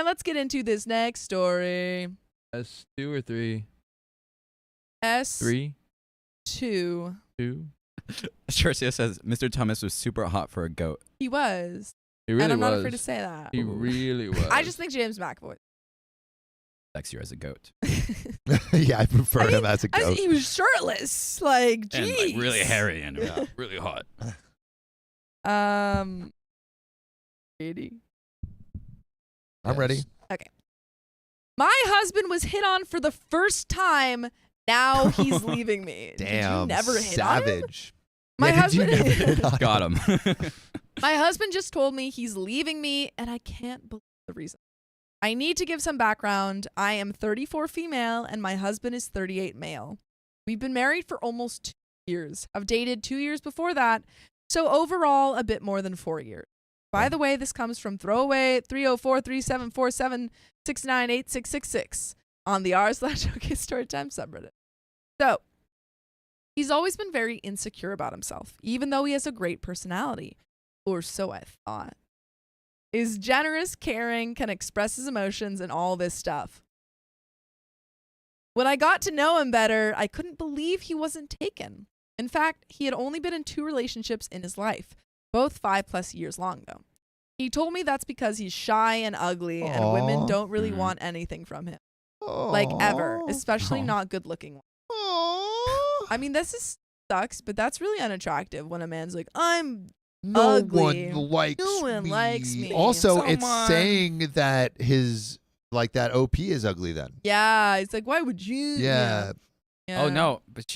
let's get into this next story. S 2 or 3? S 3, 2. 2. Shercia says Mr. Thomas was super hot for a goat. He was. He really and I'm was. not afraid to say that. He really was. I just think James McAvoy. Sexier as a goat. Yeah, I prefer him as a goat. He was shirtless. Like, And jeez. like really hairy and really hot. 80. I'm ready. My husband was hit on for the first time. Now he's leaving me. Damn. Did you never hit on him? savage. My Yeah, did you husband never hit on Got him. My husband just told me he's leaving me, and I can't believe the reason. I need to give some background. I am 34 female, and my husband is 38 male. We've been married for almost 2 years. I've dated 2 years before that, so overall, a bit more than 4 years. By the way, this comes from throwaway 304-3747-698-666 on the r/OK Storytime subreddit. So, he's always been very insecure about himself, even though he has a great personality. Or so I thought. Is generous, caring, can express his emotions, and all this stuff. When I got to know him better, I couldn't believe he wasn't taken. In fact, he had only been in 2 relationships in his life, both 5+ years long, though. He told me that's because he's shy and ugly and women Aw. don't really Mhm. want anything from him. Like ever, especially Aw. not good looking ones. I mean, sucks, but that's really unattractive when a man's like, I'm no ugly. one likes No one me. likes me. Also, it's Someone- saying that that OP is ugly then. yeah. It's like, why would you? Yeah. Yeah. Oh no, but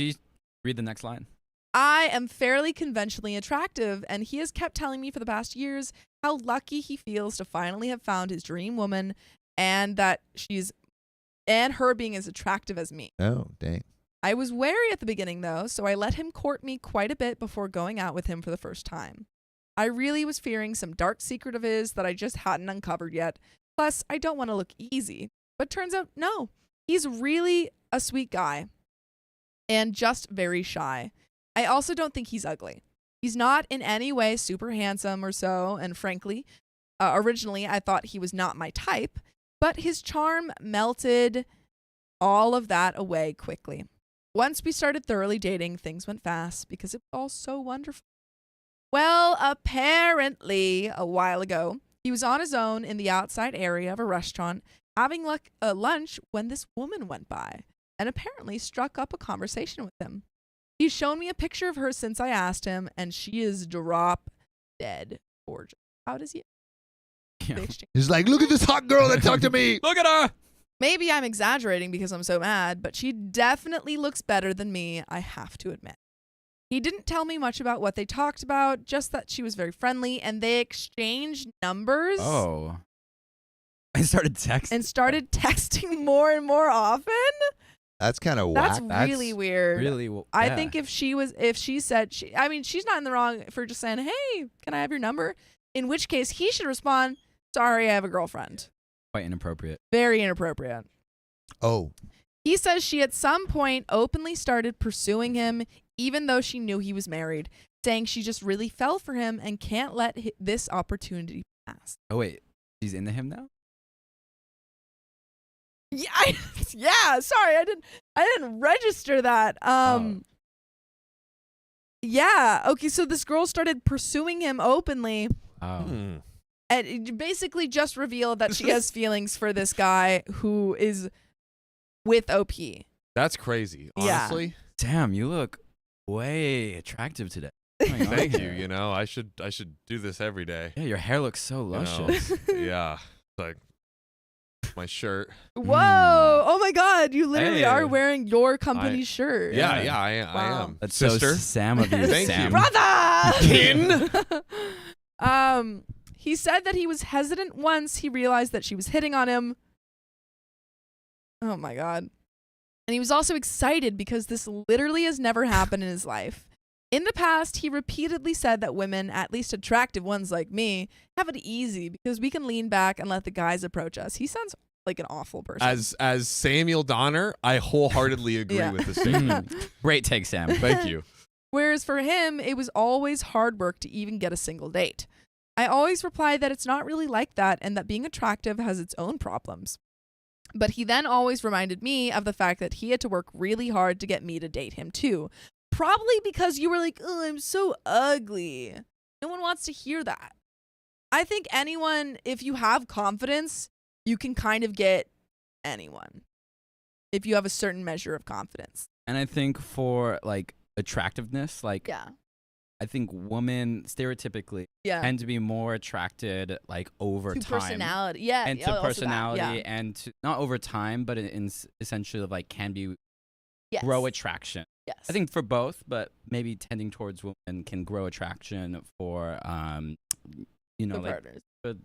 read the next line. I am fairly conventionally attractive, and he has kept telling me for the past years how lucky he feels to finally have found his dream woman, and that her being as attractive as me. Oh, dang. I was wary at the beginning though, so I let him court me quite a bit before going out with him for the first time. I really was fearing some dark secret of his that I just hadn't uncovered yet. Plus, I don't want to look easy. But turns out, no. He's really a sweet guy and just very shy. I also don't think he's ugly. He's not in any way super handsome or so, and frankly, originally I thought he was not my type, but his charm melted all of that away quickly. Once we started thoroughly dating, things went fast because it was all so wonderful. Well, apparently, a while ago, he was on his own in the outside area of a restaurant having lunch when this woman went by and apparently struck up a conversation with him. He's shown me a picture of her since I asked him, and she is drop dead gorgeous. How does he? Yeah. They exchange- He's like, look at this hot girl that talked to me. Look at her. Maybe I'm exaggerating because I'm so mad, but she definitely looks better than me, I have to admit. He didn't tell me much about what they talked about, just that she was very friendly, and they exchanged numbers Oh. I started texting. and started texting more and more often. That's kind of whack. That's really weird. Really? I think if she said, she's not in the wrong for just saying, hey, can I have your number? In which case, he should respond, sorry, I have a girlfriend. quite inappropriate. Very inappropriate. Oh, He says she at some point openly started pursuing him, even though she knew he was married, saying she just really fell for him and can't let this opportunity pass. Oh wait, she's into him now? Yeah, yeah. Sorry, I didn't register that. Yeah. Okay. So this girl started pursuing him openly, Oh. and it basically just revealed that she has feelings for this guy who is with OP. That's crazy. Yeah. Honestly, Damn, you look way attractive today. Oh my God. thank you. You know, I should do this every day. Yeah, your hair looks so You know? luscious. Yeah, it's like my shirt. Whoa! Oh my God! You literally Hey. are wearing your company's shirt. Yeah, Yeah. I Wow. am. That's Sister. so Sam of you, Thank Sam. you. Brother! Kin. He said that he was hesitant once he realized that she was hitting on him. Oh my God. And he was also excited because this literally has never happened in his life. In the past, he repeatedly said that women, at least attractive ones like me, have it easy because we can lean back and let the guys approach us. He sounds like an awful person. As Samuel Donner, I wholeheartedly agree Yeah. with the statement. Great take, Sam. Thank you. Whereas for him, it was always hard work to even get a single date. I always replied that it's not really like that and that being attractive has its own problems. But he then always reminded me of the fact that he had to work really hard to get me to date him too. Probably because you were like, oh, I'm so ugly. No one wants to hear that. I think anyone, if you have confidence, you can kind of get anyone. If you have a certain measure of confidence. And I think for like attractiveness, like Yeah. I think women stereotypically Yeah. tend to be more attracted like over to time. personality. Yeah. And yeah, to also that, personality yeah. and to, not over time, but essentially like can be Yes. grow attraction. Yes. I think for both, but maybe tending towards women can grow attraction for you know, the like partners. but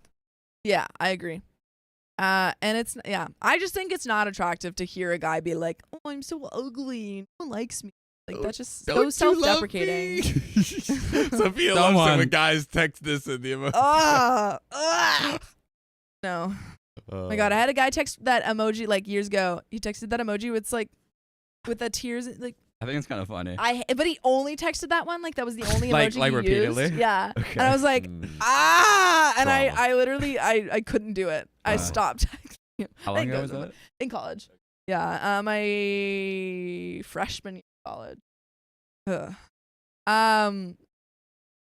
Yeah, I agree. And it's, yeah, I just think it's not attractive to hear a guy be like, oh, I'm so ugly. No one likes me. Like, that's just so self-deprecating. Sophia loves it Someone- when guys text this in the emoji. No. Oh my God, I had a guy text that emoji like years ago. He texted that emoji with like, with the tears, like, I think it's kind of funny. but he only texted that one. Like, that was the only Like- emoji like he repeatedly? used. Yeah. Okay. And I was like, Mm. and Trauma. I literally, I couldn't do it. I stopped texting him. How I long think ago was was that? in college. Yeah, my freshman year of college. Ugh.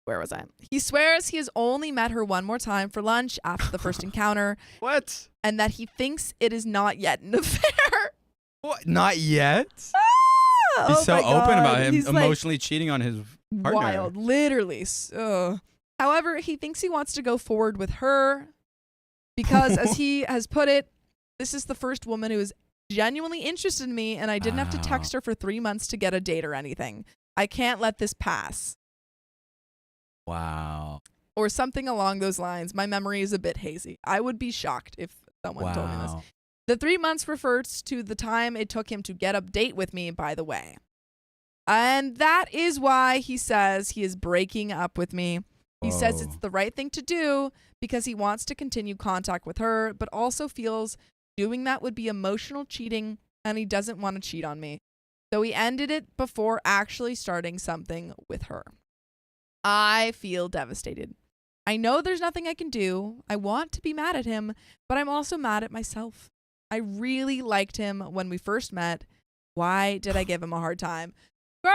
where was I? He swears he has only met her one more time for lunch after the first encounter, What? and that he thinks it is not yet an affair. What? Not yet? Ah! He's Oh so my open God. about him He's like, emotionally cheating on his partner. wild, literally. However, he thinks he wants to go forward with her because, as he has put it, this is the first woman who is genuinely interested in me, and I didn't have to text her for 3 months to get a date or anything. I can't let this pass. Wow. Or something along those lines. My memory is a bit hazy. I would be shocked if someone told me this. Wow. The 3 months refers to the time it took him to get a date with me, by the way. And that is why he says he is breaking up with me. He says it's Whoa. the right thing to do because he wants to continue contact with her, but also feels doing that would be emotional cheating and he doesn't want to cheat on me. So he ended it before actually starting something with her. I feel devastated. I know there's nothing I can do. I want to be mad at him, but I'm also mad at myself. I really liked him when we first met. Why did I give him a hard time? Girl,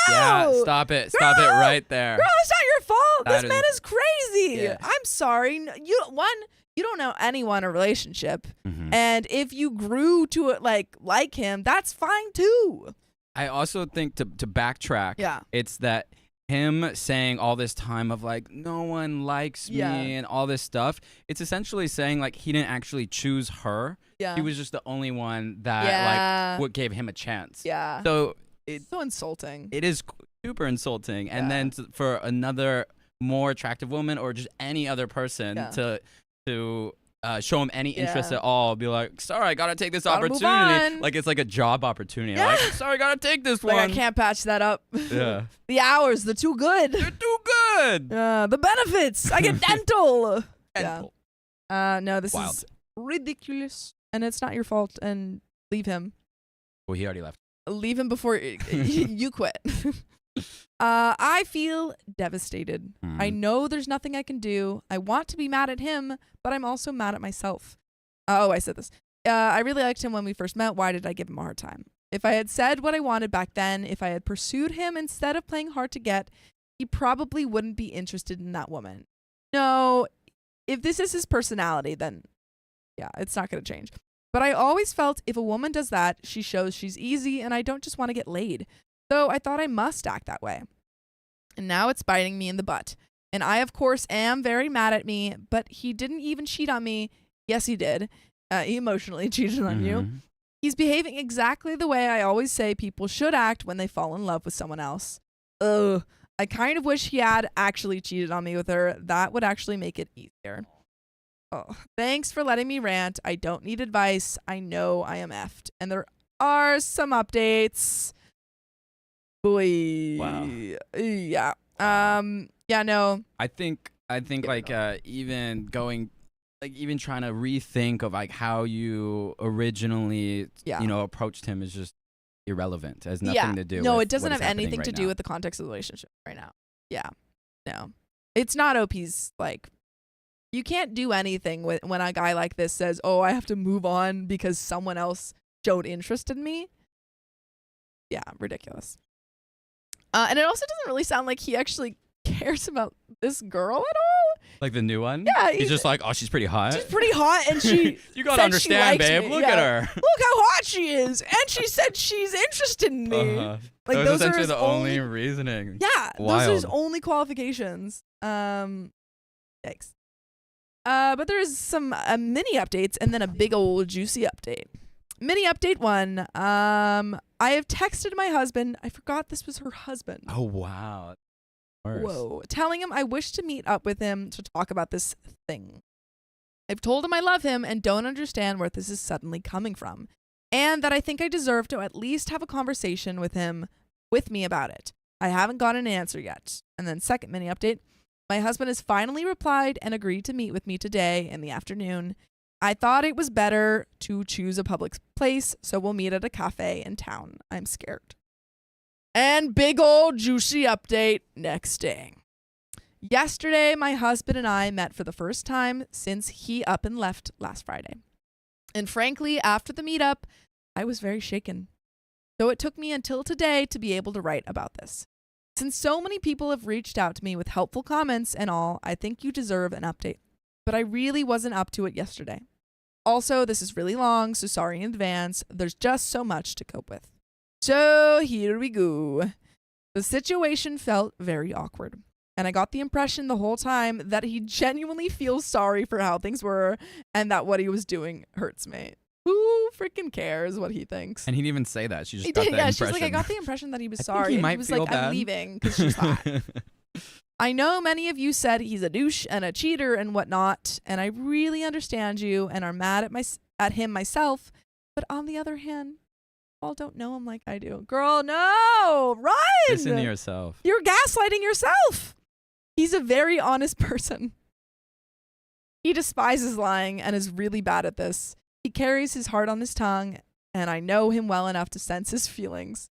no! Yeah, stop it. Stop it right there. Girl, it's not your fault. That This man is crazy. Yeah. I'm sorry. You don't know anyone in a relationship. Mhm. And if you grew to like him, that's fine too. I also think to backtrack, Yeah. it's that him saying all this time of like, no one likes me Yeah. and all this stuff, it's essentially saying like he didn't actually choose her. Yeah. He was just the only one that Yeah. like what gave him a chance. Yeah. So It's so insulting. it is super insulting. And Yeah. then for another more attractive woman or just any other person Yeah. to show him any interest Yeah. at all, be like, sorry, I gotta take this Gotta move opportunity. on. Like it's like a job opportunity. Yeah. Like, sorry, gotta take this Like, one. I can't patch that up. Yeah. The hours, they're too good. They're too good. The benefits. I get dental. Dental. No, this Wild. is ridiculous. And it's not your fault. And leave him. Well, he already left. Leave him before you quit. I feel devastated. I know there's nothing I can do. I want to be mad at him, but I'm also mad at myself. I said this. I really liked him when we first met. Why did I give him a hard time? If I had said what I wanted back then, if I had pursued him instead of playing hard to get, he probably wouldn't be interested in that woman. No, if this is his personality, then yeah, it's not going to change. But I always felt if a woman does that, she shows she's easy and I don't just want to get laid. So I thought I must act that way. And now it's biting me in the butt. And I, of course, am very mad at me, but he didn't even cheat on me. Yes, he did. He emotionally cheated on you. Mhm. He's behaving exactly the way I always say people should act when they fall in love with someone else. Ugh. I kind of wish he had actually cheated on me with her. That would actually make it easier. Oh, thanks for letting me rant. I don't need advice. I know I am effed. And there are some updates. Boy. Wow. Yeah. Yeah, no. I think like even going like even trying to rethink of like how you originally Yeah. approached him is just irrelevant. It has nothing to do No, with it doesn't what is have happening anything right to do now. with the context of the relationship right now. Yeah. No. It's not OP's like you can't do anything when a guy like this says, "Oh, I have to move on because someone else showed interest in me." Yeah, ridiculous. And it also doesn't really sound like he actually cares about this girl at all. Like the new one? Yeah, He's just like, oh, she's pretty hot. She's pretty hot, and she You gotta said she understand, likes babe. me. Look Yeah. at her. Look how hot she is, and she said she's interested in me. Uh-huh. Like That was those are essentially his the only reasoning. Yeah, those are his Wild. only qualifications. Yikes. But there is some mini updates and then a big old juicy update. Mini update 1. I have texted my husband. I forgot this was her husband. Oh wow. Worse. Whoa. Telling him I wish to meet up with him to talk about this thing. I've told him I love him and don't understand where this is suddenly coming from. And that I think I deserve to at least have a conversation with me about it. I haven't gotten an answer yet. And then second mini update. My husband has finally replied and agreed to meet with me today in the afternoon. I thought it was better to choose a public place, so we'll meet at a cafe in town. I'm scared. And big old juicy update next day. Yesterday, my husband and I met for the first time since he up and left last Friday. And frankly, after the meetup, I was very shaken. So it took me until today to be able to write about this. Since so many people have reached out to me with helpful comments and all, I think you deserve an update. But I really wasn't up to it yesterday. Also, this is really long, so sorry in advance. There's just so much to cope with. So here we go. The situation felt very awkward. And I got the impression the whole time that he genuinely feels sorry for how things were and that what he was doing hurts me. Who freaking cares what he thinks? And he didn't even say that. She just He got did, that yeah, impression. she's like, I got the impression that he was I think sorry. he and might he was feel like, bad. I'm leaving because she's hot. I know many of you said he's a douche and a cheater and whatnot, and I really understand you and are mad at him myself. But on the other hand, all don't know him like I do. Girl, no, run! Listen to yourself. You're gaslighting yourself. He's a very honest person. He despises lying and is really bad at this. He carries his heart on his tongue, and I know him well enough to sense his feelings.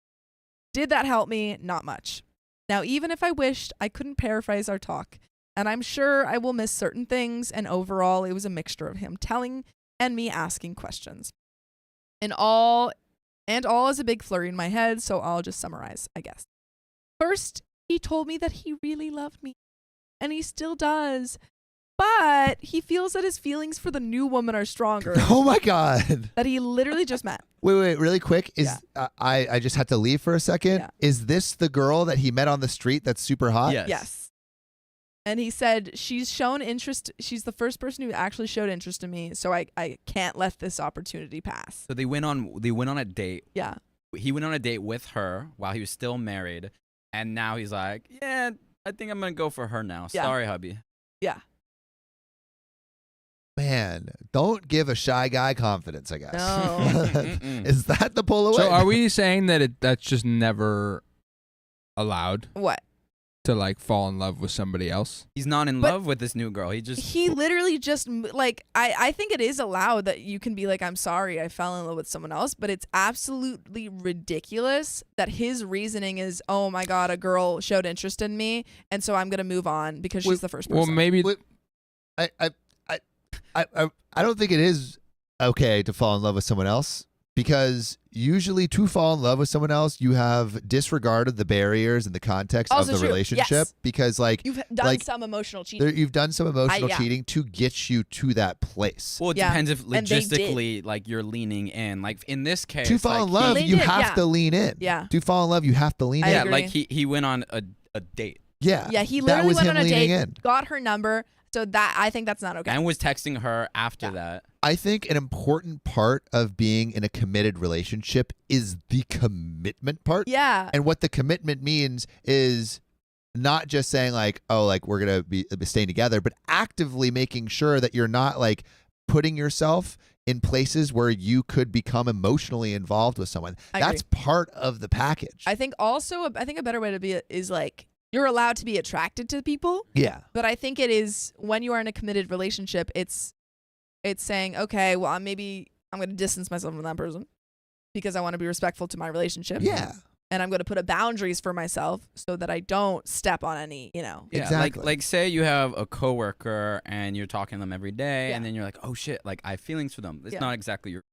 Did that help me? Not much. Now, even if I wished, I couldn't paraphrase our talk, and I'm sure I will miss certain things, and overall, it was a mixture of him telling and me asking questions. And all is a big flurry in my head, so I'll just summarize, I guess. First, he told me that he really loved me, and he still does, but he feels that his feelings for the new woman are stronger. Oh my God. That he literally just met. Wait, really quick. Yeah. I just had to leave for a second. Yeah. Is this the girl that he met on the street that's super hot? Yes. Yes. And he said, she's shown interest. She's the first person who actually showed interest in me, so I can't let this opportunity pass. So they went on a date. Yeah. He went on a date with her while he was still married, and now he's like, yeah, I think I'm gonna go for her now. Yeah. Sorry, hubby. Yeah. Man, don't give a shy guy confidence, I guess. No. Is that the pull away? So are we saying that that's just never allowed What? to like fall in love with somebody else? He's not in But love with this new girl. He literally just, like, I think it is allowed that you can be like, I'm sorry, I fell in love with someone else, but it's absolutely ridiculous that his reasoning is, oh my God, a girl showed interest in me, and so I'm going to move on because she's the first person. Well, maybe Wait, I don't think it is okay to fall in love with someone else, because usually to fall in love with someone else, you have disregarded the barriers and the context Also of the true. relationship. Yes. Because like You've done like, some emotional cheating. you've done some emotional yeah. cheating to get you to that place. Well, it Yeah. depends if And they did. logistically, like, you're leaning in. Like, in this case, To fall like, in love, They you did, have yeah. to lean in. Yeah. To fall in love, you have to lean I in. yeah, agree. like he went on a date Yeah. Yeah, he that literally was went him on a leaning date, in. got her number, so that I think that's not okay. and was texting her after Yeah. that. I think an important part of being in a committed relationship is the commitment part. Yeah. And what the commitment means is not just saying like, oh, like we're going to be staying together, but actively making sure that you're not like putting yourself in places where you could become emotionally involved with someone. I That's agree. part of the package. I think also, I think a better way to be it is like, you're allowed to be attracted to people, yeah. but I think it is when you are in a committed relationship, it's saying, okay, well, I'm going to distance myself from that person because I want to be respectful to my relationship. Yeah. And I'm going to put up boundaries for myself so that I don't step on any, Yeah, Exactly. like say you have a coworker and you're talking to them every day, Yeah. and then you're like, oh shit, like I have feelings for them. It's Yeah. not exactly your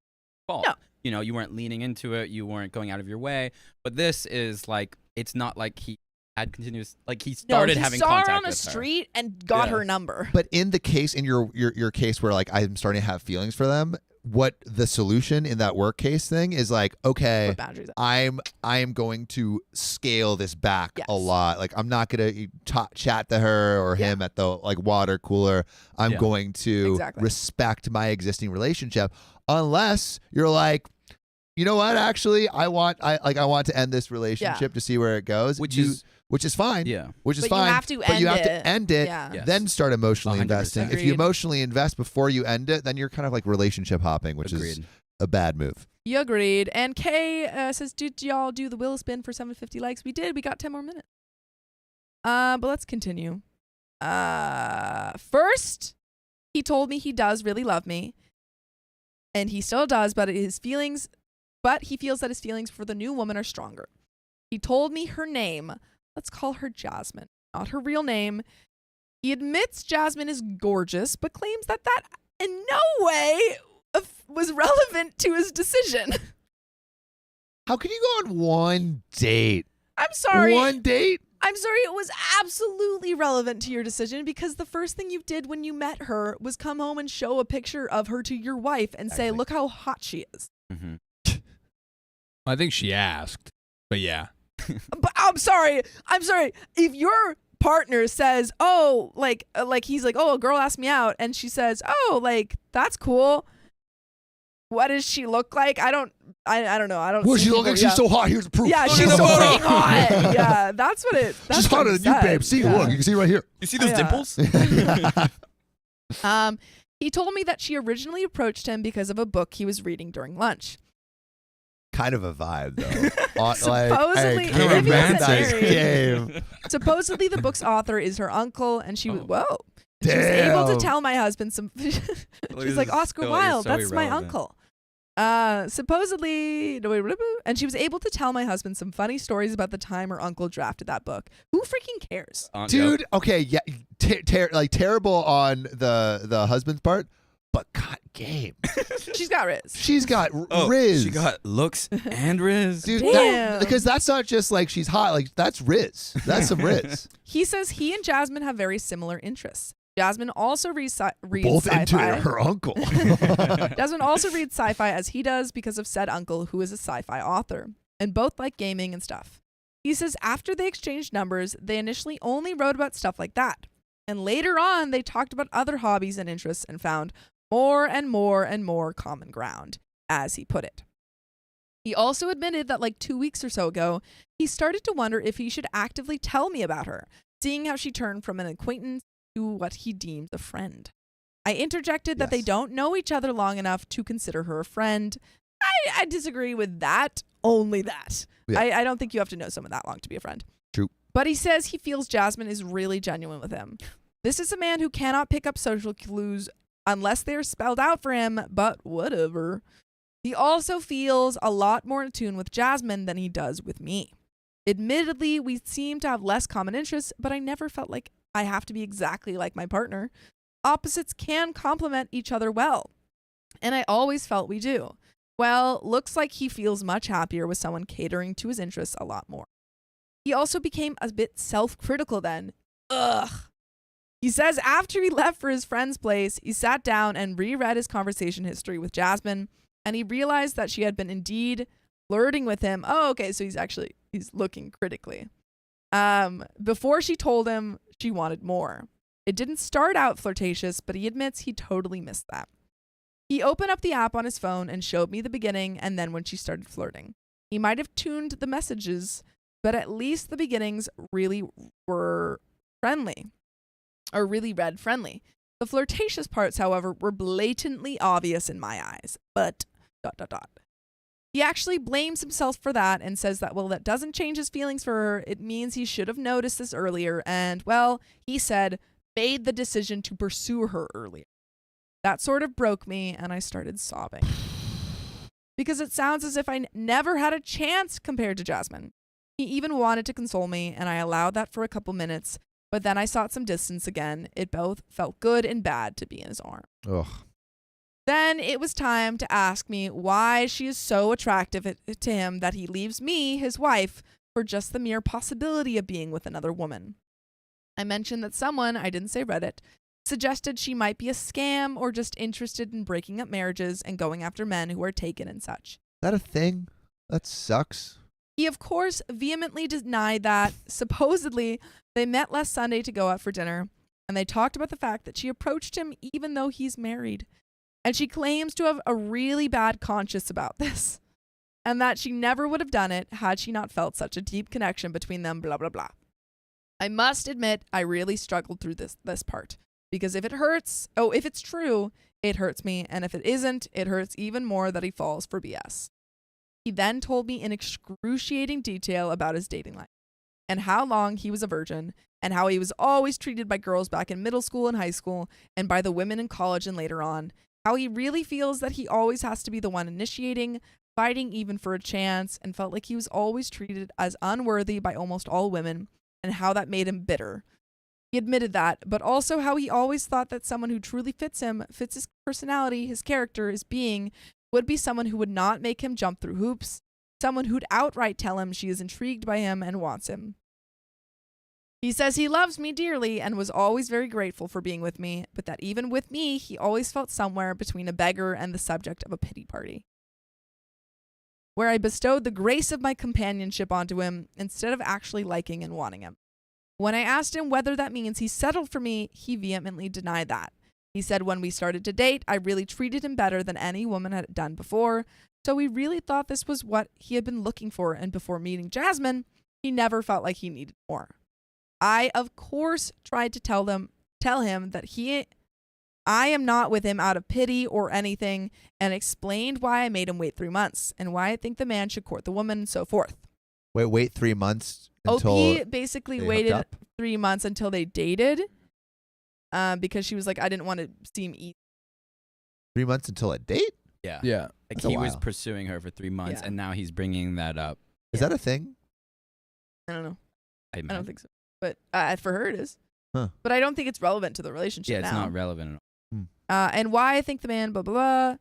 fault. No. You know, you weren't leaning into it, you weren't going out of your way. But this is like, it's not like he had continuous, like he started no, he having saw contact her on a with her. street and got Yeah. her number. But in the case, in your case where like I'm starting to have feelings for them, what the solution in that work case thing is like, okay, Put boundaries up. I am going to scale this back Yes. a lot. Like I'm not gonna chat to her or him at the like water cooler. I'm Yeah. going to Exactly. respect my existing relationship, unless you're like, you know what? Actually, I want to end this relationship to see where it goes. Which is fine. Yeah. Which is But you fine. have to but you end have to it. end it. Yeah. Yes. Then start emotionally 100%. investing. If you Agreed. emotionally invest before you end it, then you're kind of like relationship hopping, which is Agreed. a bad move. You agreed. And Kay says, did y'all do the wheel spin for 750 likes? We did. We got 10 more minutes. But let's continue. First, he told me he does really love me. And he still does, but he feels that his feelings for the new woman are stronger. He told me her name. Let's call her Jasmine, not her real name. He admits Jasmine is gorgeous, but claims that in no way was relevant to his decision. How can you go on one date? I'm sorry. One date? I'm sorry, it was absolutely relevant to your decision because the first thing you did when you met her was come home and show a picture of her to your wife and say, Exactly. look how hot she is. Mm-hmm. I think she asked, but yeah. But I'm sorry. If your partner says, oh, like he's like, oh, a girl asked me out, and she says, oh, like, that's cool. What does she look like? I don't know. I don't. What does see she look people- like? yeah. She's so hot. Here's the proof. Yeah, Look she's at so the photo. freaking hot. Yeah, that's what it. That's She's what hotter he than you, said. babe. See, Yeah. look. You can see right here. You see those Yeah. dimples? He told me that she originally approached him because of a book he was reading during lunch. Kind of a vibe, though. Supposedly, kind of if he wasn't nice married. game. Supposedly, the book's author is her uncle, and she was She was able to Damn. tell my husband some. She's this like, is Oscar so- Wilde, so that's my irrelevant. uncle. Supposedly, and she was able to tell my husband some funny stories about the time her uncle drafted that book. Who freaking cares? Dude, okay, yeah, terrible on the husband's part, but God, game. She's got Riz. She's got Oh, Riz. she got looks and Riz. Dude, Damn. because that's not just like she's hot. Like that's Riz. That's some Riz. He says he and Jasmine have very similar interests. Jasmine also reads Both sci-fi. into her uncle. Jasmine also reads sci-fi as he does because of said uncle, who is a sci-fi author, and both like gaming and stuff. He says after they exchanged numbers, they initially only wrote about stuff like that, and later on they talked about other hobbies and interests and found more and more and more common ground, as he put it. He also admitted that like 2 weeks or so ago, he started to wonder if he should actively tell me about her, seeing how she turned from an acquaintance to what he deemed a friend. I interjected that they Yes. don't know each other long enough to consider her a friend. I disagree with that. Only that. Yeah. I don't think you have to know someone that long to be a friend. True. But he says he feels Jasmine is really genuine with him. This is a man who cannot pick up social clues unless they're spelled out for him, but whatever. He also feels a lot more in tune with Jasmine than he does with me. Admittedly, we seem to have less common interests, but I never felt like I have to be exactly like my partner. Opposites can complement each other well, and I always felt we do. Well, looks like he feels much happier with someone catering to his interests a lot more. He also became a bit self-critical then. Ugh. He says after he left for his friend's place, he sat down and reread his conversation history with Jasmine, and he realized that she had been indeed flirting with him. Oh, okay, so he's looking critically. Before she told him she wanted more. It didn't start out flirtatious, but he admits he totally missed that. He opened up the app on his phone and showed me the beginning and then when she started flirting. He might have tuned the messages, but at least the beginnings really were friendly, or really read friendly. The flirtatious parts, however, were blatantly obvious in my eyes, but ... He actually blames himself for that and says that, well, that doesn't change his feelings for her. It means he should have noticed this earlier and, well, he said, made the decision to pursue her earlier. That sort of broke me and I started sobbing. Because it sounds as if I never had a chance compared to Jasmine. He even wanted to console me and I allowed that for a couple minutes, but then I sought some distance again. It both felt good and bad to be in his arms. Ugh. Then it was time to ask me why she is so attractive to him that he leaves me, his wife, for just the mere possibility of being with another woman. I mentioned that someone, I didn't say Reddit, suggested she might be a scam or just interested in breaking up marriages and going after men who are taken and such. Is that a thing? That sucks. He, of course, vehemently denied that. Supposedly, they met last Sunday to go out for dinner, and they talked about the fact that she approached him even though he's married. And she claims to have a really bad conscience about this, and that she never would have done it had she not felt such a deep connection between them, blah, blah, blah. I must admit, I really struggled through this part, because if it's true, it hurts me, and if it isn't, it hurts even more that he falls for BS. He then told me in excruciating detail about his dating life, and how long he was a virgin, and how he was always treated by girls back in middle school and high school, and by the women in college and later on, how he really feels that he always has to be the one initiating, fighting even for a chance, and felt like he was always treated as unworthy by almost all women, and how that made him bitter. He admitted that, but also how he always thought that someone who truly fits him, fits his personality, his character, his being, would be someone who would not make him jump through hoops, someone who'd outright tell him she is intrigued by him and wants him. He says he loves me dearly and was always very grateful for being with me, but that even with me, he always felt somewhere between a beggar and the subject of a pity party, where I bestowed the grace of my companionship onto him instead of actually liking and wanting him. When I asked him whether that means he settled for me, he vehemently denied that. He said when we started to date, I really treated him better than any woman had done before, so he really thought this was what he had been looking for, and before meeting Jasmine, he never felt like he needed more. I, of course, tried to tell him that I am not with him out of pity or anything, and explained why I made him wait 3 months and why I think the man should court the woman and so forth. Wait 3 months until OP basically they waited hooked up? 3 months until they dated because she was like, I didn't want to seem easy. 3 months until a date? Yeah. Yeah. Like That's a he was while. pursuing her for 3 months, Yeah. and now he's bringing that up. Is that a thing? I don't know. I I don't imagine. think so. But for her, it is. Huh. But I don't think it's relevant to the relationship Yeah, it's now. not relevant at all. And why I think the man, blah, blah, blah.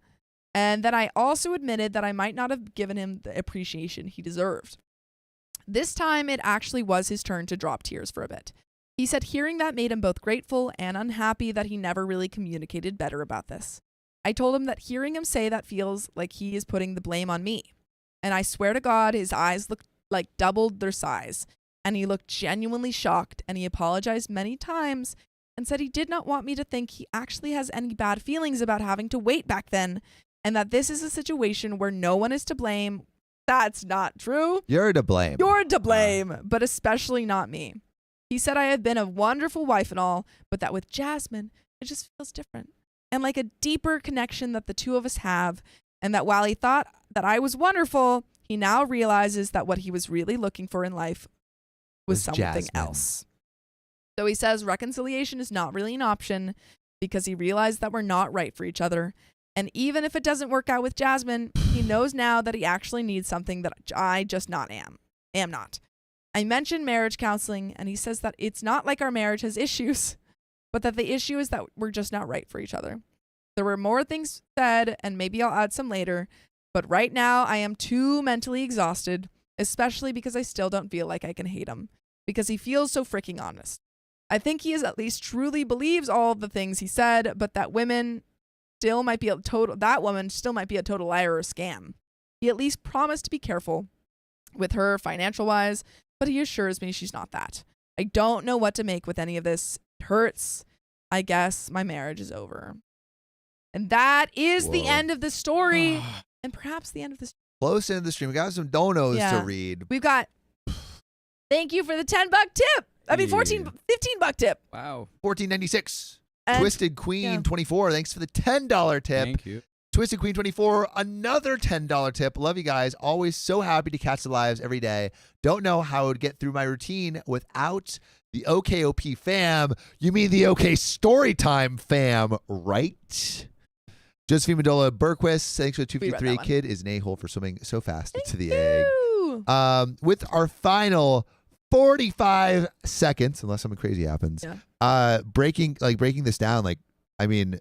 And then I also admitted that I might not have given him the appreciation he deserved. This time, it actually was his turn to drop tears for a bit. He said hearing that made him both grateful and unhappy that he never really communicated better about this. I told him that hearing him say that feels like he is putting the blame on me. And I swear to God, his eyes looked like doubled their size. And he looked genuinely shocked, and he apologized many times and said he did not want me to think he actually has any bad feelings about having to wait back then, and that this is a situation where no one is to blame. That's not true. You're to blame. You're to blame, but especially not me. He said I have been a wonderful wife and all, but that with Jasmine, it just feels different. And like a deeper connection that the two of us have, and that while he thought that I was wonderful, he now realizes that what he was really looking for in life was something Jasmine. else. So he says reconciliation is not really an option because he realized that we're not right for each other. And even if it doesn't work out with Jasmine, he knows now that he actually needs something that I just am not. I mentioned marriage counseling, and he says that it's not like our marriage has issues, but that the issue is that we're just not right for each other. There were more things said, and maybe I'll add some later, but right now I am too mentally exhausted, especially because I still don't feel like I can hate him, because he feels so freaking honest. I think he is at least truly believes all of the things he said, but that woman still might be a total liar or scam. He at least promised to be careful with her financial wise, but he assures me she's not that. I don't know what to make with any of this. It hurts. I guess my marriage is over. And that is the Whoa. end of the story, and perhaps the end of this. Close into the stream. We got some donos Yeah. to read. We've got, thank you for the $10 tip. I mean, $15 tip. Wow. $14.96. And Twisted Queen yeah. 24. Thanks for the $10 tip. Thank you. Twisted Queen 24, another $10 tip. Love you guys. Always so happy to catch the lives every day. Don't know how I would get through my routine without the OKOP fam. You mean the OK Storytime fam, right? Josephine Medola Berquist, thanks for the We read that 253. one. Kid is an a-hole for swimming so fast into the egg. Ew. With our final 45 seconds, unless something crazy happens. Yeah. Breaking this down, like, I mean,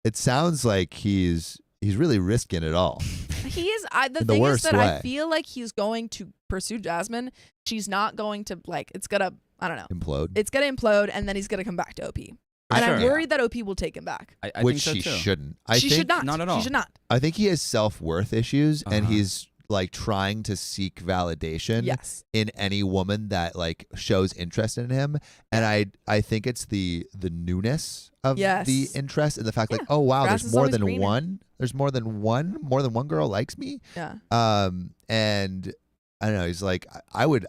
it sounds like he's really risking it all. He is. The In the thing is worst that way. I feel like he's going to pursue Jasmine. She's not going to, like, it's going to, I don't know. Implode. It's going to implode, and then he's going to come back to OP. And I'm Sure. worried that OP will take him back. I Which think so she too. shouldn't. She should not. Not at all. She should not. I think he has self-worth issues, and Uh-huh. he's like trying to seek validation Yes. in any woman that like shows interest in him. And I think it's the newness of Yes. the interest and the fact like, Yeah. oh wow, Grass there's is more always than greener. one. There's more than one girl likes me. Yeah. And I don't know. He's like, I would,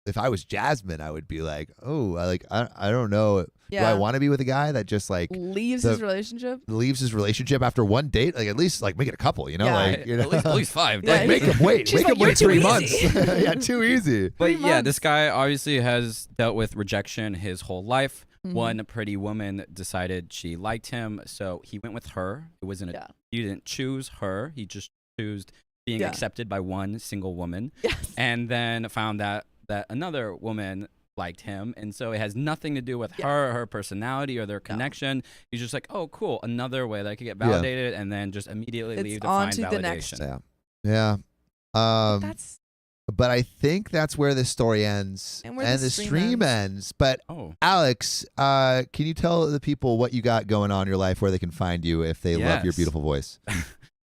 if I was Jasmine, I would be like, oh, I don't know. Do I Yeah. want to be with a guy that just like Leaves the- his relationship. leaves his relationship after one date? Like at least like make it a couple, you know? Yeah. Like you know, At least 5 Yeah, days. make him wait. She's Make like, him "You're wait too 3 easy." months. Yeah, too easy. But 3 yeah, months. this guy obviously has dealt with rejection his whole life. Mhm. One pretty woman decided she liked him, so he went with her. It wasn't Yeah. he didn't choose her. He just chose being Yeah. accepted by one single woman, Yes. and then found that another woman liked him, and so it has nothing to do with Yeah. her personality or their connection. He's just like, oh, cool, another way that I could get validated, and then just immediately It's leave to on find to validation. the next. Yeah. Yeah. That's but I think that's where the story ends And where the stream ends. But Oh. Alex, can you tell the people what you got going on in your life, where they can find you if they love your Yes. beautiful voice?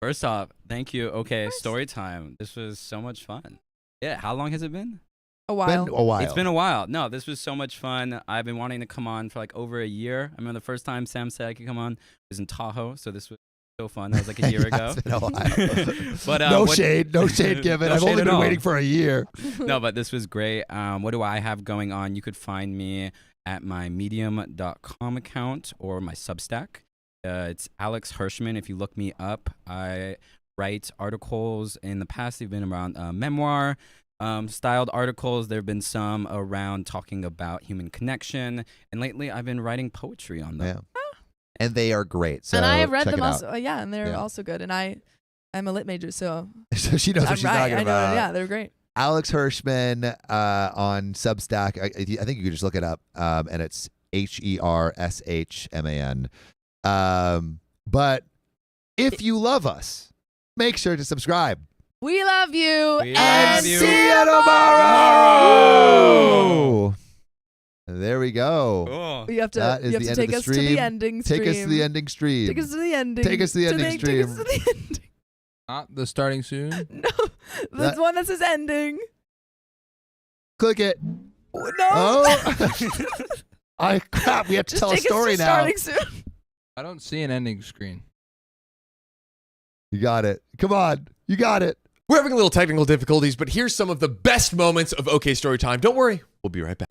First off, thank you. Okay, course. story time. This was so much fun. Yeah, how long has it been? A while. Been a while. It's been a while. No, this was so much fun. I've been wanting to come on for like over a year. I remember the first time Sam said I could come on was in Tahoe, so this was so fun. That was like a year ago. It's been a while. But no what- shade given. No I've shade only at been all. waiting for a year. No, but this was great. What do I have going on? You could find me at my medium.com account or my Substack. It's Alex Hirschman. If you look me up, I write articles. In the past, they've been around memoir styled articles. There have been some around talking about human connection. And lately, I've been writing poetry on them. Yeah. And they are great. So and I have read check them it out. also. Yeah, and they're Yeah. also good. And I'm a lit major, so So she knows what I'm she's right. talking I know. about. Yeah, they're great. Alex Hirschman on Substack. I think you could just look it up, and it's HERSHMAN. But if you love us, make sure to subscribe. We love you. We and love you. see you tomorrow. There we go. Cool. You have to, That is you have the to end of take the us to the stream. ending stream. Take us to the ending stream. Take us to the ending. Take us to the ending Take us stream. to the ending. Not the starting soon. No, there's one that says ending. Click it. No. Oh. Crap. We have to Just tell a take story us to now. starting soon. I don't see an ending screen. You got it. Come on. You got it. We're having a little technical difficulties, but here's some of the best moments of OK Storytime. Don't worry, we'll be right back.